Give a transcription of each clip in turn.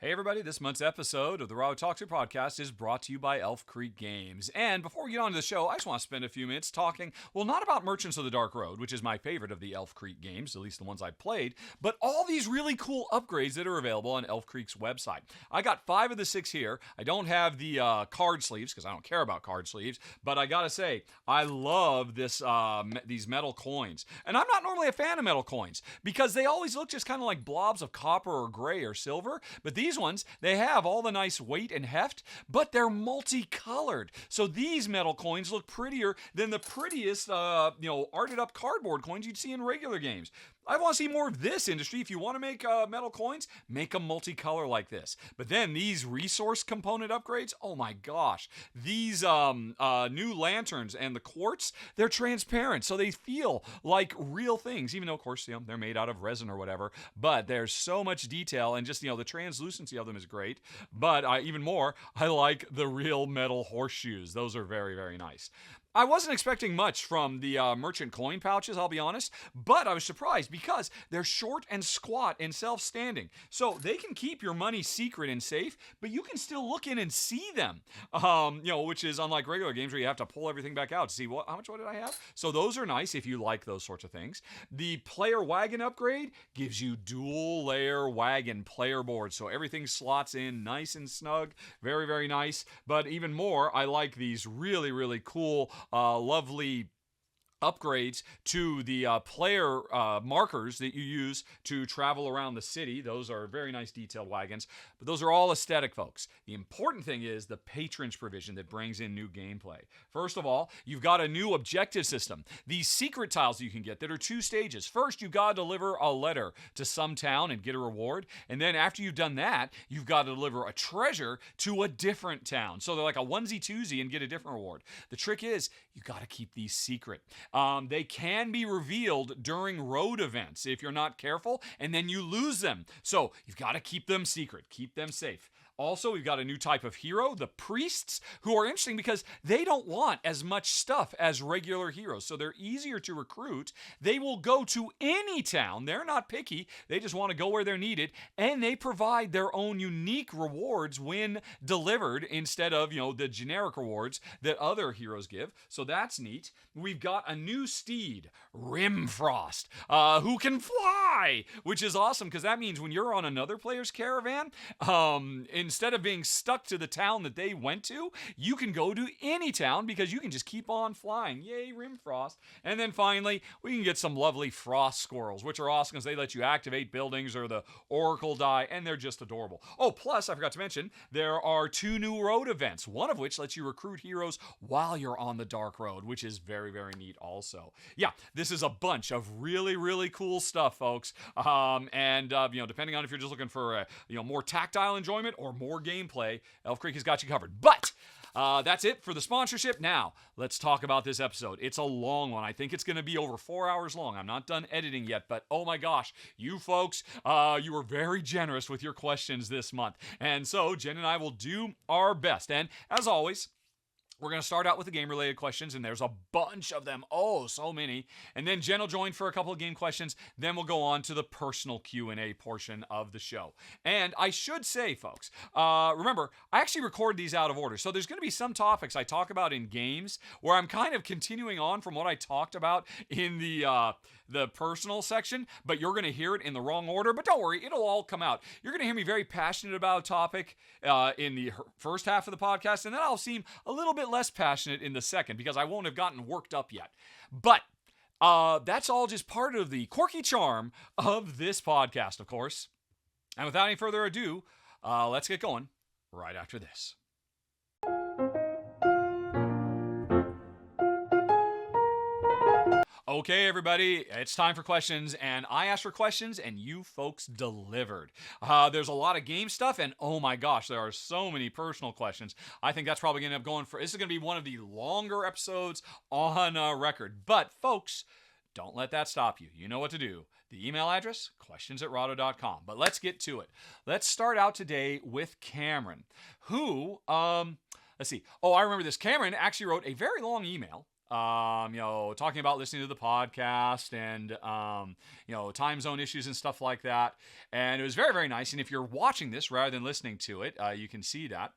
Hey everybody, this month's episode of the Rahdo Talks Here podcast is brought to you by Elf Creek Games. And before we get on to the show, I just want to spend a few minutes talking, well, not about Merchants of the Dark Road, which is my favorite of the Elf Creek games, at least the ones I've played, but all these really cool upgrades that are available on Elf Creek's website. I got 5 of the 6 here. I don't have the card sleeves because I don't care about card sleeves, but I gotta say, I love these metal coins. And I'm not normally a fan of metal coins because they always look just kind of like blobs of copper or gray or silver, but these ones, they have all the nice weight and heft, but they're multicolored. So these metal coins look prettier than the prettiest, arted up cardboard coins you'd see in regular games. I want to see more of this industry. If you want to make metal coins, make them multicolor like this. But then these resource component upgrades, oh my gosh. These new lanterns and the quartz, they're transparent, so they feel like real things, even though, of course, they're made out of resin or whatever. But there's so much detail, and just, the translucency of them is great. But even more, I like the real metal horseshoes. Those are very, very nice. I wasn't expecting much from the merchant coin pouches, I'll be honest, but I was surprised because they're short and squat and self-standing. So they can keep your money secret and safe, but you can still look in and see them, which is unlike regular games where you have to pull everything back out to see what did I have? So those are nice if you like those sorts of things. The player wagon upgrade gives you dual layer wagon player boards, so everything slots in nice and snug, very, very nice. But even more, I like these really, really cool lovely upgrades to the player markers that you use to travel around the city. Those are very nice detailed wagons, but those are all aesthetic, folks. The important thing is the patrons provision that brings in new gameplay. First of all, you've got a new objective system. These secret tiles you can get that are 2 stages. First, you've got to deliver a letter to some town and get a reward, and then after you've done that, you've got to deliver a treasure to a different town. So they're like a onesie-twosie and get a different reward. The trick is, you got to keep these secret. They can be revealed during road events if you're not careful, and then you lose them. So you've got to keep them secret, keep them safe. Also, we've got a new type of hero, the priests, who are interesting because they don't want as much stuff as regular heroes, so they're easier to recruit. They will go to any town. They're not picky. They just want to go where they're needed, and they provide their own unique rewards when delivered instead of, the generic rewards that other heroes give, so that's neat. We've got a new steed, Rimfrost, who can fly, which is awesome because that means when you're on another player's caravan, instead of being stuck to the town that they went to, you can go to any town because you can just keep on flying. Yay, Rimfrost. And then finally, we can get some lovely frost squirrels, which are awesome because they let you activate buildings or the oracle die, and they're just adorable. Oh, plus, I forgot to mention, there are 2 new road events, one of which lets you recruit heroes while you're on the Dark Road, which is very, very neat also. Yeah, this is a bunch of really, really cool stuff, folks. Depending on if you're just looking for more tactile enjoyment or more gameplay, Elf Creek has got you covered. But that's it for the sponsorship. Now, let's talk about this episode. It's a long one. I think it's going to be over 4 hours long. I'm not done editing yet, but oh my gosh, you folks, you were very generous with your questions this month. And so, Jen and I will do our best. And as always, we're going to start out with the game-related questions, and there's a bunch of them. Oh, so many. And then Jen will join for a couple of game questions. Then we'll go on to the personal Q&A portion of the show. And I should say, folks, remember, I actually record these out of order. So there's going to be some topics I talk about in games where I'm kind of continuing on from what I talked about in the personal section, but you're going to hear it in the wrong order. But don't worry, it'll all come out. You're going to hear me very passionate about a topic in the first half of the podcast, and then I'll seem a little bit less passionate in the second because I won't have gotten worked up yet. But that's all just part of the quirky charm of this podcast, of course. And without any further ado, let's get going right after this. Okay, everybody, it's time for questions, and I asked for questions, and you folks delivered. There's a lot of game stuff, and oh my gosh, there are so many personal questions. I think that's probably going to end up going for, this is going to be one of the longer episodes on record. But, folks, don't let that stop you. You know what to do. The email address, questions@rahdo.com. But let's get to it. Let's start out today with Cameron, who, let's see. Oh, I remember this. Cameron actually wrote a very long email talking about listening to the podcast and, time zone issues and stuff like that. And it was very, very nice. And if you're watching this rather than listening to it, you can see that.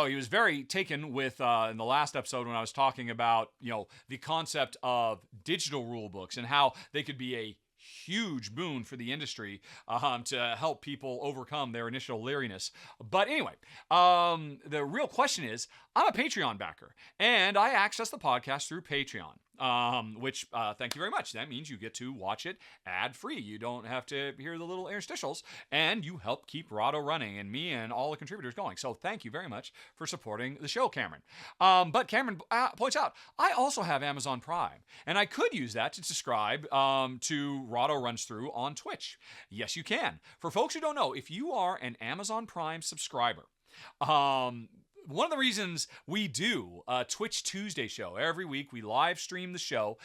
He was very taken with, in the last episode when I was talking about, the concept of digital rule books and how they could be a huge boon for the industry to help people overcome their initial leeriness. But anyway, the real question is, I'm a Patreon backer, and I access the podcast through Patreon. Which, thank you very much. That means you get to watch it ad-free. You don't have to hear the little interstitials, and you help keep Rahdo running and me and all the contributors going. So thank you very much for supporting the show, Cameron. But Cameron points out, I also have Amazon Prime, and I could use that to subscribe to Rahdo Runs Through on Twitch. Yes, you can. For folks who don't know, if you are an Amazon Prime subscriber, one of the reasons we do a Twitch Tuesday show every week, we live stream the show,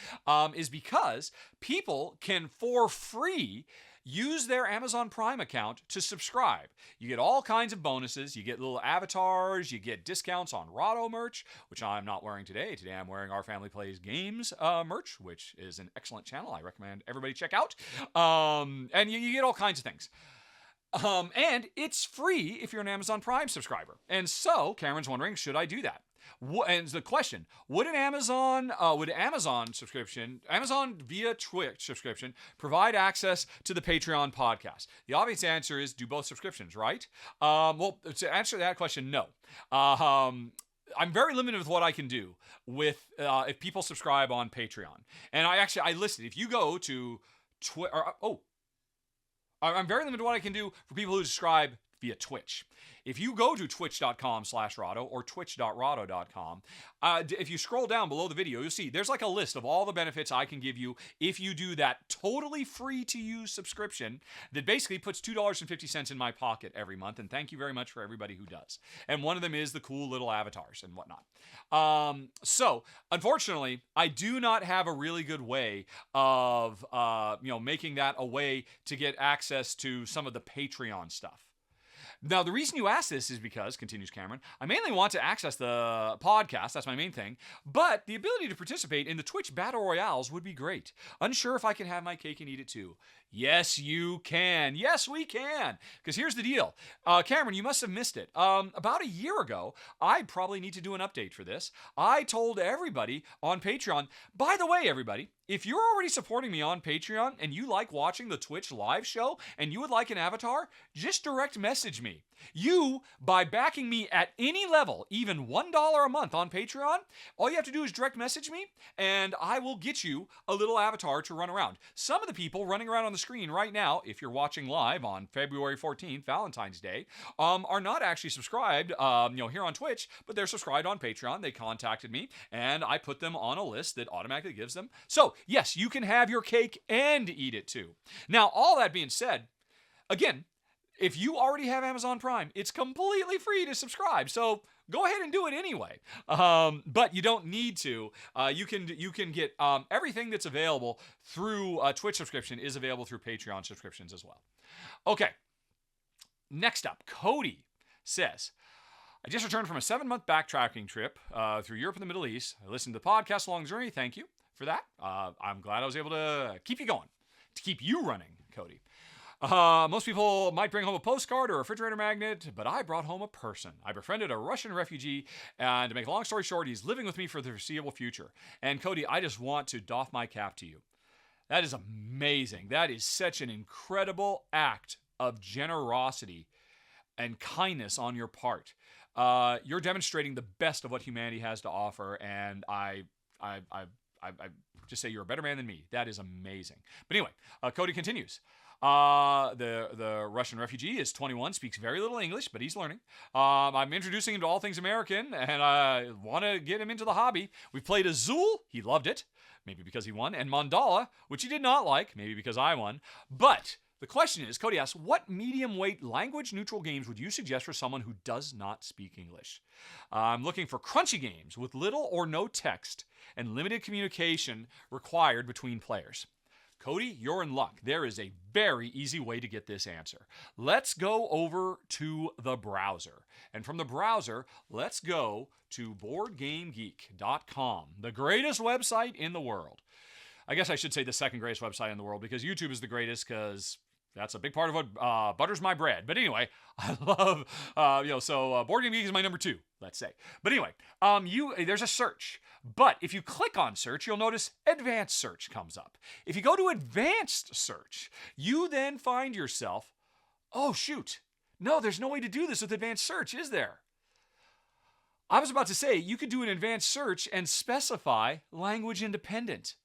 is because people can, for free, use their Amazon Prime account to subscribe. You get all kinds of bonuses. You get little avatars. You get discounts on Rahdo merch, which I'm not wearing today. Today I'm wearing Our Family Plays Games merch, which is an excellent channel. I recommend everybody check out. And you get all kinds of things. And it's free if you're an Amazon Prime subscriber. And so Cameron's wondering, should I do that? And the question, would Amazon subscription, Amazon via Twitch subscription, provide access to the Patreon podcast? The obvious answer is do both subscriptions, right? Well, to answer that question, no. I'm very limited with what I can do with if people subscribe on Patreon. And I listed, if you go to I'm very limited what I can do for people who subscribe via Twitch. If you go to twitch.com/Rahdo or twitch.rahdo.com, if you scroll down below the video, you'll see there's like a list of all the benefits I can give you if you do that totally free to use subscription that basically puts $2.50 in my pocket every month. And thank you very much for everybody who does. And one of them is the cool little avatars and whatnot. So unfortunately, I do not have a really good way of, making that a way to get access to some of the Patreon stuff. Now, the reason you ask this is because, continues Cameron, I mainly want to access the podcast, that's my main thing, but the ability to participate in the Twitch Battle Royales would be great. Unsure if I can have my cake and eat it too. Yes, you can. Yes, we can. Because here's the deal. Cameron, you must have missed it. About a year ago, I probably need to do an update for this. I told everybody on Patreon, by the way, everybody, if you're already supporting me on Patreon and you like watching the Twitch live show and you would like an avatar, just direct message me. You, by backing me at any level, even $1 a month on Patreon, all you have to do is direct message me and I will get you a little avatar to run around. Some of the people running around on the screen right now, if you're watching live on February 14th, Valentine's Day, are not actually subscribed, here on Twitch, but they're subscribed on Patreon. They contacted me and I put them on a list that automatically gives them. So yes, you can have your cake and eat it too. Now, all that being said, again, if you already have Amazon Prime, it's completely free to subscribe. So go ahead and do it anyway. But you don't need to. You can get everything that's available through Twitch subscription is available through Patreon subscriptions as well. Okay. Next up, Cody says, I just returned from a 7-month backtracking trip through Europe and the Middle East. I listened to the podcast along the journey. Thank you for that. I'm glad I was able to keep you going, to keep you running, Cody. Most people might bring home a postcard or a refrigerator magnet, but I brought home a person. I befriended a Russian refugee, and to make a long story short, he's living with me for the foreseeable future. And Cody, I just want to doff my cap to you. That is amazing. That is such an incredible act of generosity and kindness on your part. You're demonstrating the best of what humanity has to offer, and I just say you're a better man than me. That is amazing. But anyway, Cody continues. The Russian refugee is 21, speaks very little English, but he's learning. I'm introducing him to all things American, and I want to get him into the hobby. We played Azul. He loved it, maybe because he won, and Mandala, which he did not like, maybe because I won. But the question is, Cody asks, what medium-weight language-neutral games would you suggest for someone who does not speak English? I'm looking for crunchy games with little or no text and limited communication required between players. Cody, you're in luck. There is a very easy way to get this answer. Let's go over to the browser. And from the browser, let's go to BoardGamegeek.com, the greatest website in the world. I guess I should say the second greatest website in the world, because YouTube is the greatest, because that's a big part of what butters my bread. But anyway, I love, Board Game Geek is my number 2, let's say. But anyway, there's a search. But if you click on search, you'll notice advanced search comes up. If you go to advanced search, you then find yourself, oh shoot, no, there's no way to do this with advanced search, is there? I was about to say, you could do an advanced search and specify language independent.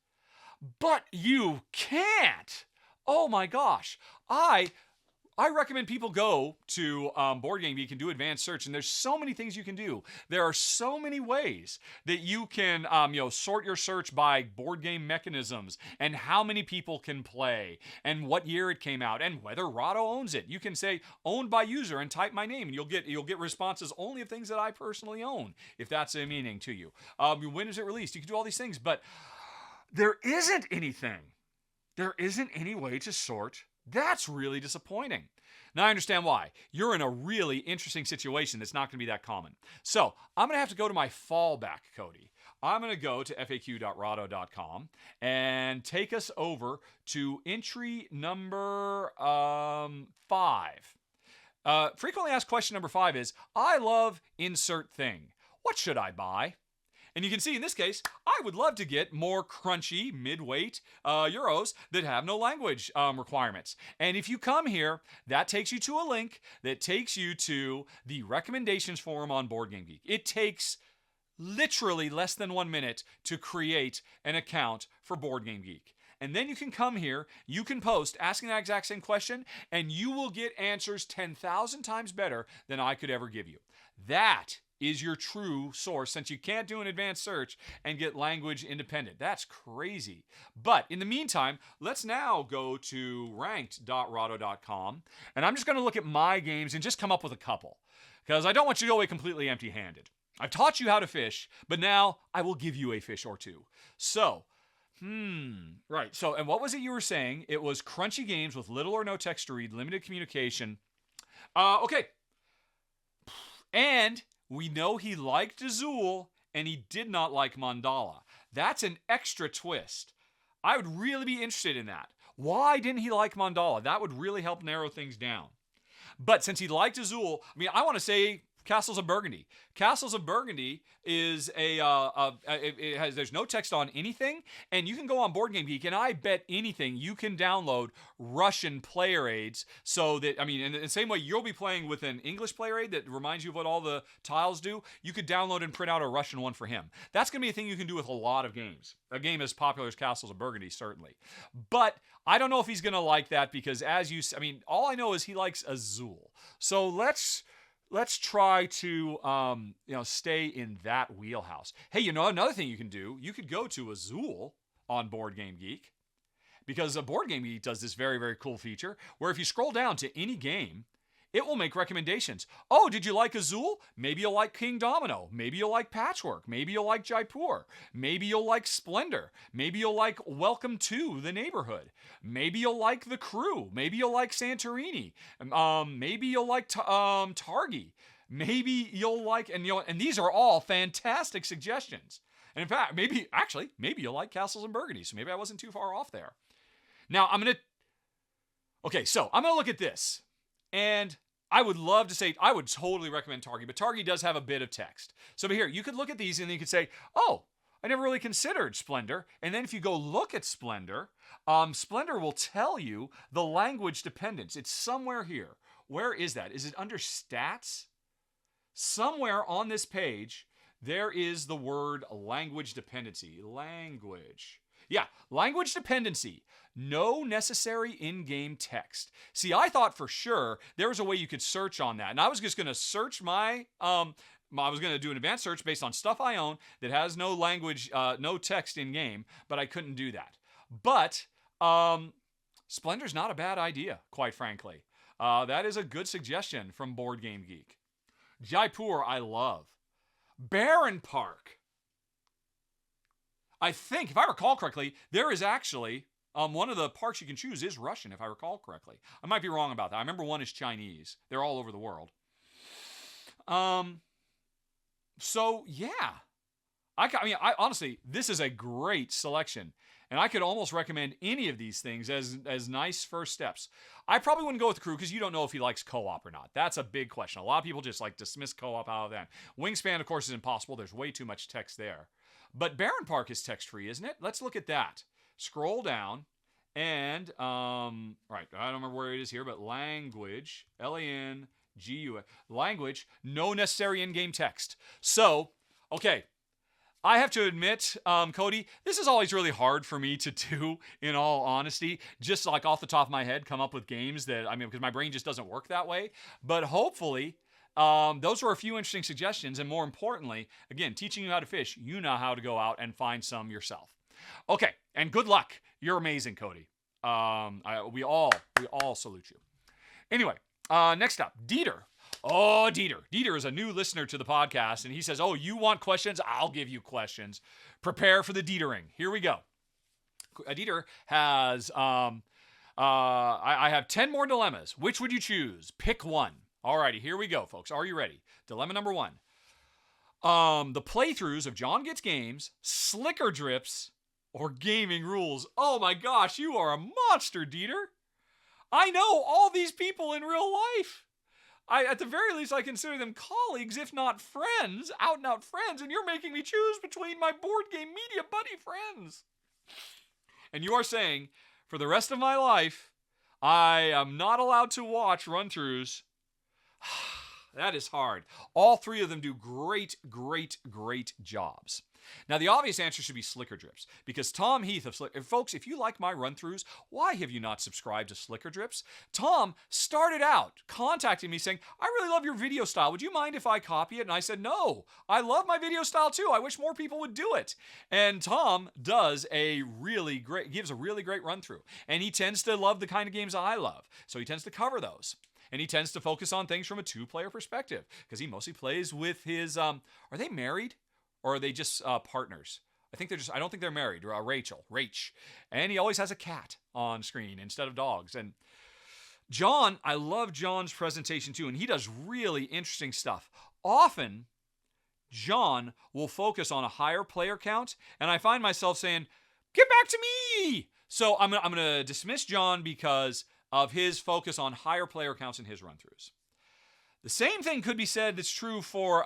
But you can't. Oh my gosh. I recommend people go to Board Game Geek and do advanced search, and there's so many things you can do. There are so many ways that you can sort your search by board game mechanisms and how many people can play and what year it came out and whether Rahdo owns it. You can say owned by user and type my name, and you'll get responses only of things that I personally own, if that's a meaning to you. When is it released? You can do all these things, but there isn't anything. There isn't any way to sort. That's really disappointing. Now, I understand why. You're in a really interesting situation that's not going to be that common. So I'm going to have to go to my fallback, Cody. I'm going to go to faq.rahdo.com and take us over to entry number 5. Frequently asked question number 5 is, I love insert thing. What should I buy? And you can see in this case, I would love to get more crunchy, mid-weight Euros that have no language requirements. And if you come here, that takes you to a link that takes you to the recommendations forum on Board Game Geek. It takes literally less than 1 minute to create an account for Board Game Geek. And then you can come here, you can post asking that exact same question, and you will get answers 10,000 times better than I could ever give you. That is your true source, since you can't do an advanced search and get language independent. That's crazy. But in the meantime, let's now go to ranked.rahdo.com, and I'm just going to look at my games and just come up with a couple, because I don't want you to go away completely empty-handed. I've taught you how to fish, but now I will give you a fish or two. So, right. So, and what was it you were saying? It was crunchy games with little or no text to read, limited communication. Okay. And we know he liked Azul, and he did not like Mandala. That's an extra twist. I would really be interested in that. Why didn't he like Mandala? That would really help narrow things down. But since he liked Azul, I want to say Castles of Burgundy. Castles of Burgundy is there's no text on anything, and you can go on Board Game Geek, and I bet anything you can download Russian player aids, so that, in the same way you'll be playing with an English player aid that reminds you of what all the tiles do, you could download and print out a Russian one for him. That's going to be a thing you can do with a lot of games. A game as popular as Castles of Burgundy, certainly. But I don't know if he's going to like that, because all I know is he likes Azul. So let's try to, stay in that wheelhouse. Hey, another thing you can do, you could go to Azul on Board Game Geek, because a Board Game Geek does this very, very cool feature where if you scroll down to any game, it will make recommendations. Oh, did you like Azul? Maybe you'll like King Domino. Maybe you'll like Patchwork. Maybe you'll like Jaipur. Maybe you'll like Splendor. Maybe you'll like Welcome to the Neighborhood. Maybe you'll like The Crew. Maybe you'll like Santorini. Maybe you'll like Targi. Maybe you'll like, and these are all fantastic suggestions. And in fact, maybe you'll like Castles and Burgundy. So maybe I wasn't too far off there. Now I'm going to look at this. And I would love to say, I would totally recommend Targi, but Targi does have a bit of text. So here, you could look at these and then you could say, oh, I never really considered Splendor. And then if you go look at Splendor, Splendor will tell you the language dependence. It's somewhere here. Where is that? Is it under stats? Somewhere on this page, there is the word language dependency. Language. Yeah, language dependency. No necessary in-game text. See, I thought for sure there was a way you could search on that. And I was just going to search I was going to do an advanced search based on stuff I own that has no language, no text in-game, but I couldn't do that. But Splendor's not a bad idea, quite frankly. That is a good suggestion from Board Game Geek. Jaipur, I love. Barren Park. I think, if I recall correctly, there is actually One of the parts you can choose is Russian, if I recall correctly. I might be wrong about that. I remember one is Chinese. They're all over the world. So yeah, I honestly, this is a great selection, and I could almost recommend any of these things as nice first steps. I probably wouldn't go with the crew because you don't know if he likes co-op or not. That's a big question. A lot of people just like dismiss co-op out of that. Wingspan, of course, is impossible. There's way too much text there. But Baron Park is text-free, isn't it? Let's look at that. Scroll down, and right, I don't remember where it is here, but language, LANGU, language, no necessary in-game text. So, okay. I have to admit, Cody, this is always really hard for me to do, in all honesty. Just like off the top of my head, come up with games that, because my brain just doesn't work that way. But hopefully, those were a few interesting suggestions. And more importantly, again, teaching you how to fish, you know how to go out and find some yourself. Okay, and good luck. You're amazing, Cody. We all salute you. Anyway, next up, Dieter. Oh, Dieter. Dieter is a new listener to the podcast, and he says, oh, you want questions? I'll give you questions. Prepare for the Dietering. Here we go. Dieter has, I have 10 more dilemmas. Which would you choose? Pick one. Alrighty, here we go, folks. Are you ready? Dilemma number one. The playthroughs of John Gets Games, Slickerdrops, or Gaming Rules. Oh my gosh, you are a monster, Dieter. I know all these people in real life. At the very least, I consider them colleagues, if not friends, out-and-out friends, and you're making me choose between my board game media buddy friends. And you are saying, for the rest of my life, I am not allowed to watch run-throughs. That is hard. All three of them do great, great, great jobs. Now, the obvious answer should be Slickerdrops, because Tom Heath of folks, if you like my run-throughs, why have you not subscribed to Slickerdrops? Tom started out contacting me saying, I really love your video style. Would you mind if I copy it? And I said, no, I love my video style too. I wish more people would do it. And Tom gives a really great run-through. And he tends to love the kind of games I love. So he tends to cover those. And he tends to focus on things from a two-player perspective, because he mostly plays with his, are they married? Or are they just partners? I don't think they're married. Rach. And he always has a cat on screen instead of dogs. And John, I love John's presentation too, and he does really interesting stuff. Often, John will focus on a higher player count, and I find myself saying, get back to me! So I'm gonna dismiss John because of his focus on higher player counts in his run-throughs. The same thing could be said that's true for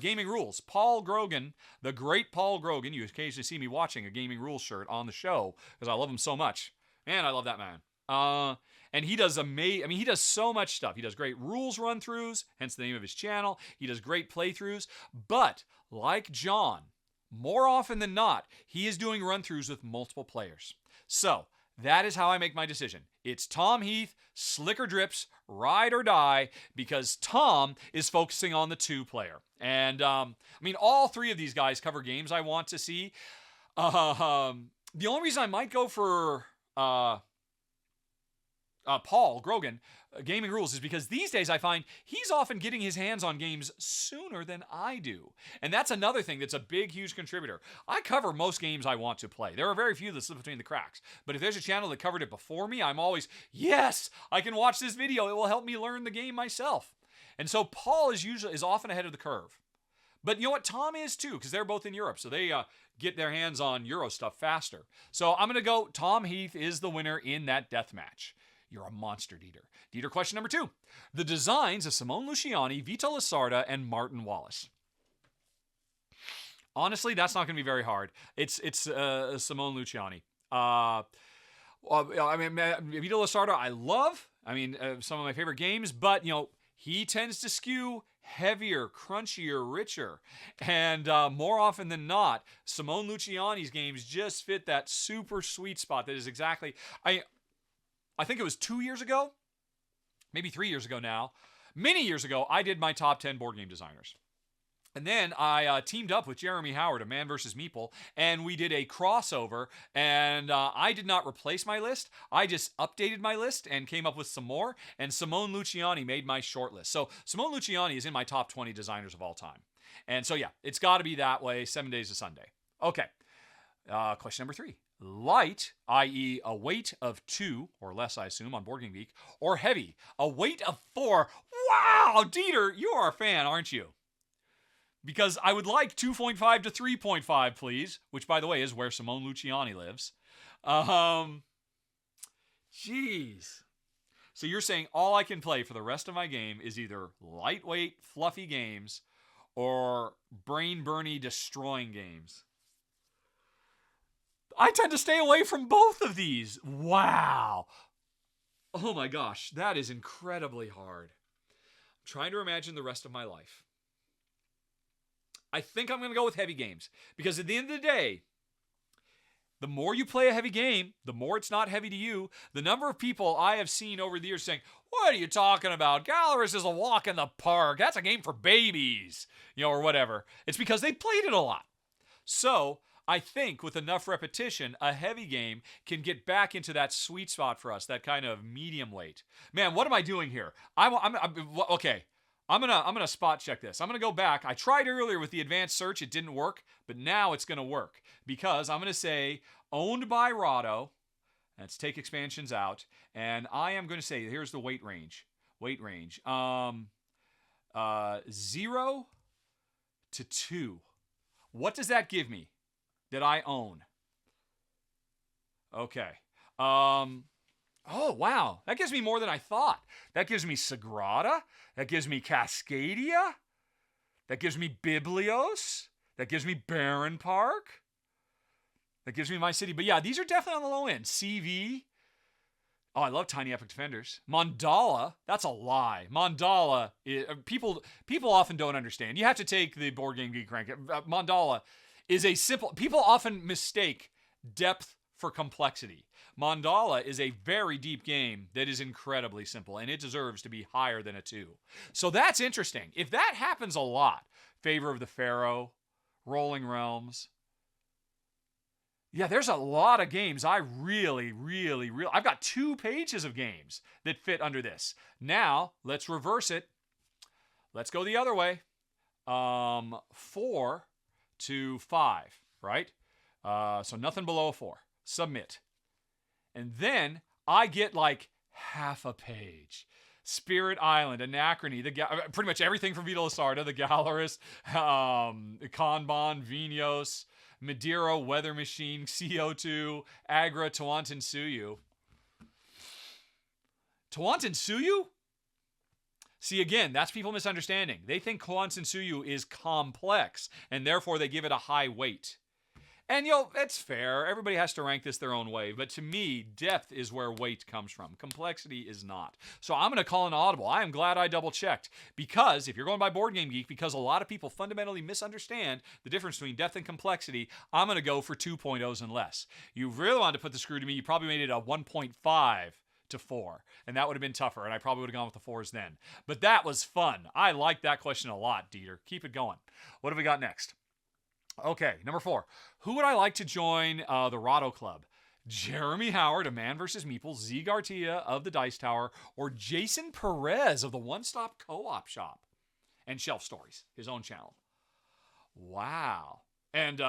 Gaming Rules. Paul Grogan, the great Paul Grogan. You occasionally see me watching a Gaming Rules shirt on the show because I love him so much. And I love that man. And he does he does so much stuff. He does great rules run-throughs, hence the name of his channel. He does great playthroughs. But, like John, more often than not, he is doing run-throughs with multiple players. So, that is how I make my decision. It's Tom Heath, Slickerdrops, ride or die, because Tom is focusing on the two-player. And, all three of these guys cover games I want to see. The only reason I might go for Paul Grogan, Gaming Rules, is because these days I find he's often getting his hands on games sooner than I do. And that's another thing that's a big, huge contributor. I cover most games I want to play. There are very few that slip between the cracks. But if there's a channel that covered it before me, I'm always, yes, I can watch this video. It will help me learn the game myself. And so Paul is often ahead of the curve. But you know what? Tom is too, because they're both in Europe. So they get their hands on Euro stuff faster. So I'm going to go Tom Heath is the winner in that death match. You're a monster, Dieter. Dieter, question number 2. The designs of S.Luciani, V.Lacerda, and M.Wallace. Honestly, that's not going to be very hard. It's S.Luciani. V.Lacerda, I love. Some of my favorite games, but, he tends to skew heavier, crunchier, richer. And more often than not, S.Luciani's games just fit that super sweet spot that is exactly... I think it was 2 years ago, maybe 3 years ago now, many years ago, I did my top 10 board game designers. And then I teamed up with J.Howard, a Man vs. Meeple, and we did a crossover, and I did not replace my list. I just updated my list and came up with some more, and S.Luciani made my short list. So S.Luciani is in my top 20 designers of all time. And so, yeah, it's got to be that way, 7 days to Sunday. Okay. Question number 3. light, i.e. a weight of 2, or less I assume, on Boardgamegeek, or heavy, a weight of 4. Wow, Dieter, you are a fan, aren't you? Because I would like 2.5 to 3.5, please, which, by the way, is where S.Luciani lives. Jeez. So you're saying all I can play for the rest of my game is either lightweight, fluffy games or brain-burny, destroying games. I tend to stay away from both of these. Wow. Oh my gosh, that is incredibly hard. I'm trying to imagine the rest of my life. I think I'm going to go with heavy games because at the end of the day, the more you play a heavy game, the more it's not heavy to you. The number of people I have seen over the years saying, what are you talking about? Gallerist is a walk in the park. That's a game for babies, or whatever. It's because they played it a lot. So I think with enough repetition, a heavy game can get back into that sweet spot for us, that kind of medium weight. Man, what am I doing here? Okay. I'm gonna spot check this. I'm gonna go back. I tried earlier with the advanced search. It didn't work, but now it's gonna work because I'm gonna say owned by Rahdo. Let's take expansions out, and I am gonna say here's the weight range. 0 to 2. What does that give me that I own? Okay. Oh, wow. That gives me more than I thought. That gives me Sagrada. That gives me Cascadia. That gives me Biblios. That gives me Barron Park. That gives me my city. But yeah, these are definitely on the low end. CV. Oh, I love Tiny Epic Defenders. Mandala. That's a lie. Mandala. People often don't understand. You have to take the Boardgamegeek rank. Mandala is a simple... People often mistake depth for complexity. Mandala is a very deep game that is incredibly simple, and it deserves to be higher than a 2. So that's interesting. If that happens a lot, Favor of the Pharaoh, Rolling Realms. Yeah, there's a lot of games I really... I've got 2 pages of games that fit under this. Now, let's reverse it. Let's go the other way. 4 to 5, right? So nothing below a 4. Submit. And then I get like half a page. Spirit Island, Anachrony, pretty much everything from V.Lacerda, the Gallerist, Kanban, Vinos, Madeira, Weather Machine, CO2, Agra, Tawantinsuyu. Tawantinsuyu? See, again, that's people misunderstanding. They think Tawantinsuyu is complex, and therefore they give it a high weight. And, it's fair. Everybody has to rank this their own way. But to me, depth is where weight comes from. Complexity is not. So I'm going to call an audible. I am glad I double-checked. Because, if you're going by Boardgamegeek, because a lot of people fundamentally misunderstand the difference between depth and complexity, I'm going to go for 2.0s and less. You really wanted to put the screw to me, you probably made it a 1.5 to 4. And that would have been tougher, and I probably would have gone with the 4s then. But that was fun. I liked that question a lot, Dieter. Keep it going. What have we got next? Okay, number 4. Who would I like to join the Rahdo Club? Jeremy Howard of Man vs. Meeples, Z.Garcia of the Dice Tower, or J.Perez of the One Stop Co-op Shop and Shelf Stories, his own channel. Wow. And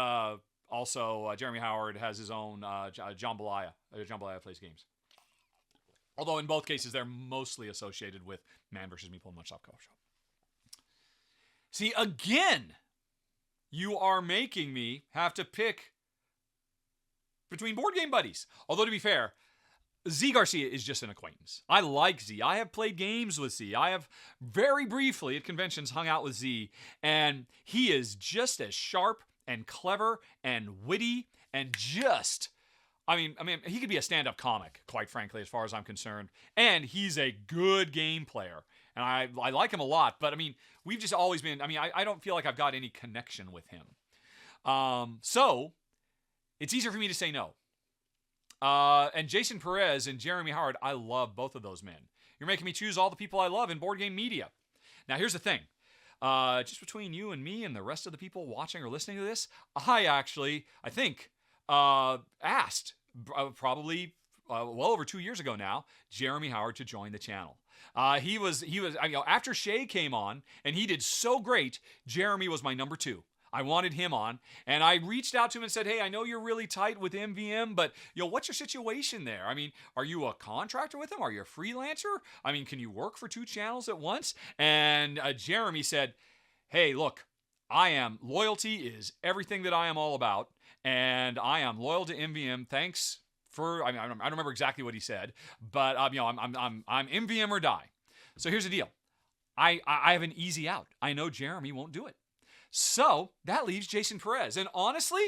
also, Jeremy Howard has his own Jambalaya. Jambalaya Plays Games. Although in both cases, they're mostly associated with Man vs. Meeple and One Stop Co-op Shop. See, again... You are making me have to pick between board game buddies. Although, to be fair, Z.Garcia is just an acquaintance. I like Z. I have played games with Z. I have very briefly at conventions hung out with Z. And he is just as sharp and clever and witty and just... I mean, he could be a stand-up comic, quite frankly, as far as I'm concerned. And he's a good game player. And I like him a lot, but we've just always been, I don't feel like I've got any connection with him. So, it's easier for me to say no. And J.Perez and Jeremy Howard, I love both of those men. You're making me choose all the people I love in board game media. Now, here's the thing. Just between you and me and the rest of the people watching or listening to this, I think, asked, probably well over 2 years ago now, Jeremy Howard to join the channel. After Shay came on, and he did so great, Jeremy was my number 2. I wanted him on, and I reached out to him and said, hey, I know you're really tight with MVM, but what's your situation there? I mean, are you a contractor with him? Are you a freelancer? I mean, can you work for 2 channels at once? And Jeremy said, hey, look, loyalty is everything that I am all about, and I am loyal to MVM. Thanks for, I don't remember exactly what he said, but I'm MVM or die. So here's the deal. I have an easy out. I know Jeremy won't do it. So that leaves J.Perez. And honestly,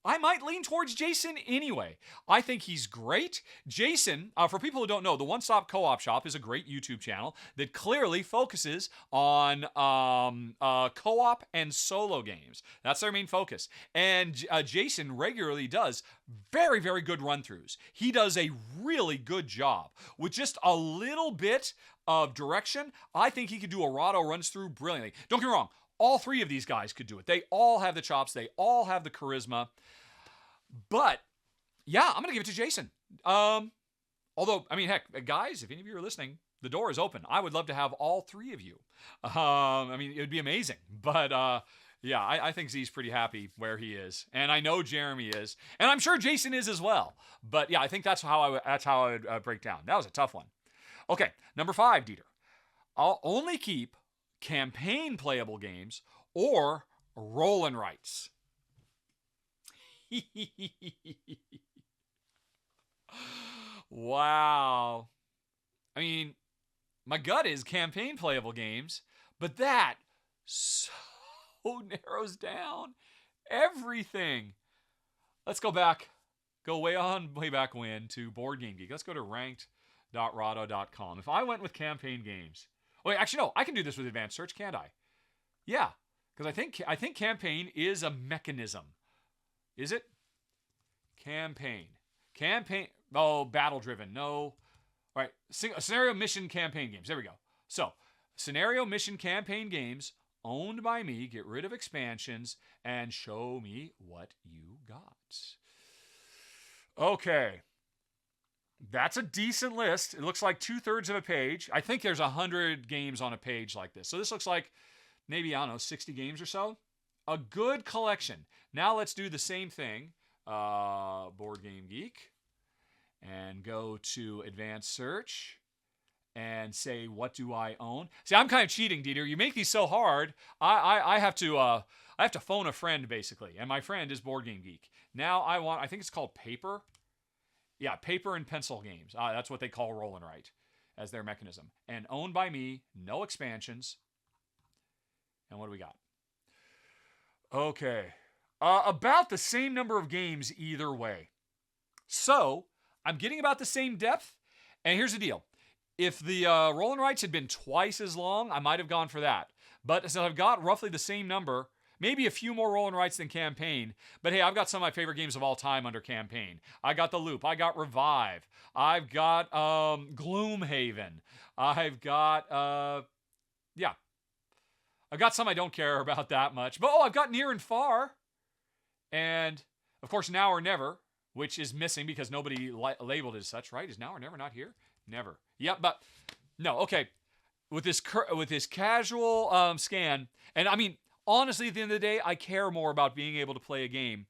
I might lean towards Jason anyway. I think he's great. Jason, for people who don't know, the One Stop Co-op Shop is a great YouTube channel that clearly focuses on co-op and solo games. That's their main focus. And Jason regularly does very, very good run-throughs. He does a really good job. With just a little bit of direction, I think he could do a Rahdo runs through brilliantly. Don't get me wrong. All 3 of these guys could do it. They all have the chops. They all have the charisma. But, yeah, I'm going to give it to Jason. Although, I mean, heck, guys, if any of you are listening, the door is open. I would love to have all 3 of you. I mean, it would be amazing. But, yeah, I think Z's pretty happy where he is. And I know Jeremy is. And I'm sure Jason is as well. But, yeah, I think that's how I would break down. That was a tough one. Okay, number 5, Dieter. I'll only keep campaign playable games or roll and writes. Wow. I mean, my gut is campaign playable games, but that so narrows down everything. Let's go back. Go way back when to Boardgamegeek. Let's go to ranked.rahdo.com. If I went with campaign games, wait, actually no, I can do this with advanced search, can't I? Yeah, because I think campaign is a mechanism. Is it? Campaign. Oh, battle driven. No. All right. Scenario mission campaign games. There we go. So, scenario mission campaign games owned by me. Get rid of expansions and show me what you got. Okay. That's a decent list. It looks like 2/3 of a page. I think there's 100 games on a page like this. So this looks like maybe, 60 games or so. A good collection. Now let's do the same thing. Boardgamegeek. And go to advanced search. And say, what do I own? See, I'm kind of cheating, Dieter. You make these so hard. I have to phone a friend, basically. And my friend is Boardgamegeek. Now I think it's called paper. Yeah, paper and pencil games. That's what they call roll and write as their mechanism. And owned by me, no expansions. And what do we got? Okay. About the same number of games either way. So, I'm getting about the same depth. And here's the deal. If the roll and writes had been twice as long, I might have gone for that. But since I've got roughly the same number, maybe a few more roll and writes than campaign. But hey, I've got some of my favorite games of all time under campaign. I got The Loop. I got Revive. I've got Gloomhaven. I've got, I've got some I don't care about that much. But I've got Near and Far. And, of course, Now or Never, which is missing because nobody labeled it as such, right? Is Now or Never not here? Never. Yep, but no, okay. With this casual scan, and I mean, honestly, at the end of the day, I care more about being able to play a game,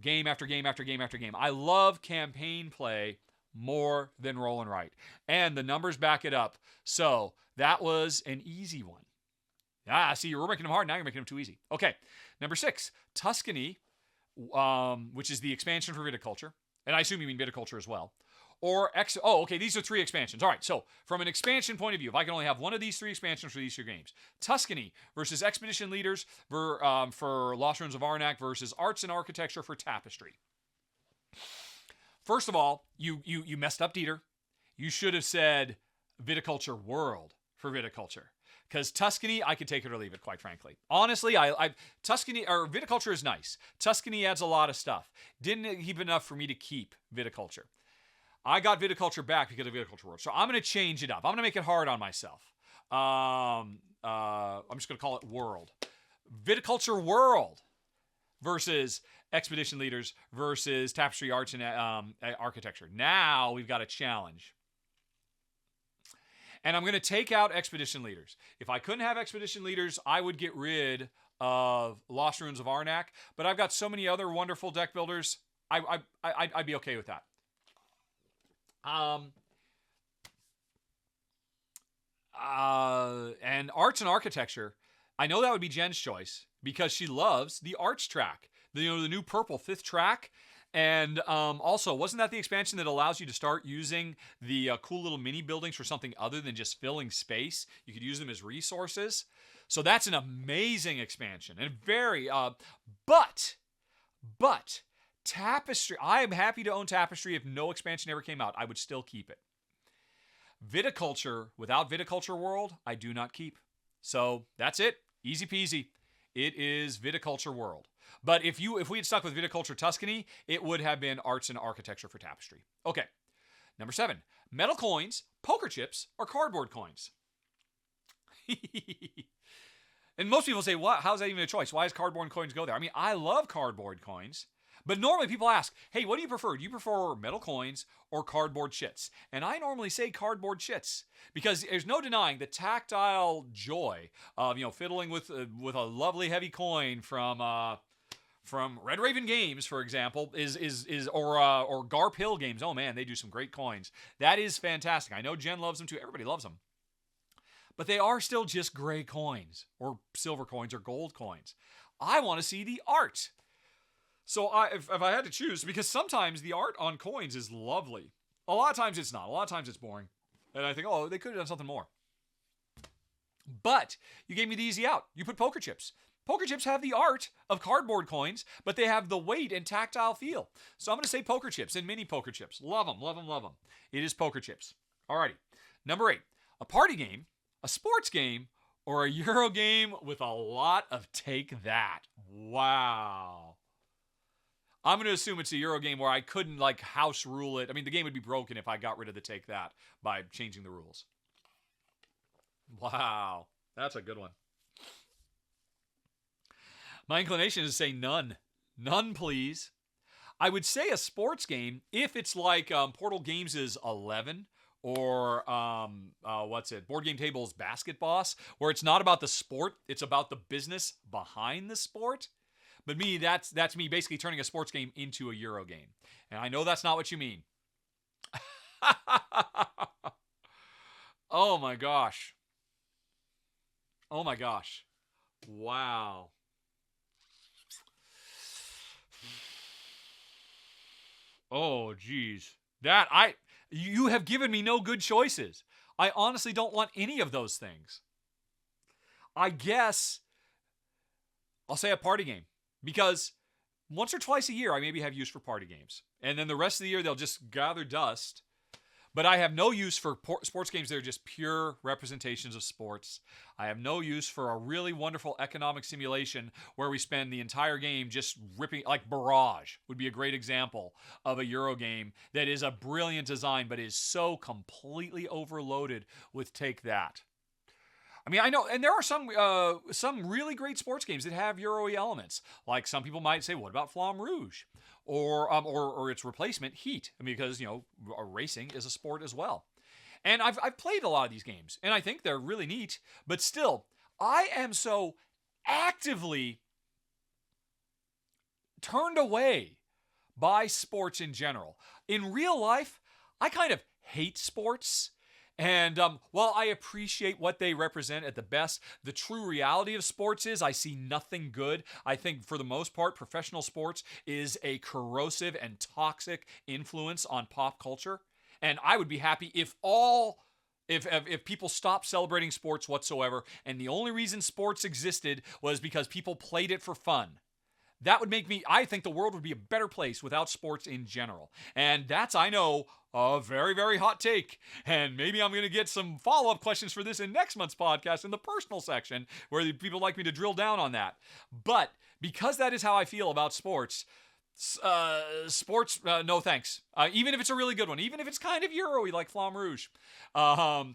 game after game after game after game. I love campaign play more than roll and write, and the numbers back it up. So that was an easy one. See, you were making them hard. Now you're making them too easy. Okay, number 6, Tuscany, which is the expansion for Viticultre, and I assume you mean Viticultre as well. Or okay, these are 3 expansions. All right, so from an expansion point of view, if I can only have one of these 3 expansions for these 2 games, Tuscany versus Expedition Leaders for Lost Ruins of Arnak versus Arts and Architecture for Tapestry. First of all, you messed up, Dieter. You should have said Viticulture World for Viticulture. Because Tuscany, I could take it or leave it, quite frankly. Honestly, Tuscany, or Viticulture is nice. Tuscany adds a lot of stuff. Didn't keep enough for me to keep Viticulture. I got Viticulture back because of Viticulture World. So I'm going to change it up. I'm going to make it hard on myself. I'm just going to call it World. Viticulture World versus Expedition Leaders versus Tapestry Arts and Architecture. Now we've got a challenge. And I'm going to take out Expedition Leaders. If I couldn't have Expedition Leaders, I would get rid of Lost Ruins of Arnak. But I've got so many other wonderful deck builders, I'd be okay with that. And Arts and Architecture, I know that would be Jen's choice because she loves the Arts track. The new purple 5th track. And also, wasn't that the expansion that allows you to start using the cool little mini buildings for something other than just filling space? You could use them as resources. So that's an amazing expansion. And very, but Tapestry, I am happy to own Tapestry. If no expansion ever came out, I would still keep it. Viticulture, without Viticulture World, I do not keep. So that's it. Easy peasy. It is Viticulture World. But if we had stuck with Viticulture Tuscany, it would have been Arts and Architecture for Tapestry. Okay. Number 7, metal coins, poker chips, or cardboard coins. And most people say, "What? How's that even a choice? Why does cardboard coins go there?" I mean, I love cardboard coins. But normally people ask, "Hey, what do you prefer? Do you prefer metal coins or cardboard chits?" And I normally say cardboard chits because there's no denying the tactile joy of fiddling with a lovely heavy coin from Red Raven Games, for example, or Garp Hill Games. Oh man, they do some great coins. That is fantastic. I know Jen loves them too. Everybody loves them. But they are still just gray coins or silver coins or gold coins. I want to see the art. So if I had to choose, because sometimes the art on coins is lovely. A lot of times it's not. A lot of times it's boring. And I think, oh, they could have done something more. But you gave me the easy out. You put poker chips. Poker chips have the art of cardboard coins, but they have the weight and tactile feel. So I'm going to say poker chips and mini poker chips. Love them, love them, love them. It is poker chips. Alrighty. Number 8, a party game, a sports game, or a Euro game with a lot of take that. Wow. I'm going to assume it's a Euro game where I couldn't house rule it. I mean, the game would be broken if I got rid of the take that by changing the rules. Wow. That's a good one. My inclination is to say none. None, please. I would say a sports game if it's like Portal Games' 11 or Board Game Table's Basket Boss, where it's not about the sport, it's about the business behind the sport. But me, that's me basically turning a sports game into a Euro game. And I know that's not what you mean. Oh my gosh. Oh my gosh. Wow. Oh, geez. You have given me no good choices. I honestly don't want any of those things. I guess I'll say a party game. Because once or twice a year, I maybe have use for party games. And then the rest of the year, they'll just gather dust. But I have no use for sports games that are just pure representations of sports. I have no use for a really wonderful economic simulation where we spend the entire game just ripping, like Barrage would be a great example of a Euro game that is a brilliant design, but is so completely overloaded with take that. I mean, I know, and there are some really great sports games that have Euro-y elements. Like some people might say, what about Flamme Rouge? Or its replacement, Heat. I mean, because, racing is a sport as well. And I've played a lot of these games, and I think they're really neat. But still, I am so actively turned away by sports in general. In real life, I kind of hate sports. And while I appreciate what they represent at the best, the true reality of sports is I see nothing good. I think for the most part, professional sports is a corrosive and toxic influence on pop culture. And I would be happy if people stopped celebrating sports whatsoever, and the only reason sports existed was because people played it for fun. That would make I think the world would be a better place without sports in general. And that's, I know, a very, very hot take. And maybe I'm going to get some follow-up questions for this in next month's podcast in the personal section, where people like me to drill down on that. But because that is how I feel about sports, no thanks. Even if it's a really good one, even if it's kind of Euro-y like Flamme Rouge.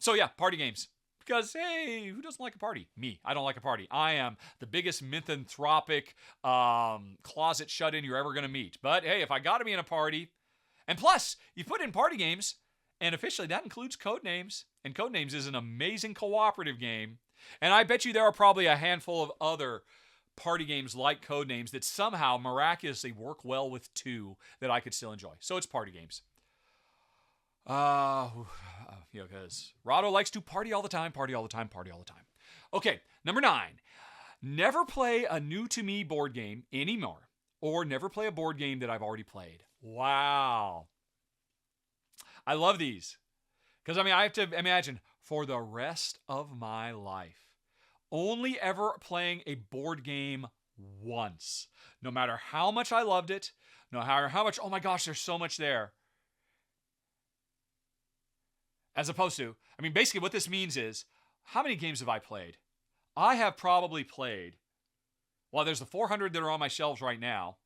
So yeah, party games. Because, hey, who doesn't like a party? Me. I don't like a party. I am the biggest misanthropic closet shut-in you're ever going to meet. But, hey, if I got to be in a party... And plus, you put in party games, and officially that includes code names. And Codenames is an amazing cooperative game. And I bet you there are probably a handful of other party games like Codenames that somehow miraculously work well with two that I could still enjoy. So it's party games. Because Rahdo likes to party all the time, party all the time, party all the time. Okay, number 9. Never play a new-to-me board game anymore, or never play a board game that I've already played. Wow. I love these. Because, I have to imagine, for the rest of my life, only ever playing a board game once. No matter how much I loved it, no matter how much, oh my gosh, there's so much there. As opposed to, basically what this means is, how many games have I played? I have probably played, well, there's the 400 that are on my shelves right now.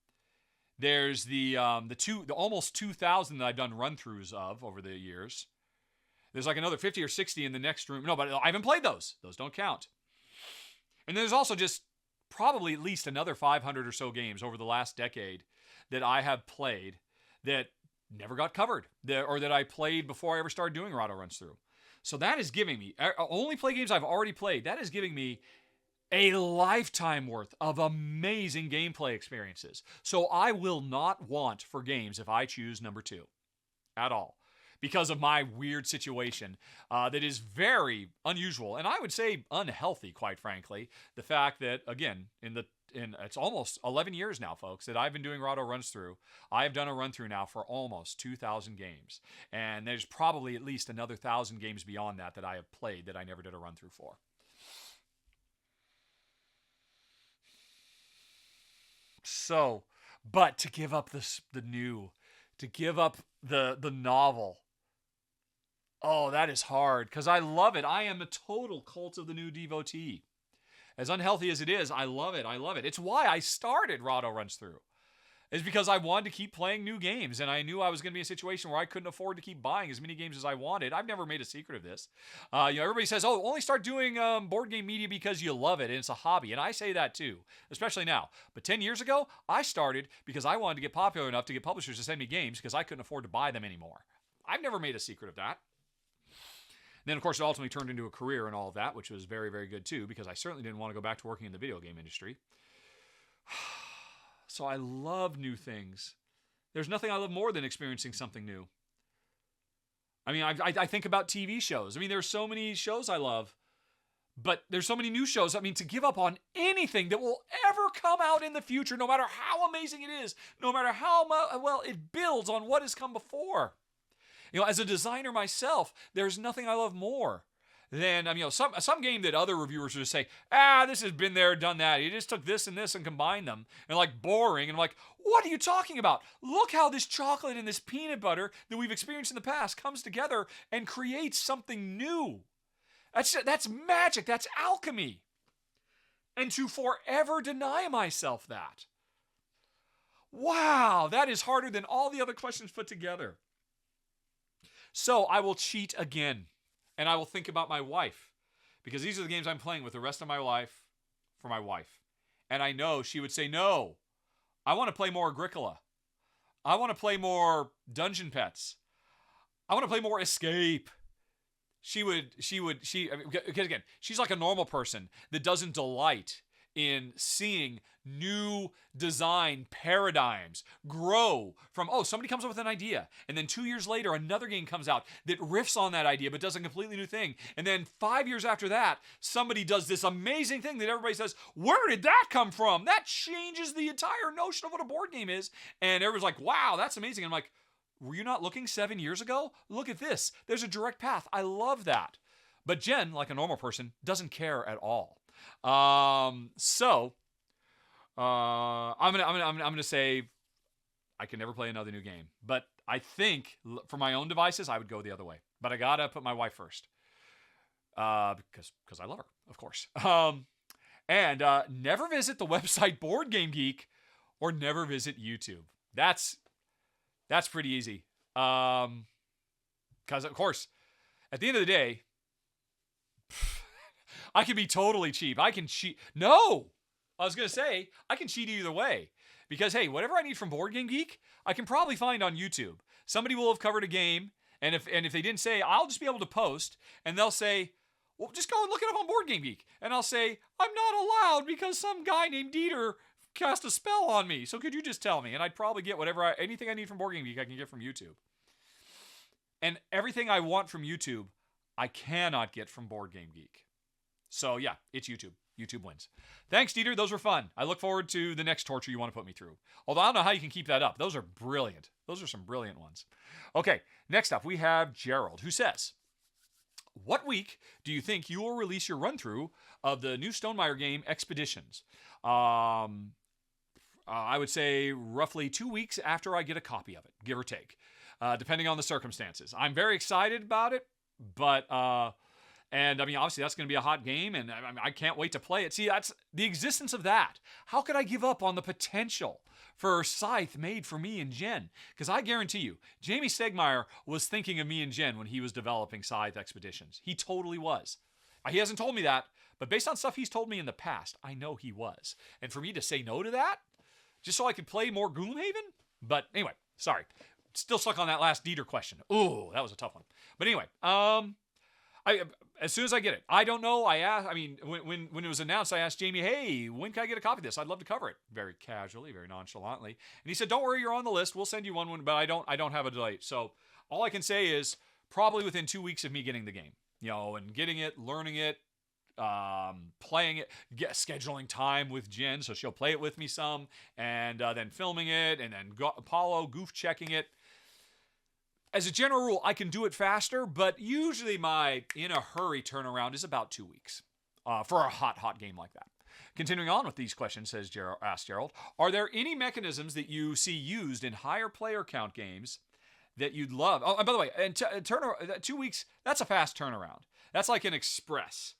There's the almost 2,000 that I've done run-throughs of over the years. There's like another 50 or 60 in the next room. No, but I haven't played those. Those don't count. And then there's also just probably at least another 500 or so games over the last decade that I have played that never got covered, or that I played before I ever started doing Rahdo runs through. So that is giving me, only play games I've already played, that is giving me a lifetime worth of amazing gameplay experiences. So I will not want for games if I choose number 2 at all, because of my weird situation that is very unusual, and I would say unhealthy, quite frankly. The fact that, again, it's almost 11 years now, folks, that I've been doing Rahdo runs through. I have done a run through now for almost 2,000 games, and there's probably at least another 1,000 games beyond that I have played that I never did a run through for. So, but to give up the new, to give up the novel, oh, that is hard, because I love it. I am a total Cult of the New devotee. As unhealthy as it is, I love it. I love it. It's why I started Rahdo Runs Through. It's because I wanted to keep playing new games, and I knew I was going to be in a situation where I couldn't afford to keep buying as many games as I wanted. I've never made a secret of this. Everybody says, oh, only start doing board game media because you love it, and it's a hobby. And I say that too, especially now. But 10 years ago, I started because I wanted to get popular enough to get publishers to send me games because I couldn't afford to buy them anymore. I've never made a secret of that. And then, of course, it ultimately turned into a career and all of that, which was very, very good too, because I certainly didn't want to go back to working in the video game industry. So I love new things. There's nothing I love more than experiencing something new. I think about TV shows. There's so many shows I love, but there's so many new shows. To give up on anything that will ever come out in the future, no matter how amazing it is, no matter how well it builds on what has come before. As a designer myself, there's nothing I love more than, some game that other reviewers would just say, this has been there, done that. You just took this and this and combined them. And boring. And I'm like, what are you talking about? Look how this chocolate and this peanut butter that we've experienced in the past comes together and creates something new. That's magic. That's alchemy. And to forever deny myself that. Wow, that is harder than all the other questions put together. So I will cheat again, and I will think about my wife, because these are the games I'm playing with the rest of my life for my wife. And I know she would say, no, I want to play more Agricola. I want to play more Dungeon Pets. I want to play more Escape. Because again, she's like a normal person that doesn't delight in seeing new design paradigms grow from, somebody comes up with an idea, and then 2 years later, another game comes out that riffs on that idea but does a completely new thing. And then 5 years after that, somebody does this amazing thing that everybody says, where did that come from? That changes the entire notion of what a board game is. And everyone's like, wow, that's amazing. And I'm like, were you not looking 7 years ago? Look at this. There's a direct path. I love that. But Jen, like a normal person, doesn't care at all. I'm gonna say I can never play another new game. But I think for my own devices, I would go the other way. But I gotta put my wife first, because I love her, of course. And never visit the website Boardgamegeek, or never visit YouTube. That's pretty easy. Because of course, at the end of the day, I can be totally cheap. I can cheat. No! I was going to say, I can cheat either way. Because, hey, whatever I need from BoardGameGeek, I can probably find on YouTube. Somebody will have covered a game, And if they didn't say, I'll just be able to post, and they'll say, well, just go and look it up on BoardGameGeek. And I'll say, I'm not allowed because some guy named Dieter cast a spell on me. So could you just tell me? And I'd probably get anything I need from BoardGameGeek I can get from YouTube. And everything I want from YouTube, I cannot get from BoardGameGeek. So yeah, it's YouTube. YouTube wins. Thanks, Dieter. Those were fun. I look forward to the next torture you want to put me through. Although I don't know how you can keep that up. Those are brilliant. Those are some brilliant ones. Okay, next up we have Gerald, who says, what week do you think you will release your run-through of the new Stonemaier game, Expeditions? I would say roughly 2 weeks after I get a copy of it, give or take, depending on the circumstances. I'm very excited about it, but... And I mean, obviously, that's going to be a hot game, and I can't wait to play it. See, that's the existence of that. How could I give up on the potential for Scythe made for me and Jen? Because I guarantee you, Jamie Stegmaier was thinking of me and Jen when he was developing Scythe Expeditions. He totally was. He hasn't told me that, but based on stuff he's told me in the past, I know he was. And for me to say no to that, just so I could play more Gloomhaven? But anyway, sorry. Still stuck on that last Dieter question. Ooh, that was a tough one. But anyway, as soon as I get it, I don't know. When it was announced, I asked Jamie, hey, when can I get a copy of this? I'd love to cover it. Very casually, very nonchalantly. And he said, don't worry, you're on the list. We'll send you one, but I don't have a date. So all I can say is probably within 2 weeks of me getting the game, and getting it, learning it, playing it, scheduling time with Jen, so she'll play it with me some, and then filming it, and then Apollo goof checking it. As a general rule, I can do it faster, but usually my in-a-hurry turnaround is about 2 weeks for a hot game like that. Continuing on with these questions, asked Gerald, are there any mechanisms that you see used in higher player count games that you'd love? Oh, and by the way, 2 weeks, that's a fast turnaround. That's like an express.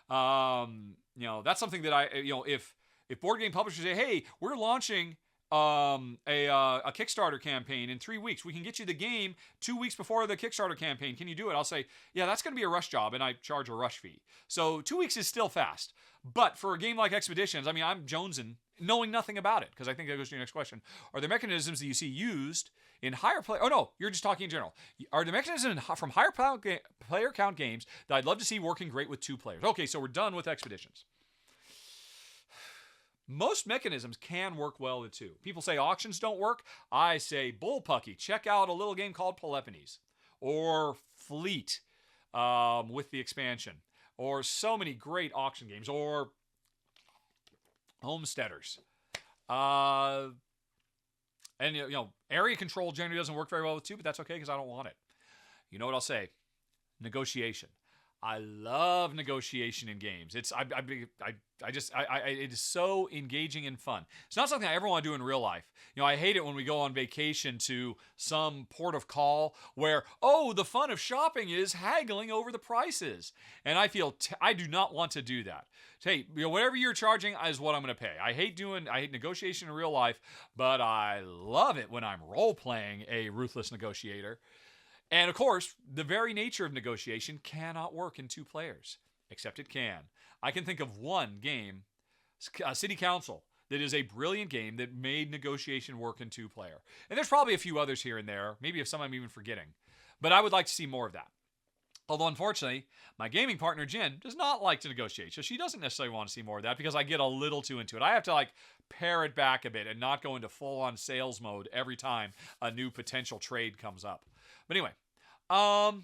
That's something that if board game publishers say, hey, we're launching a Kickstarter campaign in 3 weeks. We can get you the game 2 weeks before the Kickstarter campaign. Can you do it? I'll say, yeah, that's going to be a rush job, and I charge a rush fee. So 2 weeks is still fast. But for a game like Expeditions, I'm jonesing, knowing nothing about it, because I think that goes to your next question. Are there mechanisms that you see used in higher player... Oh, no, you're just talking in general. Are there mechanisms from higher player count games that I'd love to see working great with 2 players? Okay, so we're done with Expeditions. Most mechanisms can work well with 2. People say auctions don't work. I say bullpucky. Check out a little game called Peloponnese. Or Fleet with the expansion. Or so many great auction games. Or Homesteaders. And area control generally doesn't work very well with 2, but that's okay because I don't want it. You know what I'll say? Negotiation. I love negotiation in games. It is so engaging and fun. It's not something I ever want to do in real life. I hate it when we go on vacation to some port of call where, the fun of shopping is haggling over the prices. And I feel I do not want to do that. Hey, whatever you're charging is what I'm going to pay. I hate negotiation in real life, but I love it when I'm role-playing a ruthless negotiator. And of course, the very nature of negotiation cannot work in 2 players, except it can. I can think of one game, City Council, that is a brilliant game that made negotiation work in 2 player. And there's probably a few others here and there, maybe if some I'm even forgetting. But I would like to see more of that. Although, unfortunately, my gaming partner, Jen, does not like to negotiate. So she doesn't necessarily want to see more of that because I get a little too into it. I have to pare it back a bit and not go into full-on sales mode every time a new potential trade comes up. But anyway,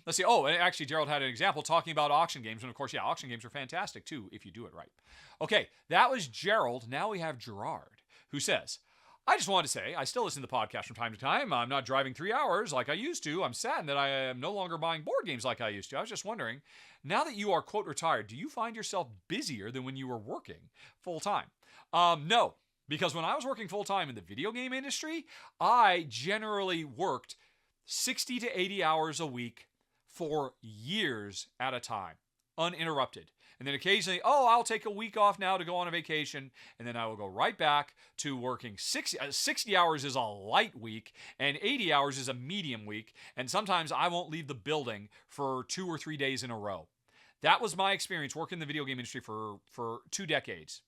let's see. Oh, and actually, Gerald had an example talking about auction games. And of course, yeah, auction games are fantastic too if you do it right. Okay, that was Gerald. Now we have Gerard, who says, I just wanted to say, I still listen to the podcast from time to time. I'm not driving 3 hours like I used to. I'm saddened that I am no longer buying board games like I used to. I was just wondering, now that you are, quote, retired, do you find yourself busier than when you were working full-time? No, because when I was working full-time in the video game industry, I generally worked 60 to 80 hours a week for years at a time, uninterrupted. And then occasionally, I'll take a week off now to go on a vacation, and then I will go right back to working 60 hours is a light week, and 80 hours is a medium week, and sometimes I won't leave the building for 2 or 3 days in a row. That was my experience working in the video game industry for 2 decades.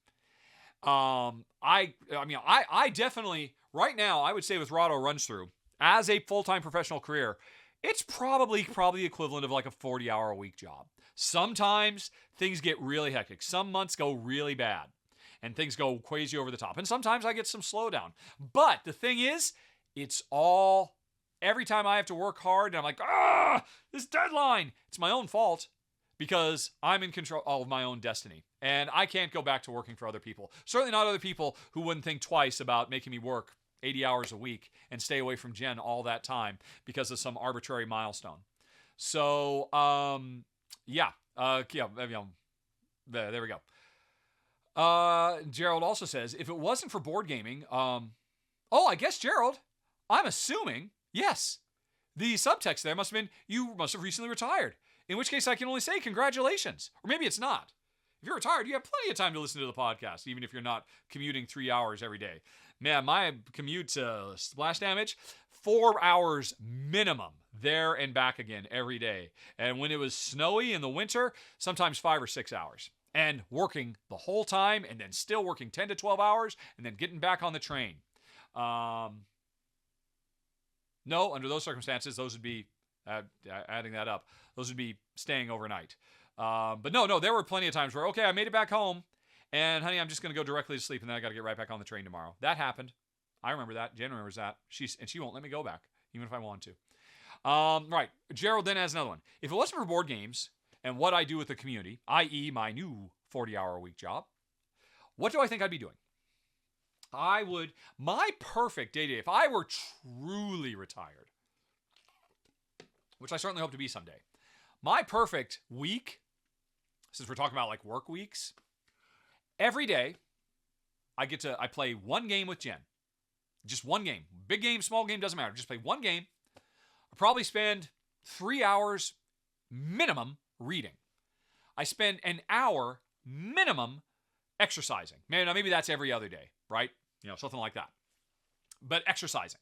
I definitely, right now, I would say with Rahdo Runs Through, as a full-time professional career, it's probably the equivalent of like a 40-hour-a-week job. Sometimes things get really hectic. Some months go really bad and things go crazy over the top. And sometimes I get some slowdown. But the thing is, it's all, every time I have to work hard and I'm like, this deadline, it's my own fault because I'm in control of my own destiny. And I can't go back to working for other people. Certainly not other people who wouldn't think twice about making me work 80 hours a week and stay away from Jen all that time because of some arbitrary milestone. So, there we go. Gerald also says, if it wasn't for board gaming, I guess, Gerald, I'm assuming, yes, the subtext there must have been, you must have recently retired. In which case I can only say congratulations. Or maybe it's not. If you're retired, you have plenty of time to listen to the podcast, even if you're not commuting 3 hours every day. Man, my commute to Splash Damage, 4 hours minimum there and back again every day. And when it was snowy in the winter, sometimes 5 or 6 hours. And working the whole time and then still working 10 to 12 hours and then getting back on the train. No, under those circumstances, those would be, adding that up, those would be staying overnight. But no, there were plenty of times where, okay, I made it back home, and honey, I'm just going to go directly to sleep, and then I got to get right back on the train tomorrow. That happened. I remember that. Jen remembers that. She won't let me go back, even if I want to. Right. Gerald then has another one. If it wasn't for board games and what I do with the community, i.e. my new 40-hour-a-week job, what do I think I'd be doing? My perfect day-to-day, if I were truly retired, which I certainly hope to be someday, my perfect week, since we're talking about like work weeks, every day I play one game with Jen. Just one game. Big game, small game, doesn't matter. Just play one game. I probably spend 3 hours minimum reading. I spend an hour minimum exercising. Maybe that's every other day, right? Something like that. But exercising.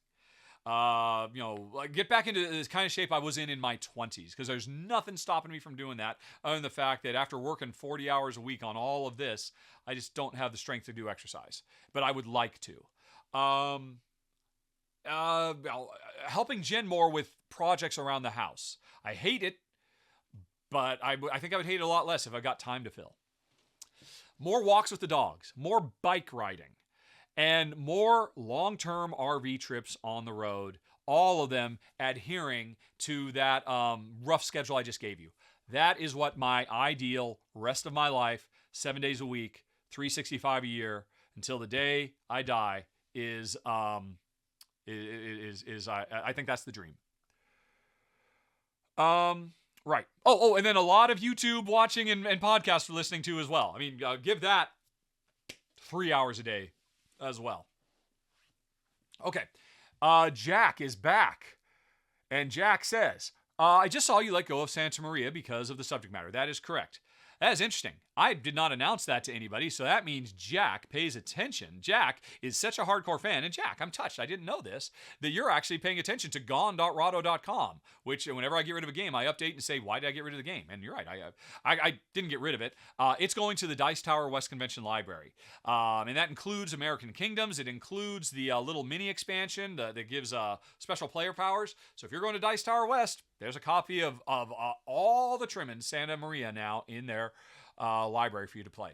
Get back into this kind of shape I was in my 20s, because there's nothing stopping me from doing that other than the fact that after working 40 hours a week on all of this, I just don't have the strength to do exercise. But I would like to. Helping Jen more with projects around the house. I hate it, but I think I would hate it a lot less if I got time to fill. More walks with the dogs. More bike riding. And more long-term RV trips on the road, all of them adhering to that rough schedule I just gave you. That is what my ideal rest of my life, 7 days a week, 365 a year, until the day I die is I think that's the dream. Right. Oh, and then a lot of YouTube watching and podcasts listening to as well. I mean, give that 3 hours a day as well. Okay. Jack is back. And Jack says, I just saw you let go of Santa Maria because of the subject matter. That is correct. That is interesting. I did not announce that to anybody, so that means Jack pays attention. Jack is such a hardcore fan, and Jack, I'm touched, I didn't know this, that you're actually paying attention to gone.rahdo.com, which whenever I get rid of a game, I update and say, why did I get rid of the game? And you're right, I didn't get rid of it. It's going to the Dice Tower West Convention Library, and that includes American Kingdoms. It includes the little mini expansion that gives special player powers. So if you're going to Dice Tower West, there's a copy of all the Trim in Santa Maria now in their library for you to play.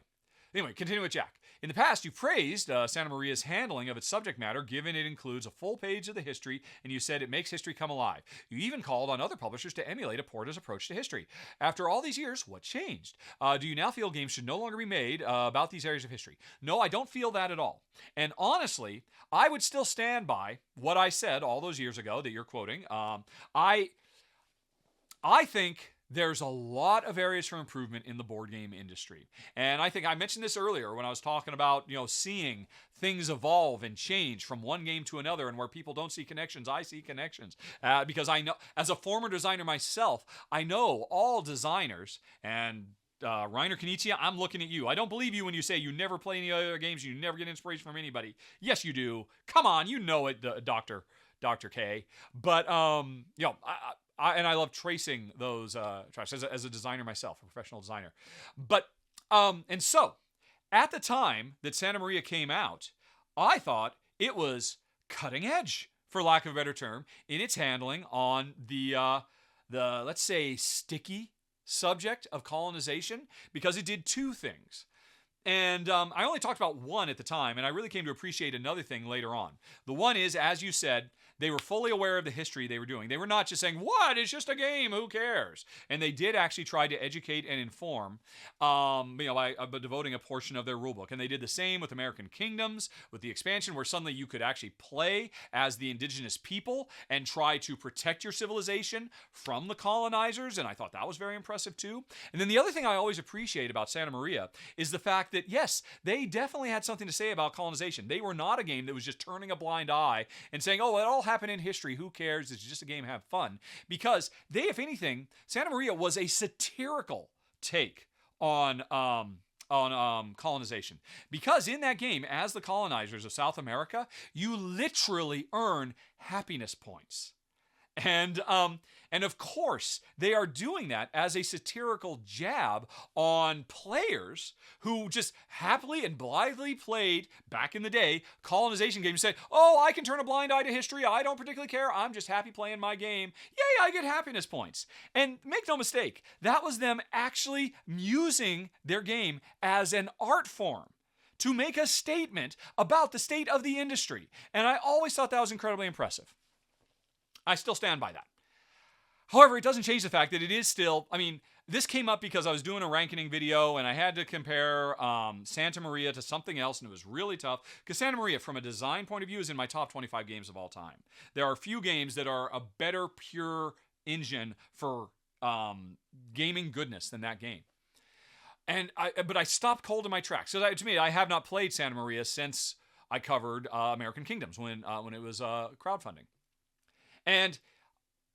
Anyway, continue with Jack. In the past, you praised Santa Maria's handling of its subject matter, given it includes a full page of the history, and you said it makes history come alive. You even called on other publishers to emulate a Porta's approach to history. After all these years, what changed? Do you now feel games should no longer be made about these areas of history? No, I don't feel that at all. And honestly, I would still stand by what I said all those years ago that you're quoting. I think there's a lot of areas for improvement in the board game industry. And I think I mentioned this earlier when I was talking about, seeing things evolve and change from one game to another, and where people don't see connections, I see connections. Because I know, as a former designer myself, I know all designers, and Reiner Knizia, I'm looking at you. I don't believe you when you say you never play any other games, you never get inspiration from anybody. Yes, you do. Come on, you know it, Dr. K. But, I love tracing those tracks as a designer myself, a professional designer. But, and so, at the time that Santa Maria came out, I thought it was cutting edge for lack of a better term, in its handling on the let's say, sticky subject of colonization, because it did two things. And I only talked about one at the time, and I really came to appreciate another thing later on. The one is, as you said, they were fully aware of the history they were doing. They were not just saying, what? It's just a game. Who cares? And they did actually try to educate and inform, by devoting a portion of their rulebook. And they did the same with American Kingdoms, with the expansion, where suddenly you could actually play as the indigenous people and try to protect your civilization from the colonizers. And I thought that was very impressive too. And then the other thing I always appreciate about Santa Maria is the fact that, yes, they definitely had something to say about colonization. They were not a game that was just turning a blind eye and saying, oh, it all happened in history. Who cares? It's just a game. Have fun. Because they, if anything, Santa Maria was a satirical take on colonization. Because in that game, as the colonizers of South America, you literally earn happiness points. And of course, they are doing that as a satirical jab on players who just happily and blithely played, back in the day, colonization games and said, oh, I can turn a blind eye to history. I don't particularly care. I'm just happy playing my game. Yay, I get happiness points. And make no mistake, that was them actually using their game as an art form to make a statement about the state of the industry. And I always thought that was incredibly impressive. I still stand by that. However, it doesn't change the fact that it is still, this came up because I was doing a ranking video and I had to compare Santa Maria to something else, and it was really tough because Santa Maria, from a design point of view, is in my top 25 games of all time. There are a few games that are a better pure engine for gaming goodness than that game. But I stopped cold in my tracks. So to me, I have not played Santa Maria since I covered American Kingdoms when it was crowdfunding. And,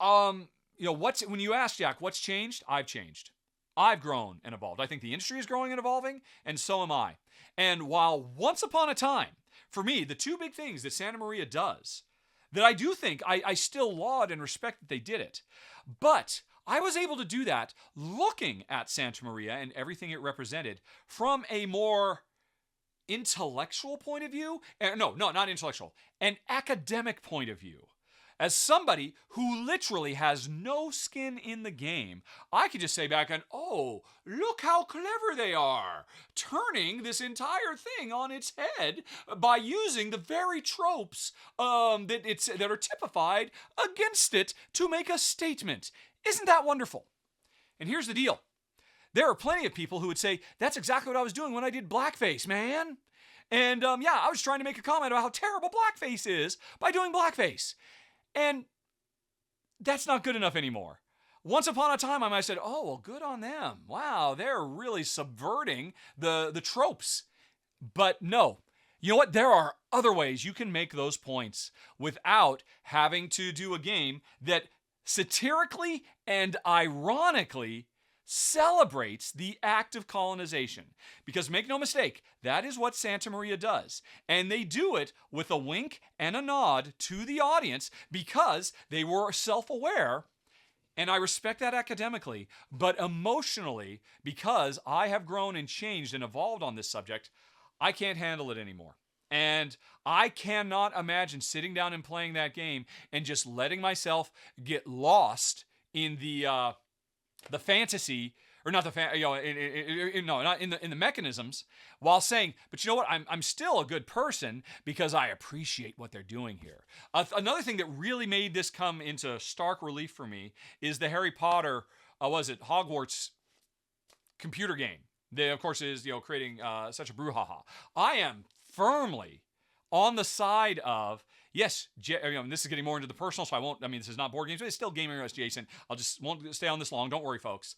when you ask, Jack, what's changed? I've changed. I've grown and evolved. I think the industry is growing and evolving, and so am I. And while once upon a time, for me, the two big things that Santa Maria does, that I do think I still laud and respect that they did it, but I was able to do that looking at Santa Maria and everything it represented from a more intellectual point of view. No, not intellectual, an academic point of view. As somebody who literally has no skin in the game, I could just say back and, oh, look how clever they are, turning this entire thing on its head by using the very tropes that are typified against it to make a statement. Isn't that wonderful? And here's the deal. There are plenty of people who would say, that's exactly what I was doing when I did blackface, man. And I was trying to make a comment about how terrible blackface is by doing blackface. And that's not good enough anymore. Once upon a time, I might have said, oh, well, good on them. Wow, they're really subverting the tropes. But no. You know what? There are other ways you can make those points without having to do a game that satirically and ironically celebrates the act of colonization. Because make no mistake, that is what Santa Maria does. And they do it with a wink and a nod to the audience because they were self-aware. And I respect that academically, but emotionally, because I have grown and changed and evolved on this subject, I can't handle it anymore. And I cannot imagine sitting down and playing that game and just letting myself get lost in the fantasy, or not the not in the mechanisms, while saying, but you know what, I'm still a good person because I appreciate what they're doing here. Another thing that really made this come into stark relief for me is the Harry Potter, Hogwarts computer game. That, of course, is creating such a brouhaha. I am firmly on the side of, yes, this is getting more into the personal, so I won't, this is not board games, but it's still gaming adjacent. Won't stay on this long. Don't worry, folks.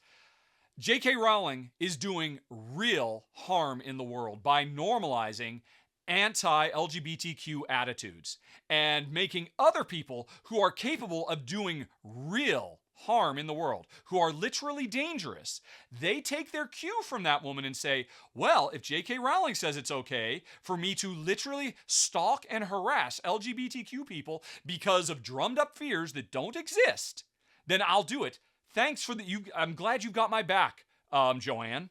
J.K. Rowling is doing real harm in the world by normalizing anti-LGBTQ attitudes and making other people who are capable of doing real harm in the world, who are literally dangerous, they take their cue from that woman and say, well, if J.K. Rowling says it's okay for me to literally stalk and harass LGBTQ people because of drummed up fears that don't exist, then I'll do it. Thanks for I'm glad you've got my back, Joanne.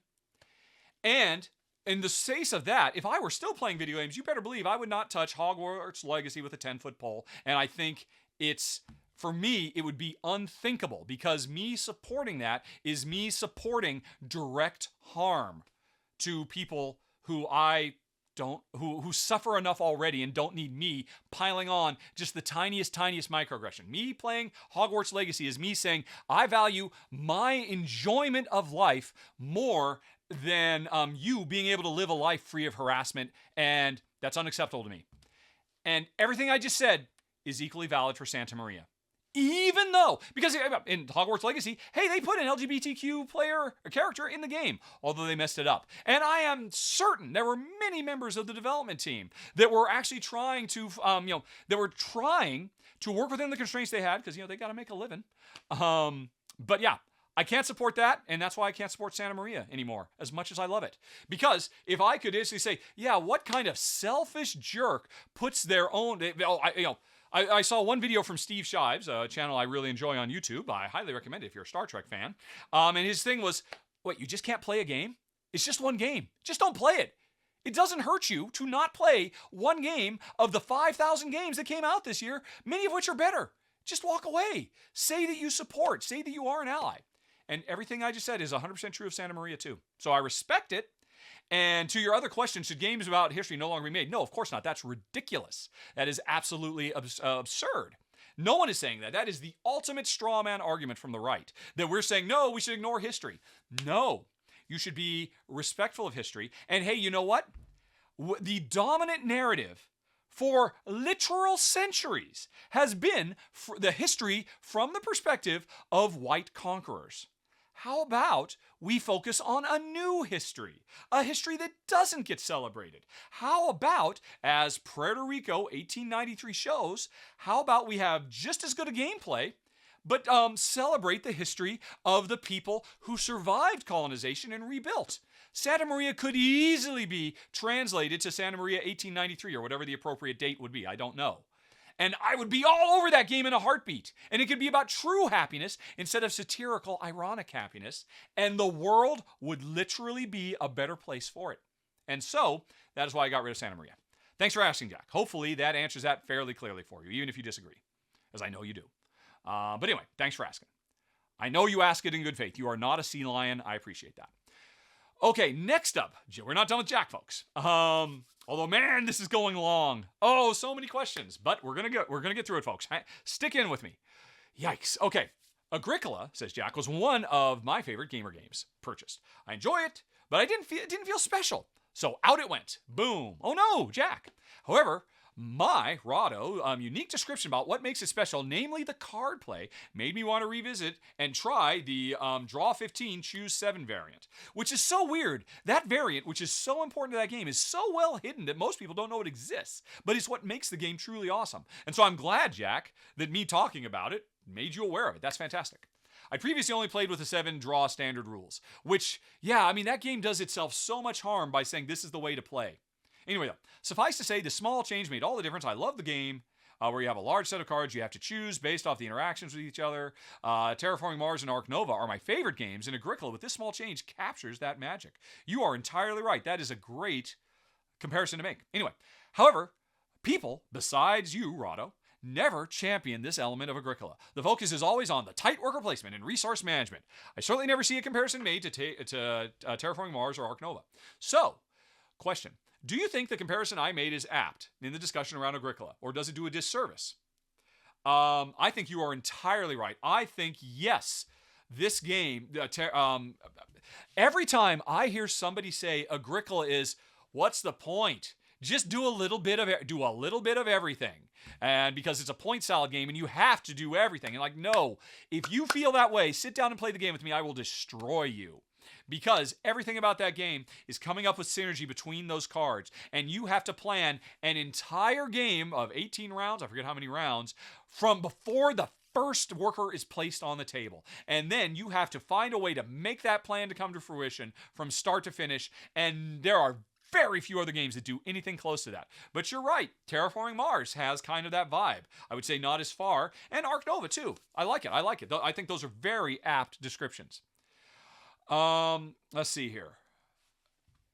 And in the face of that, if I were still playing video games, you better believe I would not touch Hogwarts Legacy with a 10-foot pole. And I think for me, it would be unthinkable, because me supporting that is me supporting direct harm to people who who suffer enough already and don't need me piling on just the tiniest microaggression. Me playing Hogwarts Legacy is me saying I value my enjoyment of life more than you being able to live a life free of harassment, and that's unacceptable to me. And everything I just said is equally valid for Santa Maria. Even though, because in Hogwarts Legacy, hey, they put an LGBTQ character in the game, although they messed it up. And I am certain there were many members of the development team that were actually trying to, work within the constraints they had, because, they got to make a living. But yeah, I can't support that, and that's why I can't support Santa Maria anymore, as much as I love it. Because if I could actually say, yeah, what kind of selfish jerk puts their own, I saw one video from Steve Shives, a channel I really enjoy on YouTube. I highly recommend it if you're a Star Trek fan. And his thing was, what, you just can't play a game? It's just one game. Just don't play it. It doesn't hurt you to not play one game of the 5,000 games that came out this year, many of which are better. Just walk away. Say that you support. Say that you are an ally. And everything I just said is 100% true of Santa Maria too. So I respect it. And to your other question, should games about history no longer be made? No, of course not. That's ridiculous. That is absolutely absurd. No one is saying that. That is the ultimate straw man argument from the right. That we're saying, no, we should ignore history. No, you should be respectful of history. And hey, you know what? The dominant narrative for literal centuries has been the history from the perspective of white conquerors. How about we focus on a new history, a history that doesn't get celebrated? How about, as Puerto Rico 1893 shows, how about we have just as good a gameplay, but celebrate the history of the people who survived colonization and rebuilt? Santa Maria could easily be translated to Santa Maria 1893 or whatever the appropriate date would be. I don't know. And I would be all over that game in a heartbeat. And it could be about true happiness instead of satirical, ironic happiness. And the world would literally be a better place for it. And so, that is why I got rid of Santa Maria. Thanks for asking, Jack. Hopefully that answers that fairly clearly for you, even if you disagree, as I know you do. But anyway, thanks for asking. I know you ask it in good faith. You are not a sea lion. I appreciate that. Okay, next up. We're not done with Jack, folks. Although, man, this is going long. Oh, so many questions. But we're gonna get through it, folks. Stick in with me. Yikes. Okay. Agricola, says Jack, was one of my favorite gamer games purchased. I enjoy it, but it didn't feel special. So out it went. Boom. Oh no, Jack. However, my Rahdo unique description about what makes it special, namely the card play, made me want to revisit and try the draw 15, choose 7 variant, which is so weird. That variant, which is so important to that game, is so well hidden that most people don't know it exists, but it's what makes the game truly awesome. And so I'm glad, Jack, that me talking about it made you aware of it. That's fantastic. I previously only played with the 7 draw standard rules, which, yeah, I mean, that game does itself so much harm by saying this is the way to play. Anyway, though, suffice to say, the small change made all the difference. I love the game, where you have a large set of cards you have to choose based off the interactions with each other. Terraforming Mars and Ark Nova are my favorite games, and Agricola, with this small change, captures that magic. You are entirely right. That is a great comparison to make. Anyway, however, people, besides you, Rahdo, never champion this element of Agricola. The focus is always on the tight worker placement and resource management. I certainly never see a comparison made to Terraforming Mars or Ark Nova. So, question. Do you think the comparison I made is apt in the discussion around Agricola, or does it do a disservice? I think you are entirely right. I think, yes, this game, every time I hear somebody say Agricola is, what's the point? Just do a little bit of everything. And because it's a point salad game and you have to do everything. And like, no, if you feel that way, sit down and play the game with me. I will destroy you. Because everything about that game is coming up with synergy between those cards. And you have to plan an entire game of 18 rounds, I forget how many rounds, from before the first worker is placed on the table. And then you have to find a way to make that plan to come to fruition from start to finish. And there are very few other games that do anything close to that. But you're right, Terraforming Mars has kind of that vibe. I would say not as far. And Ark Nova too. I like it. I think those are very apt descriptions. Let's see here.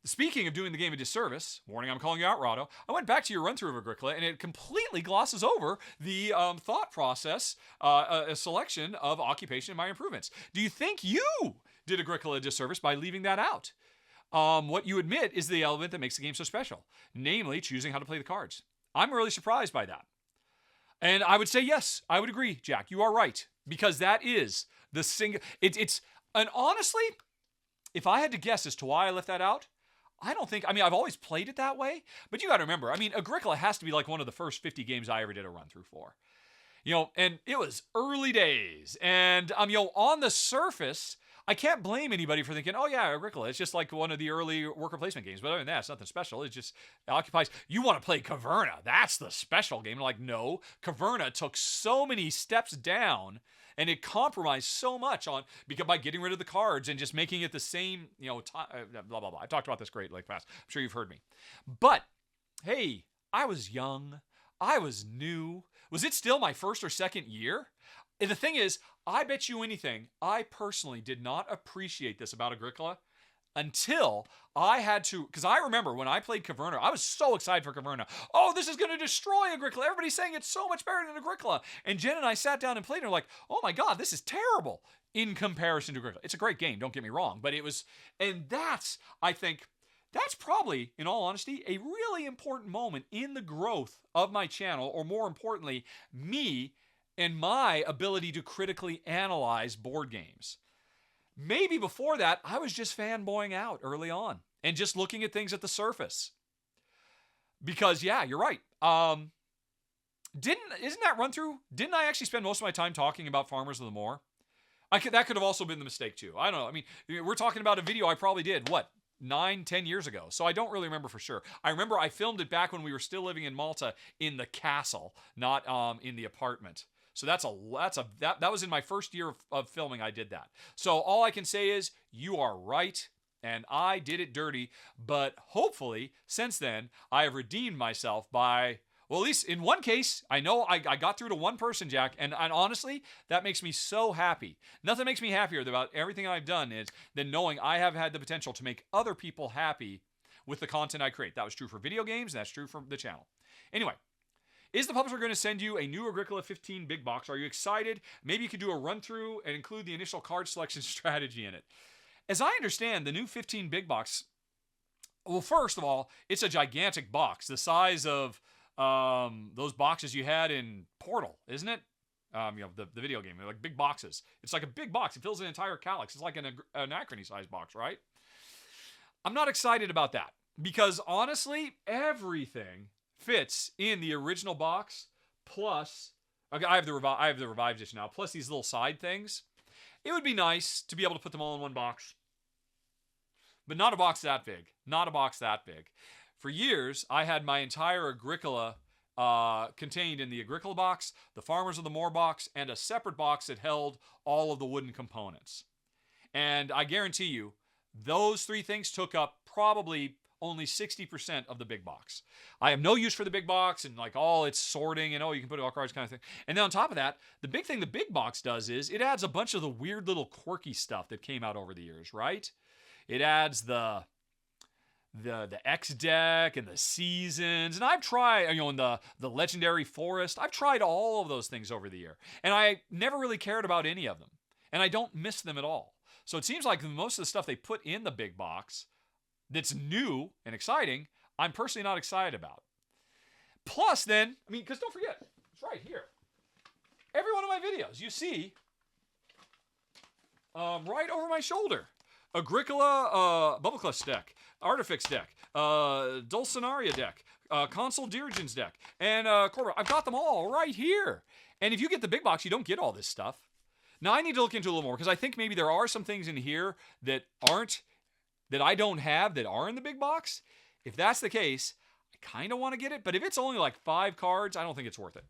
Speaking of doing the game a disservice, warning, I'm calling you out, Rahdo. I went back to your run-through of Agricola, and it completely glosses over the thought process, a selection of occupation in my improvements. Do you think you did Agricola a disservice by leaving that out? What you admit is the element that makes the game so special, namely choosing how to play the cards. I'm really surprised by that. And I would say, yes, I would agree, Jack. You are right, because that is the single... And honestly, if I had to guess as to why I left that out, I don't think... I mean, I've always played it that way, but you got to remember, I mean, Agricola has to be like one of the first 50 games I ever did a run-through for. You know, and it was early days. And, you know, on the surface, I can't blame anybody for thinking, oh, yeah, Agricola, it's just like one of the early worker placement games. But other than that, it's nothing special. It just occupies... You want to play Caverna. That's the special game. like, no, Caverna took so many steps down, and it compromised so much by getting rid of the cards and just making it the same, you know, blah, blah, blah. I've talked about this great, like, past. I'm sure you've heard me. But, hey, I was young. I was new. Was it still my first or second year? And the thing is, I bet you anything, I personally did not appreciate this about Agricola until I had to, because I remember when I played Caverna, I was so excited for Caverna. Oh, this is going to destroy Agricola. Everybody's saying it's so much better than Agricola. And Jen and I sat down and played, and we're like, oh my God, this is terrible in comparison to Agricola. It's a great game, don't get me wrong, but it was, and that's, I think, that's probably, in all honesty, a really important moment in the growth of my channel, or more importantly, me and my ability to critically analyze board games. Maybe before that, I was just fanboying out early on and just looking at things at the surface. Because, yeah, you're right. Isn't that run through? Didn't I actually spend most of my time talking about Farmers of the Moor? That could have also been the mistake too. I don't know. I mean, we're talking about a video I probably did, 9-10 years ago. So I don't really remember for sure. I remember I filmed it back when we were still living in Malta in the castle, not in the apartment. So that was in my first year of filming. I did that. So all I can say is you are right, and I did it dirty. But hopefully, since then, I have redeemed myself by, well, at least in one case, I know I got through to one person, Jack, and honestly, that makes me so happy. Nothing makes me happier about everything I've done than knowing I have had the potential to make other people happy with the content I create. That was true for video games, and that's true for the channel. Anyway. Is the publisher going to send you a new Agricola 15 big box? Are you excited? Maybe you could do a run-through and include the initial card selection strategy in it. As I understand, the new 15 big box, well, first of all, it's a gigantic box, the size of those boxes you had in Portal, isn't it? The video game. They're like big boxes. It's like a big box. It fills an entire calyx. It's like an Anachrony-sized box, right? I'm not excited about that because, honestly, everything fits in the original box, plus I have the revived edition now, plus these little side things. It would be nice to be able to put them all in one box, but not a box that big. Not a box that big. For years, I had my entire Agricola contained in the Agricola box, the Farmers of the Moor box, and a separate box that held all of the wooden components. And I guarantee you, those three things took up probably only 60% of the big box. I have no use for the big box and like all its sorting and you can put it all cards kind of thing. And then on top of that, the big thing the big box does is it adds a bunch of the weird little quirky stuff that came out over the years, right? It adds the X deck and the seasons, and I've tried, and the legendary forest. I've tried all of those things over the year, and I never really cared about any of them, and I don't miss them at all. So it seems like most of the stuff they put in the big box that's new and exciting, I'm personally not excited about. Plus then, because don't forget, it's right here. Every one of my videos, you see, right over my shoulder, Agricola Bubble Clutch deck, Artifix deck, Dulcinaria deck, Consul Dirigens deck, and Corvus. I've got them all right here. And if you get the big box, you don't get all this stuff. Now, I need to look into a little more, because I think maybe there are some things in here that I don't have that are in the big box. If that's the case, I kind of want to get it, but if it's only like 5 cards, I don't think it's worth it.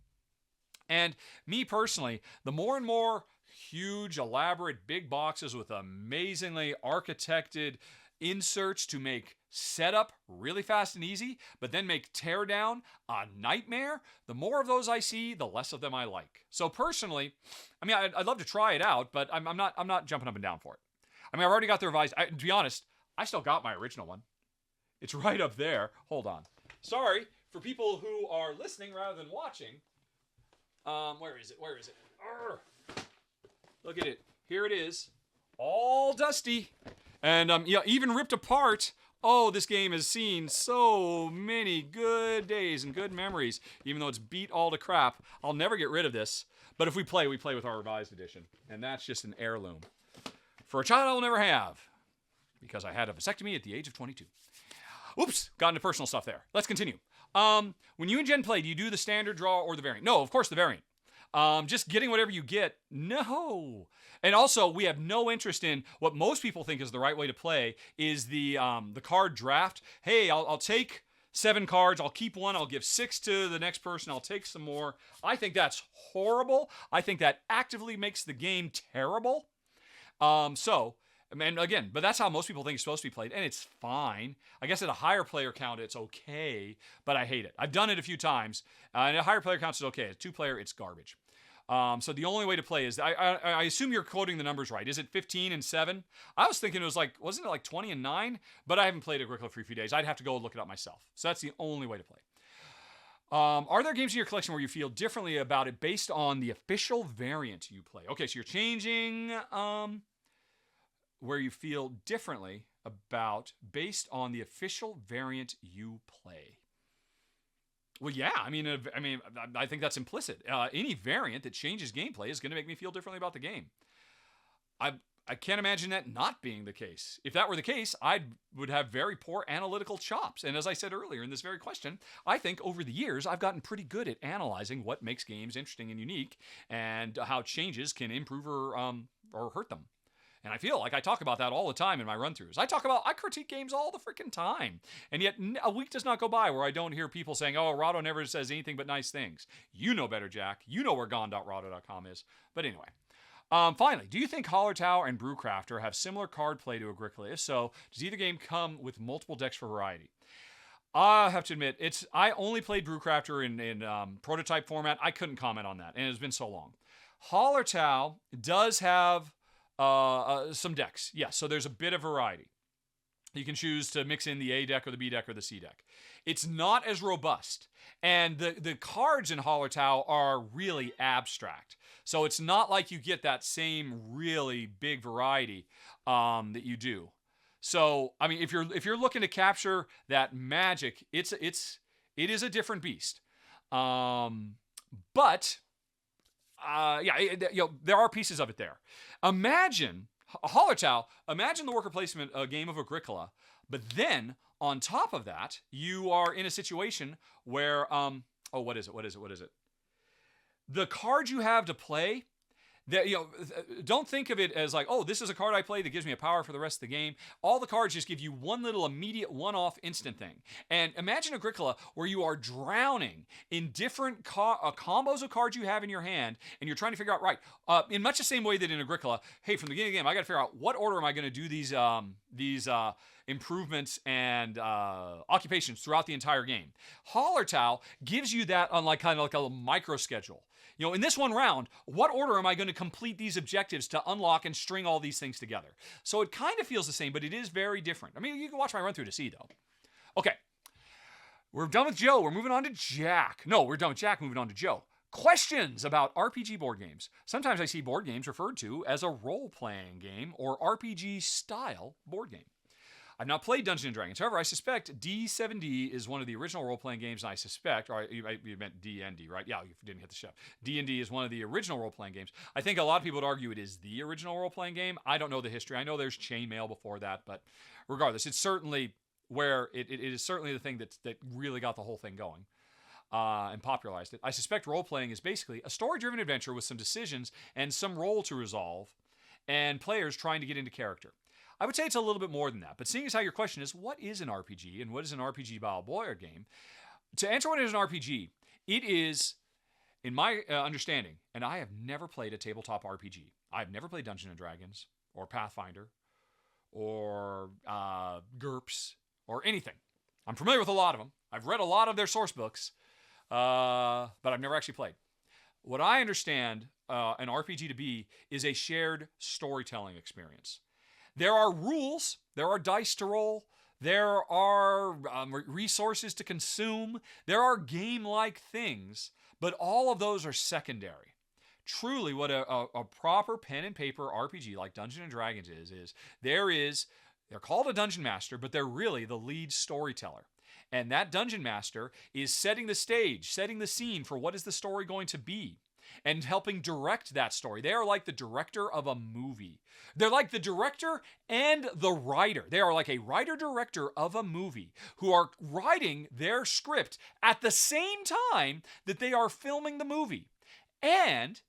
And me personally, the more and more huge, elaborate, big boxes with amazingly architected inserts to make setup really fast and easy, but then make teardown a nightmare, the more of those I see, the less of them I like. So personally, I'd love to try it out, but I'm not jumping up and down for it. I've already got the revised. To be honest, I still got my original one. It's right up there. Hold on. Sorry for people who are listening rather than watching. Where is it? Arr. Look at it. Here it is. All dusty. And even ripped apart. Oh, this game has seen so many good days and good memories, even though it's beat all to crap. I'll never get rid of this. But if we play with our revised edition. And that's just an heirloom. For a child I will never have. Because I had a vasectomy at the age of 22. Oops, got into personal stuff there. Let's continue. When you and Jen play, do you do the standard draw or the variant? No, of course the variant. Just getting whatever you get, no. And also, we have no interest in what most people think is the right way to play is the card draft. Hey, I'll take 7 cards. I'll keep 1. I'll give 6 to the next person. I'll take some more. I think that's horrible. I think that actively makes the game terrible. And again, but that's how most people think it's supposed to be played, and it's fine. I guess at a higher player count, it's okay, but I hate it. I've done it a few times, and at a higher player count, it's okay. At 2-player, it's garbage. So the only way to play is, I assume you're quoting the numbers right. Is it 15 and 7? I was thinking it was wasn't it like 20 and 9? But I haven't played Agricola for a few days. I'd have to go look it up myself. So that's the only way to play. Are there games in your collection where you feel differently about it based on the official variant you play? Okay, so you're changing where you feel differently about based on the official variant you play. Well, yeah, I think that's implicit. Any variant that changes gameplay is going to make me feel differently about the game. I can't imagine that not being the case. If that were the case, I would have very poor analytical chops. And as I said earlier in this very question, I think over the years, I've gotten pretty good at analyzing what makes games interesting and unique and how changes can improve or hurt them. And I feel like I talk about that all the time in my run-throughs. I critique games all the freaking time. And yet a week does not go by where I don't hear people saying, oh, Rahdo never says anything but nice things. You know better, Jack. You know where gone.rahdo.com is. But anyway. Finally, do you think Hallertau and Brewcrafter have similar card play to Agricola? If so, does either game come with multiple decks for variety? I have to admit, I only played Brewcrafter in prototype format. I couldn't comment on that, and it's been so long. Hallertau does have some decks. Yes, so there's a bit of variety. You can choose to mix in the A deck or the B deck or the C deck. It's not as robust. And the cards in Hallertau are really abstract. So it's not like you get that same really big variety that you do. So, I mean, if you're looking to capture that magic, it is a different beast. But there are pieces of it there. Imagine the worker placement game of Agricola, but then on top of that, you are in a situation where, what is it? The card you have to play, don't think of it as like, oh, this is a card I play that gives me a power for the rest of the game. All the cards just give you one little immediate one-off instant thing. And imagine Agricola where you are drowning in different combos of cards you have in your hand, and you're trying to figure out, right, in much the same way that in Agricola, hey, from the beginning of the game, I got to figure out what order am I going to do these improvements and occupations throughout the entire game. Hallertau gives you that on kind of like a micro schedule. In this one round, what order am I going to complete these objectives to unlock and string all these things together? So it kind of feels the same, but it is very different. I mean, you can watch my run through to see, though. Okay. We're done with Joe. We're moving on to Jack. No, we're done with Jack, moving on to Joe. Questions about RPG board games. Sometimes I see board games referred to as a role-playing game or RPG-style board game. I've not played Dungeons & Dragons. However, I suspect D7D is one of the original role-playing games, and I suspect, or you meant D&D, right? Yeah, you didn't hit the show. D&D is one of the original role-playing games. I think a lot of people would argue it is the original role-playing game. I don't know the history. I know there's chainmail before that, but regardless, it's certainly where it is certainly the thing that really got the whole thing going and popularized it. I suspect role-playing is basically a story-driven adventure with some decisions and some role to resolve, and players trying to get into character. I would say it's a little bit more than that, but seeing as how your question is, what is an RPG and what is an RPG-style board game? To answer what is an RPG, it is, in my understanding, and I have never played a tabletop RPG. I've never played Dungeons & Dragons or Pathfinder or GURPS or anything. I'm familiar with a lot of them. I've read a lot of their source books, but I've never actually played. What I understand an RPG to be is a shared storytelling experience. There are rules, there are dice to roll, There are resources to consume. There are game-like things, but all of those are secondary. Truly, what a proper pen and paper RPG like Dungeons & Dragons is they're called a dungeon master, but they're really the lead storyteller. And that dungeon master is setting the stage, setting the scene for what is the story going to be, and helping direct that story. They are like the director of a movie. They're like the director and the writer. They are like a writer-director of a movie who are writing their script at the same time that they are filming the movie. And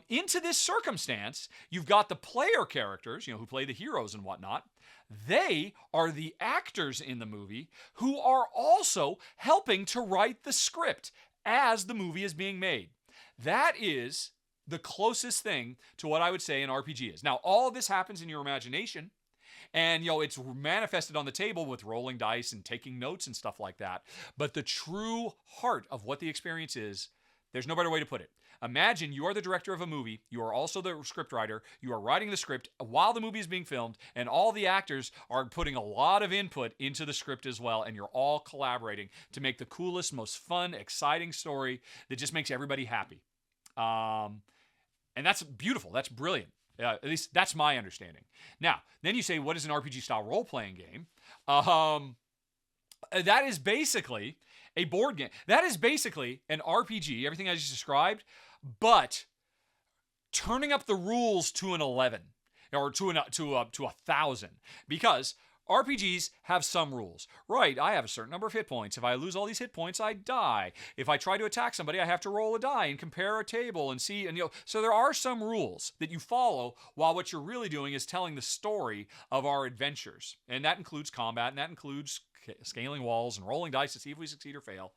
into this circumstance, you've got the player characters, who play the heroes and whatnot. They are the actors in the movie who are also helping to write the script as the movie is being made. That is the closest thing to what I would say an RPG is. Now, all of this happens in your imagination, and it's manifested on the table with rolling dice and taking notes and stuff like that. But the true heart of what the experience is, there's no better way to put it. Imagine you are the director of a movie. You are also the script writer. You are writing the script while the movie is being filmed, and all the actors are putting a lot of input into the script as well, and you're all collaborating to make the coolest, most fun, exciting story that just makes everybody happy. And that's beautiful. That's brilliant. At least that's my understanding. Now, then you say, what is an RPG-style role-playing game? That is basically a board game. That is basically an RPG, everything I just described, but turning up the rules to an 11 or to 1,000, because RPGs have some rules. Right, I have a certain number of hit points. If I lose all these hit points, I die. If I try to attack somebody, I have to roll a die and compare a table and see. So there are some rules that you follow while what you're really doing is telling the story of our adventures. And that includes combat, and that includes scaling walls and rolling dice to see if we succeed or fail.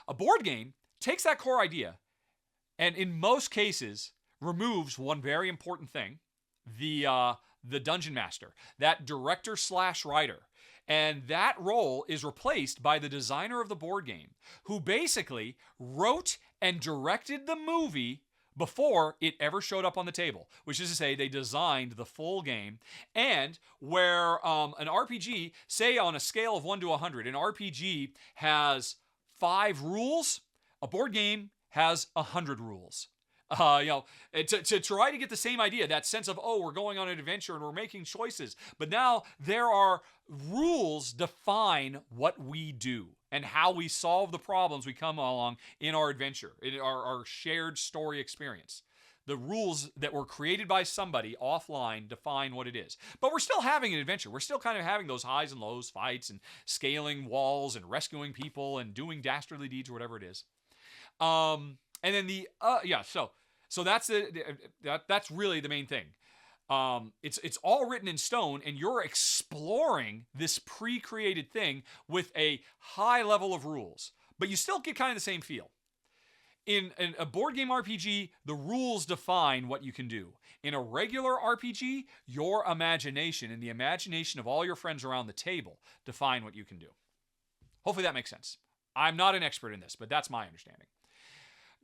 A board game takes that core idea and in most cases removes one very important thing, the dungeon master, that director/writer. And that role is replaced by the designer of the board game, who basically wrote and directed the movie before it ever showed up on the table, which is to say they designed the full game. And where an RPG, say on a scale of 1 to 100, an RPG has 5 rules, a board game has 100 rules. To try to get the same idea, that sense of, we're going on an adventure and we're making choices. But now there are rules define what we do and how we solve the problems we come along in our adventure, in our shared story experience. The rules that were created by somebody offline define what it is. But we're still having an adventure. We're still kind of having those highs and lows, fights and scaling walls and rescuing people and doing dastardly deeds or whatever it is. And then so that's that's really the main thing. It's all written in stone, and you're exploring this pre-created thing with a high level of rules, but you still get kind of the same feel. In a board game RPG, the rules define what you can do. In a regular RPG, your imagination and the imagination of all your friends around the table define what you can do. Hopefully that makes sense. I'm not an expert in this, but that's my understanding.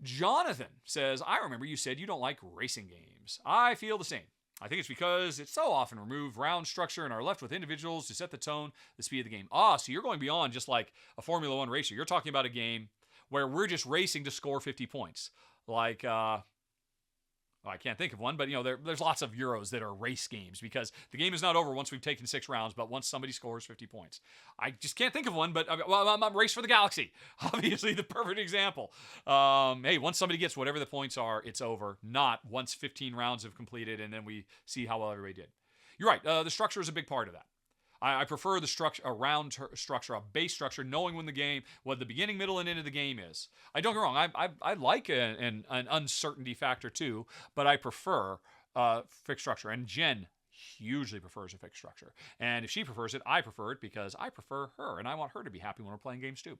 Jonathan says, I remember you said you don't like racing games. I feel the same. I think it's because it's so often remove round structure and are left with individuals to set the tone, the speed of the game. So you're going beyond just like a Formula One racer. You're talking about a game where we're just racing to score 50 points. Like, I can't think of one, but there's lots of Euros that are race games because the game is not over once we've taken 6 rounds, but once somebody scores 50 points. I just can't think of one, but I'm Race for the Galaxy. Obviously the perfect example. Hey, once somebody gets whatever the points are, it's over. Not once 15 rounds have completed and then we see how well everybody did. You're right. The structure is a big part of that. I prefer the structure, a round structure, a base structure, knowing what the beginning, middle, and end of the game is. I don't get me wrong. I like an uncertainty factor too, but I prefer fixed structure. And Jen hugely prefers a fixed structure. And if she prefers it, I prefer it because I prefer her, and I want her to be happy when we're playing games too.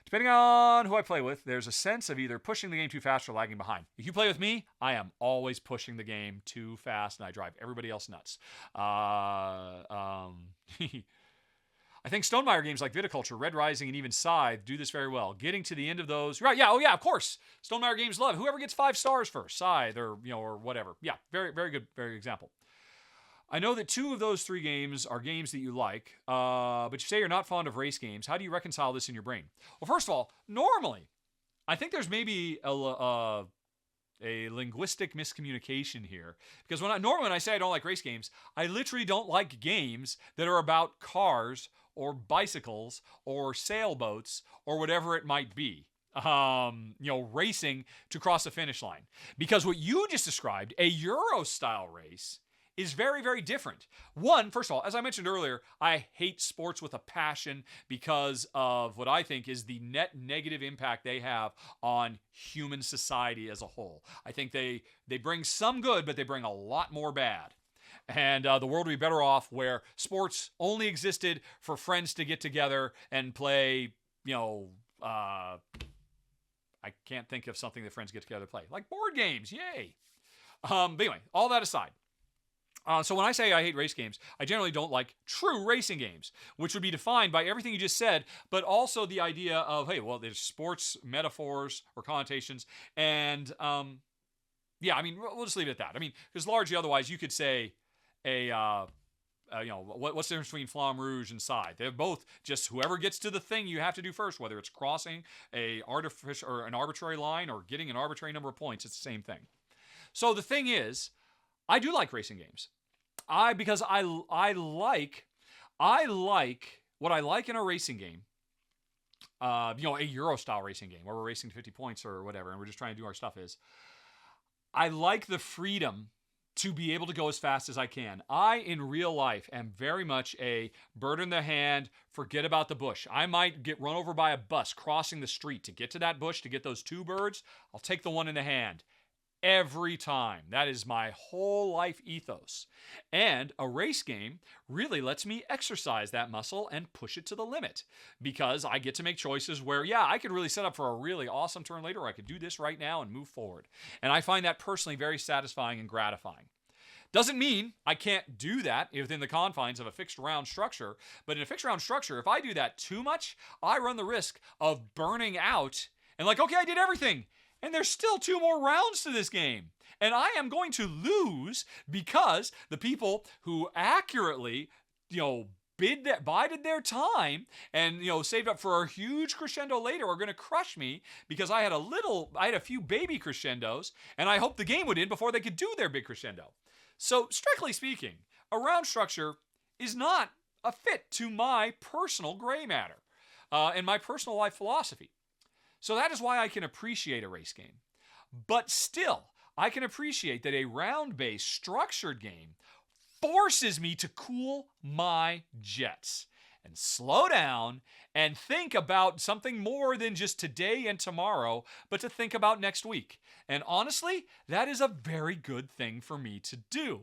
Depending on who I play with, there's a sense of either pushing the game too fast or lagging behind. If you play with me, I am always pushing the game too fast, and I drive everybody else nuts. I think Stonemaier games like Viticultre, Red Rising, and even Scythe do this very well. Getting to the end of those, right? Yeah, of course. Stonemaier games love it. Whoever gets 5 stars first, Scythe or whatever. Yeah, very, very good, very good example. I know that 2 of those 3 games are games that you like, but you say you're not fond of race games. How do you reconcile this in your brain? Well, first of all, normally, I think there's maybe a linguistic miscommunication here. Because normally when I say I don't like race games, I literally don't like games that are about cars or bicycles or sailboats or whatever it might be. Racing to cross the finish line. Because what you just described, a Euro-style race, is very, very different. One, first of all, as I mentioned earlier, I hate sports with a passion because of what I think is the net negative impact they have on human society as a whole. I think they bring some good, but they bring a lot more bad. And the world would be better off where sports only existed for friends to get together and play, I can't think of something that friends get together to play. Like board games, yay. But anyway, all that aside. So when I say I hate race games, I generally don't like true racing games, which would be defined by everything you just said, but also the idea of, hey, well, there's sports metaphors or connotations, and we'll just leave it at that. I mean, because largely otherwise you could say what's the difference between Flamme Rouge and Side? They're both just whoever gets to the thing you have to do first, whether it's crossing an arbitrary line or getting an arbitrary number of points, it's the same thing. So the thing is, I do like racing games. Because I like what I like in a racing game, a Euro-style racing game where we're racing 50 points or whatever, and we're just trying to do our stuff is, I like the freedom to be able to go as fast as I can. I, in real life, am very much a bird in the hand, forget about the bush. I might get run over by a bus crossing the street. To get to that bush, to get those 2 birds, I'll take the one in the hand. Every time. That is my whole life ethos. And a race game really lets me exercise that muscle and push it to the limit, because I get to make choices where, I could really set up for a really awesome turn later, or I could do this right now and move forward. And I find that personally very satisfying and gratifying. Doesn't mean I can't do that within the confines of a fixed round structure, but in a fixed round structure, if I do that too much, I run the risk of burning out and okay, I did everything. And there's still 2 more rounds to this game. And I am going to lose because the people who accurately, bided their time and, saved up for a huge crescendo later are going to crush me because I had a few baby crescendos, and I hoped the game would end before they could do their big crescendo. So, strictly speaking, a round structure is not a fit to my personal gray matter and my personal life philosophy. So that is why I can appreciate a race game. But still, I can appreciate that a round-based structured game forces me to cool my jets and slow down and think about something more than just today and tomorrow, but to think about next week. And honestly, that is a very good thing for me to do.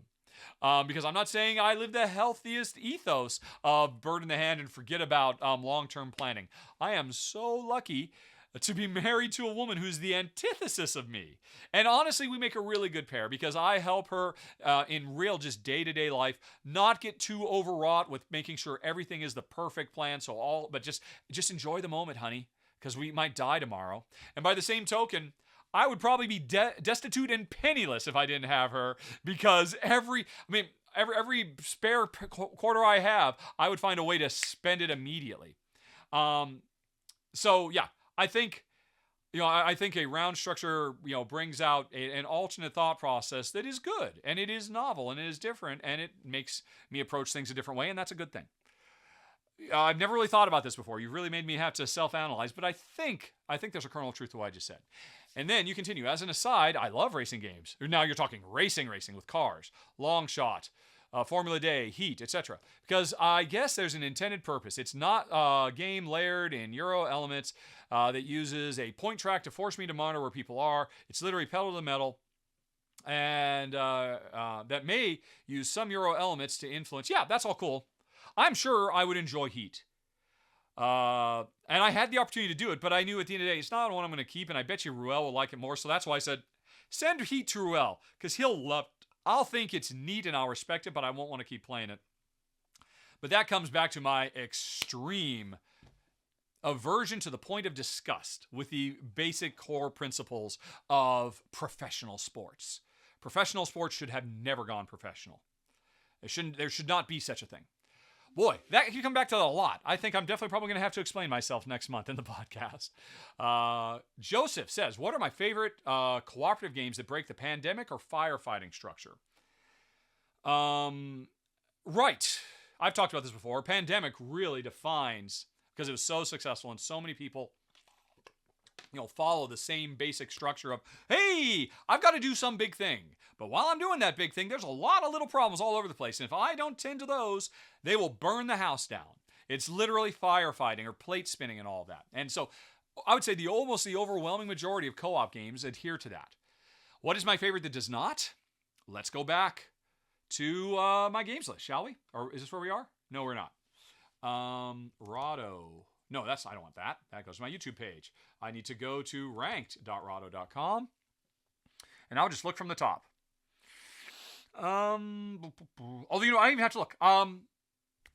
Because I'm not saying I live the healthiest ethos of bird in the hand and forget about long-term planning. I am so lucky to be married to a woman who's the antithesis of me. And honestly, we make a really good pair because I help her in real just day-to-day life not get too overwrought with making sure everything is the perfect plan. But just enjoy the moment, honey, because we might die tomorrow. And by the same token, I would probably be destitute and penniless if I didn't have her, because every spare quarter I have, I would find a way to spend it immediately. I think a round structure, brings out an alternate thought process that is good, and it is novel, and it is different, and it makes me approach things a different way, and that's a good thing. I've never really thought about this before. You've really made me have to self-analyze, but I think there's a kernel of truth to what I just said. And then you continue. As an aside, I love racing games. Now you're talking racing with cars, long shot, Formula Day, Heat, etc. Because I guess there's an intended purpose. It's not a game layered in Euro elements that uses a point track to force me to monitor where people are. It's literally pedal to the metal. And that may use some Euro elements to influence. Yeah, that's all cool. I'm sure I would enjoy Heat. And I had the opportunity to do it, but I knew at the end of the day, it's not one I'm going to keep, and I bet you Ruel will like it more. So that's why I said, send Heat to Ruel, because he'll love it. I'll think it's neat and I'll respect it, but I won't want to keep playing it. But that comes back to my extreme aversion to the point of disgust with the basic core principles of professional sports. Professional sports should have never gone professional. There should not be such a thing. Boy, that you come back to that a lot. I think I'm definitely probably going to have to explain myself next month in the podcast. Joseph says, what are my favorite cooperative games that break the pandemic or firefighting structure? Right. I've talked about this before. Pandemic really defines, because it was so successful and so many people follow the same basic structure of, hey, I've got to do some big thing. But while I'm doing that big thing, there's a lot of little problems all over the place. And if I don't tend to those, they will burn the house down. It's literally firefighting or plate spinning and all that. And so I would say almost the overwhelming majority of co-op games adhere to that. What is my favorite that does not? Let's go back to my games list, shall we? Or is this where we are? No, we're not. Rahdo. No, I don't want that. That goes to my YouTube page. I need to go to ranked.rahdo.com. And I'll just look from the top. Although, I don't even have to look.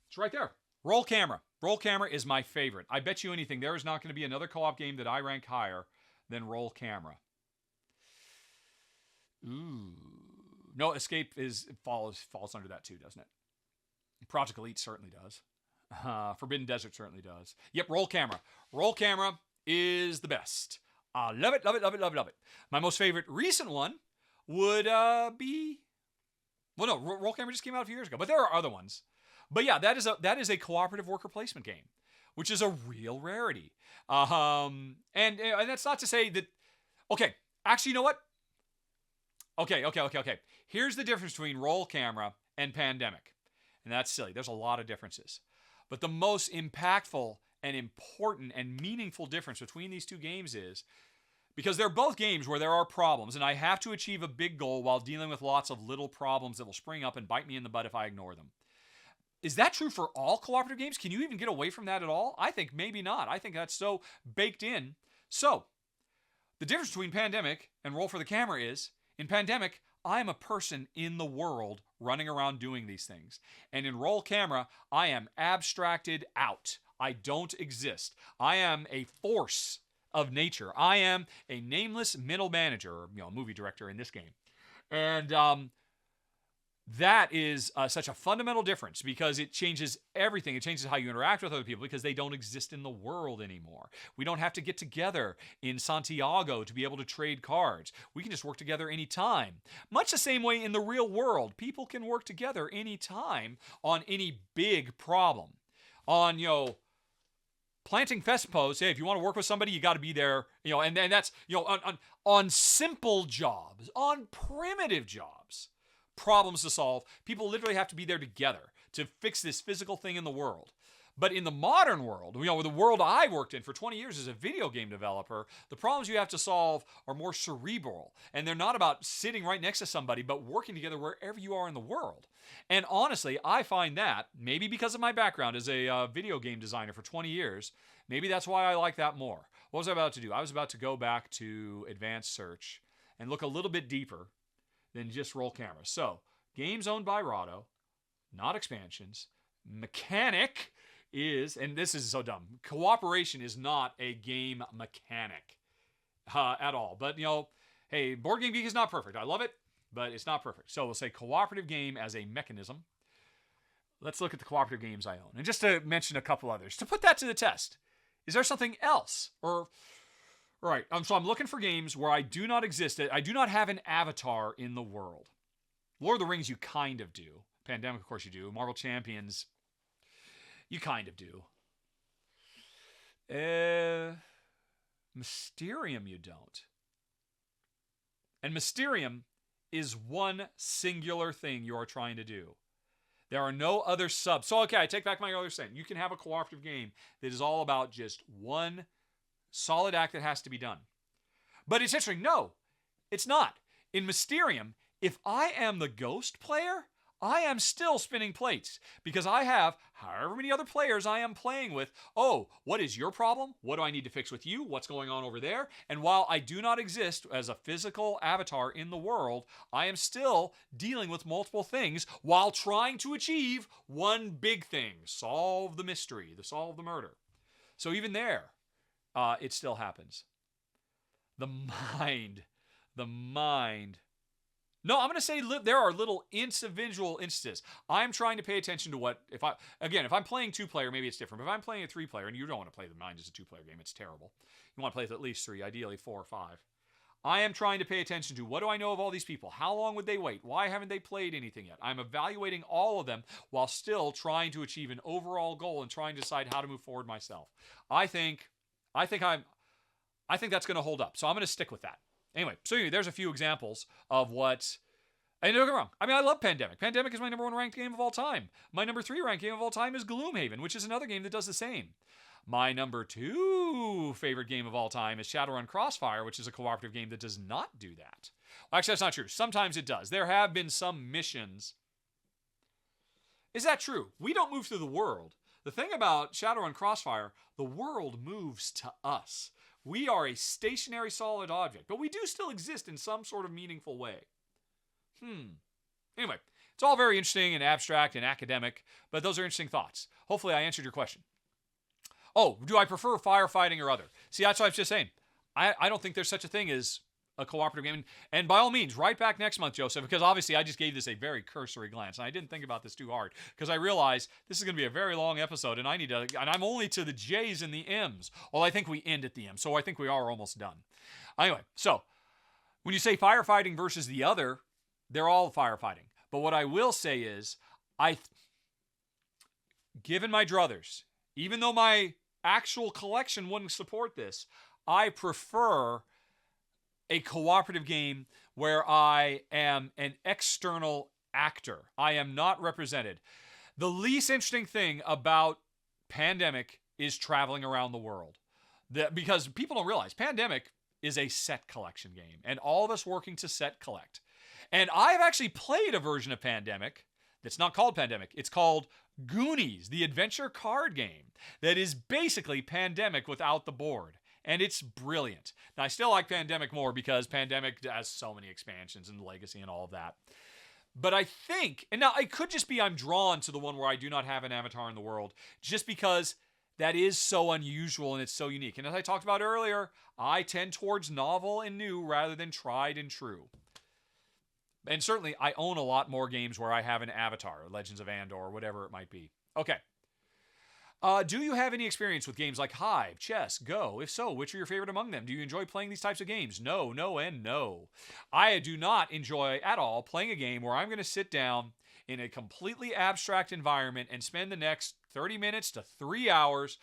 It's right there. Roll Camera. Roll Camera is my favorite. I bet you anything, there is not going to be another co-op game that I rank higher than Roll Camera. Ooh. No, Escape falls under that too, doesn't it? Project Elite certainly does. Forbidden Desert certainly does. Yep, Roll Camera. Roll Camera is the best. Love it, love it, love it, love it, love it. My most favorite recent one would be... Well, no, Roll Camera just came out a few years ago, but there are other ones. But yeah, that is a cooperative worker placement game, which is a real rarity. And that's not to say that... Okay, actually, you know what? Okay. Here's the difference between Roll Camera and Pandemic. And that's silly. There's a lot of differences. But the most impactful and important and meaningful difference between these two games is, because they're both games where there are problems, and I have to achieve a big goal while dealing with lots of little problems that will spring up and bite me in the butt if I ignore them. Is that true for all cooperative games? Can you even get away from that at all? I think maybe not. I think that's so baked in. So, the difference between Pandemic and Roll for the Camera is, in Pandemic, I am a person in the world running around doing these things. And in Roll Camera, I am abstracted out. I don't exist. I am a force of nature. I am a nameless middle manager, or movie director in this game. And that is such a fundamental difference because it changes everything. It changes how you interact with other people because they don't exist in the world anymore. We don't have to get together in Santiago to be able to trade cards. We can just work together anytime. Much the same way in the real world, people can work together anytime on any big problem. On, planting fest posts, hey, if you want to work with somebody, you got to be there, and that's, on simple jobs, on primitive jobs. Problems to solve. People literally have to be there together to fix this physical thing in the world. But in the modern world, the world I worked in for 20 years as a video game developer, the problems you have to solve are more cerebral. And they're not about sitting right next to somebody, but working together wherever you are in the world. And honestly, I find that, maybe because of my background as a video game designer for 20 years, maybe that's why I like that more. What was I about to do? I was about to go back to advanced search and look a little bit deeper than just Roll Camera. So, games owned by Rahdo, not expansions. Mechanic is, and this is so dumb, cooperation is not a game mechanic at all. But, hey, Boardgamegeek is not perfect. I love it, but it's not perfect. So we'll say cooperative game as a mechanism. Let's look at the cooperative games I own. And just to mention a couple others, to put that to the test, is there something else? Right, so I'm looking for games where I do not exist. I do not have an avatar in the world. Lord of the Rings, you kind of do. Pandemic, of course, you do. Marvel Champions, you kind of do. Mysterium, you don't. And Mysterium is one singular thing you are trying to do. There are no other subs. So, okay, I take back my earlier saying. You can have a cooperative game that is all about just one solid act that has to be done. But it's interesting. No, it's not. In Mysterium, if I am the ghost player, I am still spinning plates because I have however many other players I am playing with. Oh, what is your problem? What do I need to fix with you? What's going on over there? And while I do not exist as a physical avatar in the world, I am still dealing with multiple things while trying to achieve one big thing. Solve the mystery, solve the murder. So even there, it still happens. The mind No, I'm going to say there are little individual instances. I'm trying to pay attention to what, if I'm playing 2-player, maybe it's different. But if I'm playing a 3-player, and you don't want to play the mind as a 2-player game, it's terrible. You want to play with at least 3, ideally 4 or 5. I am trying to pay attention to, what do I know of all these people? How long would they wait? Why haven't they played anything yet? I'm evaluating all of them while still trying to achieve an overall goal and trying to decide how to move forward myself. I think that's going to hold up. So I'm going to stick with that. Anyway, so there's a few examples of what. And don't get me wrong. I mean, I love Pandemic. Pandemic is my number 1 ranked game of all time. My number 3 ranked game of all time is Gloomhaven, which is another game that does the same. My number 2 favorite game of all time is Shadowrun Crossfire, which is a cooperative game that does not do that. Well, actually, that's not true. Sometimes it does. There have been some missions. Is that true? We don't move through the world. The thing about Shadowrun Crossfire, the world moves to us. We are a stationary solid object, but we do still exist in some sort of meaningful way. Anyway, it's all very interesting and abstract and academic, but those are interesting thoughts. Hopefully I answered your question. Oh, do I prefer firefighting or other? See, that's what I was just saying. I don't think there's such a thing as a cooperative game. And by all means, right back next month, Joseph, because obviously I just gave this a very cursory glance, and I didn't think about this too hard, because I realized this is going to be a very long episode, and I'm only to the J's and the M's. Well, I think we end at the M, so I think we are almost done. Anyway, so when you say firefighting versus the other, they're all firefighting. But what I will say is, given my druthers, even though my actual collection wouldn't support this, I prefer a cooperative game where I am an external actor. I am not represented. The least interesting thing about Pandemic is traveling around the world. Because people don't realize, Pandemic is a set collection game, and all of us working to set collect. And I've actually played a version of Pandemic that's not called Pandemic. It's called Goonies, the adventure card game that is basically Pandemic without the board. And it's brilliant. Now, I still like Pandemic more because Pandemic has so many expansions and Legacy and all of that. But I think, and now it could just be I'm drawn to the one where I do not have an avatar in the world, just because that is so unusual and it's so unique. And as I talked about earlier, I tend towards novel and new rather than tried and true. And certainly, I own a lot more games where I have an avatar, Legends of Andor, or whatever it might be. Okay. Do you have any experience with games like Hive, Chess, Go? If so, which are your favorite among them? Do you enjoy playing these types of games? No, no, and no. I do not enjoy at all playing a game where I'm going to sit down in a completely abstract environment and spend the next 30 minutes to 3 hours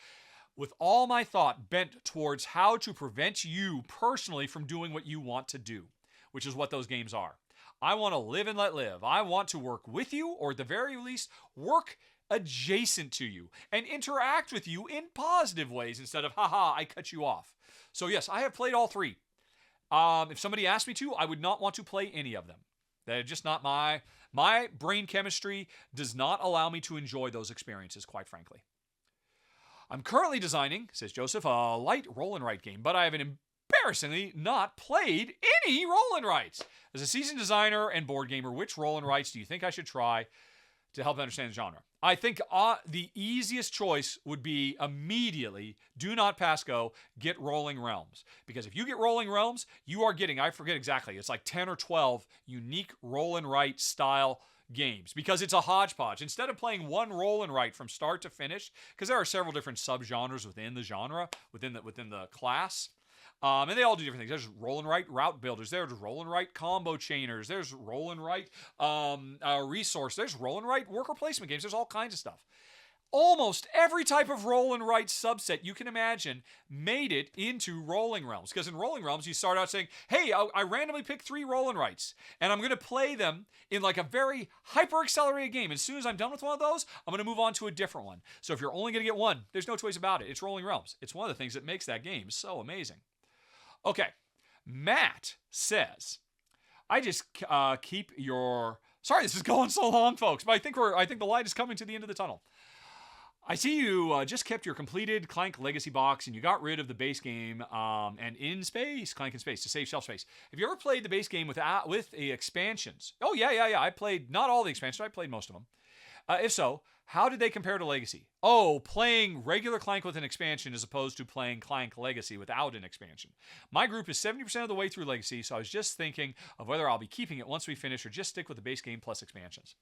with all my thought bent towards how to prevent you personally from doing what you want to do, which is what those games are. I want to live and let live. I want to work with you, or at the very least, work adjacent to you and interact with you in positive ways instead of, haha, I cut you off. So yes, I have played all 3. If somebody asked me to, I would not want to play any of them. They're just not my brain chemistry does not allow me to enjoy those experiences, quite frankly. I'm currently designing, says Joseph, a light roll and write game, but I have an embarrassingly not played any roll and writes. As a seasoned designer and board gamer, which roll and writes do you think I should try to help understand the genre? I think the easiest choice would be immediately, do not pass go, get Rolling Realms. Because if you get Rolling Realms, you are getting, I forget exactly, it's like 10 or 12 unique roll and write style games, because it's a hodgepodge. Instead of playing one roll and write from start to finish, because there are several different subgenres within the genre, within the class, and they all do different things. There's roll and write route builders. There's roll and write combo chainers. There's roll and write resource. There's roll and write worker placement games. There's all kinds of stuff. Almost every type of roll and write subset you can imagine made it into Rolling Realms. Because in Rolling Realms, you start out saying, hey, I randomly pick 3 roll and writes, and I'm going to play them in like a very hyper-accelerated game. As soon as I'm done with one of those, I'm going to move on to a different one. So if you're only going to get one, there's no choice about it. It's Rolling Realms. It's one of the things that makes that game so amazing. Okay, Matt says, I just keep your... Sorry, this is going so long, folks, but I think the light is coming to the end of the tunnel. I see you just kept your completed Clank Legacy box and you got rid of the base game and in space, Clank in space, to save shelf space. Have you ever played the base game with the expansions? Oh, yeah. I played not all the expansions. I played most of them. If so, How did they compare to Legacy? Oh, playing regular Clank with an expansion as opposed to playing Clank Legacy without an expansion. My group is 70% of the way through Legacy, so I was just thinking of whether I'll be keeping it once we finish or just stick with the base game plus expansions.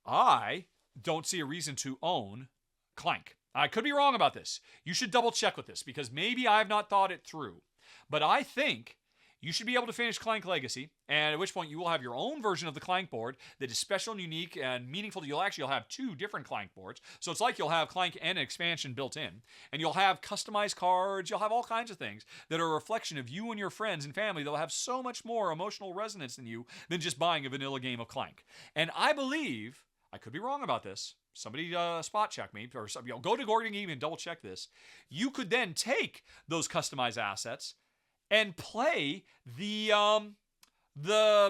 I don't see a reason to own Clank. I could be wrong about this. You should double check with this because maybe I have not thought it through. But I think you should be able to finish Clank Legacy, and at which point you will have your own version of the Clank board that is special and unique and meaningful. You'll have 2 different Clank boards. So it's like you'll have Clank and an expansion built in. And you'll have customized cards. You'll have all kinds of things that are a reflection of you and your friends and family that will have so much more emotional resonance than you than just buying a vanilla game of Clank. And I believe, I could be wrong about this, somebody spot check me, or go to Boardgamegeek and double check this. You could then take those customized assets and play the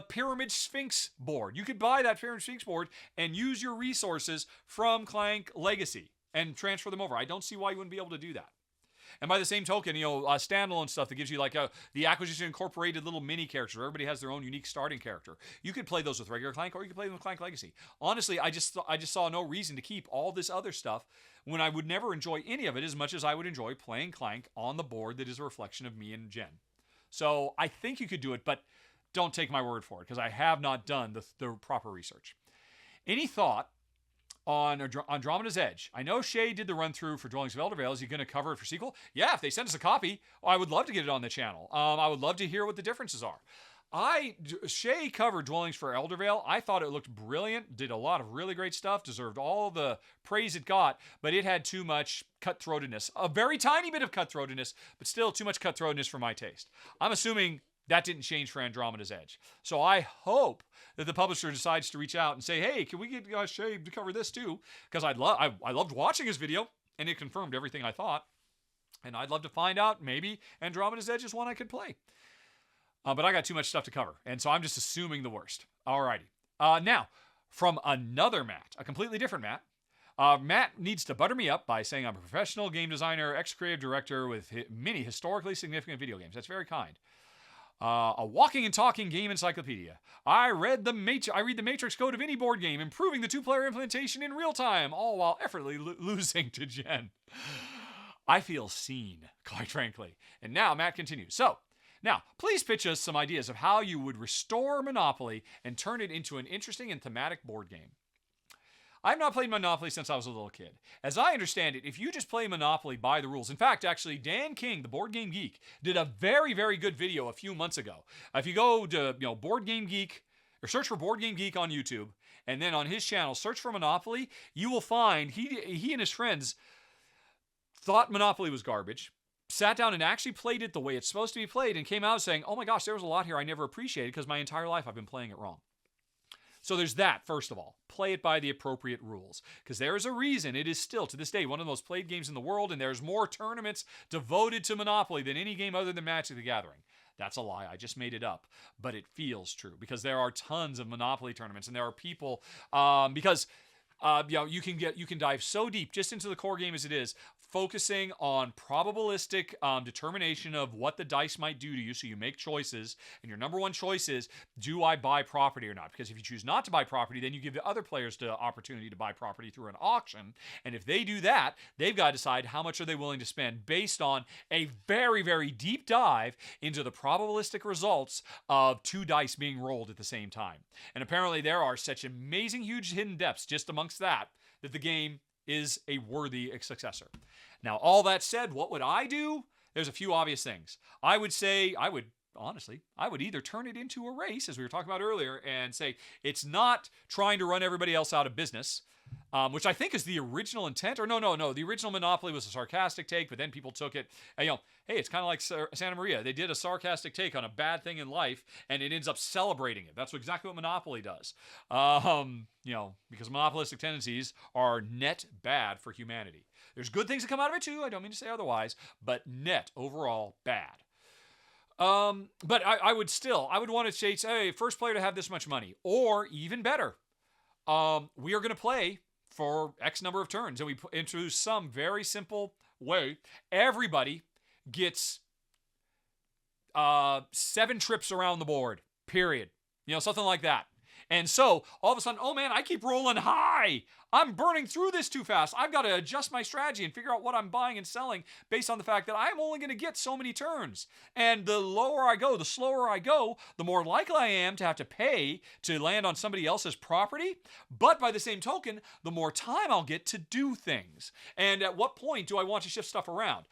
Pyramid Sphinx board. You could buy that Pyramid Sphinx board and use your resources from Clank Legacy and transfer them over. I don't see why you wouldn't be able to do that. And by the same token, standalone stuff that gives you the Acquisition Incorporated little mini characters. Everybody has their own unique starting character. You could play those with regular Clank, or you could play them with Clank Legacy. Honestly, I just saw no reason to keep all this other stuff when I would never enjoy any of it as much as I would enjoy playing Clank on the board that is a reflection of me and Jen. So I think you could do it, but don't take my word for it because I have not done the proper research. Any thought on Andromeda's Edge? I know Shay did the run-through for Dwellings of Eldervale. Is he going to cover it for sequel? Yeah, if they send us a copy, I would love to get it on the channel. I would love to hear what the differences are. Shay covered Dwellings for Eldervale. I thought it looked brilliant, did a lot of really great stuff, deserved all the praise it got, but it had too much cutthroatedness. A very tiny bit of cutthroatedness, but still too much cutthroatedness for my taste. I'm assuming that didn't change for Andromeda's Edge. So I hope that the publisher decides to reach out and say, hey, can we get Shay to cover this too? Because I loved watching his video, and it confirmed everything I thought. And I'd love to find out, maybe Andromeda's Edge is one I could play. But I got too much stuff to cover, and so I'm just assuming the worst. Alrighty. Now, from another Matt, a completely different Matt. Matt needs to butter me up by saying I'm a professional game designer, ex-creative director with many historically significant video games. That's very kind. A walking and talking game encyclopedia. I read the Matrix code of any board game, improving the 2-player implementation in real time, all while effortlessly losing to Jen. I feel seen, quite frankly. And now Matt continues. So, now, please pitch us some ideas of how you would restore Monopoly and turn it into an interesting and thematic board game. I've not played Monopoly since I was a little kid. As I understand it, if you just play Monopoly by the rules, in fact, actually, Dan King, the Board Game Geek, did a very, very good video a few months ago. If you go to Board Game Geek, or search for Board Game Geek on YouTube, and then on his channel, search for Monopoly, you will find he and his friends thought Monopoly was garbage, sat down and actually played it the way it's supposed to be played, and came out saying, oh my gosh, there was a lot here I never appreciated because my entire life I've been playing it wrong. So there's that, first of all. Play it by the appropriate rules. Because there is a reason it is still, to this day, one of the most played games in the world, and there's more tournaments devoted to Monopoly than any game other than Magic the Gathering. That's a lie. I just made it up. But it feels true. Because there are tons of Monopoly tournaments, and there are people... you can dive so deep just into the core game as it is, focusing on probabilistic determination of what the dice might do to you. So you make choices, and your number one choice is, do I buy property or not? Because if you choose not to buy property, then you give the other players the opportunity to buy property through an auction. And if they do that, they've got to decide how much are they willing to spend based on a very, very deep dive into the probabilistic results of 2 dice being rolled at the same time. And apparently there are such amazing, huge hidden depths just amongst that the game is a worthy successor. Now, all that said, what would I do? There's a few obvious things. I would either turn it into a race, as we were talking about earlier, and say it's not trying to run everybody else out of business, which I think is the original intent. Or no. The original Monopoly was a sarcastic take, but then people took it, hey, it's kind of like Santa Maria. They did a sarcastic take on a bad thing in life, and it ends up celebrating it. That's exactly what Monopoly does. Because monopolistic tendencies are net bad for humanity. There's good things that come out of it too. I don't mean to say otherwise, but net overall bad. But I would want to say, hey, first player to have this much money, or even better, we are going to play for X number of turns, and we introduce some very simple way. Everybody gets 7 trips around the board, period. Something like that. And so all of a sudden, oh man, I keep rolling high. I'm burning through this too fast. I've got to adjust my strategy and figure out what I'm buying and selling based on the fact that I'm only going to get so many turns. And the lower I go, the slower I go, the more likely I am to have to pay to land on somebody else's property. But by the same token, the more time I'll get to do things. And at what point do I want to shift stuff around?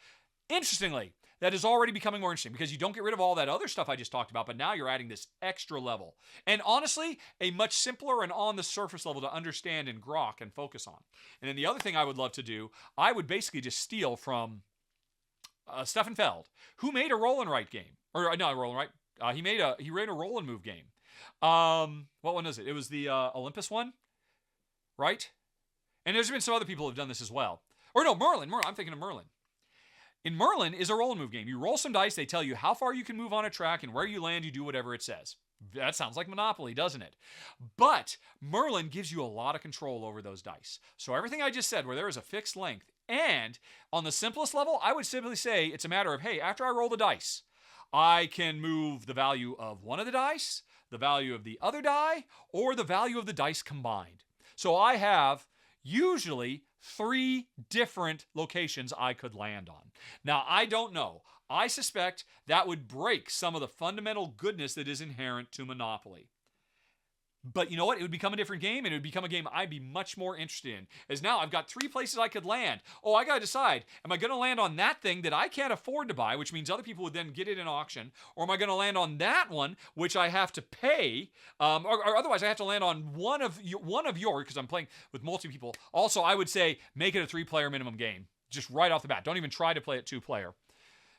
Interestingly, that is already becoming more interesting because you don't get rid of all that other stuff I just talked about, but now you're adding this extra level. And honestly, a much simpler and on the surface level to understand and grok and focus on. And then the other thing I would love to do, I would basically just steal from Stefan Feld, who made a roll and write game. Or no, roll and write. He ran a roll and move game. What one is it? It was the Olympus one, right? And there's been some other people who have done this as well. Or no, Merlin. I'm thinking of Merlin. In Merlin is a roll and move game. You roll some dice, they tell you how far you can move on a track, and where you land, you do whatever it says. That sounds like Monopoly, doesn't it? But Merlin gives you a lot of control over those dice. So everything I just said, where there is a fixed length, and on the simplest level, I would simply say it's a matter of, hey, after I roll the dice, I can move the value of one of the dice, the value of the other die, or the value of the dice combined. So I have usually 3 different locations I could land on. Now, I don't know. I suspect that would break some of the fundamental goodness that is inherent to Monopoly. But you know what? It would become a different game, and it would become a game I'd be much more interested in. As now I've got 3 places I could land. Oh, I got to decide, am I going to land on that thing that I can't afford to buy, which means other people would then get it in auction, or am I going to land on that one, which I have to pay, or otherwise I have to land on one of your, because I'm playing with multiple people. Also, I would say make it a 3-player minimum game, just right off the bat. Don't even try to play it 2-player.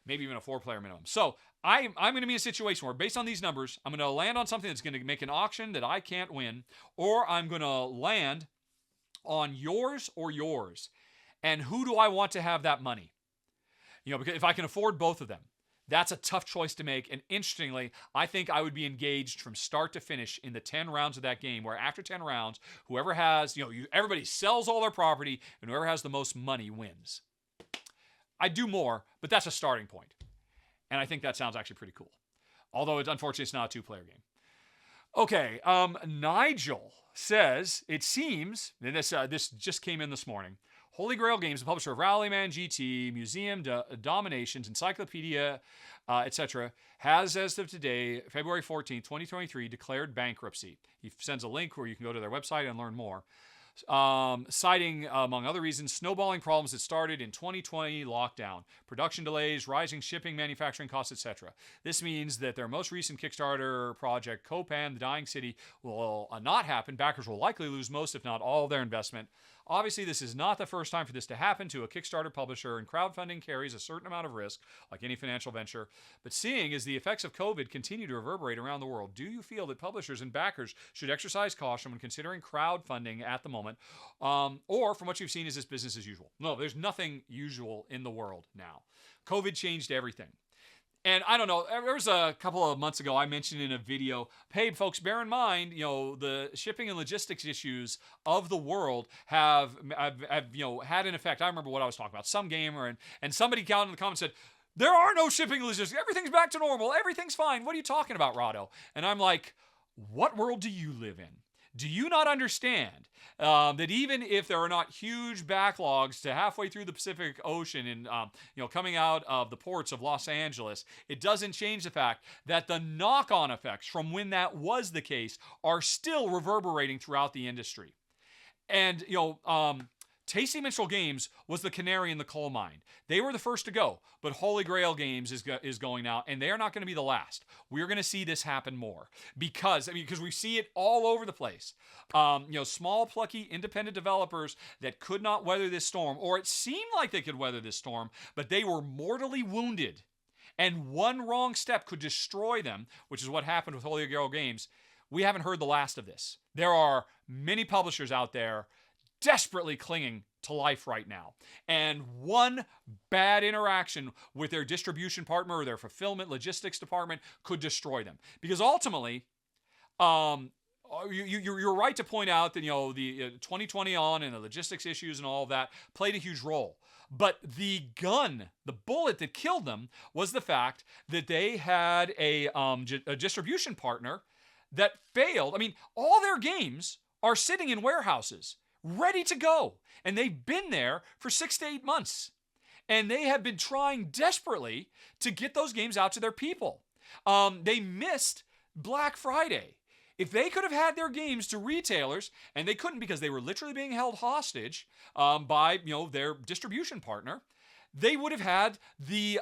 Maybe even a 4-player minimum. So I'm going to be in a situation where, based on these numbers, I'm going to land on something that's going to make an auction that I can't win, or I'm going to land on yours or yours. And who do I want to have that money? You know, because if I can afford both of them, that's a tough choice to make. And interestingly, I think I would be engaged from start to finish in the 10 rounds of that game, where after 10 rounds, whoever has, everybody sells all their property, and whoever has the most money wins. I'd do more, but that's a starting point. And I think that sounds actually pretty cool. Although, unfortunately, it's not a 2-player game. Okay, Nigel says, it seems, and this just came in this morning, Holy Grail Games, the publisher of Rallyman GT, Museum Dominations, Encyclopedia, etc., has, as of today, February 14th, 2023, declared bankruptcy. He sends a link where you can go to their website and learn more. Citing, among other reasons, snowballing problems that started in 2020 lockdown, production delays, rising shipping, manufacturing costs, etc. This means that their most recent Kickstarter project, Copan, the Dying City, will not happen. Backers will likely lose most, if not all, of their investment. Obviously, this is not the first time for this to happen to a Kickstarter publisher, and crowdfunding carries a certain amount of risk, like any financial venture. But seeing as the effects of COVID continue to reverberate around the world, do you feel that publishers and backers should exercise caution when considering crowdfunding at the moment? Or, from what you've seen, is this business as usual? No, there's nothing usual in the world now. COVID changed everything. And I don't know, there was a couple of months ago I mentioned in a video, hey folks, bear in mind, the shipping and logistics issues of the world have had an effect. I remember what I was talking about. Some gamer and somebody down in the comments said, there are no shipping and logistics. Everything's back to normal. Everything's fine. What are you talking about, Rahdo? And I'm like, what world do you live in? Do you not understand that even if there are not huge backlogs to halfway through the Pacific Ocean and coming out of the ports of Los Angeles, it doesn't change the fact that the knock-on effects from when that was the case are still reverberating throughout the industry. And Tasty Minstrel Games was the canary in the coal mine. They were the first to go, but Holy Grail Games is going now, and they are not going to be the last. We're going to see this happen more because we see it all over the place. Small, plucky, independent developers that could not weather this storm, or it seemed like they could weather this storm, but they were mortally wounded, and one wrong step could destroy them, which is what happened with Holy Grail Games. We haven't heard the last of this. There are many publishers out there desperately clinging to life right now. And one bad interaction with their distribution partner or their fulfillment logistics department could destroy them. Because ultimately, you're right to point out that, the 2020 on and the logistics issues and all of that played a huge role. But the bullet that killed them was the fact that they had a distribution partner that failed. I mean, all their games are sitting in warehouses, ready to go. And they've been there for 6 to 8 months. And they have been trying desperately to get those games out to their people. They missed Black Friday. If they could have had their games to retailers, and they couldn't because they were literally being held hostage by their distribution partner, they would have had the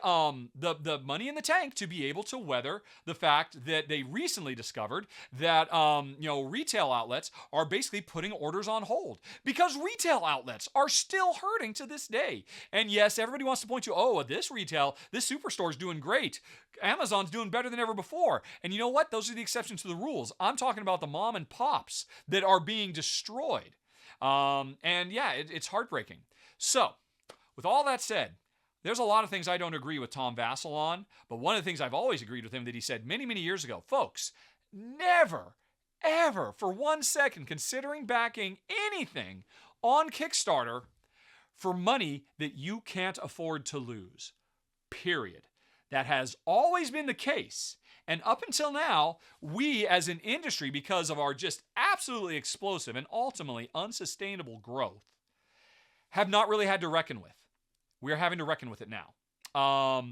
money in the tank to be able to weather the fact that they recently discovered that retail outlets are basically putting orders on hold because retail outlets are still hurting to this day. And yes, everybody wants to point to, this superstore is doing great. Amazon's doing better than ever before. And you know what? Those are the exceptions to the rules. I'm talking about the mom and pops that are being destroyed. It's heartbreaking. So, with all that said, there's a lot of things I don't agree with Tom Vassell on, but one of the things I've always agreed with him that he said many, many years ago, folks, never, ever for 1 second considering backing anything on Kickstarter for money that you can't afford to lose. Period. That has always been the case. And up until now, we as an industry, because of our just absolutely explosive and ultimately unsustainable growth, have not really had to reckon with. We are having to reckon with it now. I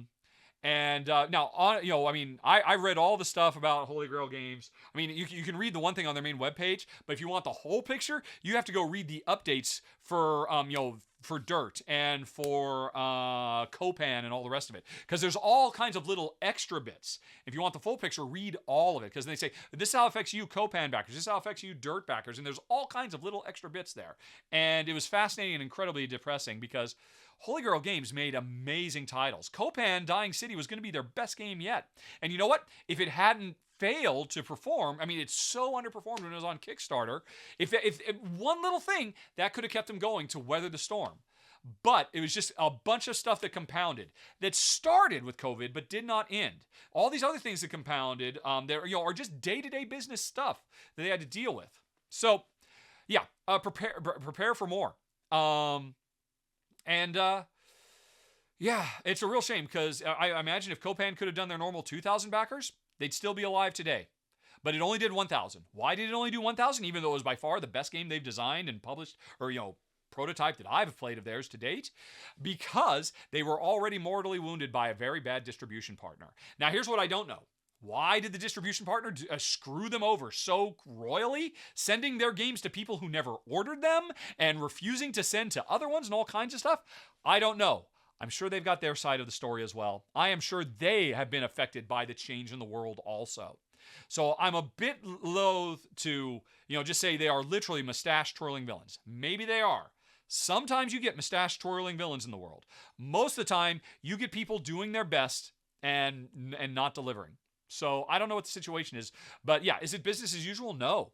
read all the stuff about Holy Grail Games. I mean, you can read the one thing on their main webpage, but if you want the whole picture, you have to go read the updates for Dirt and for Copan and all the rest of it. Because there's all kinds of little extra bits. If you want the full picture, read all of it. Because they say, this is how it affects you Copan backers. This is how it affects you Dirt backers. And there's all kinds of little extra bits there. And it was fascinating and incredibly depressing because Holy Grail Games made amazing titles. Copan Dying City was going to be their best game yet. And you know what? If it hadn't failed to perform, I mean, it's so underperformed when it was on Kickstarter. If one little thing, that could have kept them going to weather the storm. But it was just a bunch of stuff that compounded, that started with COVID but did not end. All these other things that compounded are just day-to-day business stuff that they had to deal with. So, yeah, prepare for more. It's a real shame because I imagine if Copan could have done their normal 2,000 backers, they'd still be alive today. But it only did 1,000. Why did it only do 1,000? Even though it was by far the best game they've designed and published, or prototype that I've played of theirs to date, because they were already mortally wounded by a very bad distribution partner. Now, here's what I don't know. Why did the distribution partner screw them over so royally, sending their games to people who never ordered them and refusing to send to other ones and all kinds of stuff? I don't know. I'm sure they've got their side of the story as well. I am sure they have been affected by the change in the world also. So I'm a bit loath to, just say they are literally mustache-twirling villains. Maybe they are. Sometimes you get mustache-twirling villains in the world. Most of the time, you get people doing their best and not delivering. So I don't know what the situation is. But yeah, is it business as usual? No.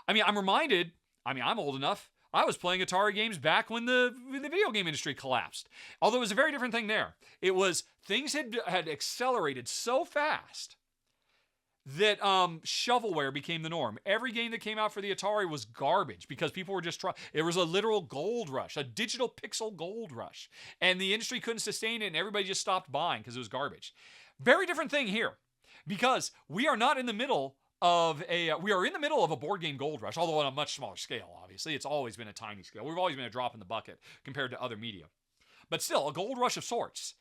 I mean, I'm reminded, I'm old enough. I was playing Atari games back when the video game industry collapsed. Although it was a very different thing there. It was, things had accelerated so fast that shovelware became the norm. Every game that came out for the Atari was garbage because people were just trying. It was a literal gold rush, a digital pixel gold rush. And the industry couldn't sustain it and everybody just stopped buying because it was garbage. Very different thing here because we are not in the middle of we are in the middle of a board game gold rush, although on a much smaller scale, obviously. It's always been a tiny scale. We've always been a drop in the bucket compared to other media. But still, a gold rush of sorts.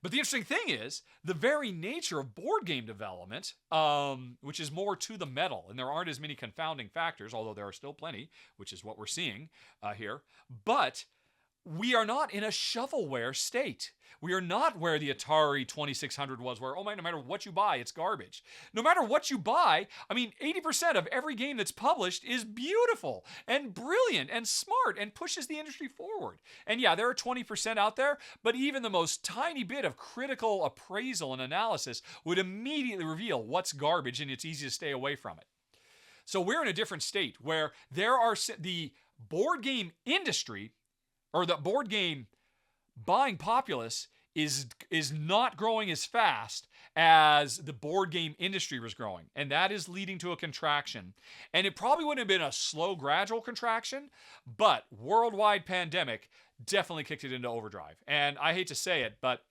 But the interesting thing is, the very nature of board game development, which is more to the metal, and there aren't as many confounding factors, although there are still plenty, which is what we're seeing here, but we are not in a shovelware state. We are not where the Atari 2600 was, where, no matter what you buy, it's garbage. No matter what you buy, 80% of every game that's published is beautiful and brilliant and smart and pushes the industry forward. And yeah, there are 20% out there, but even the most tiny bit of critical appraisal and analysis would immediately reveal what's garbage and it's easy to stay away from it. So we're in a different state where there are the board game industry, or the board game buying populace is not growing as fast as the board game industry was growing. And that is leading to a contraction. And it probably wouldn't have been a slow, gradual contraction, but worldwide pandemic definitely kicked it into overdrive. And I hate to say it, but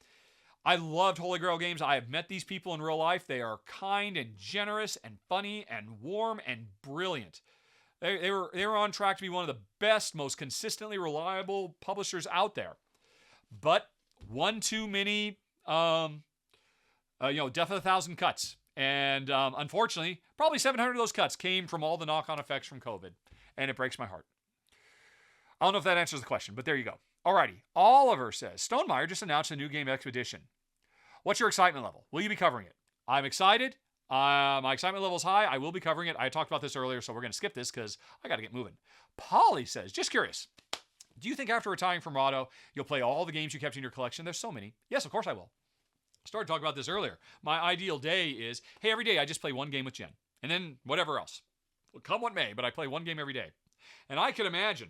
I loved Holy Grail Games. I have met these people in real life. They are kind and generous and funny and warm and brilliant. They were on track to be one of the best, most consistently reliable publishers out there. But one too many, death of 1,000 cuts. And unfortunately, probably 700 of those cuts came from all the knock-on effects from COVID. And it breaks my heart. I don't know if that answers the question, but there you go. Alrighty. Oliver says, Stonemaier just announced a new game expedition. What's your excitement level? Will you be covering it? I'm excited. My excitement level is high. I will be covering it. I talked about this earlier, so we're going to skip this because I got to get moving. Polly says, just curious. Do you think after retiring from Rahdo, you'll play all the games you kept in your collection? There's so many. Yes, of course I will. I started talking about this earlier. My ideal day is, hey, every day I just play one game with Jen. And then whatever else. Come what may, but I play one game every day. And I could imagine,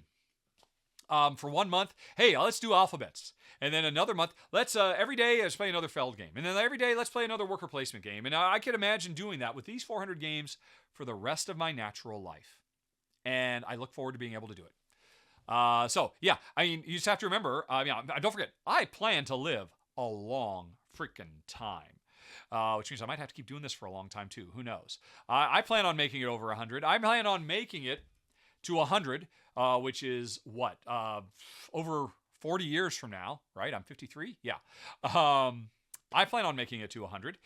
for 1 month, hey, let's do alphabets. And then another month, let's every day let's play another Feld game. And then every day let's play another worker placement game. And I could imagine doing that with these 400 games for the rest of my natural life. And I look forward to being able to do it. You just have to remember, don't forget, I plan to live a long freaking time. Which means I might have to keep doing this for a long time too. Who knows? I plan on making it over 100. I plan on making it to 100, which is what? Over 40 years from now, right? I'm 53? Yeah. I plan on making it to 100,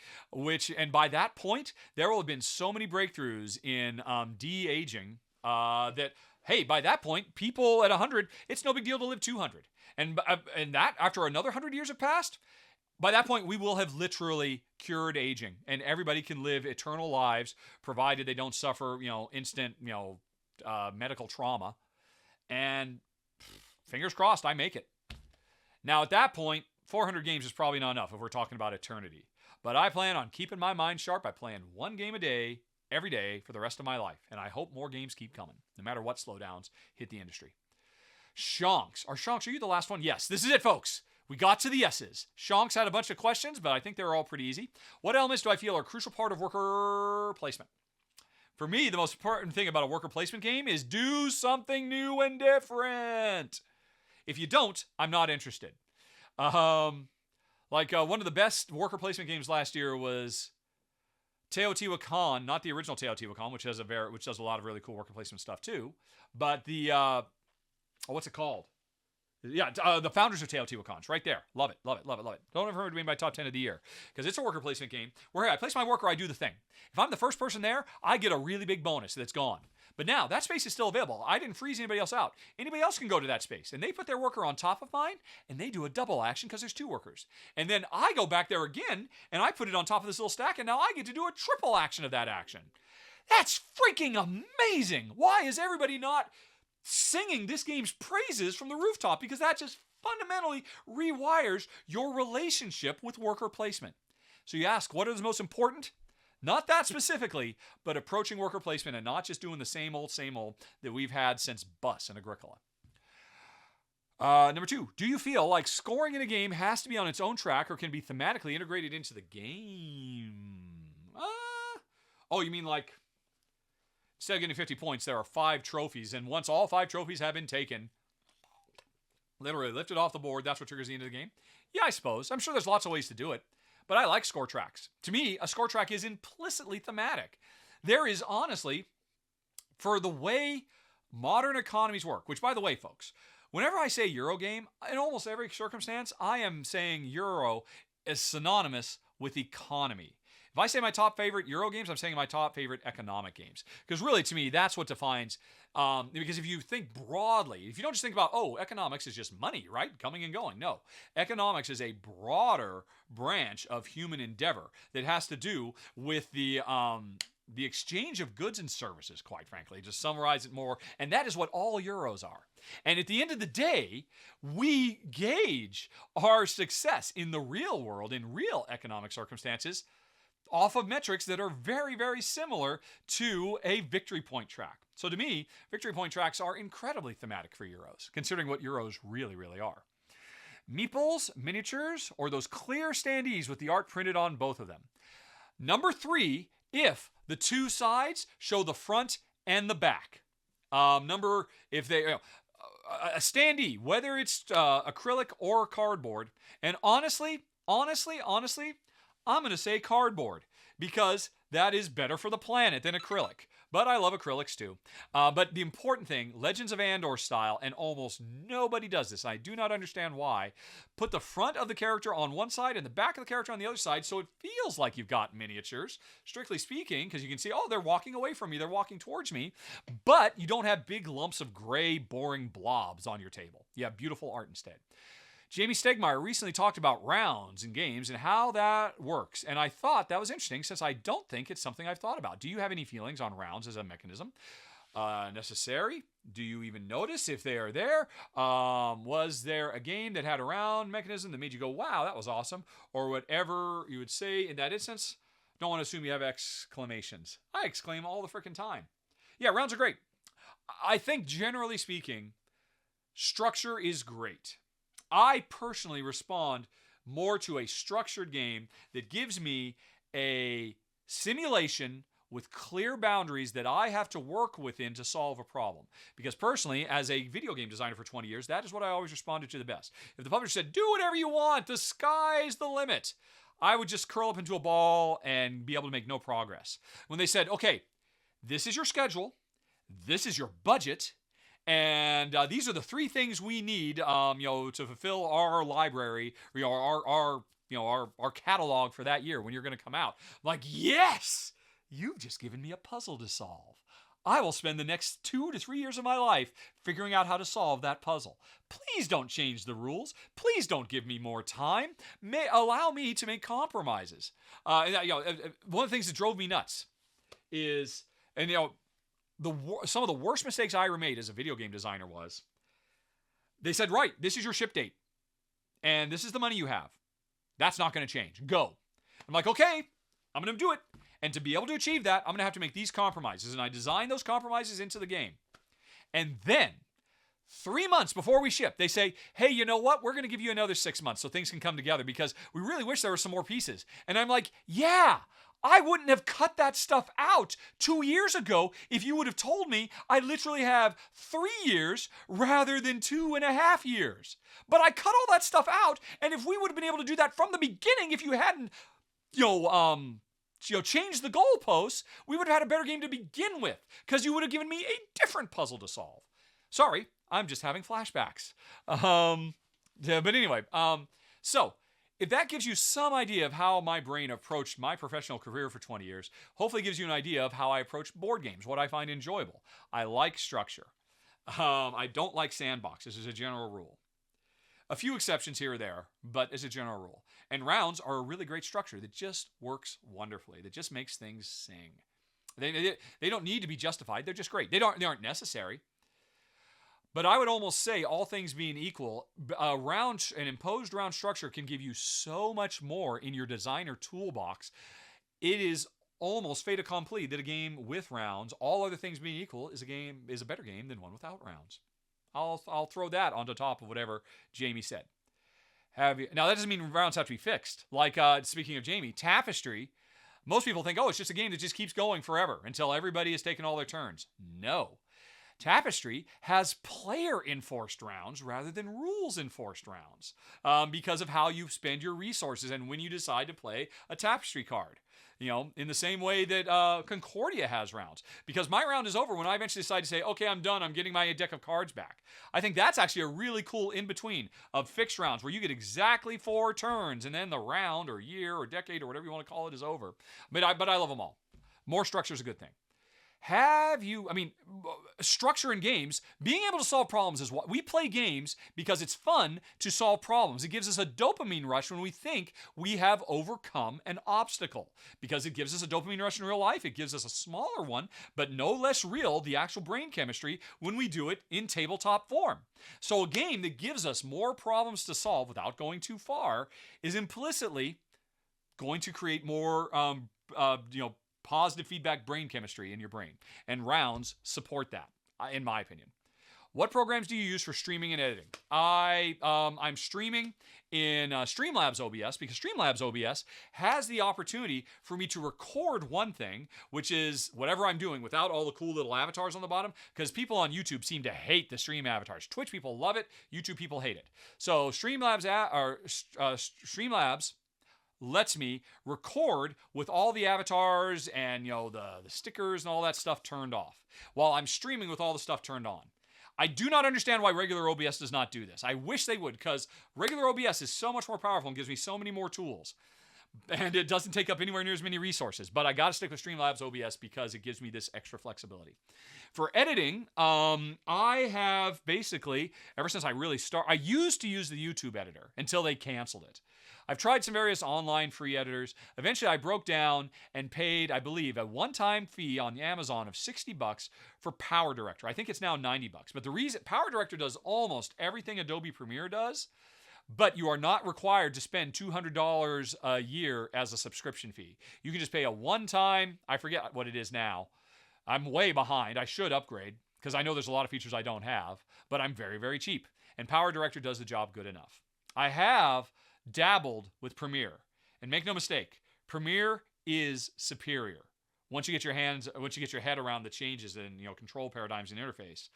and by that point, there will have been so many breakthroughs in de-aging that, hey, by that point, people at 100, it's no big deal to live 200. And that, after another 100 years have passed, by that point, we will have literally cured aging, and everybody can live eternal lives, provided they don't suffer, instant, medical trauma. And fingers crossed, I make it. Now, at that point, 400 games is probably not enough if we're talking about eternity. But I plan on keeping my mind sharp. I plan one game a day, every day, for the rest of my life. And I hope more games keep coming, no matter what slowdowns hit the industry. Shonks. Are you the last one? Yes, this is it, folks. We got to the yeses. Shonks had a bunch of questions, but I think they were all pretty easy. What elements do I feel are a crucial part of worker placement? For me, the most important thing about a worker placement game is do something new and different. If you don't, I'm not interested. One of the best worker placement games last year was Teotihuacan, not the original Teotihuacan, which does a lot of really cool worker placement stuff too, but the what's it called? Yeah, the Founders of Teotihuacan, right there. Love it, love it, love it, love it. Don't ever remember to be in my top 10 of the year, because it's a worker placement game where, hey, I place my worker, I do the thing. If I'm the first person there, I get a really big bonus that's gone. But now, that space is still available. I didn't freeze anybody else out. Anybody else can go to that space, and they put their worker on top of mine, and they do a double action because there's two workers. And then I go back there again, and I put it on top of this little stack, and now I get to do a triple action of that action. That's freaking amazing! Why is everybody not singing this game's praises from the rooftop? Because that just fundamentally rewires your relationship with worker placement. So you ask, what is most important? Not that specifically, but approaching worker placement and not just doing the same old that we've had since Bus and Agricola. Number 2, do you feel like scoring in a game has to be on its own track or can be thematically integrated into the game? You mean like, instead of getting 50 points, there are 5 trophies, and once all 5 trophies have been taken, literally lifted off the board, that's what triggers the end of the game? Yeah, I suppose. I'm sure there's lots of ways to do it, but I like score tracks. To me, a score track is implicitly thematic. There is honestly, for the way modern economies work, which by the way, folks, whenever I say Eurogame, in almost every circumstance, I am saying Euro is synonymous with economy. If I say my top favorite Euro games, I'm saying my top favorite economic games. Because really, to me, that's what defines, because if you think broadly, if you don't just think about, economics is just money, right? Coming and going. No. Economics is a broader branch of human endeavor that has to do with the exchange of goods and services, quite frankly, to summarize it more. And that is what all Euros are. And at the end of the day, we gauge our success in the real world, in real economic circumstances, off of metrics that are very, very similar to a victory point track. So to me, victory point tracks are incredibly thematic for Euros, considering what Euros really, really are. Meeples, miniatures, or those clear standees with the art printed on both of them. Number 3, if the 2 sides show the front and the back. A standee, whether it's acrylic or cardboard, and honestly, Honestly, I'm going to say cardboard because that is better for the planet than acrylic. But I love acrylics too. But the important thing, Legends of Andor style, and almost nobody does this. I do not understand why. Put the front of the character on one side and the back of the character on the other side so it feels like you've got miniatures, strictly speaking, because you can see, oh, they're walking away from me. They're walking towards me. But you don't have big lumps of gray, boring blobs on your table. You have beautiful art instead. Jamie Stegmaier recently talked about rounds in games and how that works, and I thought that was interesting since I don't think it's something I've thought about. Do you have any feelings on rounds as a mechanism? Necessary? Do you even notice if they are there? Was there a game that had a round mechanism that made you go, wow, that was awesome? Or whatever you would say in that instance? Don't want to assume you have exclamations. I exclaim all the frickin' time. Yeah, rounds are great. I think generally speaking, structure is great. I personally respond more to a structured game that gives me a simulation with clear boundaries that I have to work within to solve a problem. Because personally, as a video game designer for 20 years, that is what I always responded to the best. If the publisher said, do whatever you want, the sky's the limit, I would just curl up into a ball and be able to make no progress. When they said, okay, this is your schedule, this is your budget, and these are the three things we need, to fulfill our library, our catalog for that year when you're going to come out. I'm like, yes, you've just given me a puzzle to solve. I will spend the next 2 to 3 years of my life figuring out how to solve that puzzle. Please don't change the rules. Please don't give me more time. Allow me to make compromises. One of the things that drove me nuts is, some of the worst mistakes I ever made as a video game designer was, they said, right, this is your ship date, and this is the money you have. That's not going to change. Go. I'm like, okay, I'm going to do it. And to be able to achieve that, I'm going to have to make these compromises. And I designed those compromises into the game. And then, 3 months before we ship, they say, hey, you know what? We're going to give you another 6 months so things can come together because we really wish there were some more pieces. And I'm like, yeah, I wouldn't have cut that stuff out 2 years ago if you would have told me I literally have 3 years rather than 2.5 years. But I cut all that stuff out, and if we would have been able to do that from the beginning, if you hadn't, changed the goalposts, we would have had a better game to begin with because you would have given me a different puzzle to solve. Sorry, I'm just having flashbacks. But anyway, so if that gives you some idea of how my brain approached my professional career for 20 years, hopefully gives you an idea of how I approach board games, what I find enjoyable. I like structure. I don't like sandboxes as a general rule. A few exceptions here or there, but as a general rule. And rounds are a really great structure that just works wonderfully, that just makes things sing. They don't need to be justified. They're just great. They aren't necessary. But I would almost say, all things being equal, an imposed round structure can give you so much more in your designer toolbox. It is almost fait accompli that a game with rounds, all other things being equal, is a better game than one without rounds. I'll throw that onto top of whatever Jamie said. Now, that doesn't mean rounds have to be fixed. Like, speaking of Jamie, Tapestry, most people think, oh, it's just a game that just keeps going forever until everybody has taken all their turns. No. Tapestry has player-enforced rounds rather than rules-enforced rounds because of how you spend your resources and when you decide to play a Tapestry card. In the same way that Concordia has rounds. Because my round is over when I eventually decide to say, okay, I'm done, I'm getting my deck of cards back. I think that's actually a really cool in-between of fixed rounds where you get exactly 4 turns and then the round or year or decade or whatever you want to call it is over. But I love them all. More structure is a good thing. Structure in games, being able to solve problems is what we play games because it's fun to solve problems. It gives us a dopamine rush when we think we have overcome an obstacle because it gives us a dopamine rush in real life. It gives us a smaller one, but no less real, the actual brain chemistry when we do it in tabletop form. So a game that gives us more problems to solve without going too far is implicitly going to create more, positive feedback brain chemistry in your brain. And rounds support that, in my opinion. What programs do you use for streaming and editing? I'm streaming in Streamlabs OBS because Streamlabs OBS has the opportunity for me to record one thing, which is whatever I'm doing without all the cool little avatars on the bottom, because people on YouTube seem to hate the stream avatars. Twitch people love it. YouTube people hate it. So Streamlabs lets me record with all the avatars and the stickers and all that stuff turned off while I'm streaming with all the stuff turned on. I do not understand why regular OBS does not do this. I wish they would, because regular OBS is so much more powerful and gives me so many more tools. And it doesn't take up anywhere near as many resources. But I got to stick with Streamlabs OBS because it gives me this extra flexibility. For editing, I have basically, ever since I really started, I used to use the YouTube editor until they canceled it. I've tried some various online free editors. Eventually, I broke down and paid, I believe, a one-time fee on Amazon of $60 for Power Director. I think it's now $90. But the reason Power Director does almost everything Adobe Premiere does, but you are not required to spend $200 a year as a subscription fee. You can just pay a one-time, I forget what it is now. I'm way behind. I should upgrade because I know there's a lot of features I don't have, but I'm very, very cheap. And Power Director does the job good enough. I have dabbled with Premiere, and make no mistake, Premiere is superior once you get your head around the changes in control paradigms and interface.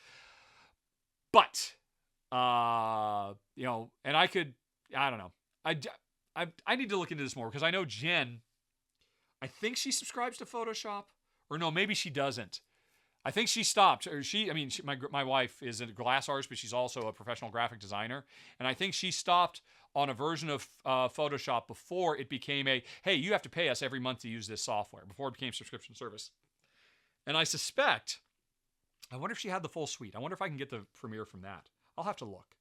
But and I don't know, I need to look into this more because I know Jen, I think she subscribes to Photoshop, or no, maybe she doesn't. I think she stopped, or my wife is a glass artist, but she's also a professional graphic designer, and I think she stopped on a version of Photoshop before it became hey, you have to pay us every month to use this software, before it became subscription service. And I wonder if she had the full suite. I wonder if I can get the Premiere from that. I'll have to look.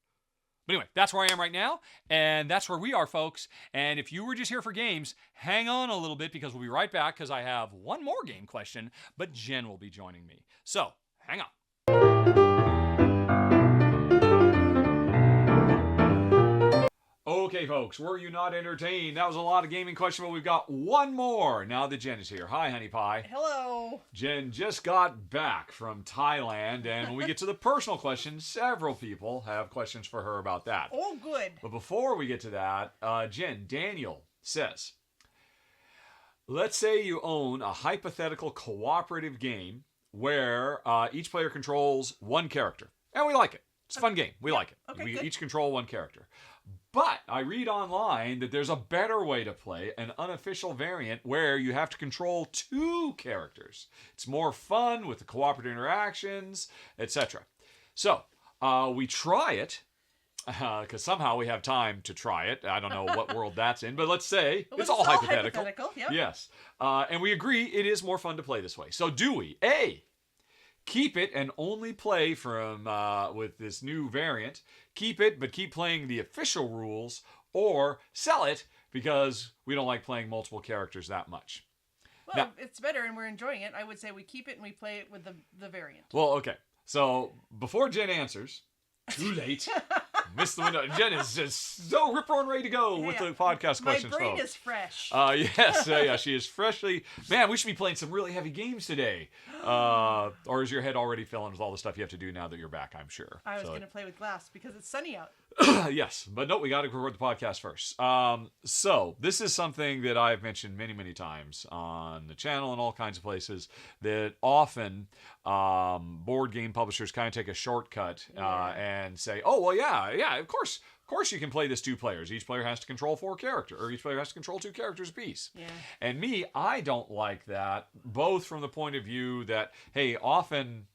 But anyway, that's where I am right now, and that's where we are, folks. And if you were just here for games, hang on a little bit because we'll be right back because I have one more game question, but Jen will be joining me. So, hang on. Okay, folks, were you not entertained? That was a lot of gaming questions, but we've got one more now that Jen is here. Hi, Honey Pie. Hello. Jen just got back from Thailand, and when we get to the personal questions, several people have questions for her about that. Oh, good. But before we get to that, Jen, Daniel says, let's say you own a hypothetical cooperative game where each player controls one character, and we like it. It's a fun game. We like it. Okay, we good. each control one character. But I read online that there's a better way to play, an unofficial variant where you have to control two characters. It's more fun with the cooperative interactions, etc. So we try it, because somehow we have time to try it. I don't know what world that's in, but let's say it's all hypothetical. Yep. Yes. And we agree it is more fun to play this way. So do we? A, keep it and only play from with this new variant. Keep it, but keep playing the official rules, or sell it because we don't like playing multiple characters that much. Well, now, it's better and we're enjoying it. I would say we keep it and we play it with the variant. Well, okay. So before Jen answers, too late. Missed the window. Jen is just so rip-roaring ready to go with the podcast questions. My brain folks. is fresh. Yes, yeah, she is freshly. Man, we should be playing some really heavy games today. Or is your head already filling with all the stuff you have to do now that you're back? I'm sure. I was going to play with glass because it's sunny out. Yes, but no, we got to record the podcast first. So this is something that I've mentioned many, many times on the channel and all kinds of places, that often board game publishers kind of take a shortcut and say, oh, well, yeah, of course you can play this two players. Each player has to control four characters, or each player has to control two characters apiece. Yeah. And I don't like that, both from the point of view that, hey, often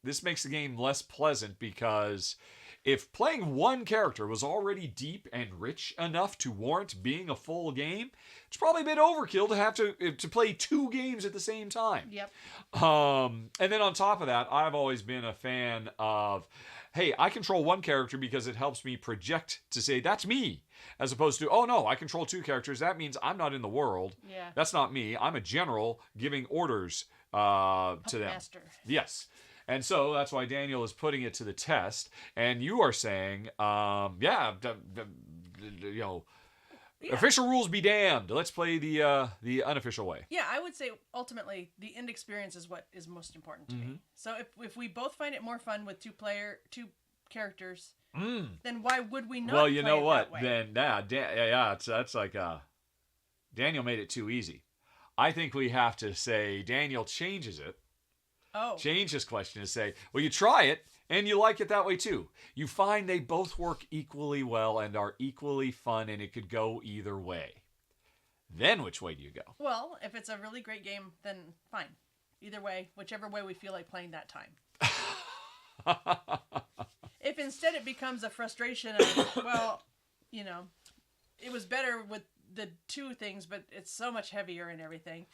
this makes the game less pleasant, because if playing one character was already deep and rich enough to warrant being a full game, it's probably a bit overkill to have to play two games at the same time. Yep. And then on top of that, I've always been a fan of, hey, I control one character because it helps me project to say, that's me. As opposed to, oh no, I control two characters. That means I'm not in the world. Yeah. That's not me. I'm a general giving orders to them. Master. Yes. And so that's why Daniel is putting it to the test. And you are saying, Yeah. Official rules be damned. Let's play the unofficial way. Yeah, I would say ultimately the end experience is what is most important to me. So if we both find it more fun with two characters, then why would we not? Well, you play know it what? That way? Then that's like Daniel made it too easy. I think we have to say Daniel changes it. Oh. Change his question to say, well, you try it and you like it that way too. You find they both work equally well and are equally fun, and it could go either way. Then which way do you go? Well, if it's a really great game, then fine. Either way, whichever way we feel like playing that time. If instead it becomes a frustration of, well, it was better with the two things, but it's so much heavier and everything.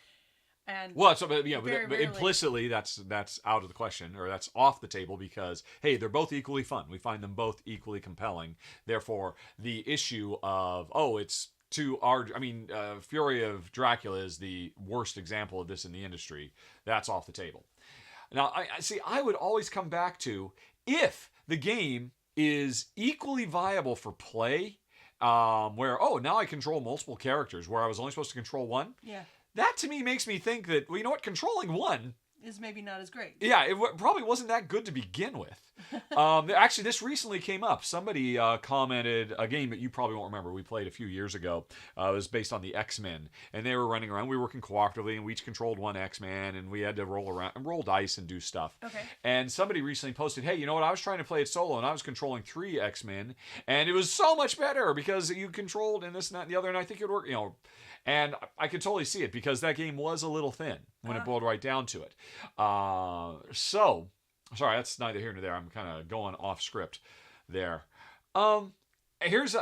And but rarely, implicitly that's out of the question, or that's off the table, because hey, they're both equally fun. We find them both equally compelling. Therefore, the issue of it's Fury of Dracula is the worst example of this in the industry. That's off the table. Now, I would always come back to, if the game is equally viable for play, where now I control multiple characters where I was only supposed to control one. Yeah. That to me makes me think that, well, you know what, controlling one is maybe not as great. Yeah, it probably wasn't that good to begin with. Actually, this recently came up. Somebody commented a game that you probably won't remember. We played a few years ago. It was based on the X-Men, and they were running around. We were working cooperatively, and we each controlled one X-Man, and we had to roll dice and do stuff. Okay. And somebody recently posted, hey, you know what? I was trying to play it solo, and I was controlling 3 X-Men, and it was so much better because you controlled and this and that and the other, and I think it would work, And I could totally see it, because that game was a little thin when it boiled right down to it. Sorry, that's neither here nor there. I'm kind of going off script there. Here's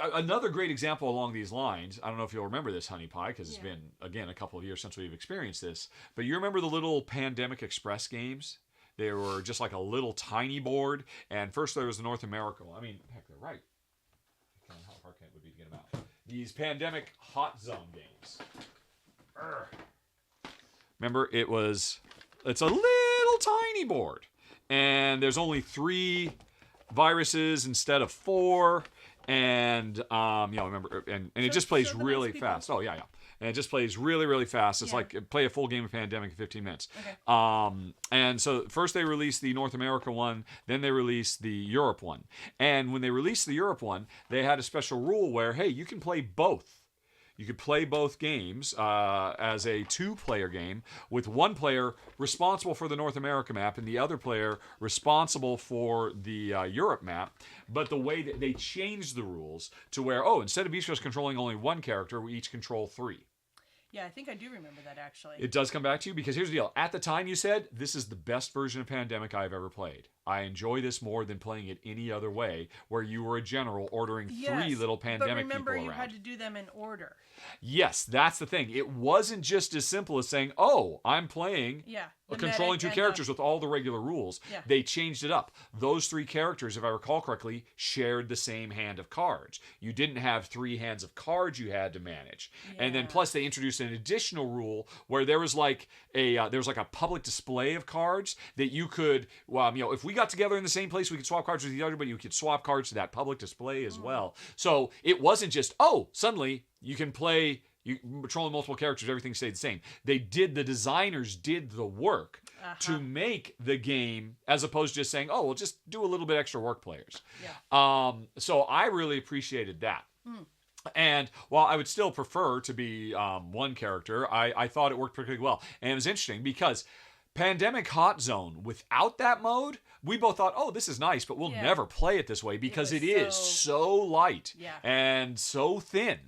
another great example along these lines. I don't know if you'll remember this, Honey Pie, because it's been, again, a couple of years since we've experienced this. But you remember the little Pandemic Express games? They were just like a little tiny board. And first there was the North America. I mean, heck, they're right. How hard can it would be to get them out? These Pandemic Hot Zone games. Remember, it's a little tiny board, and there's only 3 viruses instead of 4, and remember, and it just plays really fast. Oh yeah, and it just plays really, really fast. It's like play a full game of Pandemic in 15 minutes. Okay. And so first they released the North America one, then they released the Europe one, and when they released the Europe one, they had a special rule where, hey, you can play both. You could play both games as a 2-player game, with one player responsible for the North America map and the other player responsible for the Europe map. But the way that they changed the rules to where, instead of each of us controlling only one character, we each control 3. Yeah, I think I do remember that, actually. It does come back to you, because here's the deal. At the time, you said, this is the best version of Pandemic I've ever played. I enjoy this more than playing it any other way, where you were a general ordering 3 little Pandemic people around. But remember, you had to do them in order. Yes, that's the thing. It wasn't just as simple as saying, I'm playing controlling 2 characters with all the regular rules. Yeah. They changed it up. Those 3 characters, if I recall correctly, shared the same hand of cards. You didn't have 3 hands of cards you had to manage. Yeah. And then plus they introduced an additional rule where there was like a public display of cards that you could, if we got together in the same place, we could swap cards with each other, but you could swap cards to that public display as well. So it wasn't just, suddenly you can play, you controlling multiple characters, everything stayed the same. The designers did the work to make the game, as opposed to just saying, we'll just do a little bit extra work, players. Yeah. So I really appreciated that. And while I would still prefer to be one character, I thought it worked particularly well. And it was interesting because Pandemic Hot Zone, without that mode, we both thought, this is nice, but we'll never play it this way, because it is so light and so thin.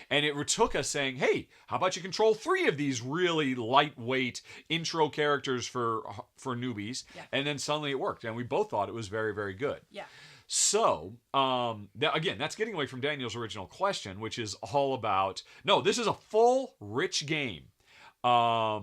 And it took us saying, hey, how about you control 3 of these really lightweight intro characters for newbies? Yeah. And then suddenly it worked. And we both thought it was very, very good. Yeah. So, again, that's getting away from Daniel's original question, which is all about, this is a full, rich game. Where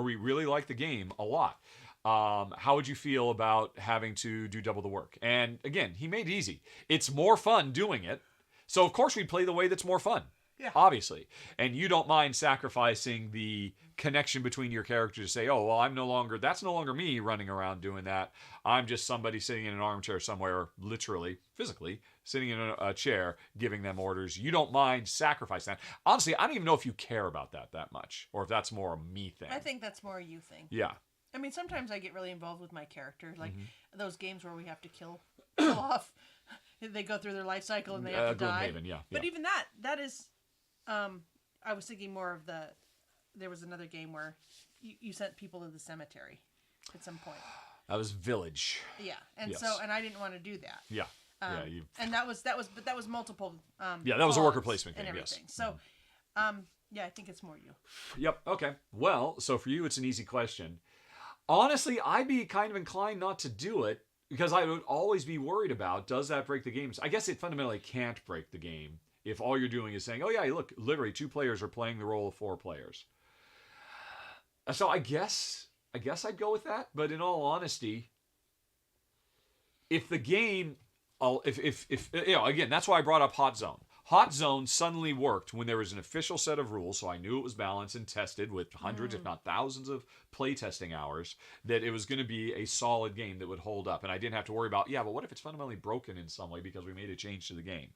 we really like the game a lot. How would you feel about having to do double the work? And again, he made it easy. It's more fun doing it. So of course we'd play the way that's more fun. Yeah. Obviously. And you don't mind sacrificing the connection between your characters to say, oh, well, that's no longer me running around doing that. I'm just somebody sitting in an armchair somewhere, literally, physically, sitting in a chair, giving them orders. You don't mind sacrificing that. Honestly, I don't even know if you care about that much, or if that's more a me thing. I think that's more a you thing. Yeah. I mean, sometimes I get really involved with my character, like those games where we have to kill off. They go through their life cycle and they have to die. Gloomhaven, yeah. But even that is, I was thinking more of there was another game where you sent people to the cemetery at some point. That was Village. Yeah, and Yes. and I didn't want to do that. Yeah. And that was multiple. Yeah, that was a worker calls placement game, and yes. everything. So, yeah, I think it's more you. Yep. Okay. Well, so for you, it's an easy question. Honestly, I'd be kind of inclined not to do it because I would always be worried about, does that break the game? I guess it fundamentally can't break the game if all you're doing is saying, oh yeah, look, literally 2 players are playing the role of 4 players. So I guess I'd go with that. But in all honesty, if the game, if again, that's why I brought up Hot Zone. Hot Zone suddenly worked when there was an official set of rules, so I knew it was balanced and tested with hundreds, if not thousands, of playtesting hours, that it was going to be a solid game that would hold up. And I didn't have to worry about, but what if it's fundamentally broken in some way because we made a change to the game?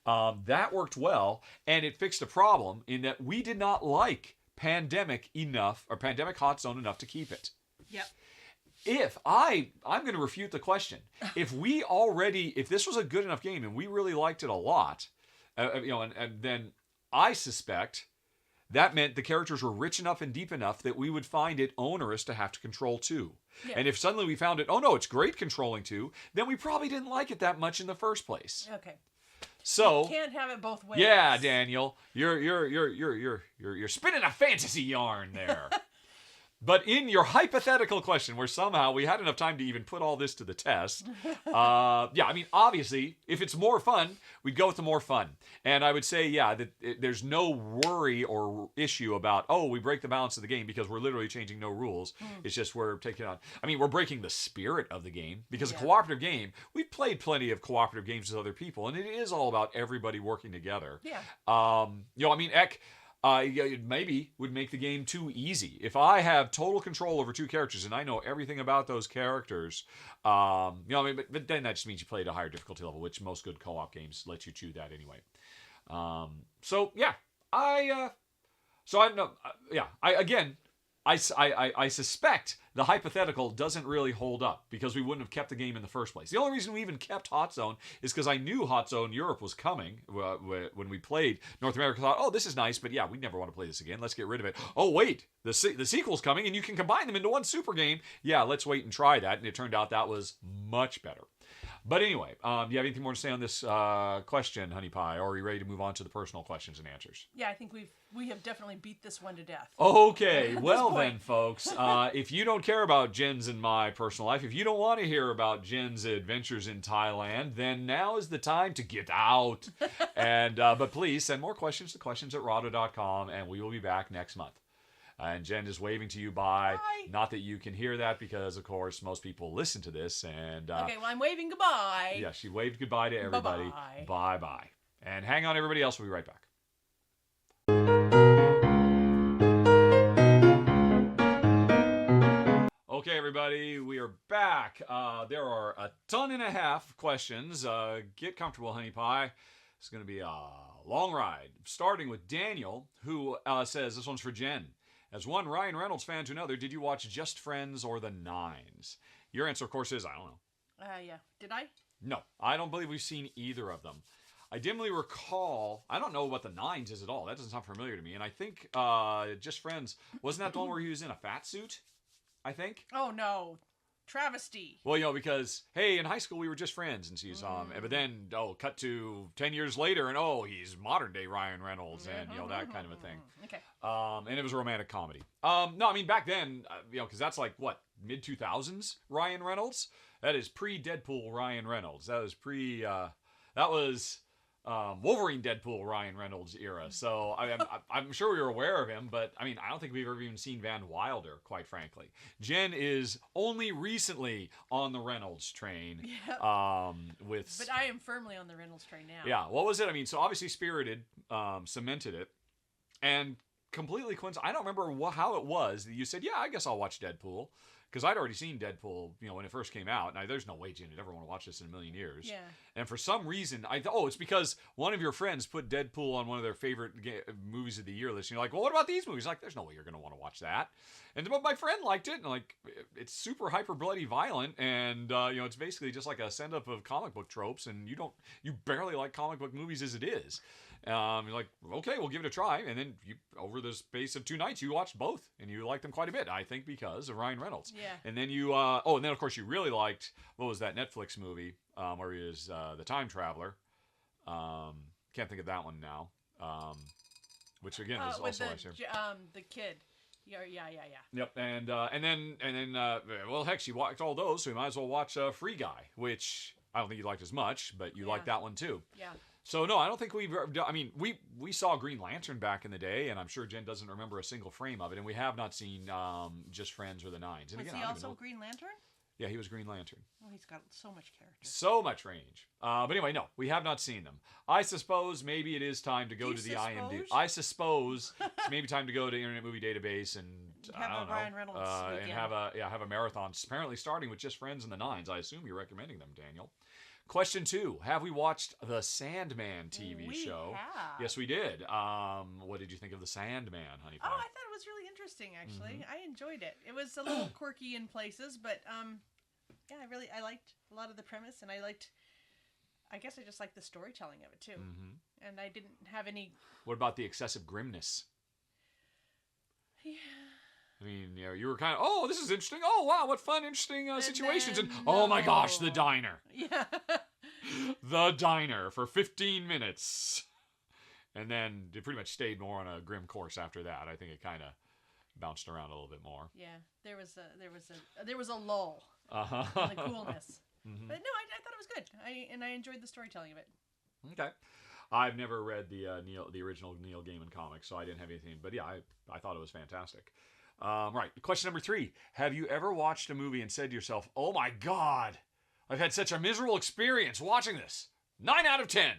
That worked well, and it fixed a problem in that we did not like Pandemic Hot Zone enough to keep it. Yep. I'm going to refute the question. If this was a good enough game and we really liked it a lot, and then I suspect that meant the characters were rich enough and deep enough that we would find it onerous to have to control 2. Yeah. And if suddenly we found it, oh no, it's great controlling 2, then we probably didn't like it that much in the first place. Okay. So you can't have it both ways. Yeah, Daniel, you're spinning a fantasy yarn there. But in your hypothetical question, where somehow we had enough time to even put all this to the test, I mean, obviously, if it's more fun, we'd go with the more fun. And I would say, that there's no worry or issue about, we break the balance of the game because we're literally changing no rules. It's just we're taking on, we're breaking the spirit of the game because a cooperative game, we've played plenty of cooperative games with other people, and it is all about everybody working together. Yeah. Eck, it maybe would make the game too easy. If I have total control over 2 characters and I know everything about those characters, but then that just means you play at a higher difficulty level, which most good co-op games let you choose that anyway. I suspect the hypothetical doesn't really hold up because we wouldn't have kept the game in the first place. The only reason we even kept Hot Zone is because I knew Hot Zone Europe was coming when we played North America. I thought, this is nice, but we never want to play this again. Let's get rid of it. Oh, wait, the sequel's coming and you can combine them into one super game. Let's wait and try that. And it turned out that was much better. But anyway, do you have anything more to say on this question, Honey Pie, or are you ready to move on to the personal questions and answers? Yeah, I think we have definitely beat this one to death. Okay, well then, folks, if you don't care about Jen's and my personal life, if you don't want to hear about Jen's adventures in Thailand, then now is the time to get out. And but please send more questions to questions@rahdo.com, and we will be back next month. And Jen is waving to you bye. Not that you can hear that because, of course, most people listen to this. And okay, well, I'm waving goodbye. Yeah, she waved goodbye to everybody. Bye-bye. Bye-bye. And hang on, everybody else. We'll be right back. Okay, everybody, we are back. There are a ton and a half questions. Get comfortable, Honey Pie. It's going to be a long ride. Starting with Daniel, who says, this one's for Jen. As one Ryan Reynolds fan to another, did you watch Just Friends or The Nines? Your answer, of course, is, I don't know. Yeah. Did I? No, I don't believe we've seen either of them. I dimly recall, I don't know what The Nines is at all. That doesn't sound familiar to me. And I think Just Friends, wasn't that the one where he was in a fat suit? I think. Oh, no. Travesty. Well, because, hey, in high school we were just friends, and she's, but then, cut to 10 years later, and he's modern day Ryan Reynolds, and, that kind of a thing. Okay. And it was a romantic comedy. No, I mean, back then, because that's like, what, mid-2000s Ryan Reynolds? That is pre-Deadpool Ryan Reynolds. That was Wolverine Deadpool Ryan Reynolds era. So I'm sure we were aware of him, but I mean, I don't think we've ever even seen Van Wilder, quite frankly. Jen is only recently on the Reynolds train. Yeah. But I am firmly on the Reynolds train now. Yeah. What was it? I mean, so obviously Spirited cemented it, and completely coincident. I don't remember how it was that you said, "Yeah, I guess I'll watch Deadpool." Because I'd already seen Deadpool, when it first came out. Now, there's no way Jen would ever want to watch this in a million years. Yeah. And for some reason, it's because one of your friends put Deadpool on one of their favorite movies of the year list. And you're like, well, what about these movies? Like, there's no way you're going to want to watch that. But my friend liked it, and like, it's super hyper bloody violent, and it's basically just like a send up of comic book tropes, and you barely like comic book movies as it is. You're like, okay, we'll give it a try. And then over the space of 2 nights, you watched both, and you liked them quite a bit, I think, because of Ryan Reynolds. Yeah. And then and then of course you really liked, what was that Netflix movie where he is the time traveler? Can't think of that one now. Which again is also the kid. Yeah. Yep. And then well, heck, she watched all those, so we might as well watch Free Guy, which I don't think you liked as much, but you liked that one too. Yeah. So no, I don't think we saw Green Lantern back in the day, and I'm sure Jen doesn't remember a single frame of it, and we have not seen Just Friends or The Nines. And was again, he also Green Lantern? Yeah, he was Green Lantern. Oh, he's got so much character. So much range. But anyway, no, we have not seen them. I suppose maybe it is time to go to the IMDb. I suppose it's maybe time to go to Internet Movie Database and have a Ryan Reynolds and have a marathon, apparently starting with Just Friends and The Nines. I assume you're recommending them, Daniel. Question 2. Have we watched the Sandman TV show? We have. Yes, we did. What did you think of the Sandman, honey pie? Oh, I thought it was really interesting, actually. I enjoyed it. It was a little quirky in places, but yeah, I liked a lot of the premise, and I guess I just liked the storytelling of it, too. Mm-hmm. And I didn't have any... What about the excessive grimness? Yeah... I mean, you were kind of, this is interesting. Oh, wow, what fun, interesting situations. And, oh my gosh, the diner. Yeah. The diner for 15 minutes. And then it pretty much stayed more on a grim course after that. I think it kind of bounced around a little bit more. Yeah, there was a lull in the coolness. Mm-hmm. But no, I thought it was good. I enjoyed the storytelling of it. Okay. I've never read the original Neil Gaiman comics, so I didn't have anything. But yeah, I thought it was fantastic. Right. Question number 3. Have you ever watched a movie and said to yourself, oh my God, I've had such a miserable experience watching this. 9 out of 10.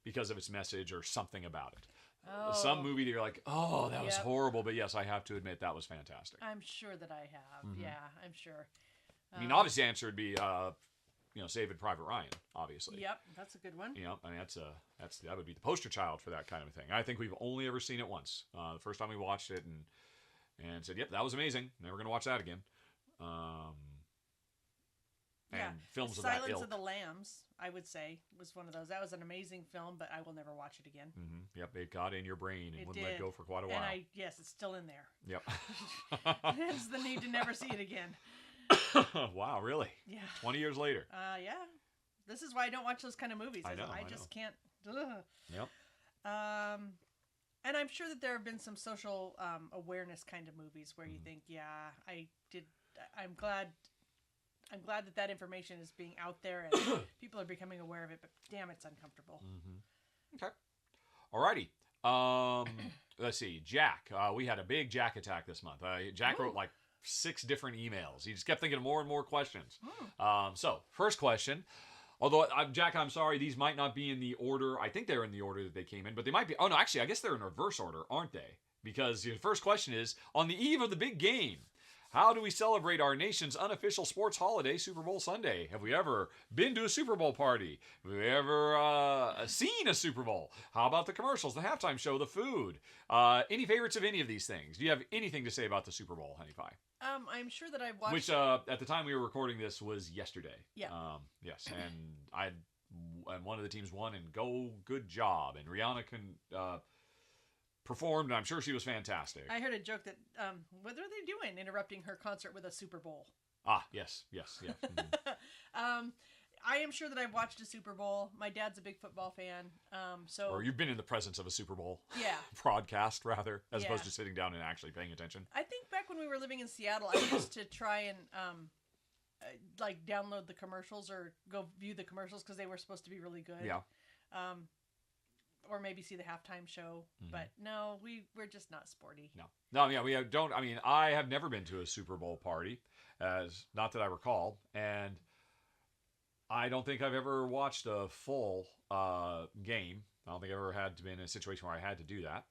Because of its message or something about it. Oh. Some movie that you're like, oh, that was horrible. But yes, I have to admit that was fantastic. I'm sure that I have. Mm-hmm. Yeah, I'm sure. I mean, obviously the answer would be, Saving Private Ryan, obviously. Yep, that's a good one. I mean, that would be the poster child for that kind of a thing. I think we've only ever seen it once. The first time we watched it and said, yep, that was amazing. Never going to watch that again. And films of that ilk. Silence of the Lambs, I would say, was one of those. That was an amazing film, but I will never watch it again. Mm-hmm. Yep, it got in your brain and wouldn't let go for quite a while. And yes, it's still in there. Yep. Hence the need to never see it again. Wow, really? Yeah. 20 years later. Yeah. This is why I don't watch those kind of movies. I just can't. Yep. And I'm sure that there have been some social awareness kind of movies where you think, yeah, I'm glad that information is being out there and people are becoming aware of it, but damn, it's uncomfortable. Mm-hmm. Okay. Alrighty. Let's see. Jack. We had a big Jack attack this month. Jack wrote like 6 different emails. He just kept thinking of more and more questions. So, first question. Although, Jack, I'm sorry, these might not be in the order. I think they're in the order that they came in, but they might be. Oh, no, actually, I guess they're in reverse order, aren't they? Because the first question is, on the eve of the big game, how do we celebrate our nation's unofficial sports holiday, Super Bowl Sunday? Have we ever been to a Super Bowl party? Have we ever seen a Super Bowl? How about the commercials, the halftime show, the food? Any favorites of any of these things? Do you have anything to say about the Super Bowl, Honey Pie? I'm sure that I've watched... Which, at the time we were recording this, was yesterday. Yeah. Yes, and one of the teams won, and good job. And Rihanna performed, and I'm sure she was fantastic. I heard a joke that, what are they doing, interrupting her concert with a Super Bowl? Ah, yes. Mm-hmm. I am sure that I've watched a Super Bowl. My dad's a big football fan, Or you've been in the presence of a Super Bowl. Yeah. Broadcast, rather, as opposed to sitting down and actually paying attention. I think back when we were living in Seattle, I used to try and, download the commercials or go view the commercials because they were supposed to be really good. Yeah. or maybe see the halftime show. But no, we're just not sporty. No, yeah, we don't. I mean, I have never been to a Super Bowl party, not that I recall, and I don't think I've ever watched a full game. I don't think I've ever had to be in a situation where I had to do that.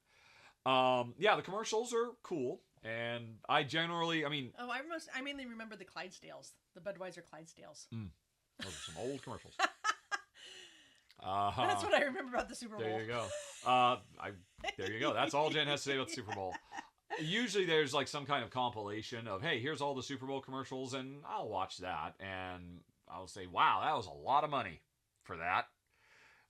Yeah, the commercials are cool, and I generally, I mean... Oh, I mainly remember the Clydesdales, the Budweiser Clydesdales. Those are some old commercials. That's what I remember about the Super Bowl. There you go. There you go. That's all Jen has to say about the Super Bowl. Usually there's like some kind of compilation of, hey, here's all the Super Bowl commercials, and I'll watch that, and I'll say, wow, that was a lot of money for that.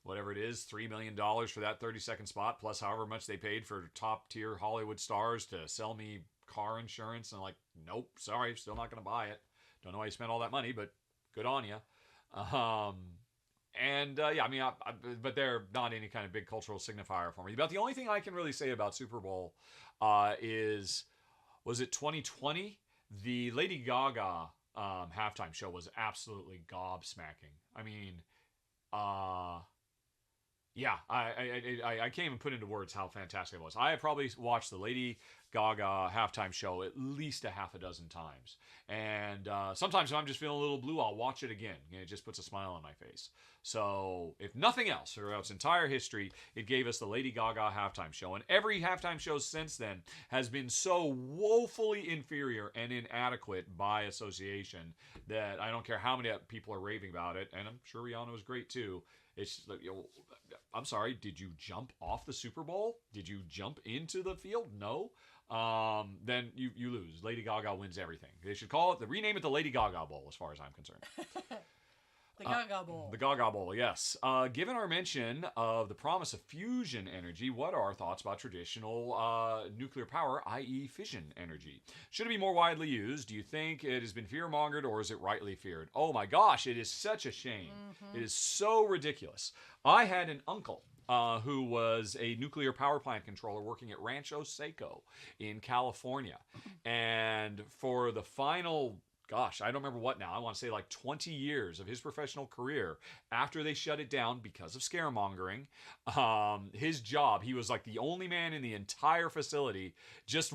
Whatever it is, $3 million for that 30-second spot, plus however much they paid for top-tier Hollywood stars to sell me car insurance. And I'm like, nope, sorry, still not going to buy it. Don't know why you spent all that money, but good on you. Yeah, I mean, but they're not any kind of big cultural signifier for me. But the only thing I can really say about Super Bowl is, was it 2020? The Lady Gaga halftime show was absolutely gobsmacking. I mean, yeah, I can't even put into words how fantastic it was. I have probably watched the Lady Gaga halftime show at least a half a dozen times. And sometimes if I'm just feeling a little blue, I'll watch it again. It just puts a smile on my face. So if nothing else, throughout its entire history, it gave us the Lady Gaga halftime show. And every halftime show since then has been so woefully inferior and inadequate by association that I don't care how many people are raving about it. And I'm sure Rihanna was great too. It's like, I'm sorry, did you jump off the Super Bowl? Did you jump into the field? No. Then you lose. Lady Gaga wins everything. They should rename it the Lady Gaga Bowl, as far as I'm concerned. The Gaga Bowl. The Gaga Bowl, yes. Given our mention of the promise of fusion energy, what are our thoughts about traditional nuclear power, i.e. fission energy? Should it be more widely used? Do you think it has been fear-mongered, or is it rightly feared? Oh my gosh, it is such a shame. It is so ridiculous. I had an uncle who was a nuclear power plant controller working at Rancho Seco in California. And for the final... Gosh, I don't remember what now. I want to say like 20 years of his professional career after they shut it down because of scaremongering. His job, he was like the only man in the entire facility just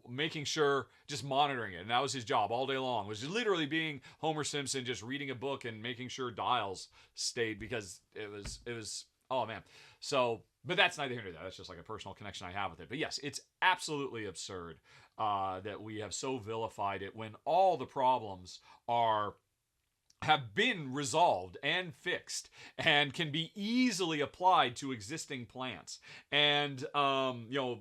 making sure, just monitoring it. And that was his job all day long. It was literally being Homer Simpson, just reading a book and making sure dials stayed because it was, oh man. So, but that's neither here nor there. That's just like a personal connection I have with it. But yes, it's absolutely absurd that we have so vilified it when all the problems have been resolved and fixed and can be easily applied to existing plants. And it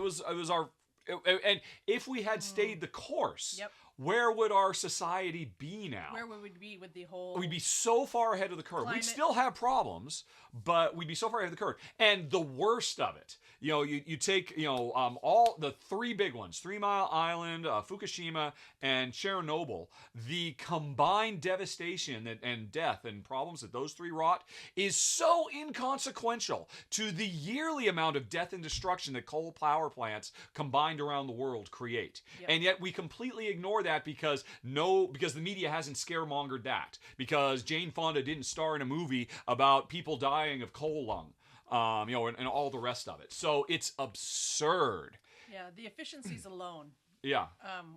was our and if we had stayed the course, where would our society be now? Where would we be with the whole... We'd be so far ahead of the curve. Climate. We'd still have problems, but we'd be so far ahead of the curve. And the worst of it, you take, all the three big ones, 3 Mile Island, Fukushima, and Chernobyl, the combined devastation and death and problems that those three wrought is so inconsequential to the yearly amount of death and destruction that coal power plants combined around the world create. Yep. And yet we completely ignore that because the media hasn't scaremongered that. Because Jane Fonda didn't star in a movie about people dying of coal lung. And all the rest of it. So it's absurd. Yeah, the efficiencies alone. Yeah.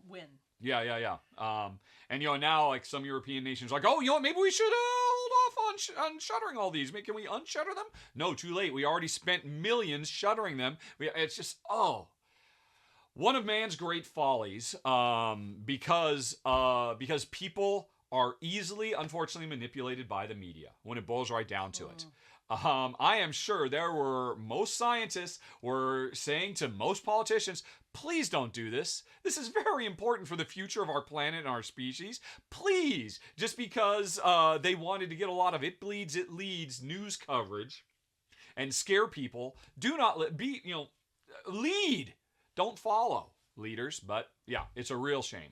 Win. Yeah. And now like some European nations are like, oh, maybe we should hold off on shuttering all these. Can we unshutter them? No, too late. We already spent millions shuttering them. It's just one of man's great follies. Because people are easily, unfortunately, manipulated by the media when it boils right down to it. I am sure most scientists were saying to most politicians, please don't do this. This is very important for the future of our planet and our species. Please, just because they wanted to get a lot of it bleeds, it leads news coverage and scare people. Do not lead. Don't follow leaders. But yeah, it's a real shame.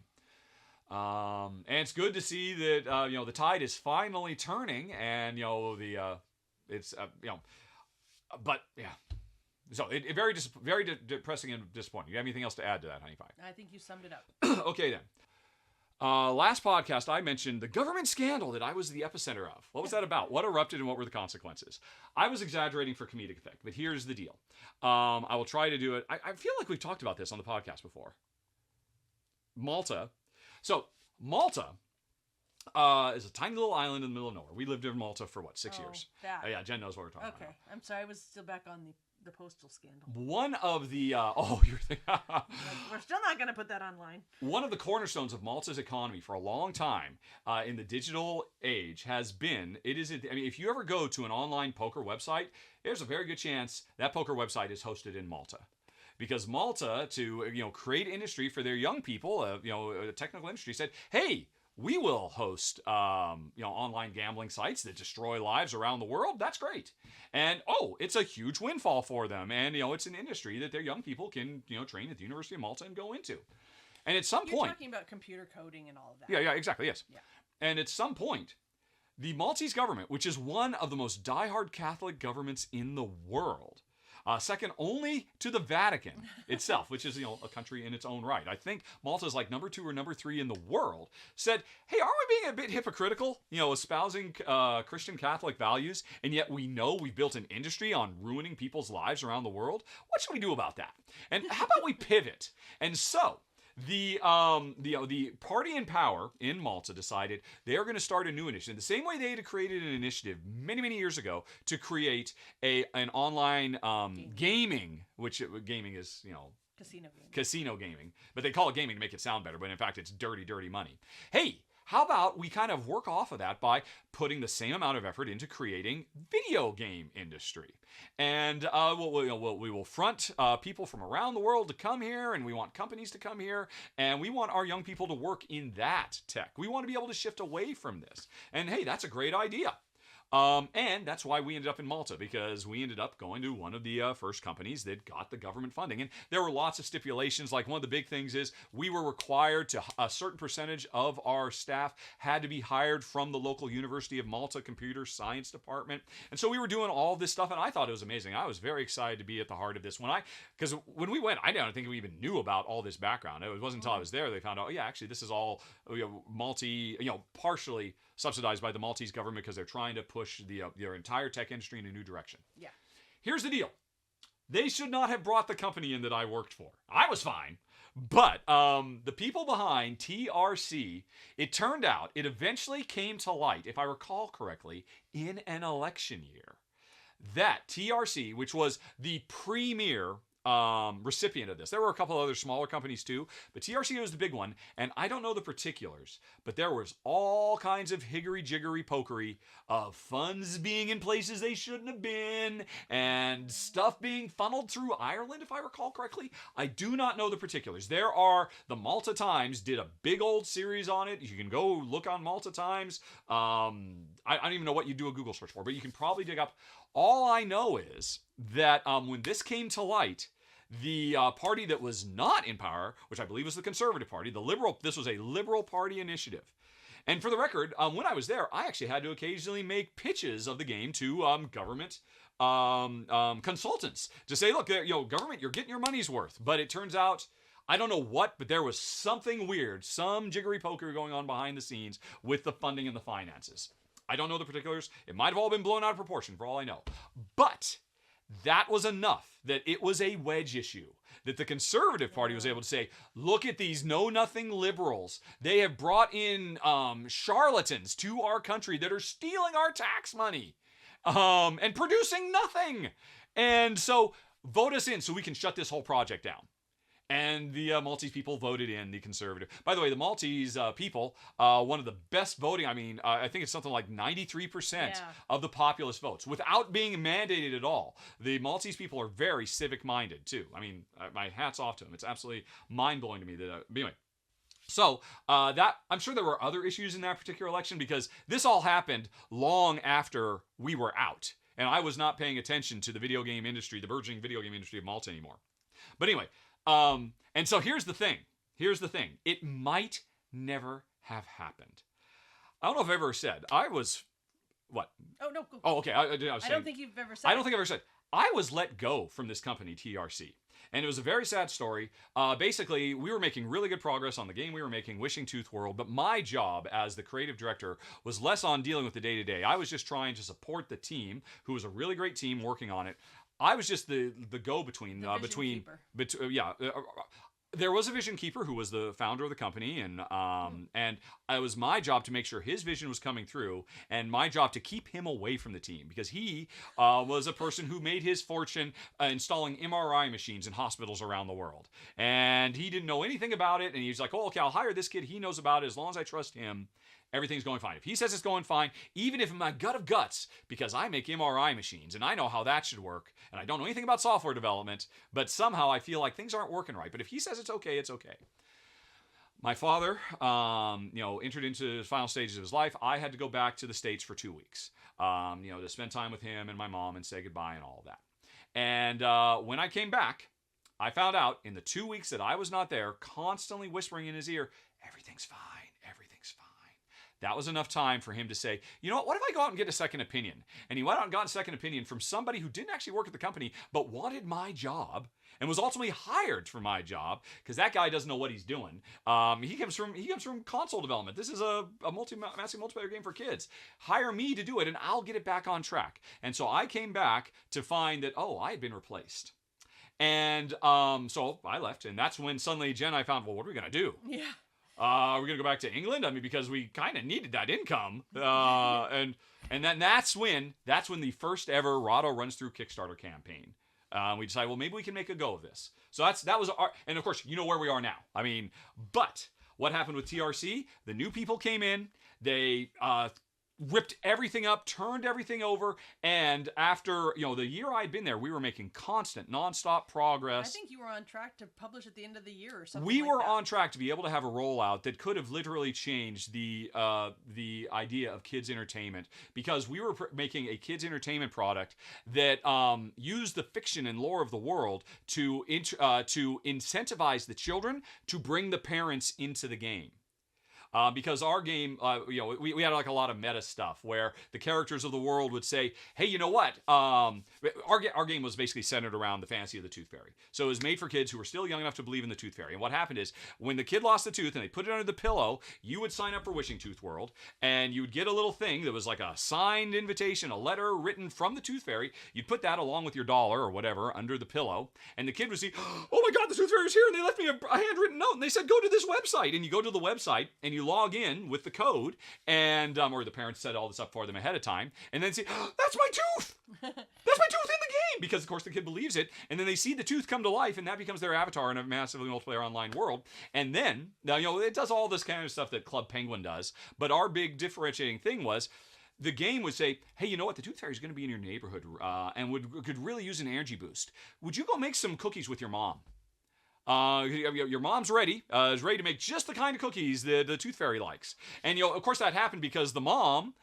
And it's good to see that, the tide is finally turning and, but yeah. So very depressing and disappointing. You have anything else to add to that, Honey Pie? I think you summed it up. Okay then. Last podcast, I mentioned the government scandal that I was the epicenter of. What was that about? What erupted and what were the consequences? I was exaggerating for comedic effect, but here's the deal. I will try to do it. I feel like we've talked about this on the podcast before. Malta. So, Malta is a tiny little island in the middle of nowhere. We lived in Malta for, 6 years? That. Yeah, Jen knows what we're talking about. Okay. I'm sorry. I was still back on the postal scandal. One of the... you're thinking... We're still not going to put that online. One of the cornerstones of Malta's economy for a long time in the digital age has been, if you ever go to an online poker website, there's a very good chance that poker website is hosted in Malta. Because Malta, to create industry for their young people, a technical industry, said, hey, we will host online gambling sites that destroy lives around the world. That's great. And it's a huge windfall for them. And it's an industry that their young people can train at the University of Malta and go into. And at some point, you're talking about computer coding and all of that. Yeah, exactly, yes. Yeah. And at some point, the Maltese government, which is one of the most diehard Catholic governments in the world, second only to the Vatican itself, which is a country in its own right. I think Malta is like number 2 or number 3 in the world. Said, hey, aren't we being a bit hypocritical? Espousing Christian Catholic values, and yet we know we built an industry on ruining people's lives around the world. What should we do about that? And how about we pivot? And so the party in power in Malta decided they are going to start a new initiative. The same way they had created an initiative many, many years ago to create an online gaming, which gaming is, casino gaming. But they call it gaming to make it sound better, but in fact it's dirty, dirty money. Hey, how about we kind of work off of that by putting the same amount of effort into creating video game industry? And we will front people from around the world to come here, and we want companies to come here, and we want our young people to work in that tech. We want to be able to shift away from this. And hey, that's a great idea. And that's why we ended up in Malta, because we ended up going to one of the first companies that got the government funding. And there were lots of stipulations. Like one of the big things is we were required to, a certain percentage of our staff had to be hired from the local University of Malta Computer Science Department. And so we were doing all this stuff, and I thought it was amazing. I was very excited to be at the heart of this. Because when we went, I don't think we even knew about all this background. It wasn't until I was there they found out, actually, this is all partially subsidized by the Maltese government because they're trying to push their entire tech industry in a new direction. Yeah. Here's the deal. They should not have brought the company in that I worked for. I was fine. But the people behind TRC, it turned out, it eventually came to light, if I recall correctly, in an election year, that TRC, which was the premier recipient of this. There were a couple other smaller companies too, but TRC was the big one, and I don't know the particulars, but there was all kinds of higgery-jiggery pokery of funds being in places they shouldn't have been, and stuff being funneled through Ireland, if I recall correctly. I do not know the particulars. The Malta Times did a big old series on it. You can go look on Malta Times. I don't even know what you do a Google search for, but you can probably dig up. All I know is that when this came to light, the party that was not in power, which I believe was the Conservative Party, this was a Liberal Party initiative. And for the record, when I was there, I actually had to occasionally make pitches of the game to government consultants to say, look, government, you're getting your money's worth. But it turns out, I don't know what, but there was something weird, some jiggery poker going on behind the scenes with the funding and the finances. I don't know the particulars. It might have all been blown out of proportion for all I know. But that was enough that it was a wedge issue, that the Conservative Party was able to say, look at these know-nothing liberals. They have brought in charlatans to our country that are stealing our tax money and producing nothing. And so vote us in so we can shut this whole project down. And the Maltese people voted in the Conservative. By the way, the Maltese people, one of the best voting, I think it's something like 93% of the populace votes, without being mandated at all. The Maltese people are very civic-minded, too. My hat's off to them. It's absolutely mind-blowing to me. Anyway. So, I'm sure there were other issues in that particular election, because this all happened long after we were out. And I was not paying attention to the video game industry, the burgeoning video game industry of Malta anymore. But anyway, and so here's the thing. It might never have happened. I don't know if I've ever said. I was, what? Oh, no. Go. Oh, okay. I don't think you've ever said. I don't think I've ever said. I was let go from this company, TRC. And it was a very sad story. Basically, we were making really good progress on the game we were making, Wishing Tooth World, but my job as the creative director was less on dealing with the day-to-day. I was just trying to support the team, who was a really great team working on it. I was just the go-between. There was a vision keeper who was the founder of the company, and it was my job to make sure his vision was coming through, and my job to keep him away from the team, because he was a person who made his fortune installing MRI machines in hospitals around the world, and he didn't know anything about it, and he was like, "Oh, okay, I'll hire this kid. He knows about it. As long as I trust him, everything's going fine. If he says it's going fine, even if in my gut of guts, because I make MRI machines and I know how that should work, and I don't know anything about software development, but somehow I feel like things aren't working right. But if he says it's okay, it's okay." My father, entered into the final stages of his life. I had to go back to the States for 2 weeks, to spend time with him and my mom and say goodbye and all of that. And when I came back, I found out in the 2 weeks that I was not there, constantly whispering in his ear, "Everything's fine. Everything's fine." That was enough time for him to say, "You know what if I go out and get a second opinion?" And he went out and got a second opinion from somebody who didn't actually work at the company, but wanted my job and was ultimately hired for my job, because that guy doesn't know what he's doing. He comes from console development. This is a massive multiplayer game for kids. Hire me to do it, and I'll get it back on track. And so I came back to find that, I had been replaced. And so I left, and that's when suddenly Jen and I found, well, what are we going to do? Yeah. Are we going to go back to England? I mean, because we kind of needed that income. And then that's when the first ever Rahdo Runs Through Kickstarter campaign. We decided, well, maybe we can make a go of this. So that was our, and of course, you know where we are now. I mean, but what happened with TRC? The new people came in, they ripped everything up, turned everything over, and after the year I'd been there, we were making constant, nonstop progress. I think you were on track to publish at the end of the year or something. We were on track to be able to have a rollout that could have literally changed the idea of kids entertainment, because we were making a kids entertainment product that used the fiction and lore of the world to incentivize the children to bring the parents into the game. Because our game, we had like a lot of meta stuff where the characters of the world would say, "Hey, you know what?" Our game was basically centered around the fantasy of the Tooth Fairy. So it was made for kids who were still young enough to believe in the Tooth Fairy. And what happened is, when the kid lost the tooth and they put it under the pillow, you would sign up for Wishing Tooth World, and you would get a little thing that was like a signed invitation, a letter written from the Tooth Fairy. You'd put that along with your dollar or whatever under the pillow, and the kid would see, "Oh my God, the Tooth Fairy's here!" And they left me a handwritten note, and they said, "Go to this website." And you go to the website, and you log in with the code, and or the parents set all this up for them ahead of time, and then say, "That's my tooth! That's my tooth in the game!" Because of course the kid believes it, and then they see the tooth come to life, and that becomes their avatar in a massively multiplayer online world. And then it does all this kind of stuff that Club Penguin does, but our big differentiating thing was, the game would say, "Hey, you know what? The Tooth Fairy is going to be in your neighborhood and could really use an energy boost. Would you go make some cookies with your mom? Your mom's ready, is ready to make just the kind of cookies the Tooth Fairy likes." And, of course that happened because the mom,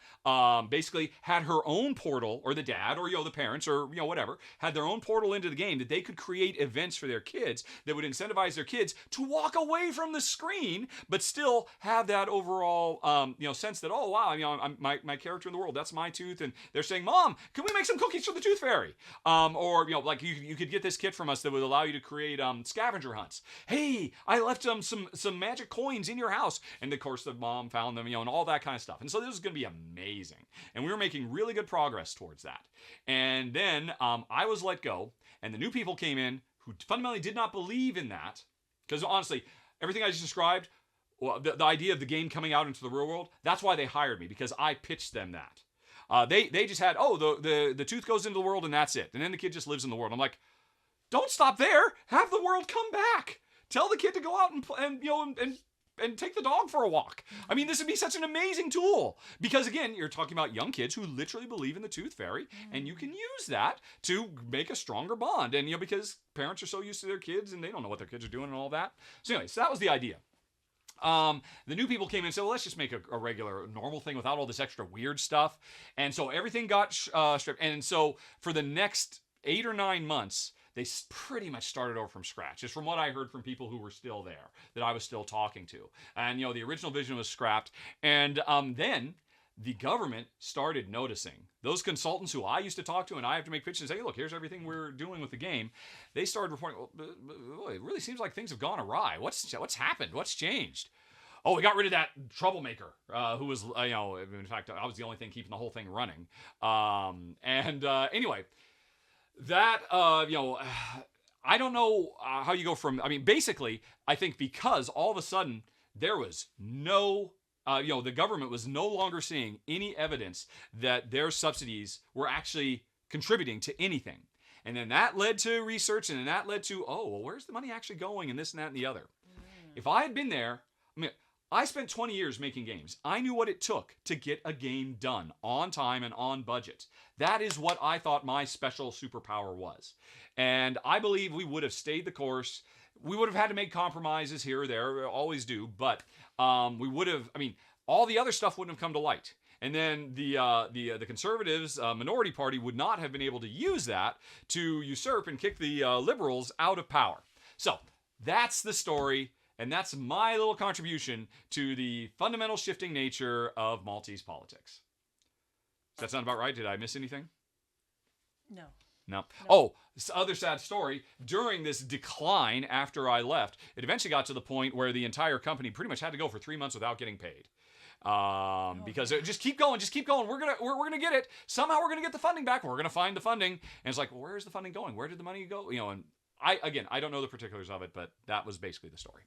basically had her own portal, or the dad, or, the parents, or, whatever, had their own portal into the game that they could create events for their kids that would incentivize their kids to walk away from the screen, but still have that overall, sense that, "Oh, wow, I'm my character in the world, that's my tooth." And they're saying, "Mom, can we make some cookies for the Tooth Fairy?" Or, like you could get this kit from us that would allow you to create, scavenger hunts. "Hey, I left some magic coins in your house," and of course the mom found them, and all that kind of stuff. And so this was going to be amazing, and we were making really good progress towards that. And then I was let go, and the new people came in who fundamentally did not believe in that, because honestly, everything I just described, well, the idea of the game coming out into the real world, that's why they hired me, because I pitched them that. They just had, the tooth goes into the world and that's it, and then the kid just lives in the world. I'm like, don't stop there. Have the world come back. Tell the kid to go out and take the dog for a walk. I mean, this would be such an amazing tool, because again, you're talking about young kids who literally believe in the Tooth Fairy, and you can use that to make a stronger bond. And because parents are so used to their kids and they don't know what their kids are doing and all that. So anyway, that was the idea. The new people came in and said, "Well, let's just make a regular, normal thing without all this extra weird stuff." And so everything got stripped. And so for the next 8 or 9 months, they pretty much started over from scratch, just from what I heard from people who were still there, that I was still talking to. And, the original vision was scrapped. And then the government started noticing. Those consultants who I used to talk to and I have to make pitches and say, hey, look, here's everything we're doing with the game. They started reporting, well, it really seems like things have gone awry. What's happened? What's changed? Oh, we got rid of that troublemaker who was, in fact, I was the only thing keeping the whole thing running. Anyway, that, I don't know how you go from, basically, I think because all of a sudden there was no, the government was no longer seeing any evidence that their subsidies were actually contributing to anything. And then that led to research, and then that led to, where's the money actually going, and this and that and the other. If I had been there, I spent 20 years making games. I knew what it took to get a game done on time and on budget. That is what I thought my special superpower was. And I believe we would have stayed the course. We would have had to make compromises here or there, we always do, but we would have, all the other stuff wouldn't have come to light. And then the conservatives, minority party, would not have been able to use that to usurp and kick the liberals out of power. So that's the story. And that's my little contribution to the fundamental shifting nature of Maltese politics. Does that sound about right? Did I miss anything? No. Oh, this other sad story. During this decline after I left, it eventually got to the point where the entire company pretty much had to go for 3 months without getting paid. Because just keep going. We're gonna get it. Somehow we're gonna get the funding back. We're gonna find the funding. And it's like, well, where's the funding going? Where did the money go? And I don't know the particulars of it, but that was basically the story.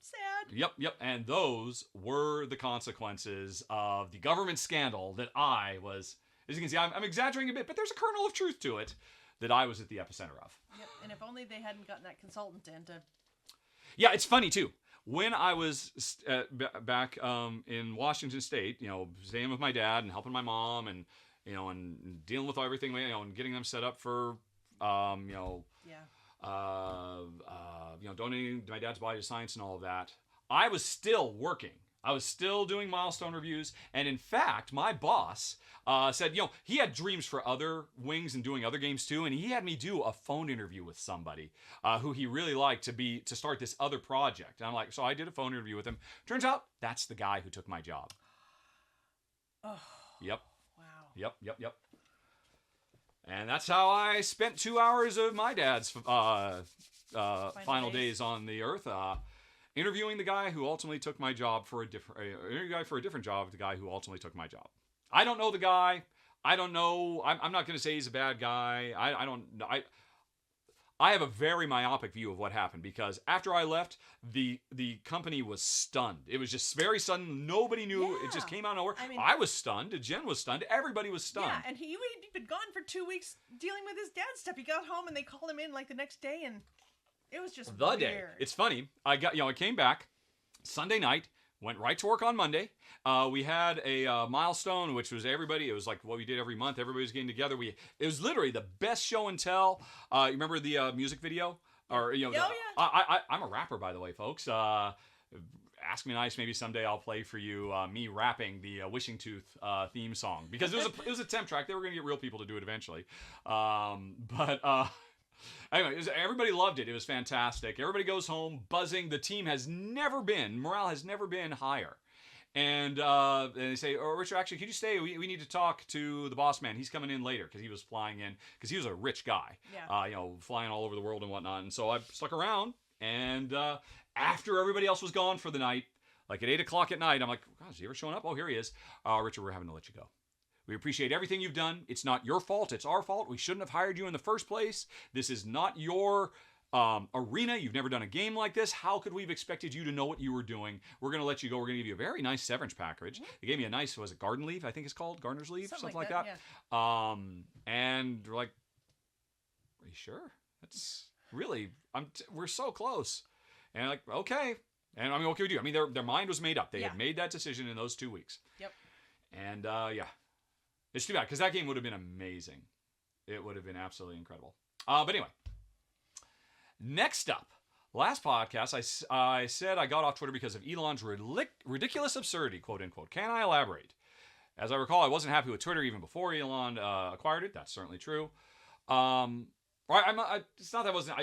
Sad. Yep. And those were the consequences of the government scandal that I was, as you can see, I'm exaggerating a bit, but there's a kernel of truth to it that I was at the epicenter of. Yep, and if only they hadn't gotten that consultant in to... Yeah, it's funny, too. When I was back in Washington State, staying with my dad and helping my mom and, and dealing with everything, and getting them set up for... donating my dad's body to science and all of that. I was still working. I was still doing milestone reviews. And in fact, my boss said, he had dreams for other wings and doing other games too. And he had me do a phone interview with somebody who he really liked to start this other project. And I'm like, so I did a phone interview with him. Turns out that's the guy who took my job. Oh. Yep. Wow. Yep. And that's how I spent 2 hours of my dad's final days on the earth, interviewing the guy who ultimately took my job for a different job. The guy who ultimately took my job. I don't know the guy. I don't know. I'm not going to say he's a bad guy. I have a very myopic view of what happened because after I left, the company was stunned. It was just very sudden. Nobody knew. Yeah. It just came out of nowhere. I was stunned. Jen was stunned. Everybody was stunned. Yeah, and he'd been gone for 2 weeks dealing with his dad's stuff. He got home and they called him in like the next day, and it was just the weird. day. It's funny. I came back Sunday night. Went right to work on Monday. We had a milestone, which was everybody. It was like what we did every month. Everybody was getting together. It was literally the best show and tell. You remember the music video? Or yeah. I'm a rapper, by the way, folks. Ask me nice. Maybe someday I'll play for you me rapping the Wishing Tooth theme song because it was a temp track. They were going to get real people to do it eventually. Anyway, everybody loved it. It was fantastic. Everybody goes home buzzing. The team morale has never been higher. And they say, Richard, actually, could you stay? We need to talk to the boss man. He's coming in later because he was flying in because he was a rich guy, flying all over the world and whatnot. And so I stuck around. And after everybody else was gone for the night, like at 8 o'clock at night, I'm like, gosh, is he ever showing up? Oh, here he is. Richard, we're having to let you go. We appreciate everything you've done. It's not your fault. It's our fault. We shouldn't have hired you in the first place. This is not your arena. You've never done a game like this. How could we have expected you to know what you were doing? We're going to let you go. We're going to give you a very nice severance package. Mm-hmm. They gave me a nice, was it garden leave? I think it's called gardener's leave, something like that. Yeah. And we're like, are you sure? That's really, we're so close. And I'm like, okay. And what can we do? Their mind was made up. They had made that decision in those 2 weeks. Yep. And it's too bad because that game would have been amazing. It would have been absolutely incredible. But anyway, next up, last podcast, I said I got off Twitter because of Elon's ridiculous absurdity, quote unquote. Can I elaborate? As I recall, I wasn't happy with Twitter even before Elon acquired it. That's certainly true. Right, it's not that it wasn't.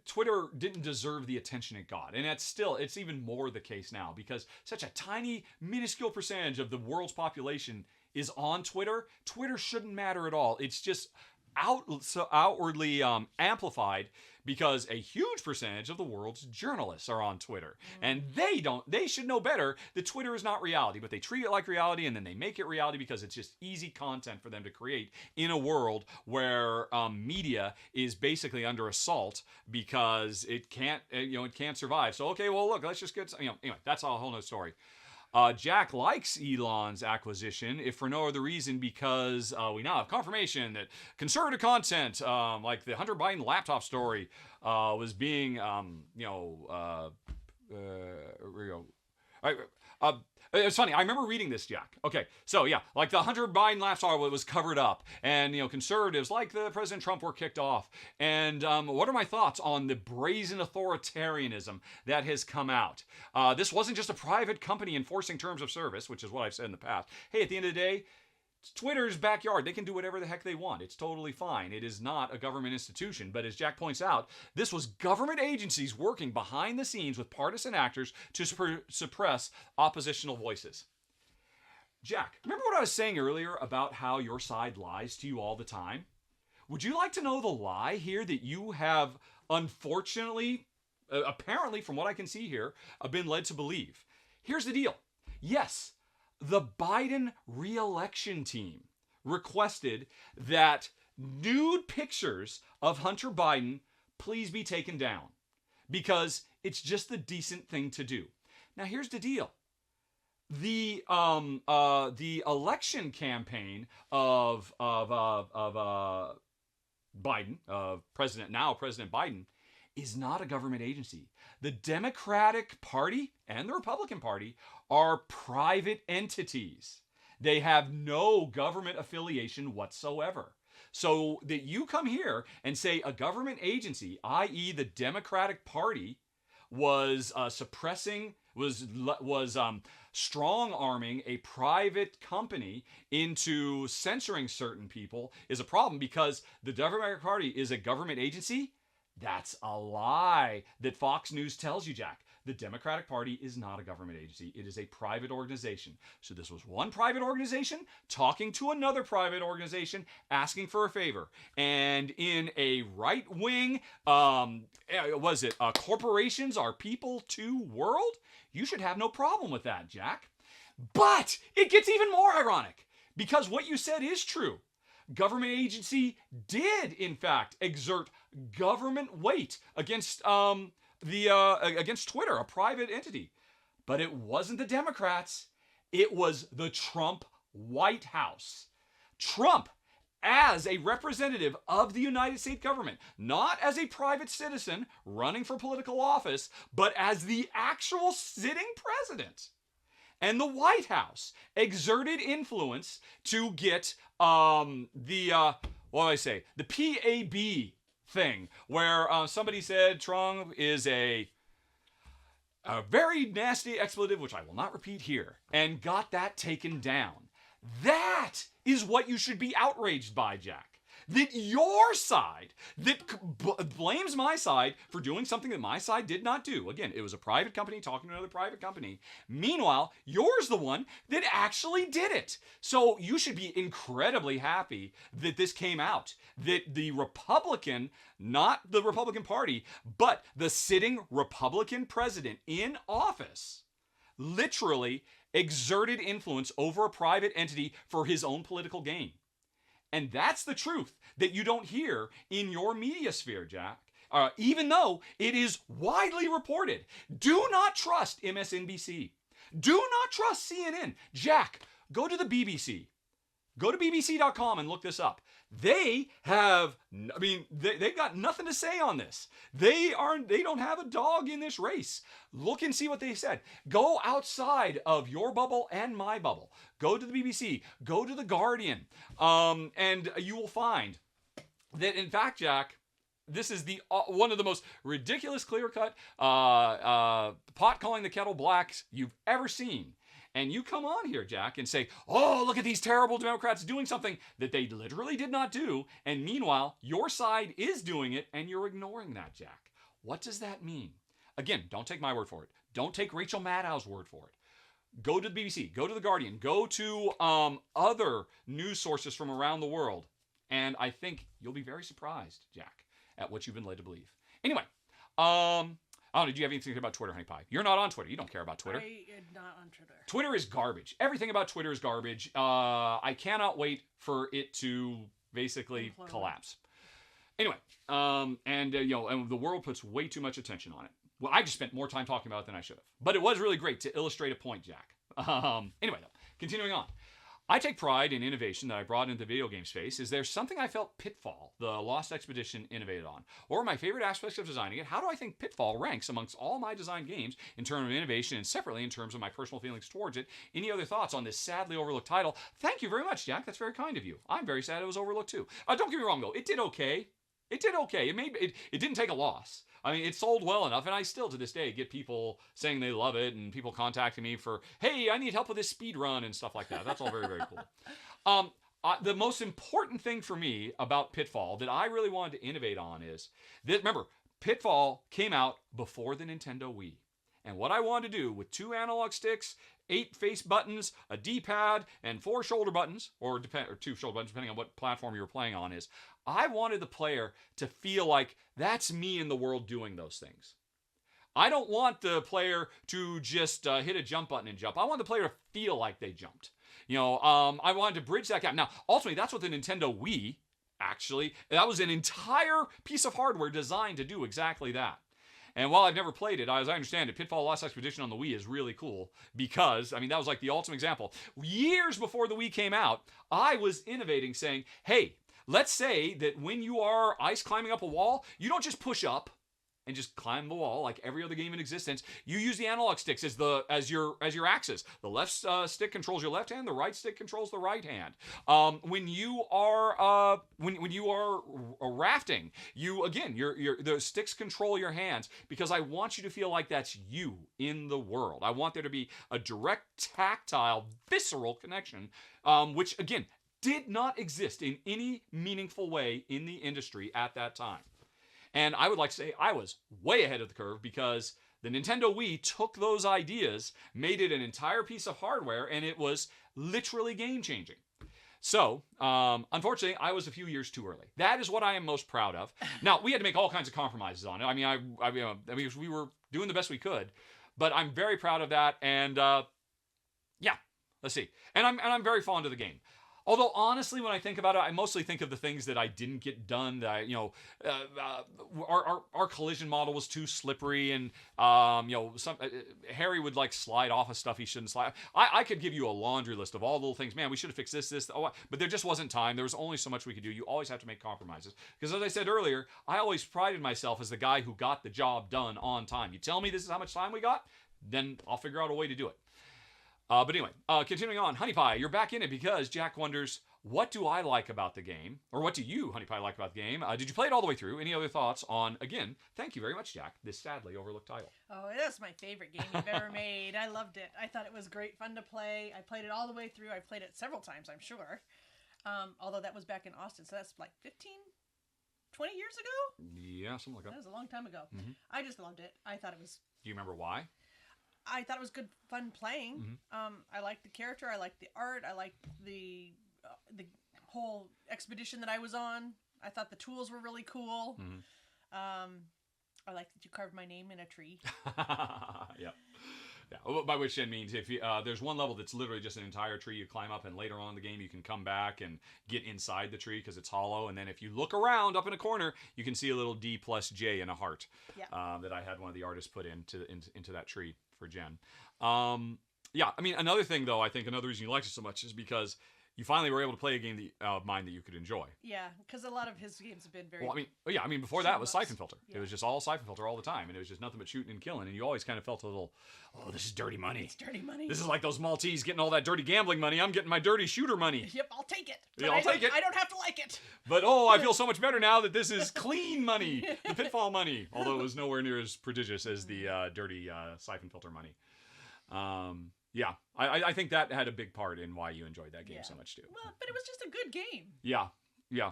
Twitter didn't deserve the attention it got, and it's even more the case now because such a tiny, minuscule percentage of the world's population is on Twitter. Twitter shouldn't matter at all. It's just outwardly amplified because a huge percentage of the world's journalists are on Twitter, and they should know better that Twitter is not reality, but they treat it like reality, and then they make it reality because it's just easy content for them to create in a world where media is basically under assault because it can't survive. So okay, well look, let's just get anyway. That's a whole nother story. Jack likes Elon's acquisition, if for no other reason because we now have confirmation that conservative content, like the Hunter Biden laptop story, was being, it's funny. I remember reading this, Jack. Okay, so yeah, like the Hunter Biden laptop was covered up, and conservatives like the President Trump were kicked off. And what are my thoughts on the brazen authoritarianism that has come out? This wasn't just a private company enforcing terms of service, which is what I've said in the past. Hey, at the end of the day, it's Twitter's backyard. They can do whatever the heck they want. It's totally fine. It is not a government institution. But as Jack points out, this was government agencies working behind the scenes with partisan actors to suppress oppositional voices. Jack, remember what I was saying earlier about how your side lies to you all the time? Would you like to know the lie here that you have, unfortunately, apparently from what I can see here, been led to believe? Here's the deal. Yes, the Biden re-election team requested that nude pictures of Hunter Biden please be taken down because it's just the decent thing to do. Now, here's the deal. The election campaign of Biden, President Biden, is not a government agency. The Democratic Party and the Republican Party are private entities. They have no government affiliation whatsoever. So that you come here and say a government agency, i.e. the Democratic Party, was strong-arming a private company into censoring certain people is a problem because the Democratic Party is a government agency. That's a lie that Fox News tells you, Jack. The Democratic Party is not a government agency. It is a private organization. So this was one private organization talking to another private organization asking for a favor. And in a right-wing, corporations are people to world, you should have no problem with that, Jack. But it gets even more ironic because what you said is true. Government agency did, in fact, exert government weight against against Twitter, a private entity. But it wasn't the Democrats. It was the Trump White House. Trump, as a representative of the United States government, not as a private citizen running for political office, but as the actual sitting president. And the White House exerted influence to get the PAB thing, where somebody said Trump is a very nasty expletive, which I will not repeat here, and got that taken down. That is what you should be outraged by, Jack. That your side, that blames my side for doing something that my side did not do. Again, it was a private company talking to another private company. Meanwhile, you're the one that actually did it. So you should be incredibly happy that this came out. That the Republican, not the Republican Party, but the sitting Republican president in office, literally exerted influence over a private entity for his own political gain. And that's the truth that you don't hear in your media sphere, Jack, even though it is widely reported. Do not trust MSNBC. Do not trust CNN. Jack, go to the BBC. Go to bbc.com and look this up. They've got nothing to say on this. They don't have a dog in this race. Look and see what they said. Go outside of your bubble and my bubble. Go to the BBC. Go to the Guardian. And you will find that, in fact, Jack, this is one of the most ridiculous, clear-cut pot calling the kettle black you've ever seen. and you come on here, Jack, and say, oh, look at these terrible Democrats doing something that they literally did not do, and meanwhile, your side is doing it, and you're ignoring that, Jack. What does that mean? Again, don't take my word for it. Don't take Rachel Maddow's word for it. Go to the BBC, go to The Guardian, go to other news sources from around the world, and I think you'll be very surprised, Jack, at what you've been led to believe. Anyway, I don't know, did you have anything about Twitter, Honey Pie? You're not on Twitter. You don't care about Twitter. I am not on Twitter. Twitter is garbage. Everything about Twitter is garbage. I cannot wait for it to basically collapse. Anyway, and the world puts way too much attention on it. Well, I just spent more time talking about it than I should have. But it was really great to illustrate a point, Jack. Anyway, though, continuing on. I take pride in innovation that I brought into the video game space. Is there something I felt Pitfall, the Lost Expedition, innovated on? Or my favorite aspects of designing it? How do I think Pitfall ranks amongst all my designed games in terms of innovation and separately in terms of my personal feelings towards it? Any other thoughts on this sadly overlooked title? Thank you very much, Jack. That's very kind of you. I'm very sad it was overlooked too. Don't get me wrong, though. It did okay. It did okay. It didn't take a loss. I mean, it sold well enough, and I still, to this day, get people saying they love it, and people contacting me for, hey, I need help with this speed run, and stuff like that. That's all very, very cool. The most important thing for me about Pitfall that I really wanted to innovate on is, that, remember, Pitfall came out before the Nintendo Wii. And what I wanted to do with 2 analog sticks, 8 face buttons, a D-pad, and 4 shoulder buttons, or 2 shoulder buttons, depending on what platform you were playing on, is I wanted the player to feel like that's me in the world doing those things. I don't want the player to just hit a jump button and jump. I want the player to feel like they jumped. I wanted to bridge that gap. Now, ultimately, that's what the Nintendo Wii, actually, that was an entire piece of hardware designed to do exactly that. And while I've never played it, as I understand it, Pitfall Lost Expedition on the Wii is really cool because, I mean, that was like the ultimate example. Years before the Wii came out, I was innovating saying, hey, let's say that when you are ice climbing up a wall, you don't just push up and just climb the wall like every other game in existence. You use the analog sticks as your axes. The left stick controls your left hand. The right stick controls the right hand. When you are rafting, the sticks control your hands because I want you to feel like that's you in the world. I want there to be a direct, tactile, visceral connection, which again did not exist in any meaningful way in the industry at that time. And I would like to say I was way ahead of the curve because the Nintendo Wii took those ideas, made it an entire piece of hardware, and it was literally game-changing. So, unfortunately, I was a few years too early. That is what I am most proud of. Now, we had to make all kinds of compromises on it. I mean, we were doing the best we could, but I'm very proud of that. And yeah, let's see. And I'm very fond of the game. Although, honestly, when I think about it, I mostly think of the things that I didn't get done. That our collision model was too slippery, and Harry would like slide off of stuff he shouldn't slide. I could give you a laundry list of all the little things. Man, we should have fixed this. But there just wasn't time. There was only so much we could do. You always have to make compromises. Because as I said earlier, I always prided myself as the guy who got the job done on time. You tell me this is how much time we got, then I'll figure out a way to do it. But anyway, continuing on, Honey Pie, you're back in it because Jack wonders, what do I like about the game? Or what do you, Honey Pie, like about the game? Did you play it all the way through? Any other thoughts on, again, thank you very much, Jack, this sadly overlooked title? Oh, that's my favorite game you've ever made. I loved it. I thought it was great fun to play. I played it all the way through. I played it several times, I'm sure. Although that was back in Austin, so that's like 15, 20 years ago? Yeah, something like that. That was a long time ago. Mm-hmm. I just loved it. I thought it was... Do you remember why? I thought it was good fun playing. Mm-hmm. I liked the character. I liked the art. I liked the whole expedition that I was on. I thought the tools were really cool. Mm-hmm. I liked that you carved my name in a tree. Yeah. By which it means if you, there's one level that's literally just an entire tree you climb up, and later on in the game you can come back and get inside the tree because it's hollow. And then if you look around up in a corner, you can see a little D+J and a heart that I had one of the artists put into that tree for Jen. Yeah, I mean, another thing though, I think another reason you liked it so much is because you finally were able to play a game of mine that you could enjoy. Yeah, because a lot of his games have been very... Well, I mean, before that was Siphon Filter. Yeah. It was just all Siphon Filter all the time, and it was just nothing but shooting and killing, and you always kind of felt a little, oh, this is dirty money. It's dirty money. This is like those Maltese getting all that dirty gambling money. I'm getting my dirty shooter money. Yep, I'll take it. Yeah, I'll take it. I don't have to like it. But, I feel so much better now that this is clean money, the Pitfall money, although it was nowhere near as prodigious as the dirty Siphon Filter money. Yeah, I think that had a big part in why you enjoyed that game so much too. Well, but it was just a good game. Yeah, yeah,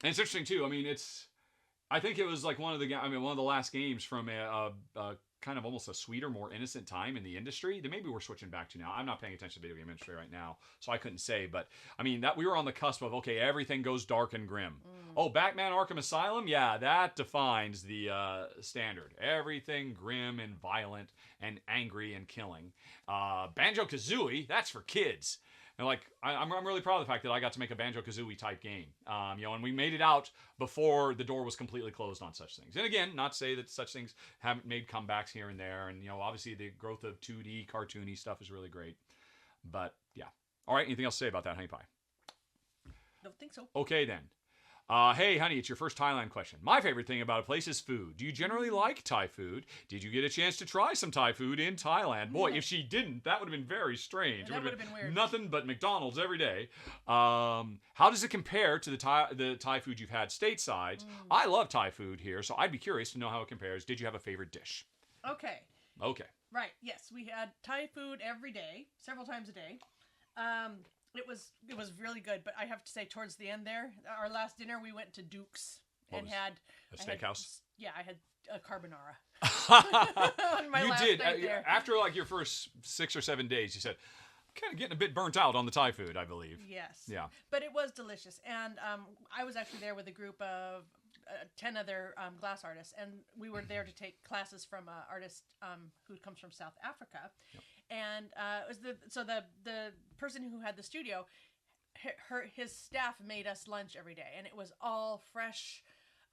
and it's interesting too. I mean, I think it was like one of the last games from a kind of almost a sweeter, more innocent time in the industry that maybe we're switching back to now. I'm not paying attention to the video game industry right now, so I couldn't say. But I mean, that we were on the cusp of, okay, everything goes dark and grim. Oh, Batman Arkham Asylum? Yeah, that defines the standard. Everything grim and violent and angry and killing. Banjo-Kazooie, that's for kids. And like, I'm really proud of the fact that I got to make a Banjo-Kazooie type game. And we made it out before the door was completely closed on such things. And again, not to say that such things haven't made comebacks here and there. And, obviously the growth of 2D cartoony stuff is really great. But yeah. All right. Anything else to say about that, Honey Pie? Don't think so. Okay, then. Hey, honey, it's your first Thailand question. My favorite thing about a place is food. Do you generally like Thai food? Did you get a chance to try some Thai food in Thailand? Boy, if she didn't, that would have been very strange. That would have been weird. Nothing but McDonald's every day. How does it compare to the Thai food you've had stateside? I love Thai food here, so I'd be curious to know how it compares. Did you have a favorite dish? Okay. Right, yes. We had Thai food every day, several times a day. It was really good, but I have to say, towards the end there, our last dinner, we went to Duke's and had a steakhouse. I had a carbonara. You did after like your first 6 or 7 days. You said, "I'm kind of getting a bit burnt out on the Thai food." I believe. Yes. Yeah. But it was delicious, and I was actually there with a group of 10 other glass artists, and we were there to take classes from an artist who comes from South Africa. Yep. And it was the person who had the studio, his staff made us lunch every day, and it was all fresh,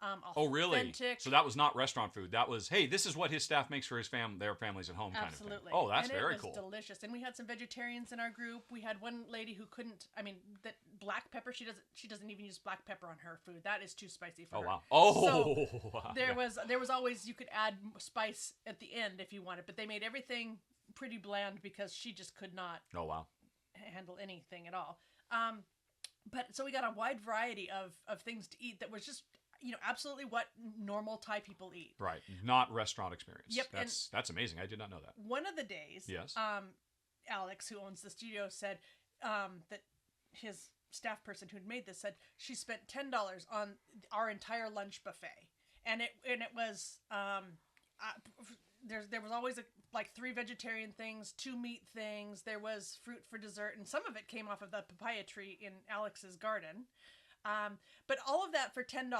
authentic. Oh, really? So that was not restaurant food. That was, hey, this is what his staff makes for their families at home. Absolutely. Kind of thing. Oh, that's very cool. It was delicious. And we had some vegetarians in our group. We had one lady who couldn't. I mean, that black pepper. She doesn't even use black pepper on her food. That is too spicy for her. Oh wow. Oh. So there was always, you could add spice at the end if you wanted, but they made everything pretty bland because she just could not. Oh wow. Handle anything at all. But so we got a wide variety of things to eat that was just, absolutely what normal Thai people eat. Right. Not restaurant experience. Yep. That's amazing. I did not know that. One of the days, yes. Alex, who owns the studio, said that his staff person who'd made this said she spent $10 on our entire lunch buffet. And it was there was always like 3 vegetarian things, 2 meat things. There was fruit for dessert, and some of it came off of the papaya tree in Alex's garden. But all of that for $10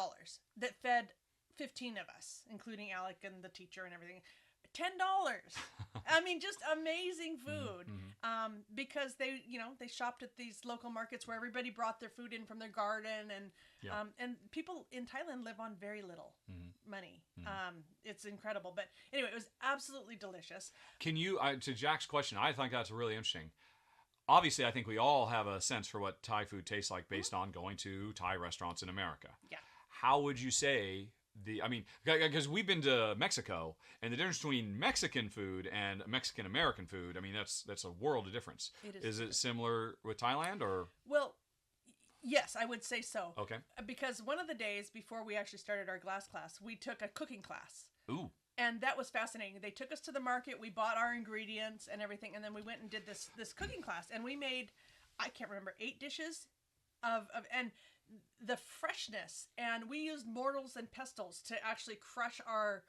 that fed 15 of us, including Alec and the teacher and everything. $10. I mean, just amazing food. Mm-hmm. Because they shopped at these local markets where everybody brought their food in from their garden, and people in Thailand live on very little money. Mm-hmm. It's incredible. But anyway, it was absolutely delicious. Can you, to Jack's question, I think that's really interesting. Obviously, I think we all have a sense for what Thai food tastes like based on going to Thai restaurants in America. Yeah. How would you say because we've been to Mexico, and the difference between Mexican food and Mexican American food, I mean, that's a world of difference. It is. Is it similar with Thailand, or? Well, yes, I would say so. Okay. Because one of the days before we actually started our glass class, we took a cooking class. Ooh. And that was fascinating. They took us to the market, we bought our ingredients and everything, and then we went and did this cooking class, and we made, I can't remember, 8 dishes and the freshness, and we used mortals and pestles to actually crush our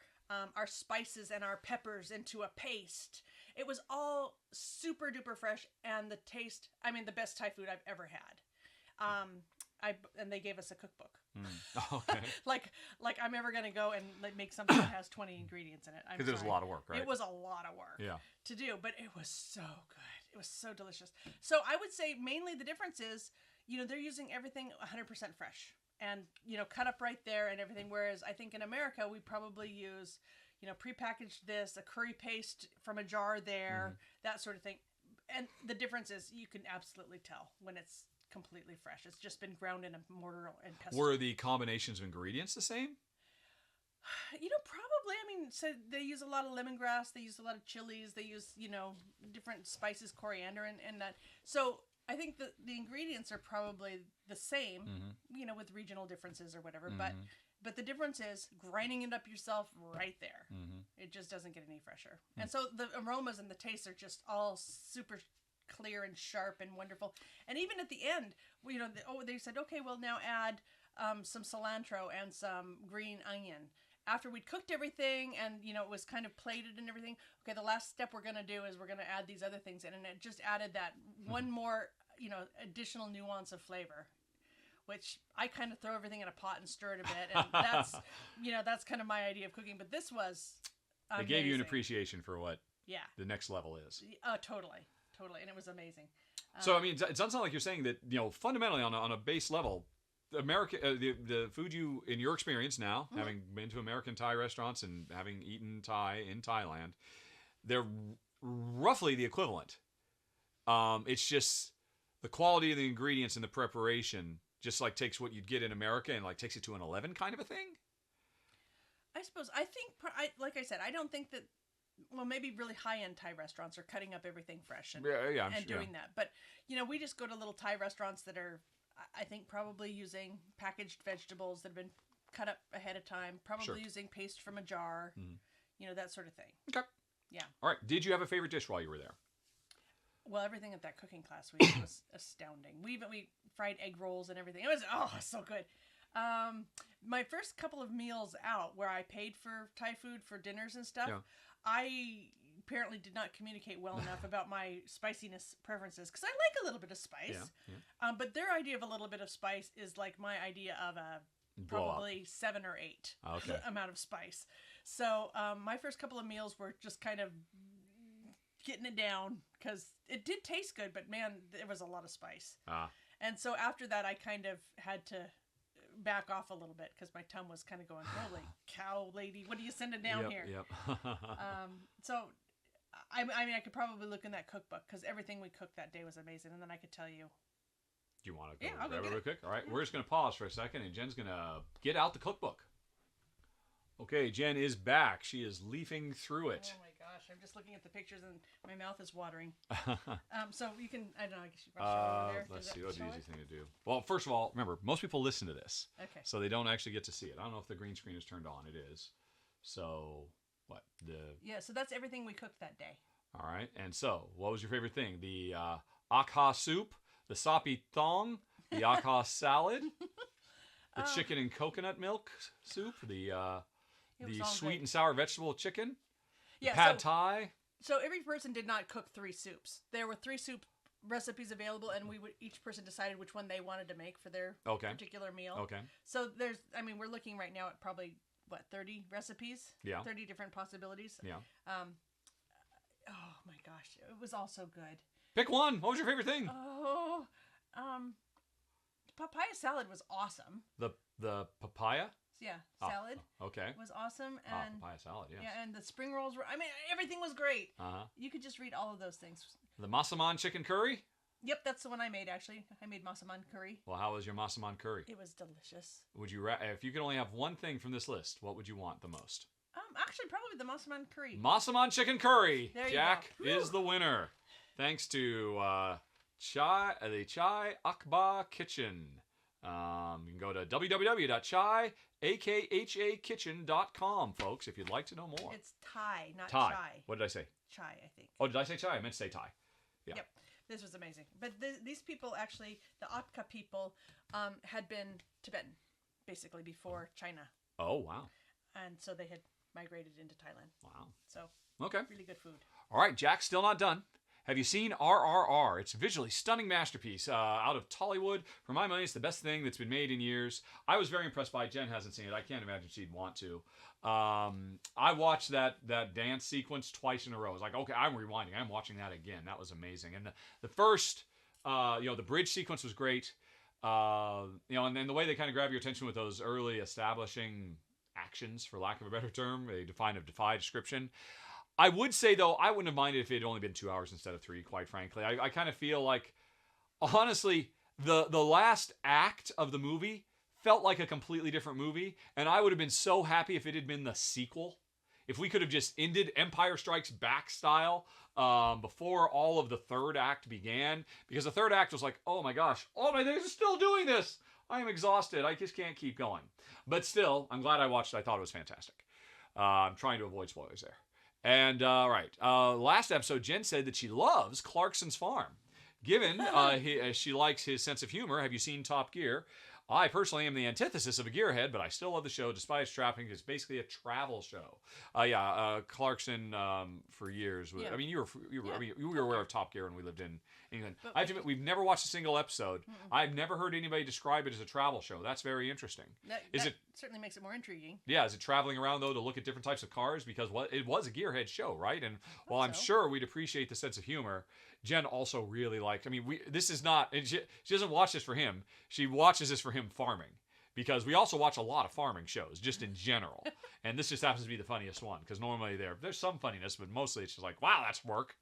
spices and our peppers into a paste. It was all super duper fresh, and the taste, I mean, the best Thai food I've ever had. And they gave us a cookbook. Okay. like I'm ever gonna go and make something that has 20 ingredients in it. Because it was a lot of work, right? It was a lot of work. Yeah. To do, but it was so good. It was so delicious. So I would say mainly the difference is, they're using everything 100% fresh and, cut up right there and everything. Whereas I think in America, we probably use, prepackaged this, a curry paste from a jar there, that sort of thing. And the difference is you can absolutely tell when it's completely fresh. It's just been ground in a mortar and pestle. Were the combinations of ingredients the same? Probably. I mean, so they use a lot of lemongrass. They use a lot of chilies. They use, different spices, coriander and that. So I think the ingredients are probably the same, with regional differences or whatever. But the difference is grinding it up yourself right there. It just doesn't get any fresher. And so the aromas and the tastes are just all super clear and sharp and wonderful. And even at the end, you know, they said, okay, well, now add some cilantro and some green onion. After we'd cooked everything and, you know, it was kind of plated and everything, okay, the last step we're going to do is we're going to add these other things in. And it just added that one more, you know, additional nuance of flavor, which I kind of throw everything in a pot and stir it a bit. And that's, you know, that's kind of my idea of cooking. But this was amazing. They gave you an appreciation for what the next level is. Totally. And it was amazing. So, I mean, it doesn't sound like you're saying that, you know, fundamentally on a base level, America, the food you, in your experience now, having been to American Thai restaurants and having eaten Thai in Thailand, they're roughly the equivalent. It's just the quality of the ingredients and the preparation just like takes what you'd get in America and like takes it to an 11 kind of a thing. I suppose. I think, like I said, I don't think that. Well, maybe really high-end Thai restaurants are cutting up everything fresh and doing that. But, you know, we just go to little Thai restaurants that are, I think, probably using packaged vegetables that have been cut up ahead of time, probably using paste from a jar, you know, that sort of thing. Okay. Yeah. All right. Did you have a favorite dish while you were there? Well, everything at that cooking class we did was astounding. We fried egg rolls and everything. It was, so good. My first couple of meals out where I paid for Thai food for dinners and stuff, I apparently did not communicate well enough about my spiciness preferences because I like a little bit of spice. But their idea of a little bit of spice is like my idea of a probably 7 or 8 amount of spice. So my first couple of meals were just kind of getting it down because it did taste good, but man, there was a lot of spice. And so after that, I kind of had to back off a little bit because my tongue was kind of going, holy cow, lady, what are you sending down here? So I mean, I could probably look in that cookbook because everything we cooked that day was amazing, and then I could tell you. Do you want to go grab it real quick? All right, we're just going to pause for a second, and Jen's going to get out the cookbook. Okay, Jen is back. She is leafing through it. Oh my gosh, I'm just looking at the pictures and my mouth is watering. So you can, I don't know, I guess you brush it over there. Let's see, what's the easy thing to do? Well, first of all, remember, most people listen to this. Okay. So they don't actually get to see it. I don't know if the green screen is turned on. It is. So, what? Yeah, so that's everything we cooked that day. All right, and so, what was your favorite thing? The akha soup, the sapi thong, the akha salad, the chicken and coconut milk soup, the sweet and sour vegetable chicken, pad thai. So every person did not cook 3 soups. There were 3 soup recipes available, and each person decided which one they wanted to make for their particular meal. Okay. So we're looking right now at probably 30 recipes. Yeah. 30 different possibilities. Yeah. Oh my gosh, it was all so good. Pick one. What was your favorite thing? Papaya salad was awesome. The papaya. Yeah, salad. Okay. Was awesome, and papaya salad. Yes. Yeah, and the spring rolls were. I mean, everything was great. You could just read all of those things. The masaman chicken curry. Yep, that's the one I made. Actually, I made masaman curry. Well, how was your masaman curry? It was delicious. Would you, if you could only have one thing from this list, what would you want the most? Actually, probably the masaman curry. Masaman chicken curry. There you Jack go. is the winner, thanks to the Chai Akba Kitchen. You can go to www.chai.kitchen.com, folks, if you'd like to know more. It's Thai, not Thai. chai. What did I say? Chai, I think. Oh, did I say chai? I meant to say Thai. Yeah. Yep. This was amazing. But these people actually, the Akha people, had been Tibetan, basically, before China. Oh, wow. And so they had migrated into Thailand. Wow. So, really good food. All right, Jack, still not done. Have you seen RRR? It's a visually stunning masterpiece out of Tollywood. For my money, it's the best thing that's been made in years. I was very impressed by it. Jen hasn't seen it. I can't imagine she'd want to. I watched that dance sequence twice in a row. I was like, okay, I'm rewinding. I'm watching that again. That was amazing. And the first, the bridge sequence was great. And then the way they kind of grab your attention with those early establishing actions, for lack of a better term, they defy description. I would say, though, I wouldn't have minded if it had only been 2 hours instead of 3, quite frankly. I kind of feel like, honestly, the last act of the movie felt like a completely different movie, and I would have been so happy if it had been the sequel. If we could have just ended Empire Strikes Back style before all of the third act began, because the third act was like, oh my gosh, they're still doing this. I am exhausted. I just can't keep going. But still, I'm glad I watched it. I thought it was fantastic. I'm trying to avoid spoilers there. And, right. Last episode, Jen said that she loves Clarkson's Farm. Given she likes his sense of humor, have you seen Top Gear? I personally am the antithesis of a gearhead, but I still love the show despite its trappings. It's basically a travel show. Clarkson for years. Yeah. I mean, you were aware of Top Gear when we lived in England. I have to admit, we've never watched a single episode. I've never heard anybody describe it as a travel show. That's very interesting. That certainly makes it more intriguing. Yeah, is it traveling around though to look at different types of cars? Because it was a gearhead show, right? And while I'm sure we'd appreciate the sense of humor, Jen also really liked. I mean, this is not. She doesn't watch this for him. She watches this for him farming, because we also watch a lot of farming shows just in general. And this just happens to be the funniest one, because normally there's some funniness, but mostly it's just like, wow, that's work.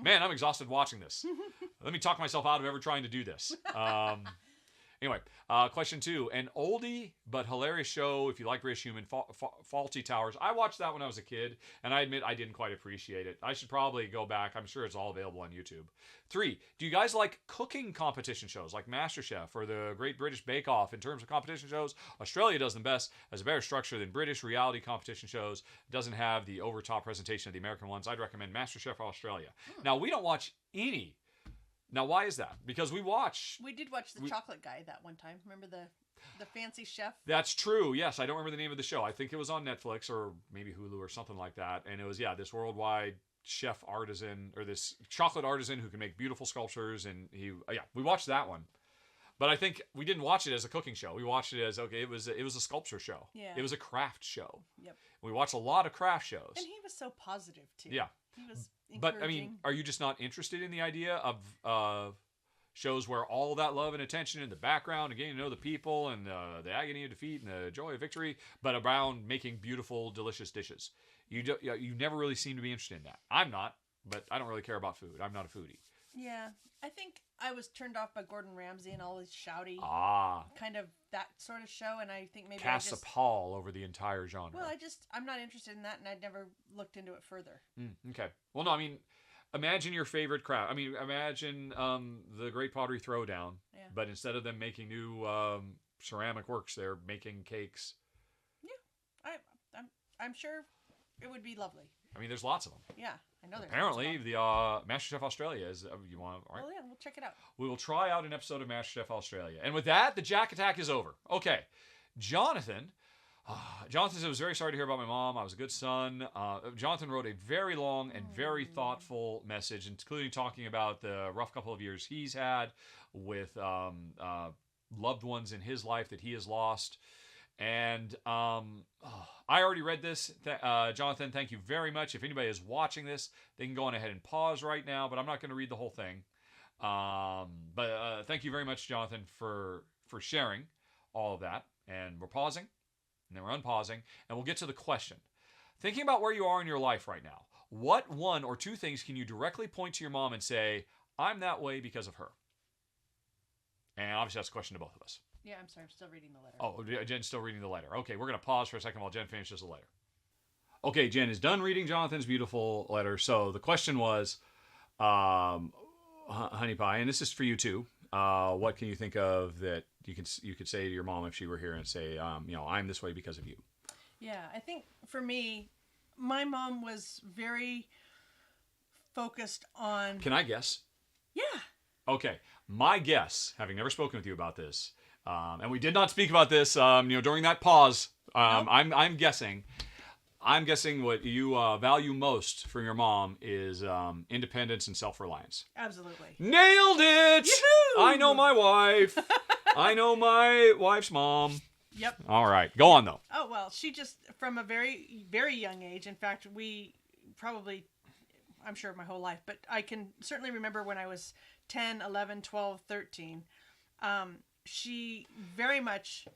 Man, I'm exhausted watching this. Let me talk myself out of ever trying to do this. Anyway, question 2. An oldie but hilarious show, if you like British Human, Fawlty Towers. I watched that when I was a kid, and I admit I didn't quite appreciate it. I should probably go back. I'm sure it's all available on YouTube. 3. Do you guys like cooking competition shows like MasterChef or the Great British Bake Off? In terms of competition shows, Australia does them best, has a better structure than British reality competition shows. It doesn't have the over-top presentation of the American ones. I'd recommend MasterChef Australia. Now, we don't watch any. Now, why is that? Because we did watch the chocolate guy that one time. Remember the fancy chef? That's true. Yes, I don't remember the name of the show. I think it was on Netflix or maybe Hulu or something like that. And it was this worldwide chef artisan, or this chocolate artisan who can make beautiful sculptures. And we watched that one. But I think we didn't watch it as a cooking show. We watched it as it was a sculpture show. Yeah. It was a craft show. Yep. We watched a lot of craft shows. And he was so positive too. Yeah. He was encouraging. But I mean, are you just not interested in the idea of shows where all that love and attention in the background and getting to know the people and the agony of defeat and the joy of victory, but around making beautiful, delicious dishes? You never really seem to be interested in that. I'm not, but I don't really care about food. I'm not a foodie. Yeah, I think I was turned off by Gordon Ramsay and all his shouty kind of that sort of show, and I think maybe casts a pall over the entire genre. Well, I'm not interested in that, and I'd never looked into it further. Okay. Well, no, I mean, imagine your favorite craft. I mean, imagine the Great Pottery Throwdown, but instead of them making new ceramic works, they're making cakes. Yeah, I'm sure it would be lovely. I mean, there's lots of them. Yeah, I know there's apparently the MasterChef Australia is. You want? All right. Well, yeah, we'll check it out. We will try out an episode of MasterChef Australia, and with that, the Jack Attack is over. Okay, Jonathan. Jonathan said, "I was very sorry to hear about my mom. I was a good son." Jonathan wrote a very long and very thoughtful message, including talking about the rough couple of years he's had with loved ones in his life that he has lost. And I already read this. Jonathan, thank you very much. If anybody is watching this, they can go on ahead and pause right now, but I'm not going to read the whole thing. But thank you very much, Jonathan, for sharing all of that. And we're pausing, and then we're unpausing, and we'll get to the question. Thinking about where you are in your life right now, what 1 or 2 things can you directly point to your mom and say, I'm that way because of her? And obviously that's a question to both of us. Yeah, I'm sorry. I'm still reading the letter. Oh, Jen's still reading the letter. Okay, we're going to pause for a second while Jen finishes the letter. Okay, Jen is done reading Jonathan's beautiful letter. So the question was, Honey Pie, and this is for you too. What can you think of that you could say to your mom if she were here and say, I'm this way because of you? Yeah, I think for me, my mom was very focused on... Can I guess? Yeah. Okay, my guess, having never spoken with you about this, and we did not speak about this, during that pause. Nope. I'm guessing what you value most from your mom is independence and self-reliance. Absolutely. Nailed it! Yoo-hoo! I know my wife. I know my wife's mom. Yep. All right. Go on, though. Oh, well, she just, from a very, very young age, in fact, we probably, I'm sure my whole life, but I can certainly remember when I was 10, 11, 12, 13, she very much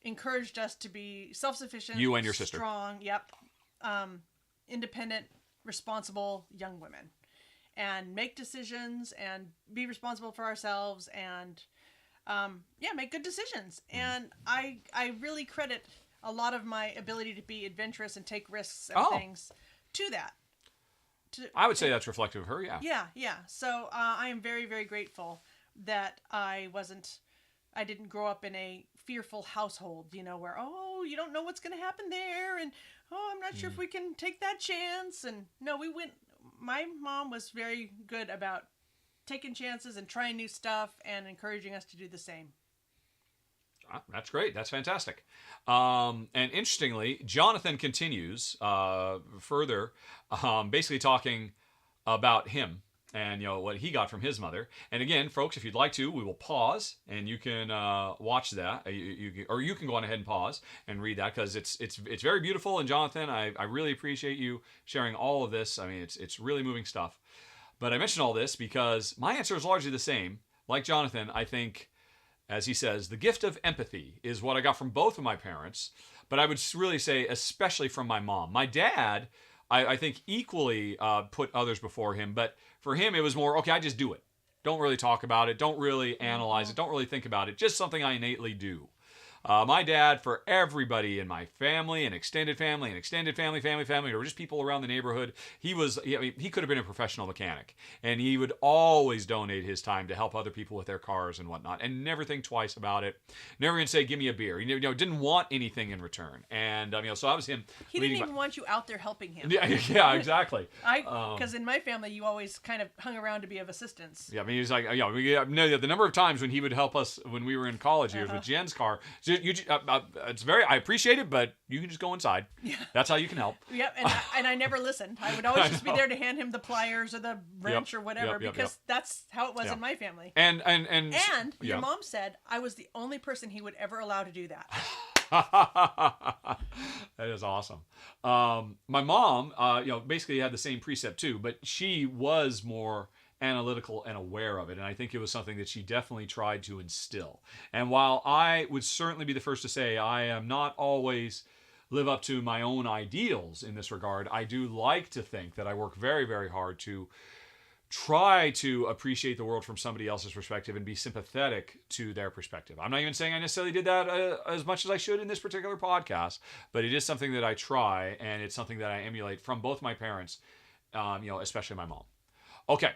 encouraged us to be self-sufficient. You and your sister. Strong, yep. Independent, responsible young women. And make decisions and be responsible for ourselves and, make good decisions. And I really credit a lot of my ability to be adventurous and take risks and things to that. I would say that's reflective of her, yeah. Yeah. So I am very, very grateful that I didn't grow up in a fearful household, where, oh, you don't know what's going to happen there. And, oh, I'm not sure if we can take that chance. And no, we went, my mom was very good about taking chances and trying new stuff and encouraging us to do the same. That's great. That's fantastic. And interestingly, Jonathan continues further, basically talking about him and what he got from his mother. And again, folks, if you'd like to, we will pause and you can watch that. You can go on ahead and pause and read that, because it's very beautiful. And Jonathan, I really appreciate you sharing all of this. I mean, it's really moving stuff. But I mentioned all this because my answer is largely the same. Like Jonathan, I think, as he says, the gift of empathy is what I got from both of my parents. But I would really say especially from my mom. My dad, I think, equally put others before him. But for him, it was more, okay, I just do it. Don't really talk about it. Don't really analyze it. Don't really think about it. Just something I innately do. My dad, for everybody in my family and extended family, or just people around the neighborhood, he could have been a professional mechanic. And he would always donate his time to help other people with their cars and whatnot, and never think twice about it. Never even say, give me a beer. He didn't want anything in return. And, so I was him. He didn't even want you out there helping him. Yeah, exactly. Because in my family, you always kind of hung around to be of assistance. Yeah, I mean, he was like, the number of times when he would help us when we were in college years with Jen's car, I appreciate it, but you can just go inside. Yeah. That's how you can help. Yep, and I never listened. I would always just be there to hand him the pliers or the wrench or whatever, because that's how it was in my family. And your mom said I was the only person he would ever allow to do that. That is awesome. My mom, basically had the same precept too, but she was more analytical and aware of it, and I think it was something that she definitely tried to instill. And while I would certainly be the first to say I am not always live up to my own ideals in this regard, I do like to think that I work very, very hard to try to appreciate the world from somebody else's perspective and be sympathetic to their perspective. I'm not even saying I necessarily did that as much as I should in this particular podcast, but it is something that I try, and it's something that I emulate from both my parents, especially my mom. Okay.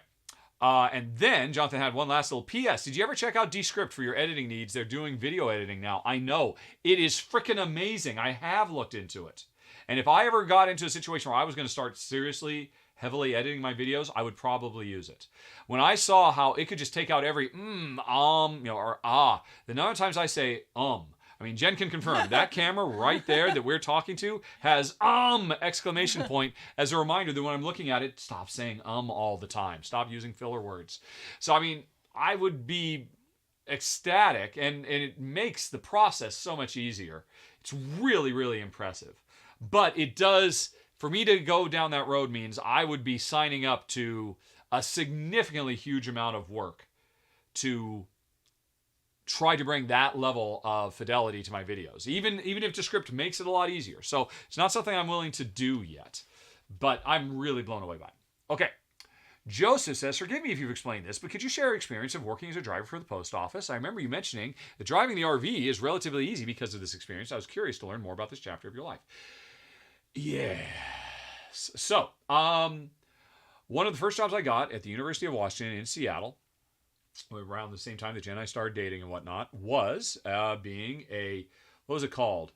And then Jonathan had one last little PS. Did you ever check out Descript for your editing needs? They're doing video editing now. I know. It is freaking amazing. I have looked into it. And if I ever got into a situation where I was going to start seriously, heavily editing my videos, I would probably use it. When I saw how it could just take out every or ah, the number of times I say I mean, Jen can confirm that camera right there that we're talking to has exclamation point as a reminder that when I'm looking at it, stop saying all the time. Stop using filler words. So, I mean, I would be ecstatic, and it makes the process so much easier. It's really, really impressive. But it does, for me to go down that road means I would be signing up to a significantly huge amount of work to try to bring that level of fidelity to my videos, even if Descript makes it a lot easier. So it's not something I'm willing to do yet, but I'm really blown away by it. Okay. Joseph says, forgive me if you've explained this, but could you share your experience of working as a driver for the post office? I remember you mentioning that driving the RV is relatively easy because of this experience. I was curious to learn more about this chapter of your life. Yes. So, one of the first jobs I got at the University of Washington in Seattle, around the same time that Jen and I started dating and whatnot, was being what was it called?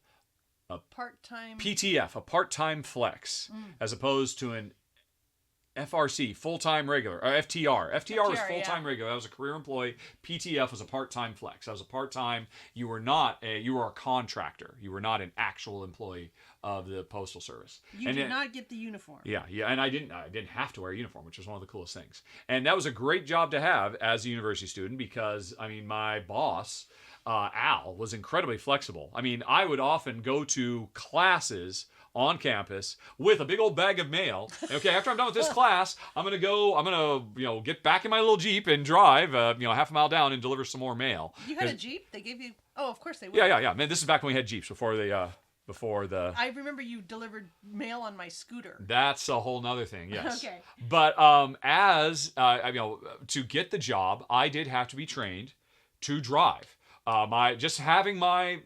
A part-time PTF, a part-time flex, as opposed to an FRC, full-time regular, or FTR. FTR was full-time regular. That was a career employee. PTF was a part-time flex. That was a part-time. You were a contractor. You were not an actual employee of the Postal Service. You did not get the uniform. Yeah, and I didn't have to wear a uniform, which was one of the coolest things. And that was a great job to have as a university student because, I mean, my boss, Al, was incredibly flexible. I mean, I would often go to classes on campus with a big old bag of mail. Okay, after I'm done with this class, I'm gonna get back in my little Jeep and drive half a mile down and deliver some more mail. You had a Jeep? They gave you? Oh, of course they would. Yeah. Man, this is back when we had Jeeps before the. I remember you delivered mail on my scooter. That's a whole nother thing, yes. Okay. But to get the job, I did have to be trained to drive. Just having my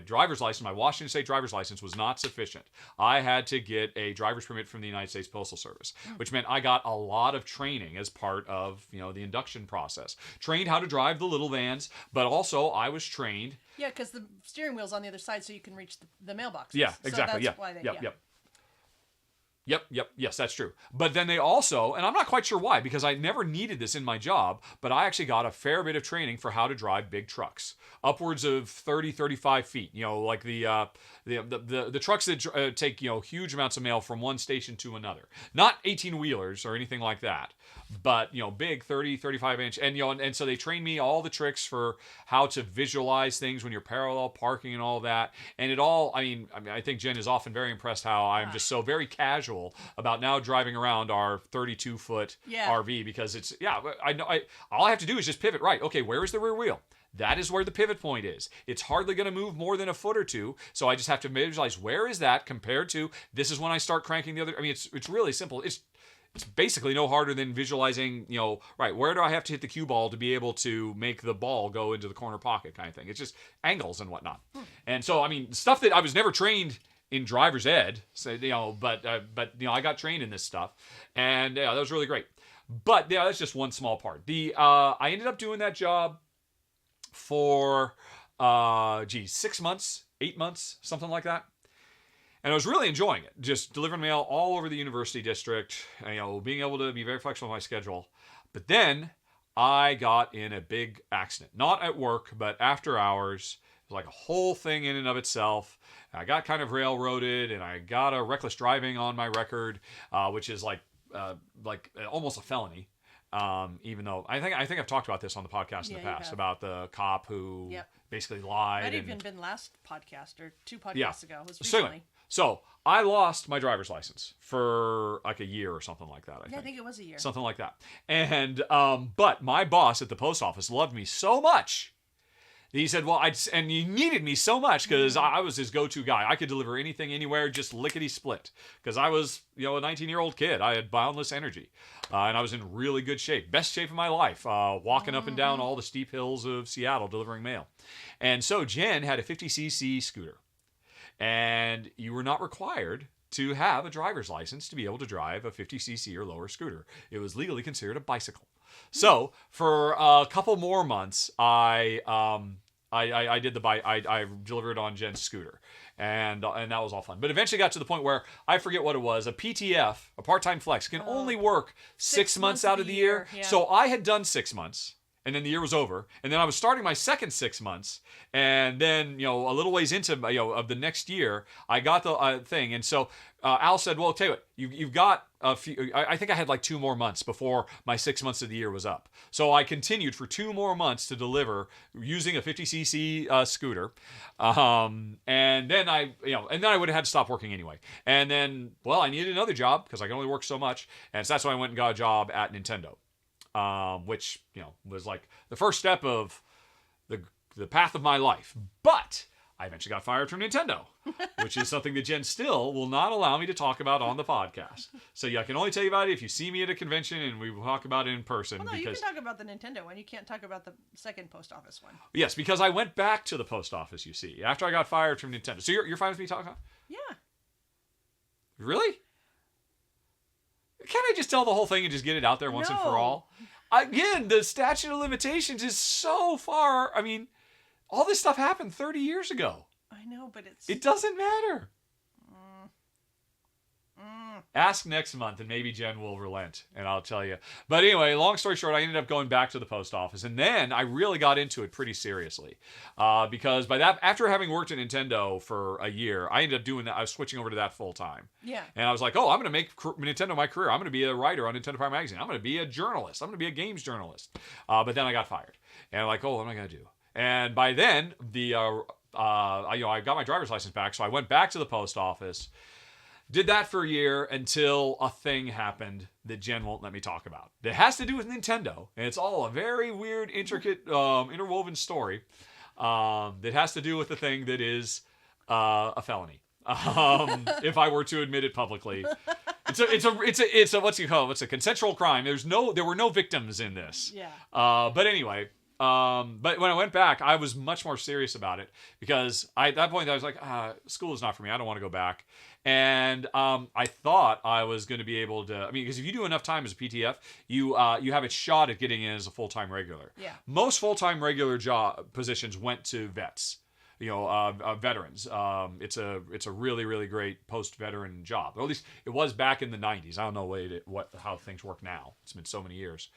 driver's license, my Washington State driver's license was not sufficient. I had to get a driver's permit from the United States Postal Service, which meant I got a lot of training as part of, the induction process. Trained how to drive the little vans, but also I was trained. Yeah, because the steering wheel's on the other side, so you can reach the mailboxes. Yeah, exactly. So that's why Yes, that's true. But then they also, and I'm not quite sure why, because I never needed this in my job, but I actually got a fair bit of training for how to drive big trucks, upwards of 30, 35 feet. Like the trucks that take huge amounts of mail from one station to another. Not 18-wheelers or anything like that, but big 30, 35 inch, and so they trained me all the tricks for how to visualize things when you're parallel parking and all that, and it all. I think Jen is often very impressed how I'm just so very casual about now driving around our 32-foot RV, because it's all I have to do is just pivot right. Okay, where is the rear wheel? That is where the pivot point is. It's hardly going to move more than a foot or two, so I just have to visualize where is that compared to this is when I start cranking the other. It's really simple. It's basically no harder than visualizing, right, where do I have to hit the cue ball to be able to make the ball go into the corner pocket kind of thing. It's just angles and whatnot. And so, stuff that I was never trained in driver's ed, so, but I got trained in this stuff, and that was really great. But that's just one small part. I ended up doing that job for 6 months, 8 months, something like that. And I was really enjoying it, just delivering mail all over the university district, being able to be very flexible with my schedule. But then I got in a big accident, not at work, but after hours. It was like a whole thing in and of itself. I got kind of railroaded, and I got a reckless driving on my record, which is like almost a felony. Even though I think I've talked about this on the podcast in the past about the cop who basically lied. Might even been last podcast or 2 podcasts ago. It was recently. So I lost my driver's license for like a year or something like that. I think it was a year. Something like that. And but my boss at the post office loved me so much. He said, and he needed me so much because I was his go-to guy. I could deliver anything, anywhere, just lickety-split. Because I was, a 19-year-old kid. I had boundless energy. And I was in really good shape. Best shape of my life. Walking up and down all the steep hills of Seattle delivering mail. And so Jen had a 50cc scooter. And you were not required to have a driver's license to be able to drive a 50cc or lower scooter. It was legally considered a bicycle. So for a couple more months, I delivered on Jen's scooter, and that was all fun. But eventually got to the point where I forget what it was. A PTF, a part-time flex, can only work 6 months out of the year. Yeah. So I had done 6 months. And then the year was over, and then I was starting my second 6 months, and then a little ways into of the next year, I got the thing, and so Al said, "Well, I'll tell you what, you've got a few." I think I had like 2 more months before my 6 months of the year was up, so I continued for 2 more months to deliver using a 50cc scooter, and then I would have had to stop working anyway, and then I needed another job because I can only work so much, and so that's why I went and got a job at Nintendo. Which was like the first step of the path of my life. But I eventually got fired from Nintendo, which is something that Jen still will not allow me to talk about on the podcast. So I can only tell you about it if you see me at a convention and we will talk about it in person. Well, no, you can talk about the Nintendo one. You can't talk about the second post office one. Yes, because I went back to the post office, you see, after I got fired from Nintendo. So you're fine with me talking about it? Yeah. Really? Can't I just tell the whole thing and just get it out there once and for all? Again, the statute of limitations is so far. All this stuff happened 30 years ago. I know, but it doesn't matter. Ask next month, and maybe Jen will relent, and I'll tell you. But anyway, long story short, I ended up going back to the post office, and then I really got into it pretty seriously, because by that, after having worked at Nintendo for a year, I ended up doing that. I was switching over to that full time. Yeah. And I was like, I'm going to make Nintendo my career. I'm going to be a writer on Nintendo Power Magazine. I'm going to be a journalist. I'm going to be a games journalist. But then I got fired, and I'm like, what am I going to do? And by then, I got my driver's license back, so I went back to the post office. Did that for a year until a thing happened that Jen won't let me talk about. That has to do with Nintendo. And it's all a very weird, intricate, interwoven story that has to do with the thing that is a felony. If I were to admit it publicly. It's a what's it called? It's a consensual crime. There were no victims in this. Yeah. But anyway, But when I went back, I was much more serious about it because at that point I was like, school is not for me. I don't want to go back. And I thought I was going to be able to. I mean, because if you do enough time as a PTF, you have a shot at getting in as a full-time regular. Yeah. Most full-time regular job positions went to vets. Veterans. It's a really, really great post-veteran job. Or at least it was back in the 90s. I don't know how things work now. It's been so many years.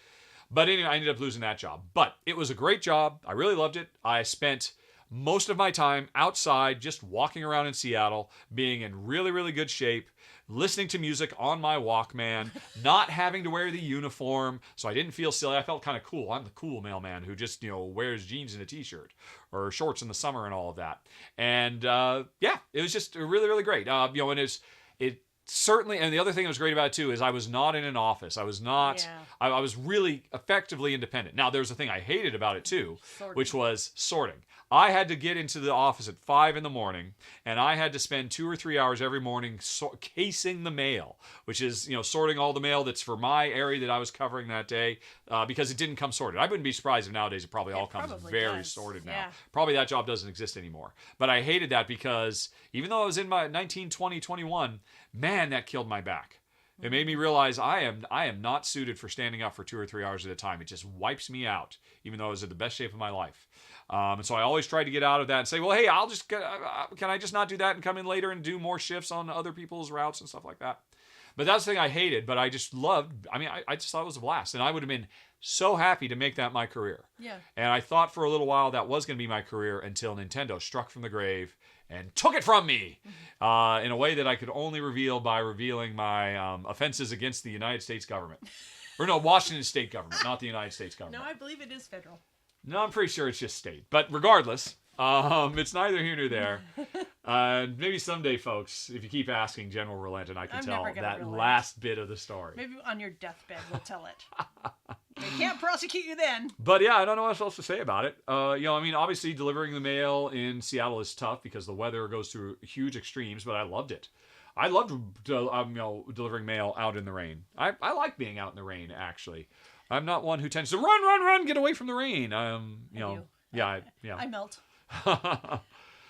But anyway, I ended up losing that job. But it was a great job. I really loved it. I spent most of my time outside, just walking around in Seattle, being in really, really good shape, listening to music on my Walkman, not having to wear the uniform, so I didn't feel silly. I felt kind of cool. I'm the cool mailman who just, wears jeans and a t-shirt or shorts in the summer and all of that. And it was just really, really great. And it certainly, and the other thing that was great about it too is I was not in an office. I was not, I was really effectively independent. Now, there was a thing I hated about it too, which was sorting. I had to get into the office at 5 a.m, and I had to spend 2 or 3 hours every morning casing the mail, which is, sorting all the mail that's for my area that I was covering that day, because it didn't come sorted. I wouldn't be surprised if nowadays it probably all comes very sorted now. Yeah. Probably that job doesn't exist anymore. But I hated that because even though I was in my 19, 20, 21, man, that killed my back. It made me realize I am not suited for standing up for 2 or 3 hours at a time. It just wipes me out, even though I was in the best shape of my life. And so I always tried to get out of that and say, well, hey, can I just not do that and come in later and do more shifts on other people's routes and stuff like that? But that's the thing I hated, but I just loved. I mean, I just thought it was a blast, and I would have been so happy to make that my career. Yeah. And I thought for a little while that was going to be my career until Nintendo struck from the grave and took it from me in a way that I could only reveal by revealing my offenses against the United States government. Or no, Washington State government, not the United States government. No, I believe it is federal. No, I'm pretty sure it's just state. But regardless, it's neither here nor there. Maybe someday, folks, if you keep asking, Jen will relent and I can tell that last bit of the story. Maybe on your deathbed we'll tell it. They can't prosecute you then. But yeah, I don't know what else to say about it. Obviously delivering the mail in Seattle is tough because the weather goes through huge extremes, but I loved it. I loved delivering mail out in the rain. I like being out in the rain, actually. I'm not one who tends to run, get away from the rain. I melt.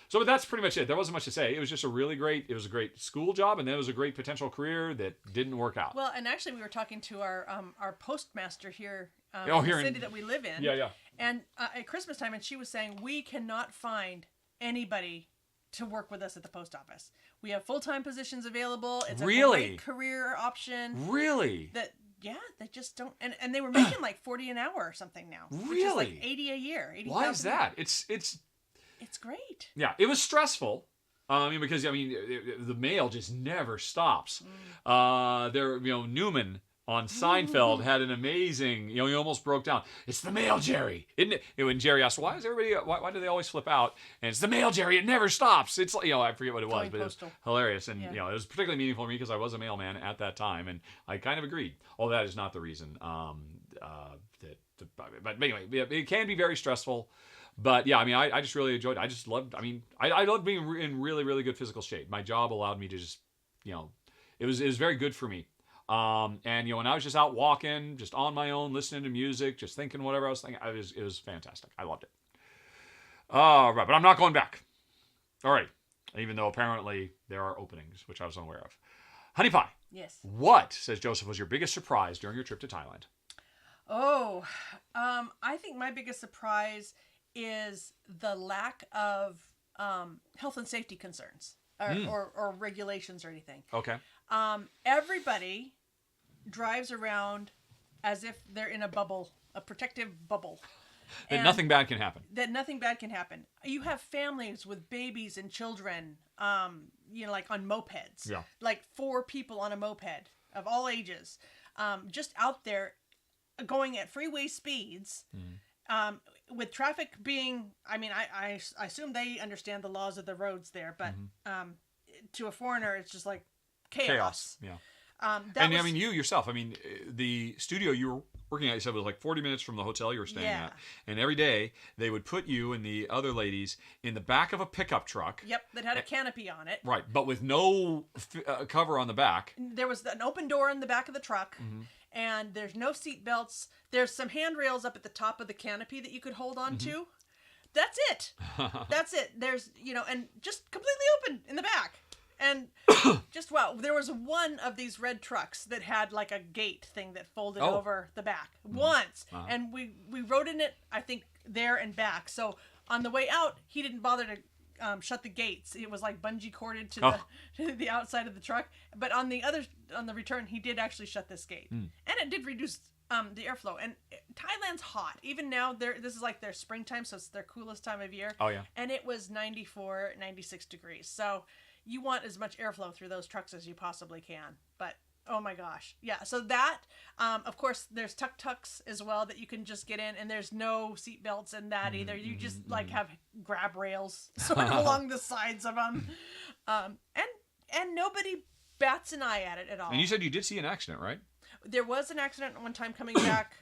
So that's pretty much it. There wasn't much to say. It was just a great school job, and then it was a great potential career that didn't work out. Well, and actually we were talking to our postmaster here in the city that we live in. Yeah. And at Christmas time, and she was saying, we cannot find anybody to work with us at the post office. We have full-time positions available. It's a great career option. Really? They just don't, and they were making like $40 an hour or something now. Really? Which is like $80 a year. Why is that? It's great. Yeah, it was stressful. Because the mail just never stops. Newman on Seinfeld had an amazing, he almost broke down. It's the mail, Jerry, isn't it? When Jerry asked, why do they always flip out? And it's the mail, Jerry, it never stops. It's like, I forget what it was, but it was hilarious. And, it was particularly meaningful for me because I was a mailman at that time, and I kind of agreed. Although that is not the reason. But anyway, it can be very stressful. But yeah, I just really enjoyed it. I just loved, I loved being in really, really good physical shape. My job allowed me to just, it was very good for me. And when I was just out walking, just on my own, listening to music, just thinking whatever I was thinking, it was fantastic. I loved it. All right, but I'm not going back. All right, even though apparently there are openings, which I was unaware of. Honey Pie. Yes. What, says Joseph, was your biggest surprise during your trip to Thailand? Oh, I think my biggest surprise is the lack of health and safety concerns or regulations or anything. Okay. Everybody drives around as if they're in a bubble, a protective bubble. That nothing bad can happen. You have families with babies and children, like on mopeds. Yeah. Like 4 people on a moped of all ages, just out there going at freeway speeds. With traffic being, I assume they understand the laws of the roads there, but to a foreigner, it's just like chaos. Yeah. I mean, you yourself, I mean, the studio you were working at, you said, was like 40 minutes from the hotel you were staying at. And every day, they would put you and the other ladies in the back of a pickup truck. Yep, that had a canopy on it. Right, but with no cover on the back. There was an open door in the back of the truck, and there's no seat belts. There's some handrails up at the top of the canopy that you could hold on to. That's it. That's it. There's, and just completely open in the back. And just, wow, there was one of these red trucks that had like a gate thing that folded over the back once. And we rode in it, I think, there and back. So on the way out, he didn't bother to shut the gates. It was like bungee corded to the outside of the truck. But on the return, he did actually shut this gate. And it did reduce the airflow. And Thailand's hot. Even now, this is like their springtime, so it's their coolest time of year. Oh, yeah. And it was 94, 96 degrees. So you want as much airflow through those trucks as you possibly can. But, oh my gosh. Yeah, so that, of course, there's tuk-tuks as well that you can just get in, and there's no seat belts in that either. You just, have grab rails sort of along the sides of them. And nobody bats an eye at it at all. And you said you did see an accident, right? There was an accident one time coming back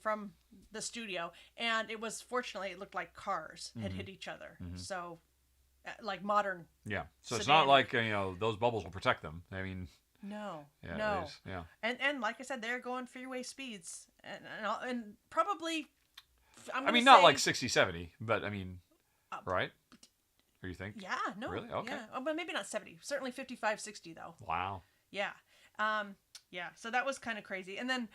from the studio, and it was, fortunately, it looked like cars had hit each other. So, like modern. Yeah. So it's not like, those bubbles will protect them. I mean. No. Yeah, no. It is. Yeah. And like I said, they're going freeway speeds. And probably, not like 60, 70, but I mean, right? Or you think? Yeah, no. Really? Okay. Yeah. But maybe not 70. Certainly 55, 60 though. Wow. Yeah. Yeah. So that was kind of crazy. And then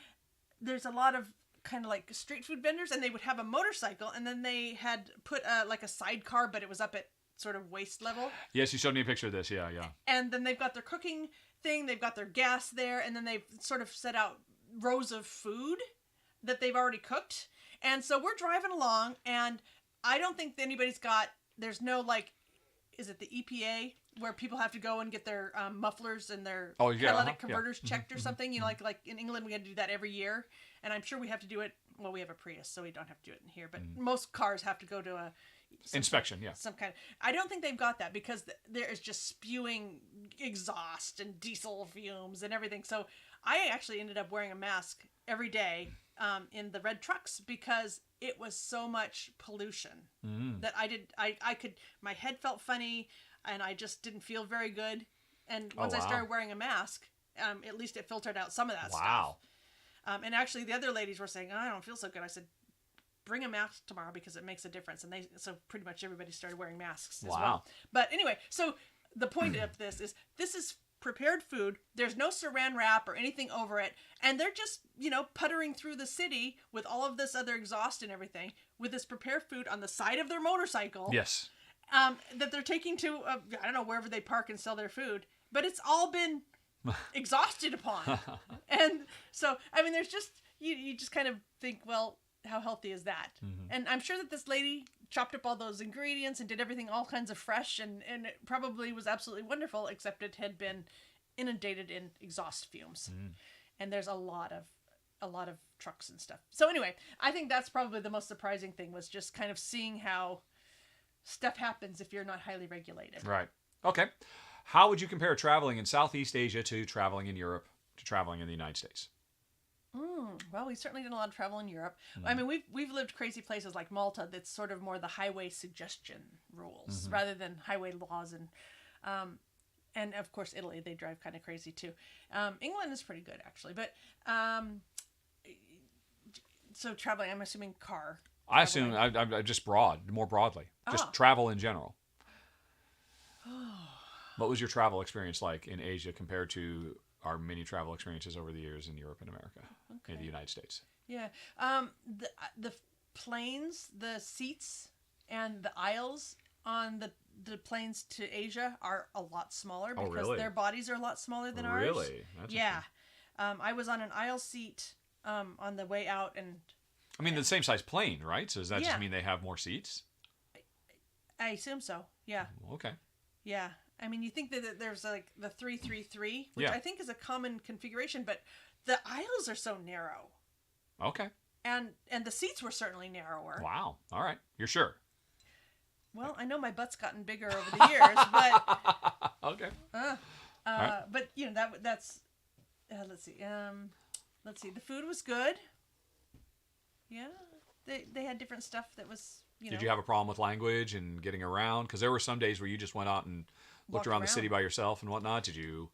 there's a lot of kind of like street food vendors, and they would have a motorcycle, and then they had put like a sidecar, but it was up at sort of waist level. Yes, you showed me a picture of this. Yeah. And then they've got their cooking thing, they've got their gas there, and then they've sort of set out rows of food that they've already cooked. And so we're driving along, and I don't think there's no is it the EPA where people have to go and get their mufflers and their catalytic converters checked or something? Like in England we had to do that every year, and I'm sure we have to do it. Well, we have a Prius, so we don't have to do it in here, but most cars have to go to inspection, some kind of. I don't think they've got that because there is just spewing exhaust and diesel fumes and everything. So I actually ended up wearing a mask every day in the red trucks because it was so much pollution that my head felt funny and I just didn't feel very good. And once I started wearing a mask, at least it filtered out some of that stuff. And actually the other ladies were saying, I don't feel so good. I said, bring a mask tomorrow because it makes a difference. And so pretty much everybody started wearing masks as well. But anyway, so the point of this is prepared food. There's no saran wrap or anything over it. And they're just, puttering through the city with all of this other exhaust and everything with this prepared food on the side of their motorcycle. Yes. That they're taking to, I don't know, wherever they park and sell their food. But it's all been exhausted upon. And so, I mean, there's just, you just kind of think, well, how healthy is that? And I'm sure that this lady chopped up all those ingredients and did everything all kinds of fresh, and it probably was absolutely wonderful, except it had been inundated in exhaust fumes. And there's a lot of trucks and stuff. So anyway, I think that's probably the most surprising thing, was just kind of seeing how stuff happens if you're not highly regulated. Right. Okay. How would you compare traveling in Southeast Asia to traveling in Europe to traveling in the United States? Well, we certainly did a lot of travel in Europe. I mean, we've lived crazy places like Malta. That's sort of more the highway suggestion rules rather than highway laws, and of course Italy, they drive kind of crazy too. England is pretty good actually, but so traveling, I'm assuming car. I assume I just more broadly, just travel in general. What was your travel experience like in Asia compared to our many travel experiences over the years in Europe and America, in the United States? Yeah. The planes, the seats, and the aisles on the planes to Asia are a lot smaller because their bodies are a lot smaller than ours. Really? That's I was on an aisle seat on the way out, and I mean the same size plane, right? So does that just mean they have more seats? I assume so. Yeah. Okay. Yeah. I mean, you think that there's like the 333, which I think is a common configuration, but the aisles are so narrow. Okay. And the seats were certainly narrower. Wow. All right. You're sure? Well, I know my butt's gotten bigger over the years, but okay. right. But that's let's see. Let's see. The food was good. Yeah, they had different stuff that was. Did you have a problem with language and getting around? Because there were some days where you just went out and looked around the city by yourself and whatnot. Did you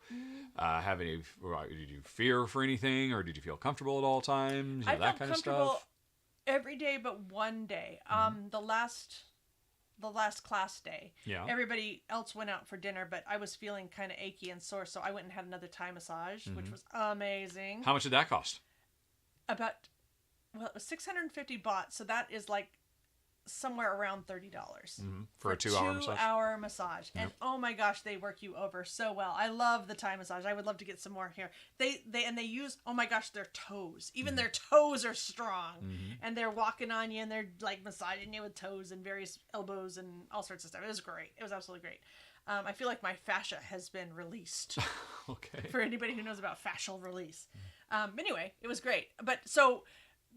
have any? Did you fear for anything, or did you feel comfortable at all times? I felt comfortable every day, but one day. The last class day. Yeah. Everybody else went out for dinner, but I was feeling kind of achy and sore, so I went and had another Thai massage, which was amazing. How much did that cost? It was 650 baht, so that is like somewhere around $30 for a 2-hour massage. 2-hour massage, and oh my gosh, they work you over so well. I love the Thai massage. I would love to get some more here. They use, oh my gosh, their toes. Even their toes are strong, and they're walking on you, and they're like massaging you with toes and various elbows and all sorts of stuff. It was great. It was absolutely great. I feel like my fascia has been released. Okay. For anybody who knows about fascial release. Anyway, it was great. But so.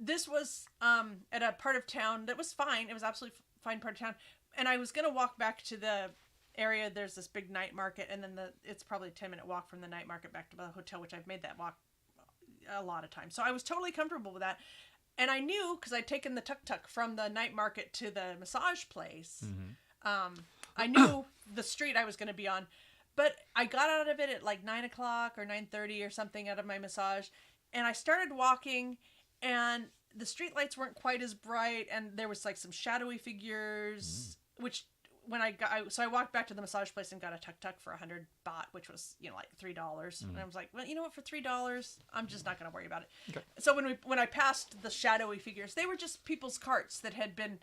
This was at a part of town that was fine. It was absolutely fine part of town. And I was going to walk back to the area. There's this big night market. And then it's probably a 10-minute walk from the night market back to the hotel, which I've made that walk a lot of times. So I was totally comfortable with that. And I knew, because I'd taken the tuk-tuk from the night market to the massage place, I knew the street I was going to be on. But I got out of it at like 9 o'clock or 9:30 or something out of my massage. And I started walking. And the street lights weren't quite as bright, and there was like some shadowy figures, which when I walked back to the massage place and got a tuk-tuk for 100 baht, which was, like $3. And I was like, well, you know what, for $3, I'm just not going to worry about it. Okay. So when I passed the shadowy figures, they were just people's carts that had been,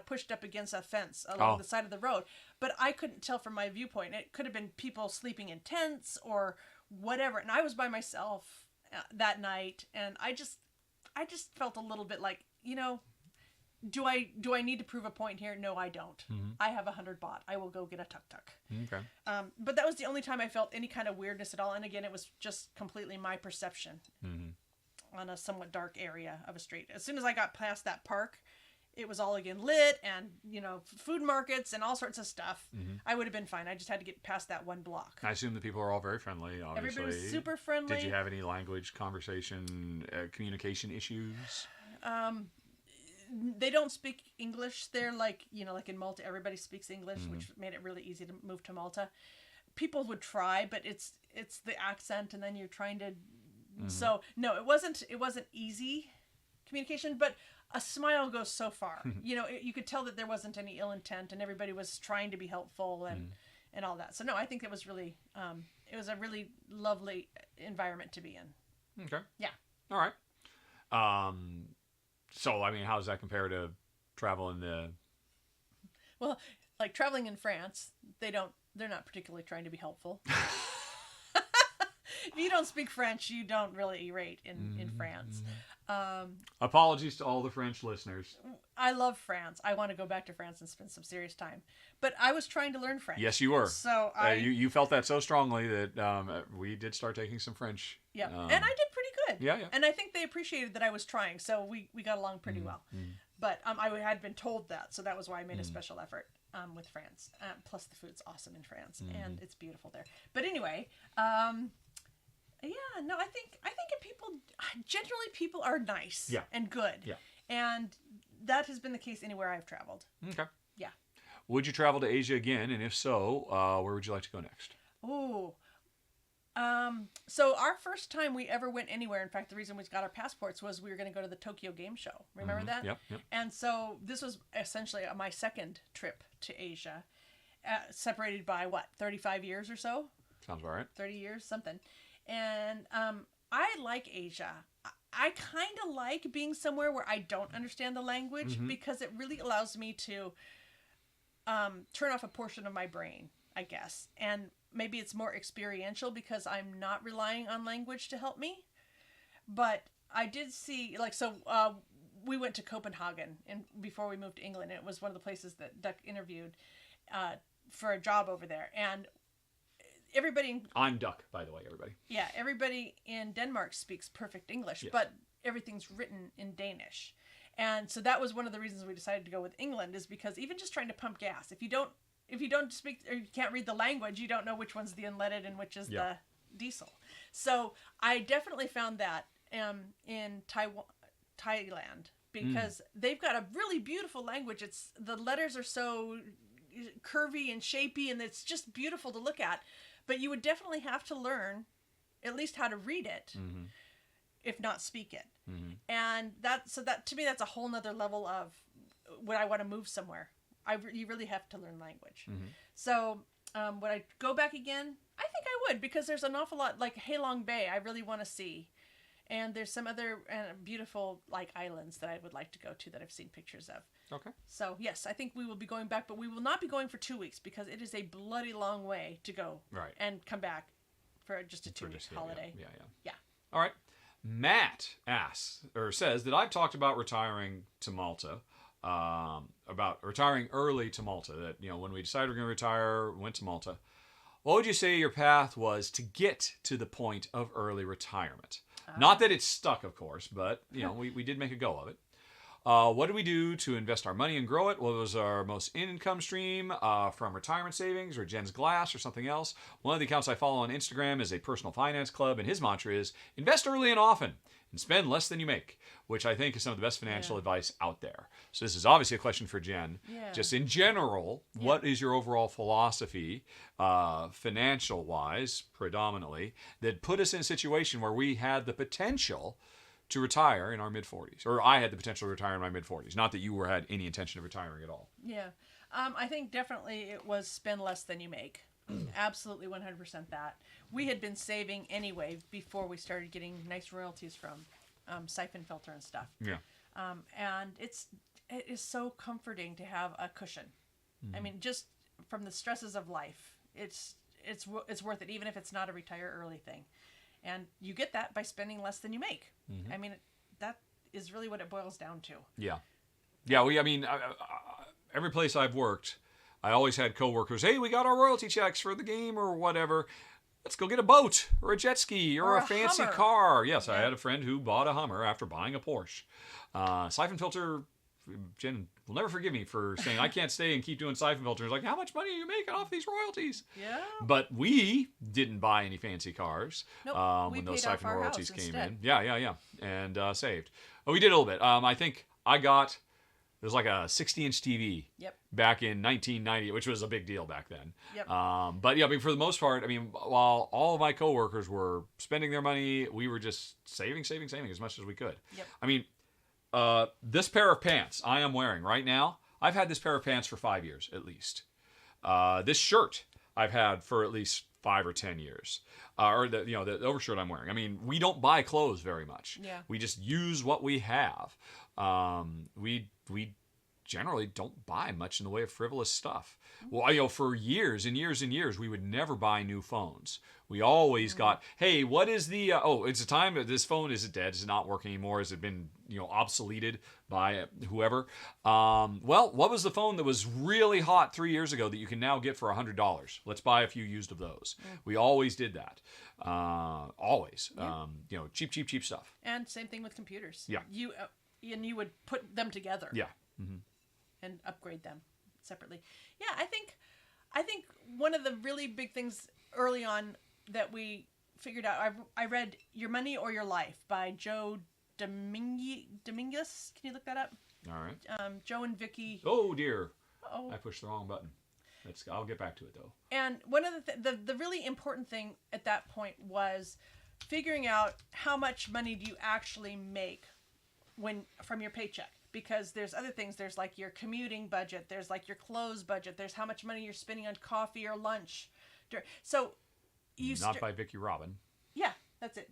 pushed up against a fence along the side of the road. But I couldn't tell from my viewpoint. It could have been people sleeping in tents or whatever. And I was by myself that night, and I just felt a little bit like, do I need to prove a point here? No, I don't. I have 100 baht. I will go get a tuk-tuk. Okay. But that was the only time I felt any kind of weirdness at all. And again, it was just completely my perception on a somewhat dark area of a street. As soon as I got past that park, it was all again lit and, food markets and all sorts of stuff. I would have been fine. I just had to get past that one block. I assume the people are all very friendly, obviously. Everybody was super friendly. Did you have any language, conversation, communication issues? They don't speak English. They're like, like in Malta, everybody speaks English, which made it really easy to move to Malta. People would try, but it's the accent, and then you're trying to... So, no, it wasn't easy communication, but... A smile goes so far. You could tell that there wasn't any ill intent, and everybody was trying to be helpful and all that. So no, I think it was really it was a really lovely environment to be in. Okay. Yeah. All right. So I mean, how does that compare to travel in the? Well, like traveling in France, they're not particularly trying to be helpful. If you don't speak French, you don't really rate in France. Apologies to all the French listeners. I love France. I want to go back to France and spend some serious time. But I was trying to learn French. Yes, you were. So you felt that so strongly that we did start taking some French. Yeah, and I did pretty good. Yeah. And I think they appreciated that I was trying, so we got along pretty well. But I had been told that, so that was why I made a special effort with France. Plus, the food's awesome in France, and it's beautiful there. But anyway, yeah, no, I think generally people are nice and good. Yeah. And that has been the case anywhere I've traveled. Okay. Yeah. Would you travel to Asia again? And if so, where would you like to go next? Oh. So our first time we ever went anywhere, in fact, the reason we got our passports was we were going to go to the Tokyo Game Show. Remember that? Yep. And so this was essentially my second trip to Asia, separated by 35 years or so? Sounds about right. 30 years, something. And I like Asia. I kind of like being somewhere where I don't understand the language because it really allows me to turn off a portion of my brain, I guess. And maybe it's more experiential because I'm not relying on language to help me. But I did see, we went to Copenhagen before we moved to England. And it was one of the places that Duck interviewed for a job over there. And everybody... I'm Duck, by the way, everybody. Yeah, everybody in Denmark speaks perfect English, but everything's written in Danish. And so that was one of the reasons we decided to go with England, is because even just trying to pump gas, if you don't speak or you can't read the language, you don't know which one's the unleaded and which is the diesel. So I definitely found that in Thailand, because they've got a really beautiful language. The letters are so curvy and shapy, and it's just beautiful to look at. But you would definitely have to learn at least how to read it, if not speak it. And that to me, that's a whole nother level of when I want to move somewhere. You really have to learn language. So would I go back again? I think I would, because there's an awful lot, like Halong Bay, I really want to see. And there's some other beautiful like islands that I would like to go to that I've seen pictures of. Okay. So yes, I think we will be going back, but we will not be going for 2 weeks, because it is a bloody long way to go and come back for just a 2-week holiday. Yeah. All right. Matt says that I've talked about retiring to Malta, about retiring early to Malta. That, you know, when we decided we're going to retire, we went to Malta. What would you say your path was to get to the point of early retirement? Not that it's stuck, of course, but, you know, we did make a go of it. What did we do to invest our money and grow it? What was our most income stream from retirement savings or Jen's Glass or something else? One of the accounts I follow on Instagram is a personal finance club, and his mantra is invest early and often and spend less than you make, which I think is some of the best financial advice out there. So this is obviously a question for Jen. Just in general, what is your overall philosophy, financial-wise, predominantly, that put us in a situation where we had the potential to retire in our mid-40s? Or I had the potential to retire in my mid-40s. Not that you had any intention of retiring at all. Yeah. I think definitely it was spend less than you make. Absolutely 100% that. We had been saving anyway before we started getting nice royalties from Siphon Filter and stuff. Yeah. And it is so comforting to have a cushion. I mean, just from the stresses of life, it's worth it, even if it's not a retire early thing. And you get that by spending less than you make. I mean, that is really what it boils down to. Yeah. Yeah, every place I've worked, I always had coworkers, hey, we got our royalty checks for the game or whatever. Let's go get a boat or a jet ski or a fancy Hummer. car. Yes, I had a friend who bought a Hummer after buying a Porsche. Siphon Filter, Jen will never forgive me for saying I can't stay and keep doing Siphon Filters. Like, how much money are you making off these royalties? Yeah. But we didn't buy any fancy cars when those Siphon our royalties house came instead. in. Yeah. And saved. Oh, we did a little bit. I think I got... It was like a 60-inch TV back in 1990, which was a big deal back then. But yeah, I mean, for the most part, I mean, while all of my coworkers were spending their money, we were just saving as much as we could. I mean, this pair of pants I am wearing right now, I've had this pair of pants for 5 years at least. This shirt I've had for at least 5 or 10 years. Or the overshirt I'm wearing. I mean, we don't buy clothes very much. We just use what we have. We generally don't buy much in the way of frivolous stuff. Well, for years and years and years, we would never buy new phones. We always got, hey, what is the, it's a time that this phone, is it dead? Is it not working anymore? Has it been, obsoleted by whoever? Well, what was the phone that was really hot 3 years ago that you can now get for $100? Let's buy a few used of those. We always did that. Always. Cheap stuff. And same thing with computers. Yeah. You would put them together. Yeah. And upgrade them separately. Yeah, I think one of the really big things early on that we figured out, I read Your Money or Your Life by Joe Dominguez. Can you look that up? All right. Joe and Vicky. Oh dear. I pushed the wrong button. I'll get back to it though. And one of the really important thing at that point was figuring out how much money do you actually make from your paycheck. Because there's other things. There's like your commuting budget. There's like your clothes budget. There's how much money you're spending on coffee or lunch. So you not by Vicky Robin. Yeah, that's it.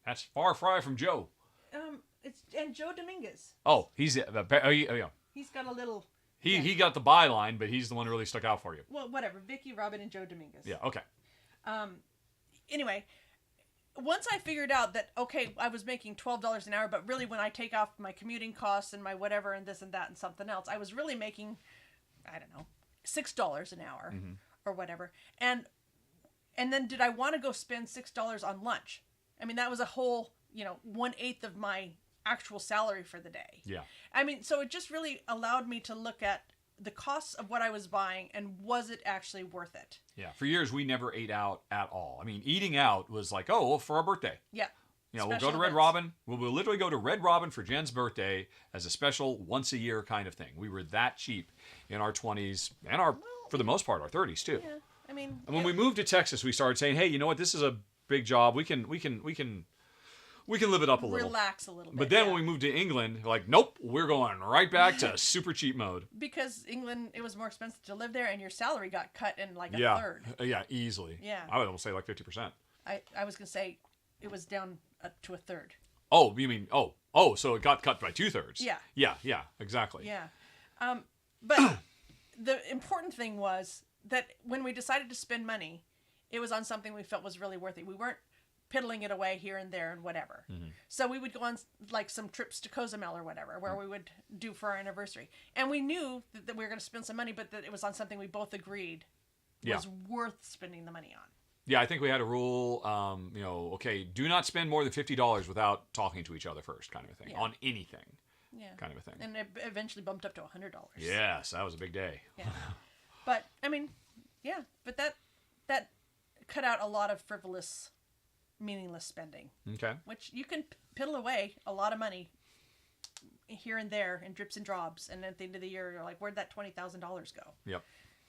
That's far from Joe. And Joe Dominguez. Oh, he's yeah. He's got a little. He got the byline, but he's the one who really stuck out for you. Well, whatever. Vicky Robin and Joe Dominguez. Yeah. Okay. Anyway. Once I figured out that, okay, I was making $12 an hour, but really when I take off my commuting costs and my whatever and this and that and something else, I was really making, I don't know, $6 an hour or whatever. And then did I want to go spend $6 on lunch? I mean, that was a whole, 1/8 of my actual salary for the day. Yeah. I mean, so it just really allowed me to look at the costs of what I was buying and was it actually worth it? Yeah. For years, we never ate out at all. I mean, eating out was like, oh, well, for our birthday. Yeah. You know, we'll Special go to Red events. Robin. We'll literally go to Red Robin for Jen's birthday as a special once a year kind of thing. We were that cheap in our 20s and for the most part, our 30s too. Yeah. I mean, And when we moved to Texas, we started saying, hey, you know what? This is a big job. We can live it up a little. relax a little bit. But then yeah. when we moved to England, we're like, nope, we're going right back to super cheap mode. Because England, it was more expensive to live there, and your salary got cut in like a Yeah. third. Yeah, easily. Yeah. I would almost say like 50%. I was gonna say it was down to a third. Oh, you mean, so it got cut by 2/3. Yeah. Yeah, exactly. Yeah. But the important thing was that when we decided to spend money, it was on something we felt was really worth it. We weren't piddling it away here and there and whatever. Mm-hmm. So we would go on like some trips to Cozumel or whatever, where we would do for our anniversary. And we knew that we were going to spend some money, but that it was on something we both agreed was worth spending the money on. Yeah, I think we had a rule, okay, do not spend more than $50 without talking to each other first, kind of a thing, Yeah. on anything, Yeah. kind of a thing. And it eventually bumped up to $100. Yes, that was a big day. Yeah. But I mean, yeah, but that cut out a lot of frivolous, meaningless spending, Okay. which you can piddle away a lot of money here and there in drips and drops, and at the end of the year you're like, where'd that $20,000 go? Yep.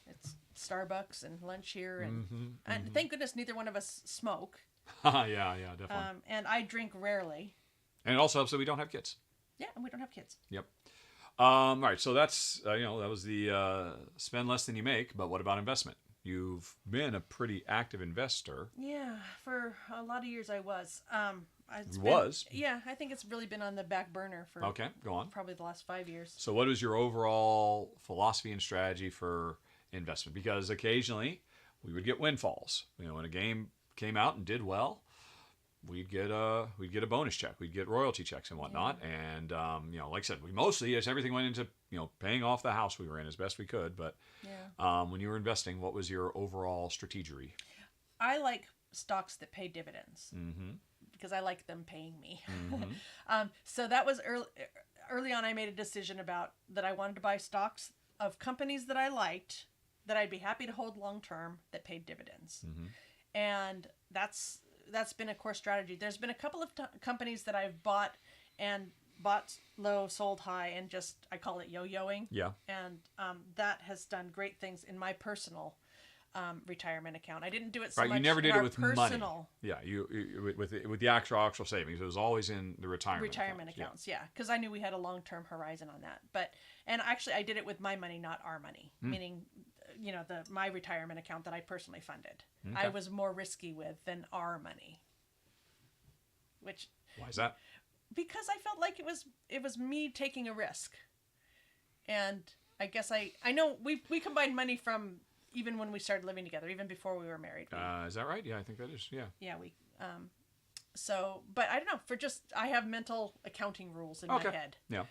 It's Starbucks and lunch here, and thank goodness neither one of us smoke, yeah, definitely. and I drink rarely. And it also helps that we don't have kids. Yeah, and we don't have kids. Yep. All right, so that's, that was the spend less than you make, but what about investment? You've been a pretty active investor. Yeah, for a lot of years I was. Yeah, I think it's really been on the back burner for Okay, go on. probably the last 5 years. So what was your overall philosophy and strategy for investment? Because occasionally we would get windfalls. When a game came out and did well, we'd get a bonus check. We'd get royalty checks and whatnot. Yeah. And like I said, we mostly, as everything went into paying off the house we were in as best we could. But when you were investing, what was your overall strategy? I like stocks that pay dividends because I like them paying me. So that was early on. I made a decision about that I wanted to buy stocks of companies that I liked, that I'd be happy to hold long term, that paid dividends. And that's been a core strategy. There's been a couple of companies that I've bought low, sold high, and just, I call it yo-yoing. Yeah. And that has done great things in my personal retirement account. I didn't do it so much. You never did it with personal money. Yeah, you with the actual savings. It was always in the retirement accounts. Yeah, because I knew we had a long-term horizon on that. And actually, I did it with my money, not our money, meaning my retirement account that I personally funded. Okay. I was more risky with than our money. Which, why is that? Because I felt like it was me taking a risk. And I guess I know we combined money from even when we started living together, even before we were married. Is that right? Yeah, I think that is. Yeah. Yeah, so, but I don't know, I have mental accounting rules in my head. Yeah.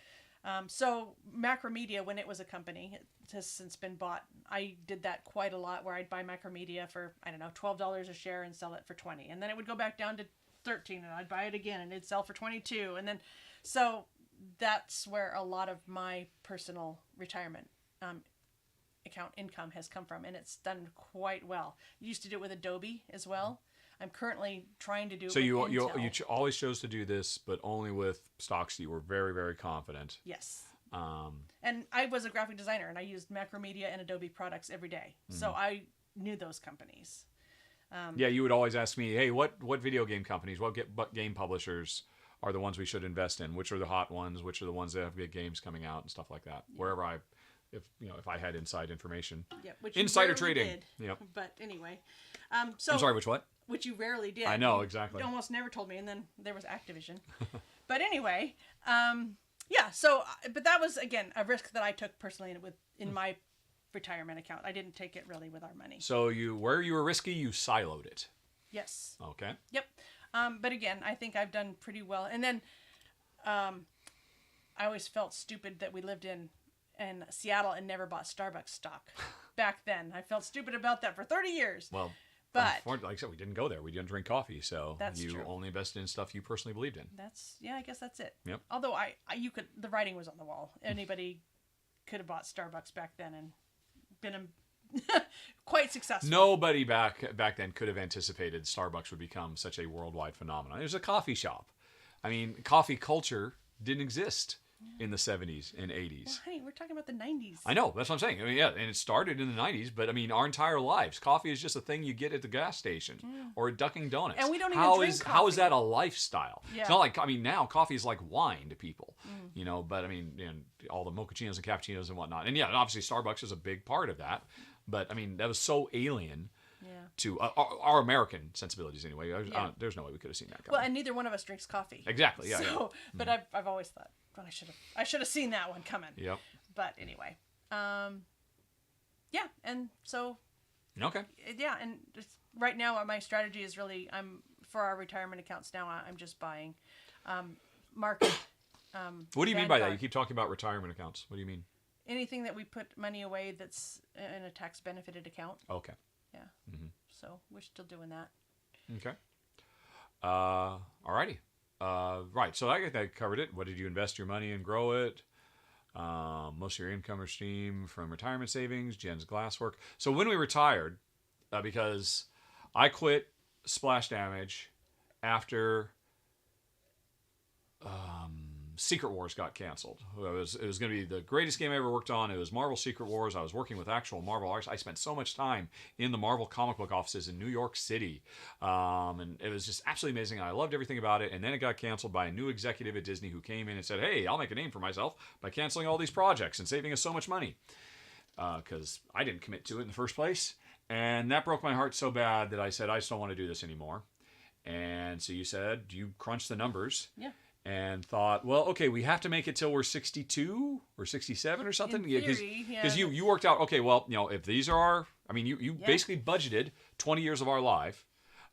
So Macromedia, when it was a company, it has since been bought. I did that quite a lot, where I'd buy Macromedia for, I don't know, $12 a share and sell it for $20. And then it would go back down to $13 and I'd buy it again and it'd sell for $22. And then, so that's where a lot of my personal retirement account income has come from. And it's done quite well. I used to do it with Adobe as well. I'm currently trying to do it with Intel. So you always chose to do this, but only with stocks you were very, very confident. Yes. And I was a graphic designer, and I used Macromedia and Adobe products every day. So I knew those companies. You would always ask me, hey, what video game companies, what game publishers are the ones we should invest in? Which are the hot ones? Which are the ones that have big games coming out and stuff like that? Yeah. Wherever if I had inside information. Yeah, which insider trading. Yep. But anyway. I'm sorry, which what? Which you rarely did. I know, exactly. You almost never told me, and then there was Activision. But anyway, but that was, again, a risk that I took personally in my retirement account. I didn't take it really with our money. So where you were risky, you siloed it. Yes. Okay. Yep. But again, I think I've done pretty well. And then I always felt stupid that we lived in Seattle and never bought Starbucks stock. Back then, I felt stupid about that for 30 years. Well, but like I said, we didn't go there. We didn't drink coffee, so you true. only invested in stuff you personally believed in. I guess that's it. Yep. Although the writing was on the wall. Anybody could have bought Starbucks back then and been quite successful. Nobody back then could have anticipated Starbucks would become such a worldwide phenomenon. It was a coffee shop. I mean, coffee culture didn't exist in the 70s and 80s. Well, honey, we're talking about the 90s. I know, that's what I'm saying. I mean, yeah, and it started in the 90s, but I mean, our entire lives, coffee is just a thing you get at the gas station or at Dunkin' Donuts. And we don't even drink coffee. How is that a lifestyle? Yeah. It's not like, I mean, now coffee is like wine to people, you know, but I mean, and all the mochachinos and cappuccinos and whatnot. And yeah, and obviously Starbucks is a big part of that, but I mean, that was so alien to our American sensibilities anyway. There's no way we could have seen that coming. Well, and neither one of us drinks coffee. Exactly, yeah. So, but I've always thought, well, I should have seen that one coming. Yep. But anyway, yeah, and so. Okay. Yeah, and right now my strategy is really for our retirement accounts now. I'm just buying market. What do you mean by that? You keep talking about retirement accounts. What do you mean? Anything that we put money away that's in a tax benefited account. Okay. Yeah. So we're still doing that. Okay. Alrighty. Right. So I think that covered it. What did you invest your money and grow it? Most of your income or stream from retirement savings, Jen's glasswork. So when we retired, because I quit Splash Damage after Secret Wars got canceled. It was going to be the greatest game I ever worked on. It was Marvel Secret Wars. I was working with actual Marvel artists. I spent so much time in the Marvel comic book offices in New York City. And it was just absolutely amazing. I loved everything about it. And then it got canceled by a new executive at Disney who came in and said, hey, I'll make a name for myself by canceling all these projects and saving us so much money. Because I didn't commit to it in the first place. And that broke my heart so bad that I said, I just don't want to do this anymore. And so you said, you crunched the numbers. Yeah. And thought, well, okay, we have to make it till we're 62 or 67 or something. Because you worked out, okay, well, you know, if these are our, I mean, you basically budgeted 20 years of our life,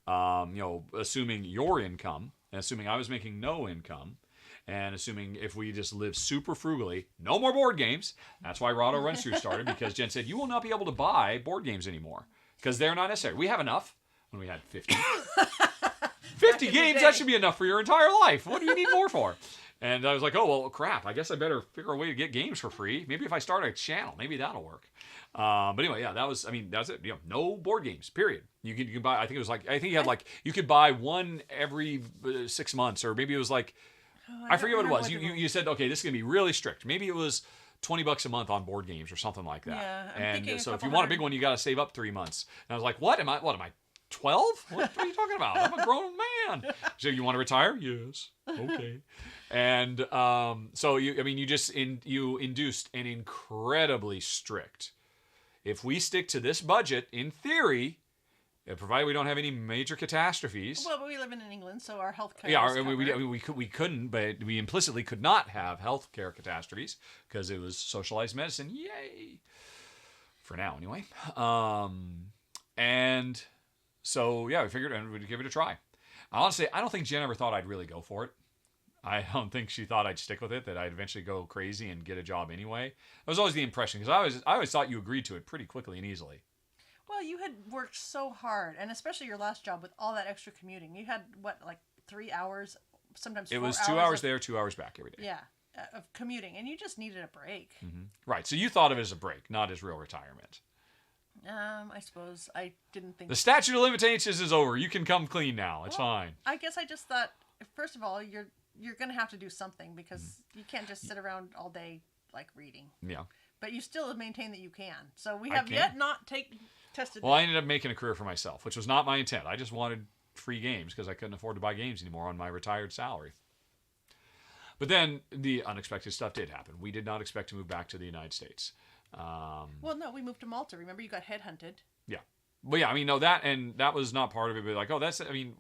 you know, assuming your income, and assuming I was making no income, and assuming if we just live super frugally, no more board games. That's why Rahdo Runs Through started, because Jen said, you will not be able to buy board games anymore, because they're not necessary. We have enough when we had 50. 50 games, that should be enough for your entire life. What do you need more for? And I was like, oh, well, crap. I guess I better figure a way to get games for free. Maybe if I start a channel, maybe that'll work. But anyway, yeah, that's it. You know, no board games, period. You can buy, I think you had like, you could buy one every 6 months, or maybe it was like, I forget what it was. You said, okay, this is going to be really strict. Maybe it was $20 a month on board games or something like that. Yeah, and so if you want a big one, you got to save up 3 months. And I was like, what am I 12? What are you talking about? I'm a grown man. So you want to retire? Yes. Okay. And so you induced an incredibly strict. If we stick to this budget, in theory, provided we don't have any major catastrophes. Well, but we live in England, so our health care. Yeah, we couldn't, but we implicitly could not have health care catastrophes because it was socialized medicine. Yay! For now, anyway. And so, yeah, we figured we'd give it a try. Honestly, I don't think Jen ever thought I'd really go for it. I don't think she thought I'd stick with it, that I'd eventually go crazy and get a job anyway. That was always the impression, because I always thought you agreed to it pretty quickly and easily. Well, you had worked so hard, and especially your last job with all that extra commuting. You had, what, like 3 hours, sometimes 4 hours? It was 2 hours there, 2 hours back every day. Yeah, of commuting, and you just needed a break. Mm-hmm. Right, so you thought of it as a break, not as real retirement. I suppose I didn't think... The statute of limitations is over. You can come clean now. It's fine. I guess I just thought, first of all, you're going to have to do something, because you can't just sit around all day, like, reading. Yeah. But you still maintain that you can. So we have yet not tested Well, I ended up making a career for myself, which was not my intent. I just wanted free games because I couldn't afford to buy games anymore on my retired salary. But then the unexpected stuff did happen. We did not expect to move back to the United States. Well, no, we moved to Malta. Remember, you got headhunted. Yeah. Well, yeah, I mean, no, that was not part of it. But like,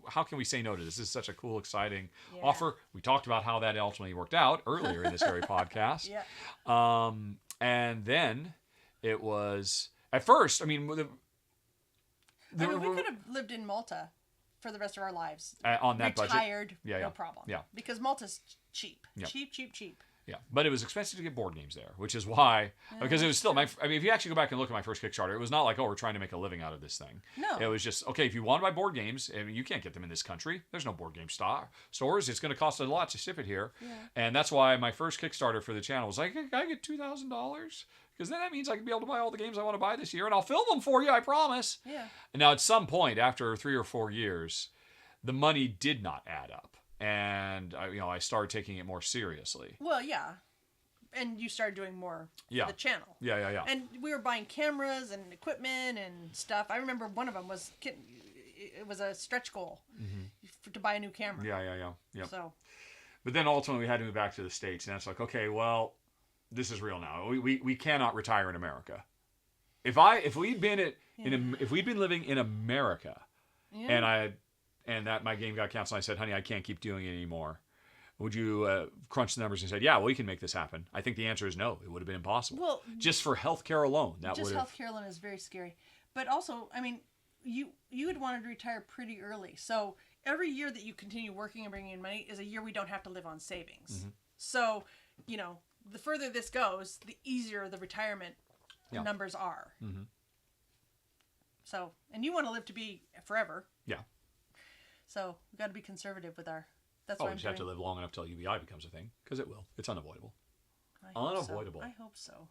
how can we say no to this? This is such a cool, exciting offer. We talked about how that ultimately worked out earlier in this very podcast. Yeah. And then it was, at first, I mean, we could have lived in Malta for the rest of our lives. On that budget. Retired, no problem. Yeah. Because Malta's cheap. Yeah. Cheap. Yeah, but it was expensive to get board games there, which is why, because it was still, if you actually go back and look at my first Kickstarter, it was not like, oh, we're trying to make a living out of this thing. No. It was just, okay, if you want to buy board games, you can't get them in this country. There's no board game stores. It's going to cost a lot to ship it here. Yeah. And that's why my first Kickstarter for the channel was like, I get $2,000? Because then that means I can be able to buy all the games I want to buy this year, and I'll fill them for you, I promise. Yeah. And now, at some point, after 3 or 4 years, the money did not add up. And I started taking it more seriously. Well, yeah. And you started doing more for the channel. Yeah. And we were buying cameras and equipment and stuff. I remember one of them was a stretch goal to buy a new camera. Yeah. So, but then ultimately we had to move back to the States, and it's like, okay, well, this is real now. We cannot retire in America. If we'd been living in America, and that my game got canceled, I said, honey, I can't keep doing it anymore. Would you crunch the numbers and said, yeah, we can make this happen? I think the answer is no. It would have been impossible. Well, just for healthcare alone, healthcare alone is very scary. But also, I mean, you had wanted to retire pretty early. So every year that you continue working and bringing in money is a year we don't have to live on savings. Mm-hmm. So, the further this goes, the easier the retirement numbers are. Mm-hmm. So, and you want to live to be forever. Yeah. So we've got to be conservative with our. That's you just have to live long enough till UBI becomes a thing, because it will. It's unavoidable. Unavoidable. I hope so.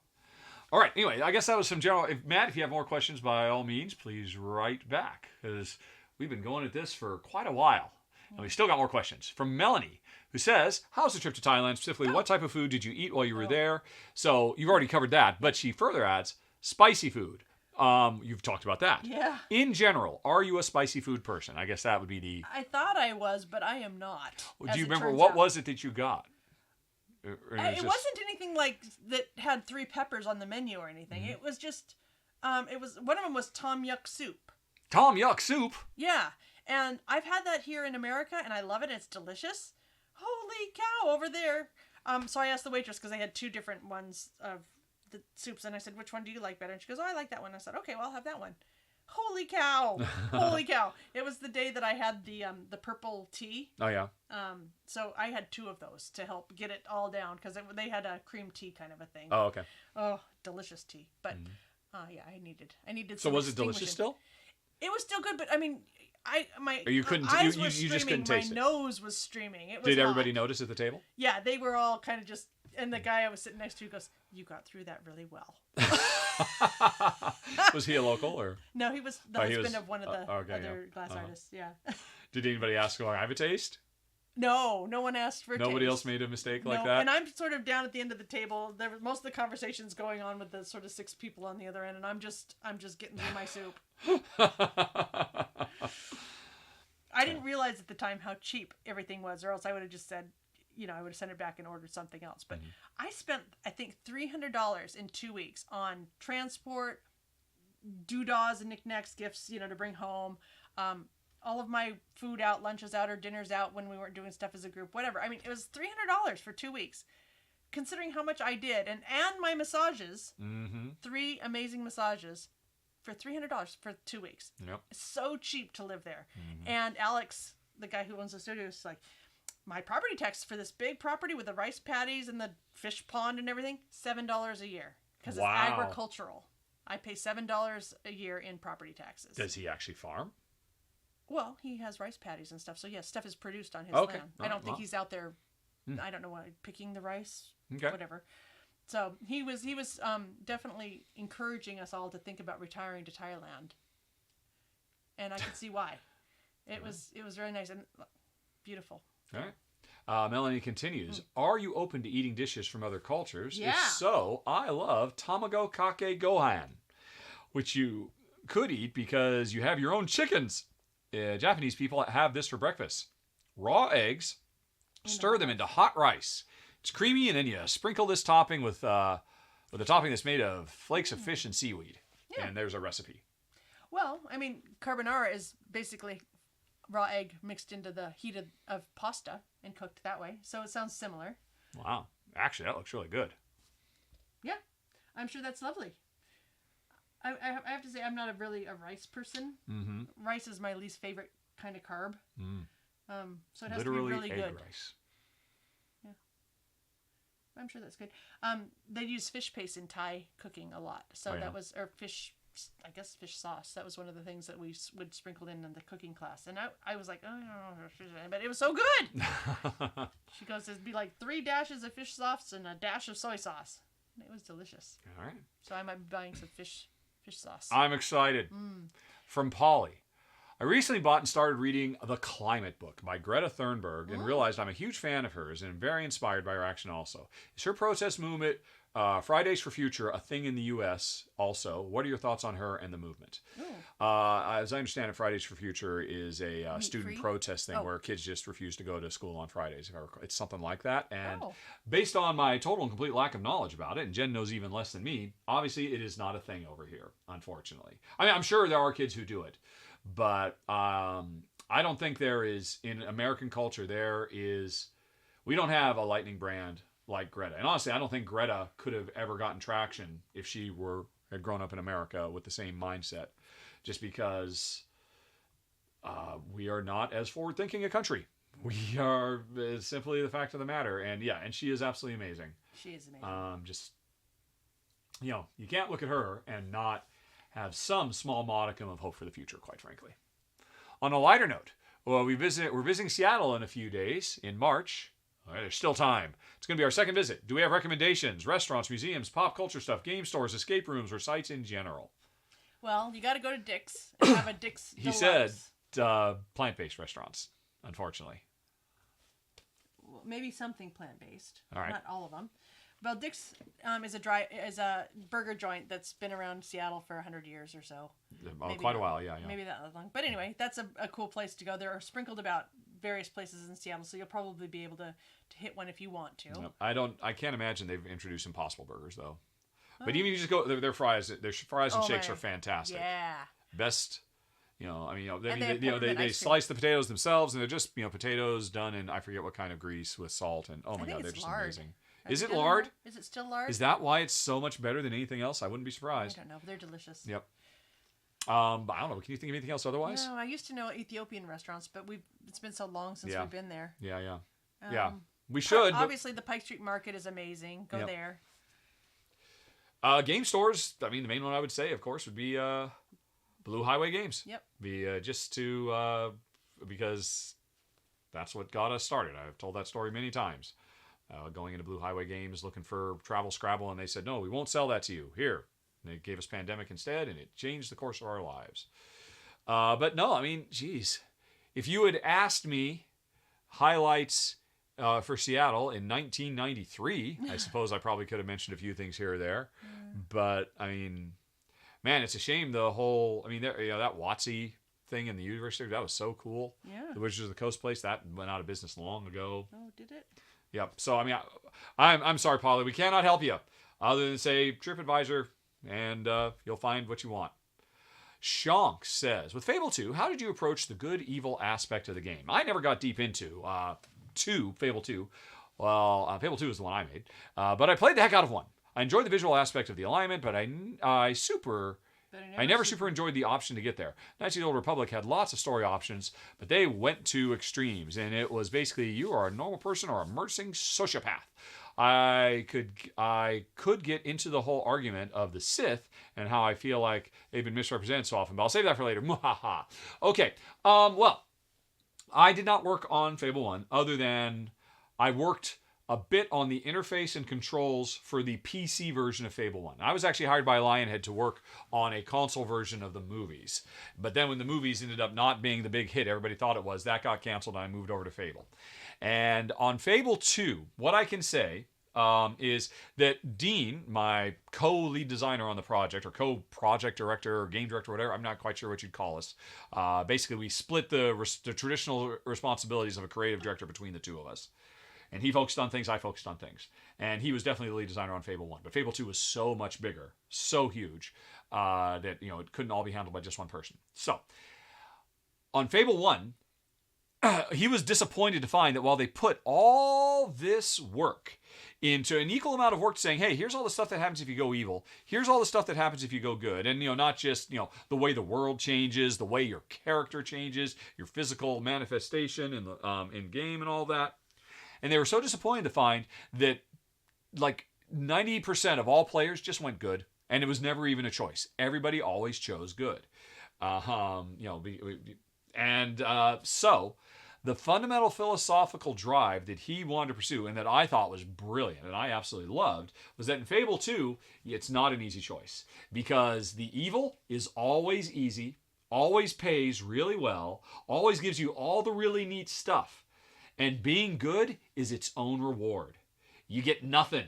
All right. Anyway, I guess that was some general. Matt, if you have more questions, by all means, please write back, because we've been going at this for quite a while, and we still got more questions from Melanie, who says, "How's the trip to Thailand? Specifically, what type of food did you eat while you were there?" So you've already covered that, but she further adds, "Spicy food." You've talked about that. Yeah. In general, are you a spicy food person? I guess that would be the... I thought I was, but I am not. Do you remember what was it that you got? It wasn't anything like that had 3 peppers on the menu or anything. Mm-hmm. It was just, one of them was Tom Yuk soup. Tom Yuk soup? Yeah. And I've had that here in America, and I love it. It's delicious. Holy cow, over there. So I asked the waitress, because they had 2 different ones of the soups, and I said, which one do you like better? And she goes, oh, I like that one. I said, okay, well, I'll have that one. Holy cow. Holy cow. It was the day that I had the purple tea. Oh, yeah. So I had 2 of those to help get it all down, because they had a cream tea kind of a thing. Oh, okay. Oh, delicious tea. But, yeah, I needed So was it delicious still? It was still good, but, I mean, you couldn't, eyes you were just couldn't taste it. My nose was streaming. It was Did everybody notice at the table? Yeah, they were all kind of just... And the guy I was sitting next to goes, you got through that really well. Was he a local, or? No, he was the husband of one of the other glass artists. Yeah. Did anybody ask, I have a taste? No one asked for a Nobody taste. else made a mistake like that? And I'm sort of down at the end of the table. Most of the conversation's going on with the sort of 6 people on the other end, and I'm just getting through my soup. I didn't realize at the time how cheap everything was, or else I would have just said, I would have sent it back and ordered something else. But I spent, I think, $300 in 2 weeks on transport, doodahs and knickknacks, gifts, to bring home. All of my food out, lunches out, or dinners out when we weren't doing stuff as a group, whatever. I mean, it was $300 for 2 weeks, considering how much I did. And my massages, 3 amazing massages, for $300 for 2 weeks. Yep. It's so cheap to live there. And Alex, the guy who owns the studio, is like, my property tax for this big property with the rice paddies and the fish pond and everything, $7 a year. Because it's agricultural. I pay $7 a year in property taxes. Does he actually farm? Well, he has rice paddies and stuff. So, yes, stuff is produced on his land. I don't think he's out there, I don't know what, picking the rice, whatever. So, he was definitely encouraging us all to think about retiring to Thailand. And I could see why. It was very nice and beautiful. All right. Melanie continues, are you open to eating dishes from other cultures? Yeah. If so, I love tamago kake gohan, which you could eat because you have your own chickens. Japanese people have this for breakfast. Raw eggs, stir them into hot rice. It's creamy, and then you sprinkle this topping with a topping that's made of flakes of fish and seaweed. Yeah. And there's a recipe. Well, I mean, carbonara is basically raw egg mixed into the heat of pasta and cooked that way. So it sounds similar. Wow. Actually, that looks really good. Yeah. I'm sure that's lovely. I have to say, I'm not really a rice person. Mm-hmm. Rice is my least favorite kind of carb. So it has to be really good. Rice. Yeah. I'm sure that's good. They use fish paste in Thai cooking a lot. So that was, or fish, I guess fish sauce. That was one of the things that we would sprinkle in the cooking class. And I was like, oh, but it was so good. She goes, it'd be like 3 dashes of fish sauce and a dash of soy sauce. And it was delicious. All right. So I might be buying some fish sauce. I'm excited. From Polly. I recently bought and started reading The Climate Book by Greta Thunberg and realized I'm a huge fan of hers and am very inspired by her action also. Is her protest movement, Fridays for Future, a thing in the U.S. also? What are your thoughts on her and the movement? As I understand it, Fridays for Future is a student protest thing where kids just refuse to go to school on Fridays. If I recall. It's something like that. And based on my total and complete lack of knowledge about it, and Jen knows even less than me, obviously it is not a thing over here, unfortunately. I mean, I'm sure there are kids who do it. But I don't think there is, in American culture, we don't have a lightning brand like Greta. And honestly, I don't think Greta could have ever gotten traction if she had grown up in America with the same mindset. Just because we are not as forward-thinking a country. We are simply the fact of the matter. And and she is absolutely amazing. She is amazing. You can't look at her and not have some small modicum of hope for the future, quite frankly. On a lighter note, we're visiting Seattle in a few days, in March. All right, there's still time. It's going to be our second visit. Do we have recommendations? Restaurants, museums, pop culture stuff, game stores, escape rooms, or sites in general? Well, you got to go to Dick's and have a Dick's He Deluxe. said plant-based restaurants, unfortunately. Well, maybe something plant-based. All right. Not all of them. Well, Dick's is a burger joint that's been around Seattle for 100 years or so. Quite a while, yeah. Maybe that long. But anyway, that's a cool place to go. They're sprinkled about various places in Seattle, so you'll probably be able to hit one if you want to. No, I can't imagine they've introduced Impossible Burgers though. But even if you just go, their fries and shakes are fantastic. Yeah. Best. They slice the potatoes themselves, and they're just potatoes done in I forget what kind of grease with salt, and oh my god, they're just amazing. Is it lard? Is it still lard? Is that why it's so much better than anything else? I wouldn't be surprised. I don't know, but they're delicious. Yep. But I don't know. Can you think of anything else otherwise? No, I used to know Ethiopian restaurants, but it's been so long since we've been there. Yeah. We should. Obviously, the Pike Street Market is amazing. Go there. Game stores. I mean, the main one I would say, of course, would be Blue Highway Games. Yep. Because that's what got us started. I've told that story many times. Going into Blue Highway Games, looking for Travel Scrabble, and they said, no, we won't sell that to you. Here. And they gave us Pandemic instead, and it changed the course of our lives. But no, I mean, geez. If you had asked me highlights for Seattle in 1993, I suppose I probably could have mentioned a few things here or there. But, I mean, man, it's a shame that WotC thing in the university, that was so cool. Yeah. The Wizards of the Coast place, that went out of business long ago. Oh, did it? Yep. So, I mean, I'm sorry, Polly. We cannot help you other than say TripAdvisor, and you'll find what you want. Shonk says, with Fable 2, how did you approach the good-evil aspect of the game? I never got deep into Fable 2. Well, Fable 2 is the one I made. But I played the heck out of 1. I enjoyed the visual aspect of the alignment, but I never super enjoyed the option to get there. Knights of the Old Republic had lots of story options, but they went to extremes, and it was basically you are a normal person or a mercing sociopath. I could get into the whole argument of the Sith and how I feel like they've been misrepresented so often, but I'll save that for later. Okay. Well, I did not work on Fable 1 other than I worked a bit on the interface and controls for the PC version of Fable 1. I was actually hired by Lionhead to work on a console version of the movies. But then when the movies ended up not being the big hit everybody thought it was, that got canceled and I moved over to Fable. And on Fable 2, what I can say is that Dean, my co-lead designer on the project, or co-project director, or game director, or whatever, I'm not quite sure what you'd call us. Basically, we split the traditional responsibilities of a creative director between the two of us. And he focused on things, I focused on things. And he was definitely the lead designer on Fable 1. But Fable 2 was so much bigger, so huge, that it couldn't all be handled by just one person. So, on Fable 1, he was disappointed to find that while they put all this work into an equal amount of work saying, hey, here's all the stuff that happens if you go evil. Here's all the stuff that happens if you go good. And, not just, the way the world changes, the way your character changes, your physical manifestation in game and all that. And they were so disappointed to find that like 90% of all players just went good, and it was never even a choice. Everybody always chose good. So the fundamental philosophical drive that he wanted to pursue and that I thought was brilliant and I absolutely loved was that in Fable 2, it's not an easy choice because the evil is always easy, always pays really well, always gives you all the really neat stuff. And being good is its own reward. You get nothing.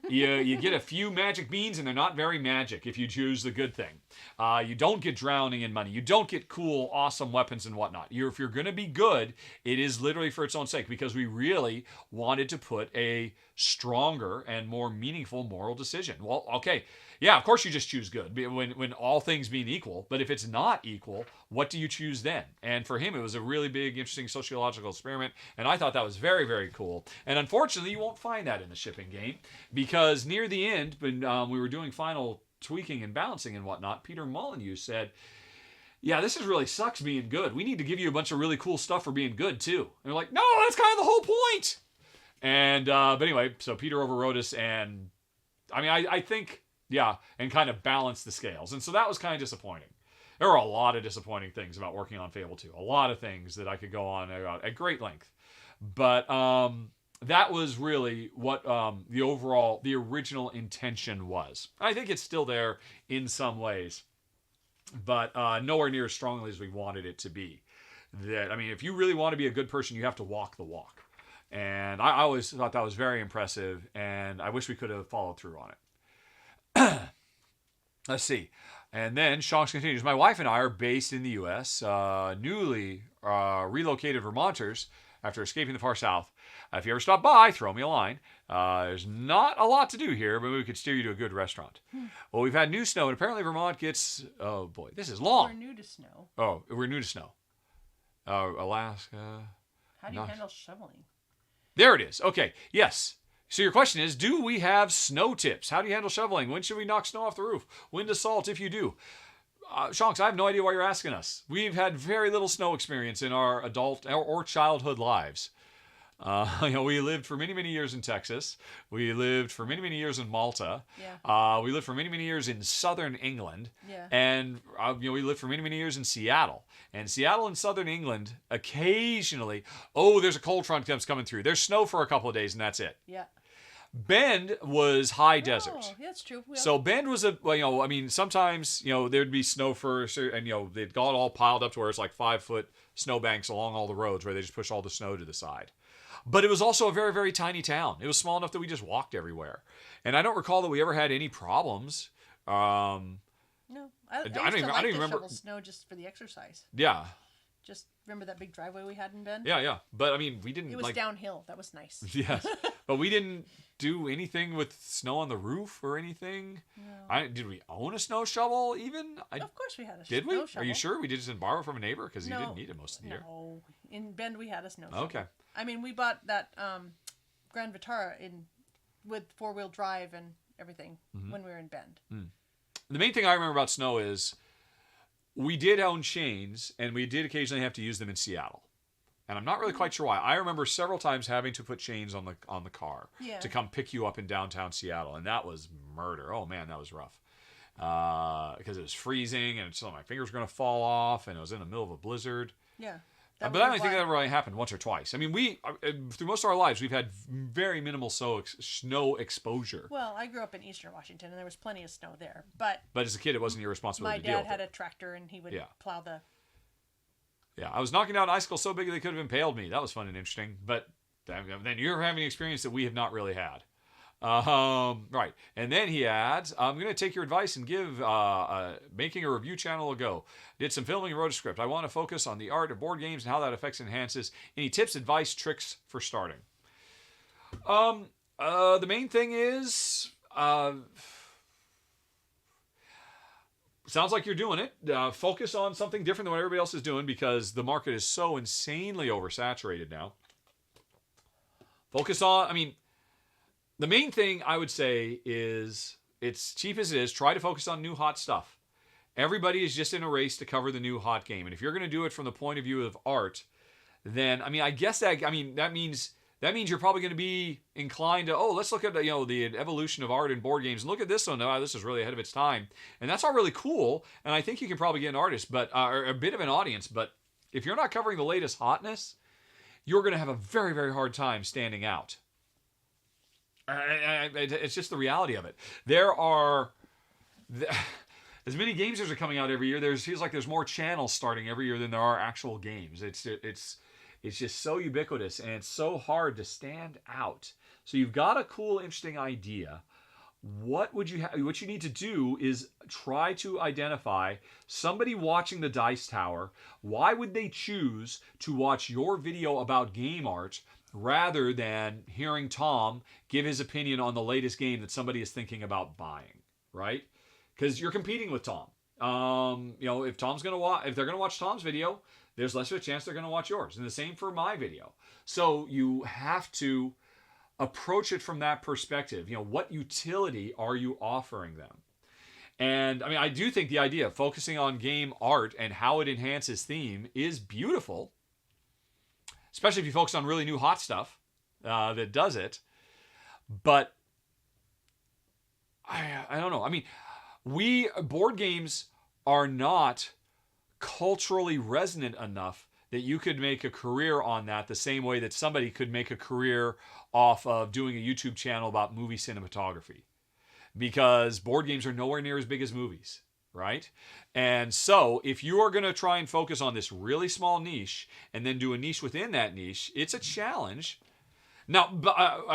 You get a few magic beans, and they're not very magic if you choose the good thing. You don't get drowning in money. You don't get cool, awesome weapons and whatnot. If you're going to be good, it is literally for its own sake, because we really wanted to put a stronger and more meaningful moral decision. Well, okay, yeah, of course you just choose good when all things being equal. But if it's not equal, what do you choose then? And for him, it was a really big, interesting sociological experiment. And I thought that was very, very cool. And unfortunately, you won't find that in the shipping game because near the end, when we were doing final tweaking and balancing and whatnot, Peter Molyneux said, yeah, this is really sucks being good. We need to give you a bunch of really cool stuff for being good, too. And we're like, no, that's kind of the whole point. And, but anyway, so Peter overrode us. And I mean, I think... yeah, and kind of balance the scales. And so that was kind of disappointing. There were a lot of disappointing things about working on Fable 2. A lot of things that I could go on about at great length. But that was really what the original intention was. I think it's still there in some ways, but nowhere near as strongly as we wanted it to be. I mean, if you really want to be a good person, you have to walk the walk. And I always thought that was very impressive, and I wish we could have followed through on it. Let's see. And then Shanks continues, my wife and I are based in the U.S., newly relocated Vermonters after escaping the far south. If you ever stop by, throw me a line. There's not a lot to do here, but we could steer you to a good restaurant. Well, we've had new snow, and apparently Vermont gets... oh, boy, this is long. We're new to snow. Oh, we're new to snow. Alaska... How do you handle shoveling? There it is. Okay, yes. So your question is, do we have snow tips? How do you handle shoveling? When should we knock snow off the roof? When to salt if you do? Shanks, I have no idea why you're asking us. We've had very little snow experience in our adult or childhood lives. We lived for many, many years in Texas. We lived for many, many years in Malta. Yeah. We lived for many, many years in southern England. Yeah. And we lived for many, many years in Seattle. And Seattle and southern England, occasionally, there's a cold front that's coming through. There's snow for a couple of days, and that's it. Yeah. Bend was high desert. Oh, that's true. Yeah. So Bend was sometimes, there'd be snow first, and, they'd got all piled up to where it's like 5-foot snowbanks along all the roads where they just push all the snow to the side. But it was also a very, very tiny town. It was small enough that we just walked everywhere. And I don't recall that we ever had any problems. No. I don't even remember. Shovel snow just for the exercise. Yeah. Just remember that big driveway we had in Bend? Yeah. But, we didn't... It was downhill. That was nice. Yes. But we didn't do anything with snow on the roof or anything. No. Did we own a snow shovel even? Of course we had a Did we? snow shovel. Are you sure? We just didn't borrow from a neighbor? Because he didn't need it most of the year. No. In Bend we had a snow shovel. Okay. We bought that Grand Vitara with 4-wheel drive and everything when we were in Bend. The main thing I remember about snow is we did own chains, and we did occasionally have to use them in Seattle. And I'm not really quite sure why. I remember several times having to put chains on the car to come pick you up in downtown Seattle, and that was murder. Oh man, that was rough. Because it was freezing, and so my fingers were going to fall off, and it was in the middle of a blizzard. Yeah. But I don't think that really happened once or twice. We through most of our lives, we've had very minimal snow exposure. Well, I grew up in eastern Washington, and there was plenty of snow there. But as a kid, it wasn't your responsibility to deal with it. My dad had a tractor, and he would plow the... Yeah, I was knocking down icicles so big they could have impaled me. That was fun and interesting. But then you're having an experience that we have not really had. Right. And then he adds, I'm going to take your advice and give making a review channel a go. Did some filming and wrote a script. I want to focus on the art of board games and how that affects and enhances. Any tips, advice, tricks for starting? The main thing is, sounds like you're doing it. Focus on something different than what everybody else is doing because the market is so insanely oversaturated now. Focus on, the main thing I would say is, it's cheap as it is, try to focus on new hot stuff. Everybody is just in a race to cover the new hot game. And if you're going to do it from the point of view of art, then, I guess that means that means you're probably going to be inclined to, oh, let's look at the evolution of art and board games and look at this one. Oh, this is really ahead of its time, and that's all really cool. And I think you can probably get an artist, or a bit of an audience. But if you're not covering the latest hotness, you're going to have a very, very hard time standing out. It's just the reality of it. There are as many games as are coming out every year. Feels like there's more channels starting every year than there are actual games. It's just so ubiquitous, and it's so hard to stand out. So you've got a cool, interesting idea. What you need to do is try to identify somebody watching the Dice Tower. Why would they choose to watch your video about game art rather than hearing Tom give his opinion on the latest game that somebody is thinking about buying, right? Because you're competing with Tom. If they're gonna watch Tom's video, there's less of a chance they're going to watch yours. And the same for my video. So you have to approach it from that perspective. What utility are you offering them? And I do think the idea of focusing on game art and how it enhances theme is beautiful, especially if you focus on really new hot stuff that does it. But I don't know. Board games are not culturally resonant enough that you could make a career on that the same way that somebody could make a career off of doing a YouTube channel about movie cinematography, because board games are nowhere near as big as movies, right? And so if you are going to try and focus on this really small niche and then do a niche within that niche, it's a challenge. Now,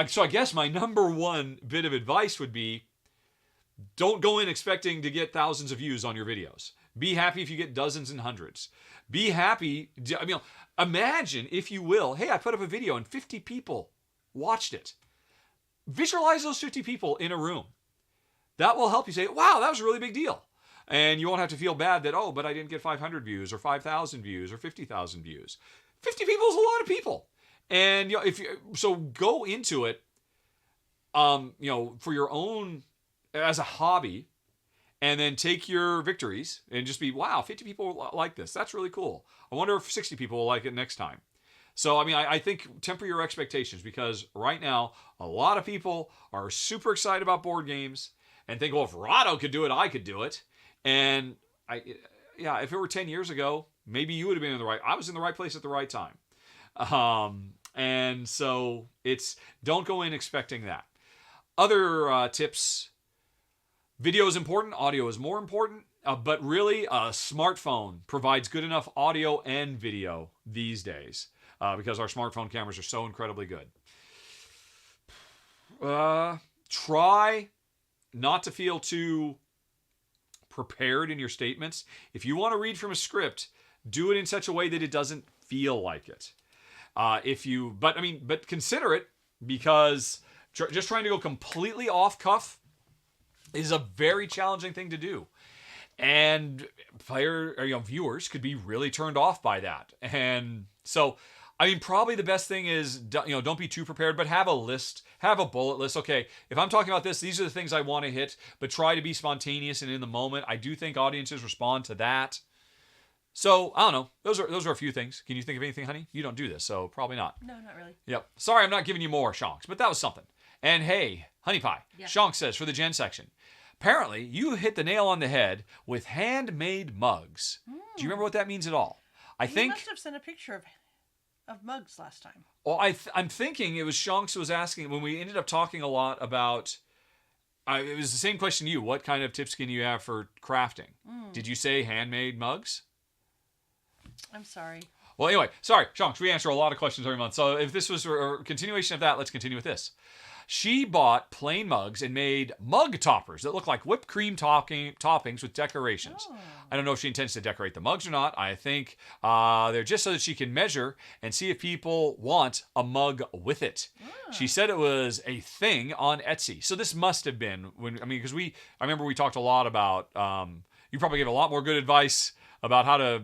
so I guess my number one bit of advice would be, don't go in expecting to get thousands of views on your videos. Be happy if you get dozens and hundreds. Be happy. Imagine, if you will, hey, I put up a video and 50 people watched it. Visualize those 50 people in a room. That will help you say, wow, that was a really big deal. And you won't have to feel bad that, oh, but I didn't get 500 views or 5,000 views or 50,000 views. 50 people is a lot of people. And so go into it, for your own, as a hobby. And then take your victories and just be, wow, 50 people like this. That's really cool. I wonder if 60 people will like it next time. So, I think temper your expectations, because right now, a lot of people are super excited about board games and think, well, if Rahdo could do it, I could do it. And if it were 10 years ago, maybe you would have been I was in the right place at the right time. And so don't go in expecting that. Other tips. Video is important, audio is more important, but really a smartphone provides good enough audio and video these days because our smartphone cameras are so incredibly good. Try not to feel too prepared in your statements. If you want to read from a script, do it in such a way that it doesn't feel like it. But consider it, because just trying to go completely off cuff is a very challenging thing to do, and viewers could be really turned off by that. And so, probably the best thing is, don't be too prepared, but have a list, have a bullet list. Okay, if I'm talking about this, these are the things I want to hit, but try to be spontaneous and in the moment. I do think audiences respond to that. So I don't know. Those are a few things. Can you think of anything, honey? You don't do this, so probably not. No, not really. Yep. Sorry, I'm not giving you more, Shonks, but that was something. And hey, Honey Pie, yeah. Shonks says for the Gen section, apparently, you hit the nail on the head with handmade mugs. Do you remember what that means at all? You must have sent a picture of mugs last time. Well, I'm thinking it was Shonks who was asking, when we ended up talking a lot about, it was the same question to you. What kind of tips can you have for crafting? Did you say handmade mugs? I'm sorry. Well, anyway, sorry, Shonks, we answer a lot of questions every month. So if this was a continuation of that, let's continue with this. She bought plain mugs and made mug toppers that look like whipped cream toppings with decorations. Oh. I don't know if she intends to decorate the mugs or not. I think they're just so that she can measure and see if people want a mug with it. Oh. She said it was a thing on Etsy. So this must have been because I remember we talked a lot about, you probably gave a lot more good advice about how to,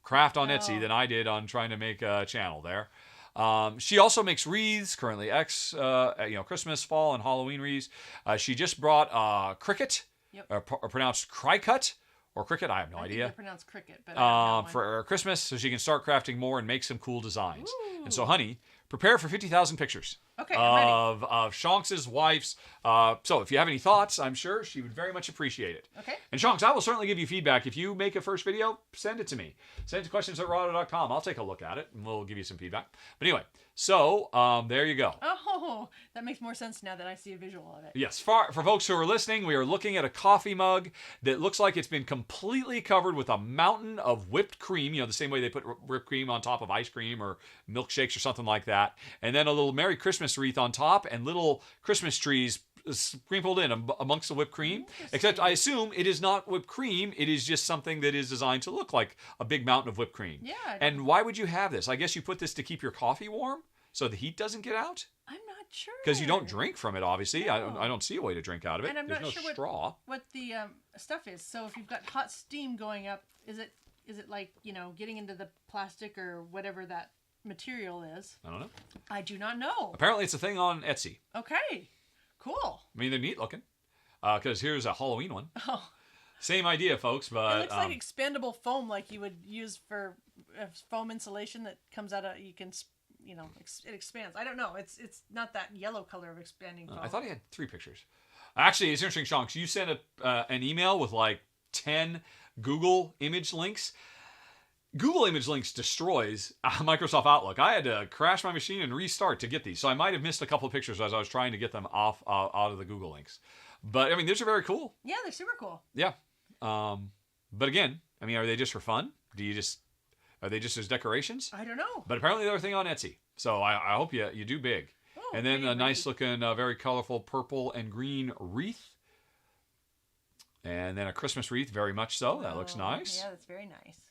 craft on Etsy than I did on trying to make a channel there. She also makes wreaths, currently Christmas, fall, and Halloween wreaths. She just brought cricket, or pronounced cricut, or cricket, I have no idea. I think pronounced cricket, but I don't know for Christmas, so she can start crafting more and make some cool designs. Ooh. And so, honey, prepare for 50,000 pictures. Okay, I'm ready. Of Shonks' wife's. So if you have any thoughts, I'm sure she would very much appreciate it. Okay. And Shonks, I will certainly give you feedback. If you make a first video, send it to me. Send it to questions@rahdo.com. I'll take a look at it, and we'll give you some feedback. But anyway, so there you go. Oh, that makes more sense now that I see a visual of it. Yes, for folks who are listening, we are looking at a coffee mug that looks like it's been completely covered with a mountain of whipped cream, the same way they put whipped cream on top of ice cream or milkshakes or something like that. And then a little Merry Christmas wreath on top and little Christmas trees sprinkled in amongst the whipped cream. Except I assume it is not whipped cream. It is just something that is designed to look like a big mountain of whipped cream. Yeah. And why would you have this? I guess you put this to keep your coffee warm so the heat doesn't get out? I'm not sure. Because you don't drink from it, obviously. No. I don't see a way to drink out of it. And I'm There's not no sure straw. what the stuff is. So if you've got hot steam going up, is it like, getting into the plastic or whatever that material is? I don't know. I do not know. Apparently it's a thing on Etsy. Okay. Cool. I mean, they're neat looking. Because here's a Halloween one. Oh. Same idea, folks, but... It looks like expandable foam, like you would use for foam insulation that comes out of... You can... it expands. I don't know. It's not that yellow color of expanding foam. I thought he had 3 pictures. Actually, it's interesting, Shonks. You sent an email with like 10 Google image links. Google image links destroys Microsoft Outlook. I had to crash my machine and restart to get these. So I might have missed a couple of pictures as I was trying to get them out of the Google links. But, I mean, these are very cool. Yeah, they're super cool. Yeah. But again, I mean, are they just for fun? Are they just as decorations? I don't know. But apparently they're a thing on Etsy. So I hope you do big. Oh, and then a nice looking, very colorful purple and green wreath. And then a Christmas wreath, very much so. That looks nice. Yeah, that's very nice.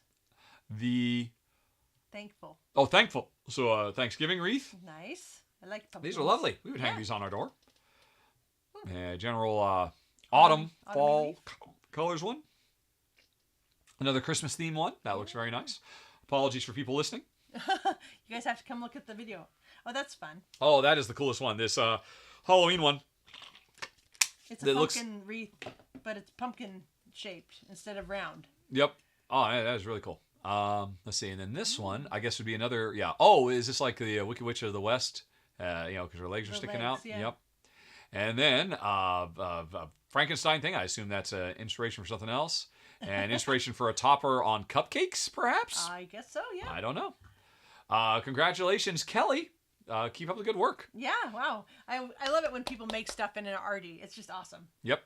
Thankful. Oh, thankful. So Thanksgiving wreath. Nice. I like pumpkins. These are lovely. We would hang these on our door. General autumn fall colors one. Another Christmas theme one. That looks very nice. Apologies for people listening. You guys have to come look at the video. Oh, that's fun. Oh, that is the coolest one. This Halloween one. It's a pumpkin wreath, but it's pumpkin shaped instead of round. Yep. Oh, that is really cool. Let's see. And then this one, I guess, would be another. Yeah. Oh, is this like the Wicked Witch of the West? Because her legs are sticking out. Yeah. Yep. And then Frankenstein thing. I assume that's inspiration for something else. And inspiration for a topper on cupcakes, perhaps? I guess so, yeah. I don't know. Congratulations, Kelly. Keep up the good work. Yeah, wow. I love it when people make stuff in an arty. It's just awesome. Yep.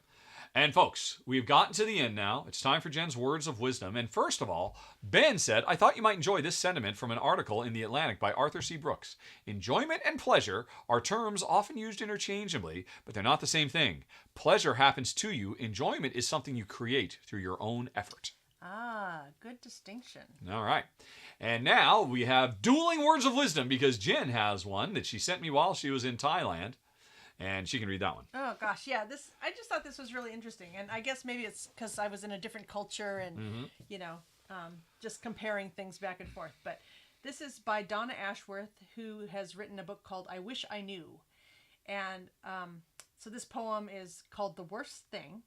And folks, we've gotten to the end now. It's time for Jen's words of wisdom. And first of all, Ben said, I thought you might enjoy this sentiment from an article in The Atlantic by Arthur C. Brooks. Enjoyment and pleasure are terms often used interchangeably, but they're not the same thing. Pleasure happens to you. Enjoyment is something you create through your own effort. Ah, good distinction. All right. And now we have dueling words of wisdom because Jen has one that she sent me while she was in Thailand. And she can read that one. Oh, gosh. Yeah, I just thought this was really interesting. And I guess maybe it's because I was in a different culture and, just comparing things back and forth. But this is by Donna Ashworth, who has written a book called I Wish I Knew. And so this poem is called The Worst Thing.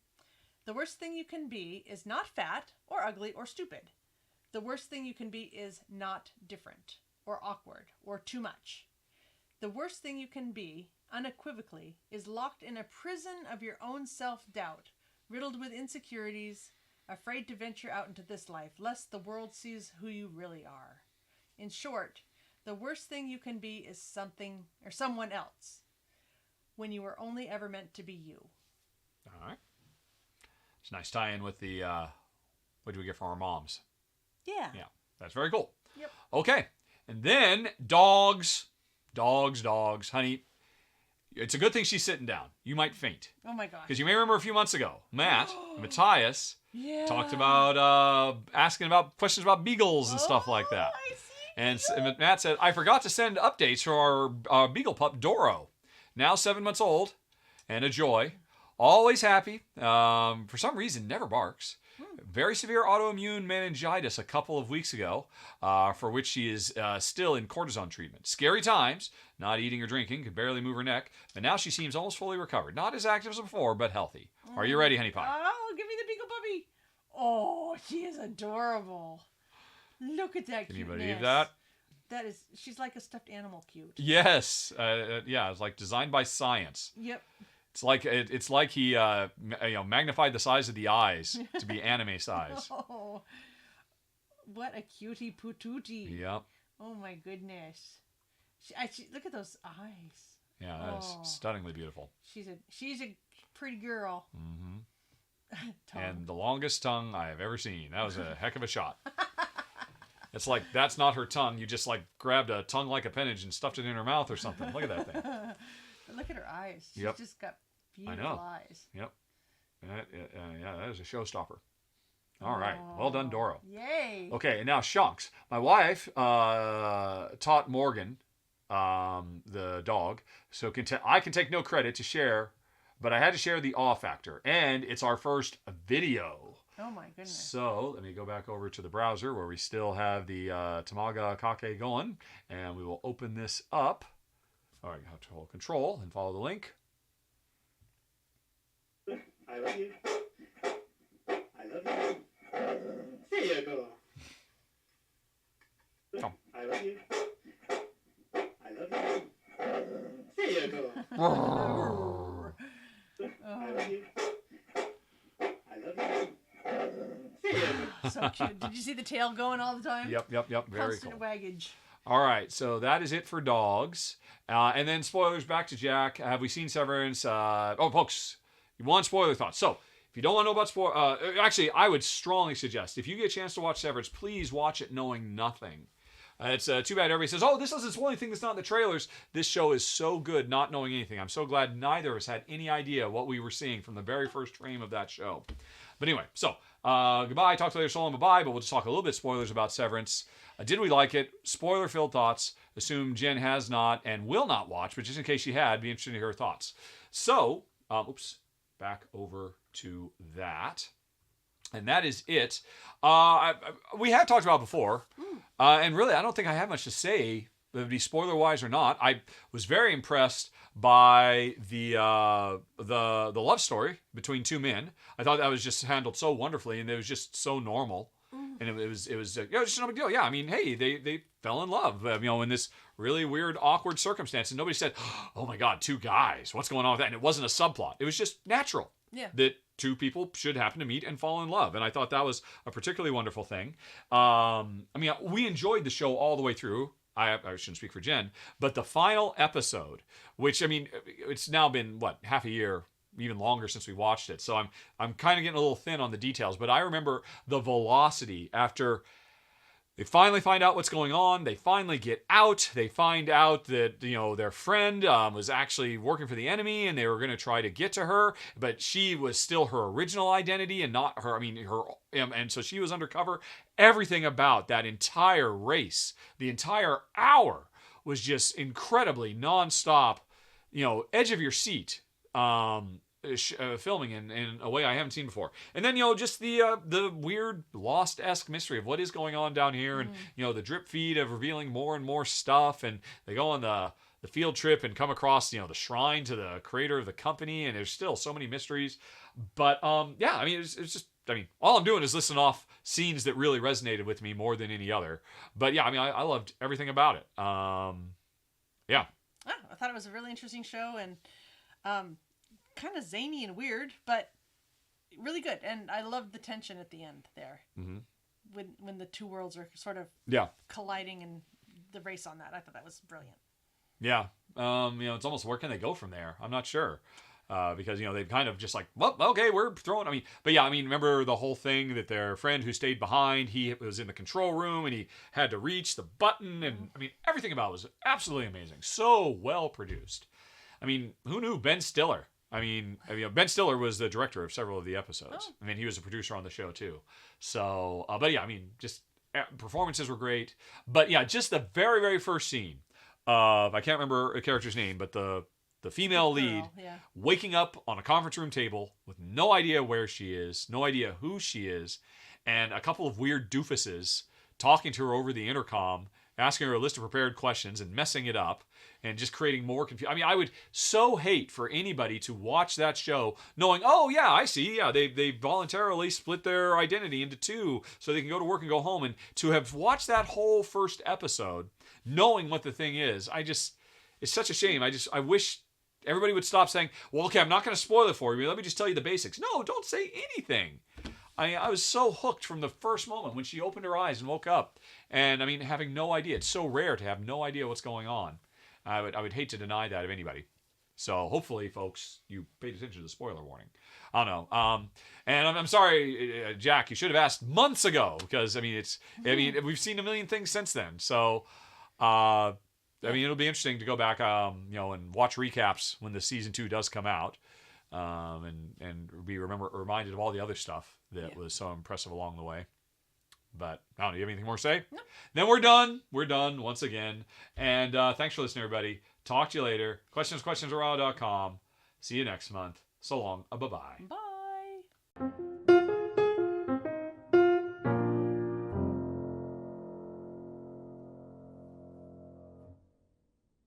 The worst thing you can be is not fat or ugly or stupid. The worst thing you can be is not different or awkward or too much. The worst thing you can be, unequivocally, is locked in a prison of your own self-doubt, riddled with insecurities, afraid to venture out into this life, lest the world sees who you really are. In short, the worst thing you can be is something or someone else, when you were only ever meant to be you. All right. It's a nice tie-in with the, what do we get from our moms? Yeah. Yeah, that's very cool. Yep. Okay. And then dogs. Honey, it's a good thing she's sitting down. You might faint. Oh, my gosh. Because you may remember a few months ago, Matthias, talked about asking about questions about beagles and stuff like that. I see. And Matt said, I forgot to send updates for our beagle pup, Doro. Now 7 months old and a joy. Always happy. For some reason, never barks. Very severe autoimmune meningitis a couple of weeks ago, for which she is still in cortisone treatment. Scary times, not eating or drinking, could barely move her neck, but now she seems almost fully recovered. Not as active as before, but healthy. Are you ready, Honey Pie? Oh, give me the beagle puppy. Oh, she is adorable. Look at that Can you cuteness. believe that? she's like a stuffed animal cute. Yes. Yeah, it's like designed by science. Yep. It's like he magnified the size of the eyes to be anime size. Oh, what a cutie patootie. Yep. Oh my goodness. Look at those eyes. Yeah, that is stunningly beautiful. She's a pretty girl. Mm-hmm. And the longest tongue I have ever seen. That was a heck of a shot. It's like, that's not her tongue. You just like grabbed a tongue-like appendage and stuffed it in her mouth or something. Look at that thing. But look at her eyes. She's just got beautiful eyes. Yep. Yeah, that is a showstopper. All right. Well done, Doro. Yay. Okay, and now Shunks. My wife taught Morgan, the dog, so I can take no credit to share, but I had to share the awe factor. And it's our first video. Oh my goodness. So let me go back over to the browser where we still have the Tamaga Kake going, and we will open this up. All right, you have to hold control and follow the link. I love you. I love you. There you go. Come. I love you. I love you. There you go. I love you. I love you. There you go. So cute. Did you see the tail going all the time? Yep. Very Constant cool. waggage. All right, so that is it for dogs. And then spoilers, back to Jack. Have we seen Severance? Folks, you want spoiler thoughts. So if you don't want to know about actually, I would strongly suggest, if you get a chance to watch Severance, please watch it knowing nothing. It's too bad everybody says, oh, this doesn't spoil anything that's not in the trailers. This show is so good not knowing anything. I'm so glad neither of us had any idea what we were seeing from the very first frame of that show. But anyway, so goodbye, talk to you later, so long, bye-bye, but we'll just talk a little bit spoilers about Severance. Did we like it? Spoiler-filled thoughts. Assume Jen has not and will not watch, but just in case she had, be interested to hear her thoughts. So, back over to that. And that is it. We have talked about it before, and really, I don't think I have much to say, whether it be spoiler-wise or not. I was very impressed by the love story between two men. I thought that was just handled so wonderfully, and it was just so normal. And it was just no big deal. Yeah, I mean, hey, they fell in love, in this really weird, awkward circumstance, and nobody said, "Oh my God, two guys, what's going on with that?" And it wasn't a subplot. It was just natural. Yeah. That two people should happen to meet and fall in love, and I thought that was a particularly wonderful thing. We enjoyed the show all the way through. I shouldn't speak for Jen, but the final episode, which it's now been half a year. Even longer since we watched it, so I'm kind of getting a little thin on the details, but I remember the velocity after they finally find out what's going on. They finally get out. They find out that their friend was actually working for the enemy, and they were going to try to get to her, but she was still her original identity and not her. And so she was undercover. Everything about that entire race, the entire hour, was just incredibly nonstop. Edge of your seat. Filming in a way I haven't seen before, and then just the weird Lost-esque mystery of what is going on down here, and the drip feed of revealing more and more stuff, and they go on the field trip and come across the shrine to the creator of the company, and there's still so many mysteries, but it's just all I'm doing is listing off scenes that really resonated with me more than any other, but I loved everything about it. I thought it was a really interesting show, and kind of zany and weird, but really good. And I loved the tension at the end there. Mm-hmm. When the two worlds are sort of colliding, and the race on that. I thought that was brilliant. Yeah. It's almost, where can they go from there? I'm not sure. Because, they've kind of just like, well, okay, we're throwing, remember the whole thing that their friend who stayed behind, he was in the control room and he had to reach the button, and everything about it was absolutely amazing. So well produced. Who knew Ben Stiller? Ben Stiller was the director of several of the episodes. Oh. He was a producer on the show too. So, just performances were great. But yeah, just the very, very first scene of, I can't remember a character's name, but the female lead waking up on a conference room table with no idea where she is, no idea who she is, and a couple of weird doofuses talking to her over the intercom, asking her a list of prepared questions and messing it up and just creating more confusion. I mean, I would so hate for anybody to watch that show knowing, oh, yeah, I see. Yeah, they voluntarily split their identity into two so they can go to work and go home. And to have watched that whole first episode knowing what the thing is, it's such a shame. I wish everybody would stop saying, well, okay, I'm not going to spoil it for you. Let me just tell you the basics. No, don't say anything. I was so hooked from the first moment when she opened her eyes and woke up. And, I mean, having no idea. It's so rare to have no idea what's going on. I would hate to deny that of anybody. So, hopefully, folks, you paid attention to the spoiler warning. I don't know. And I'm sorry, Jack, you should have asked months ago. Because, I mean, we've seen a million things since then. So, I mean, it'll be interesting to go back, and watch recaps when the season 2 does come out. And be reminded of all the other stuff that was so impressive along the way. But I don't know, do you have anything more to say? No. Then we're done. We're done once again. And thanks for listening, everybody. Talk to you later. questions@raw.com. See you next month. So long. Bye-bye. Bye.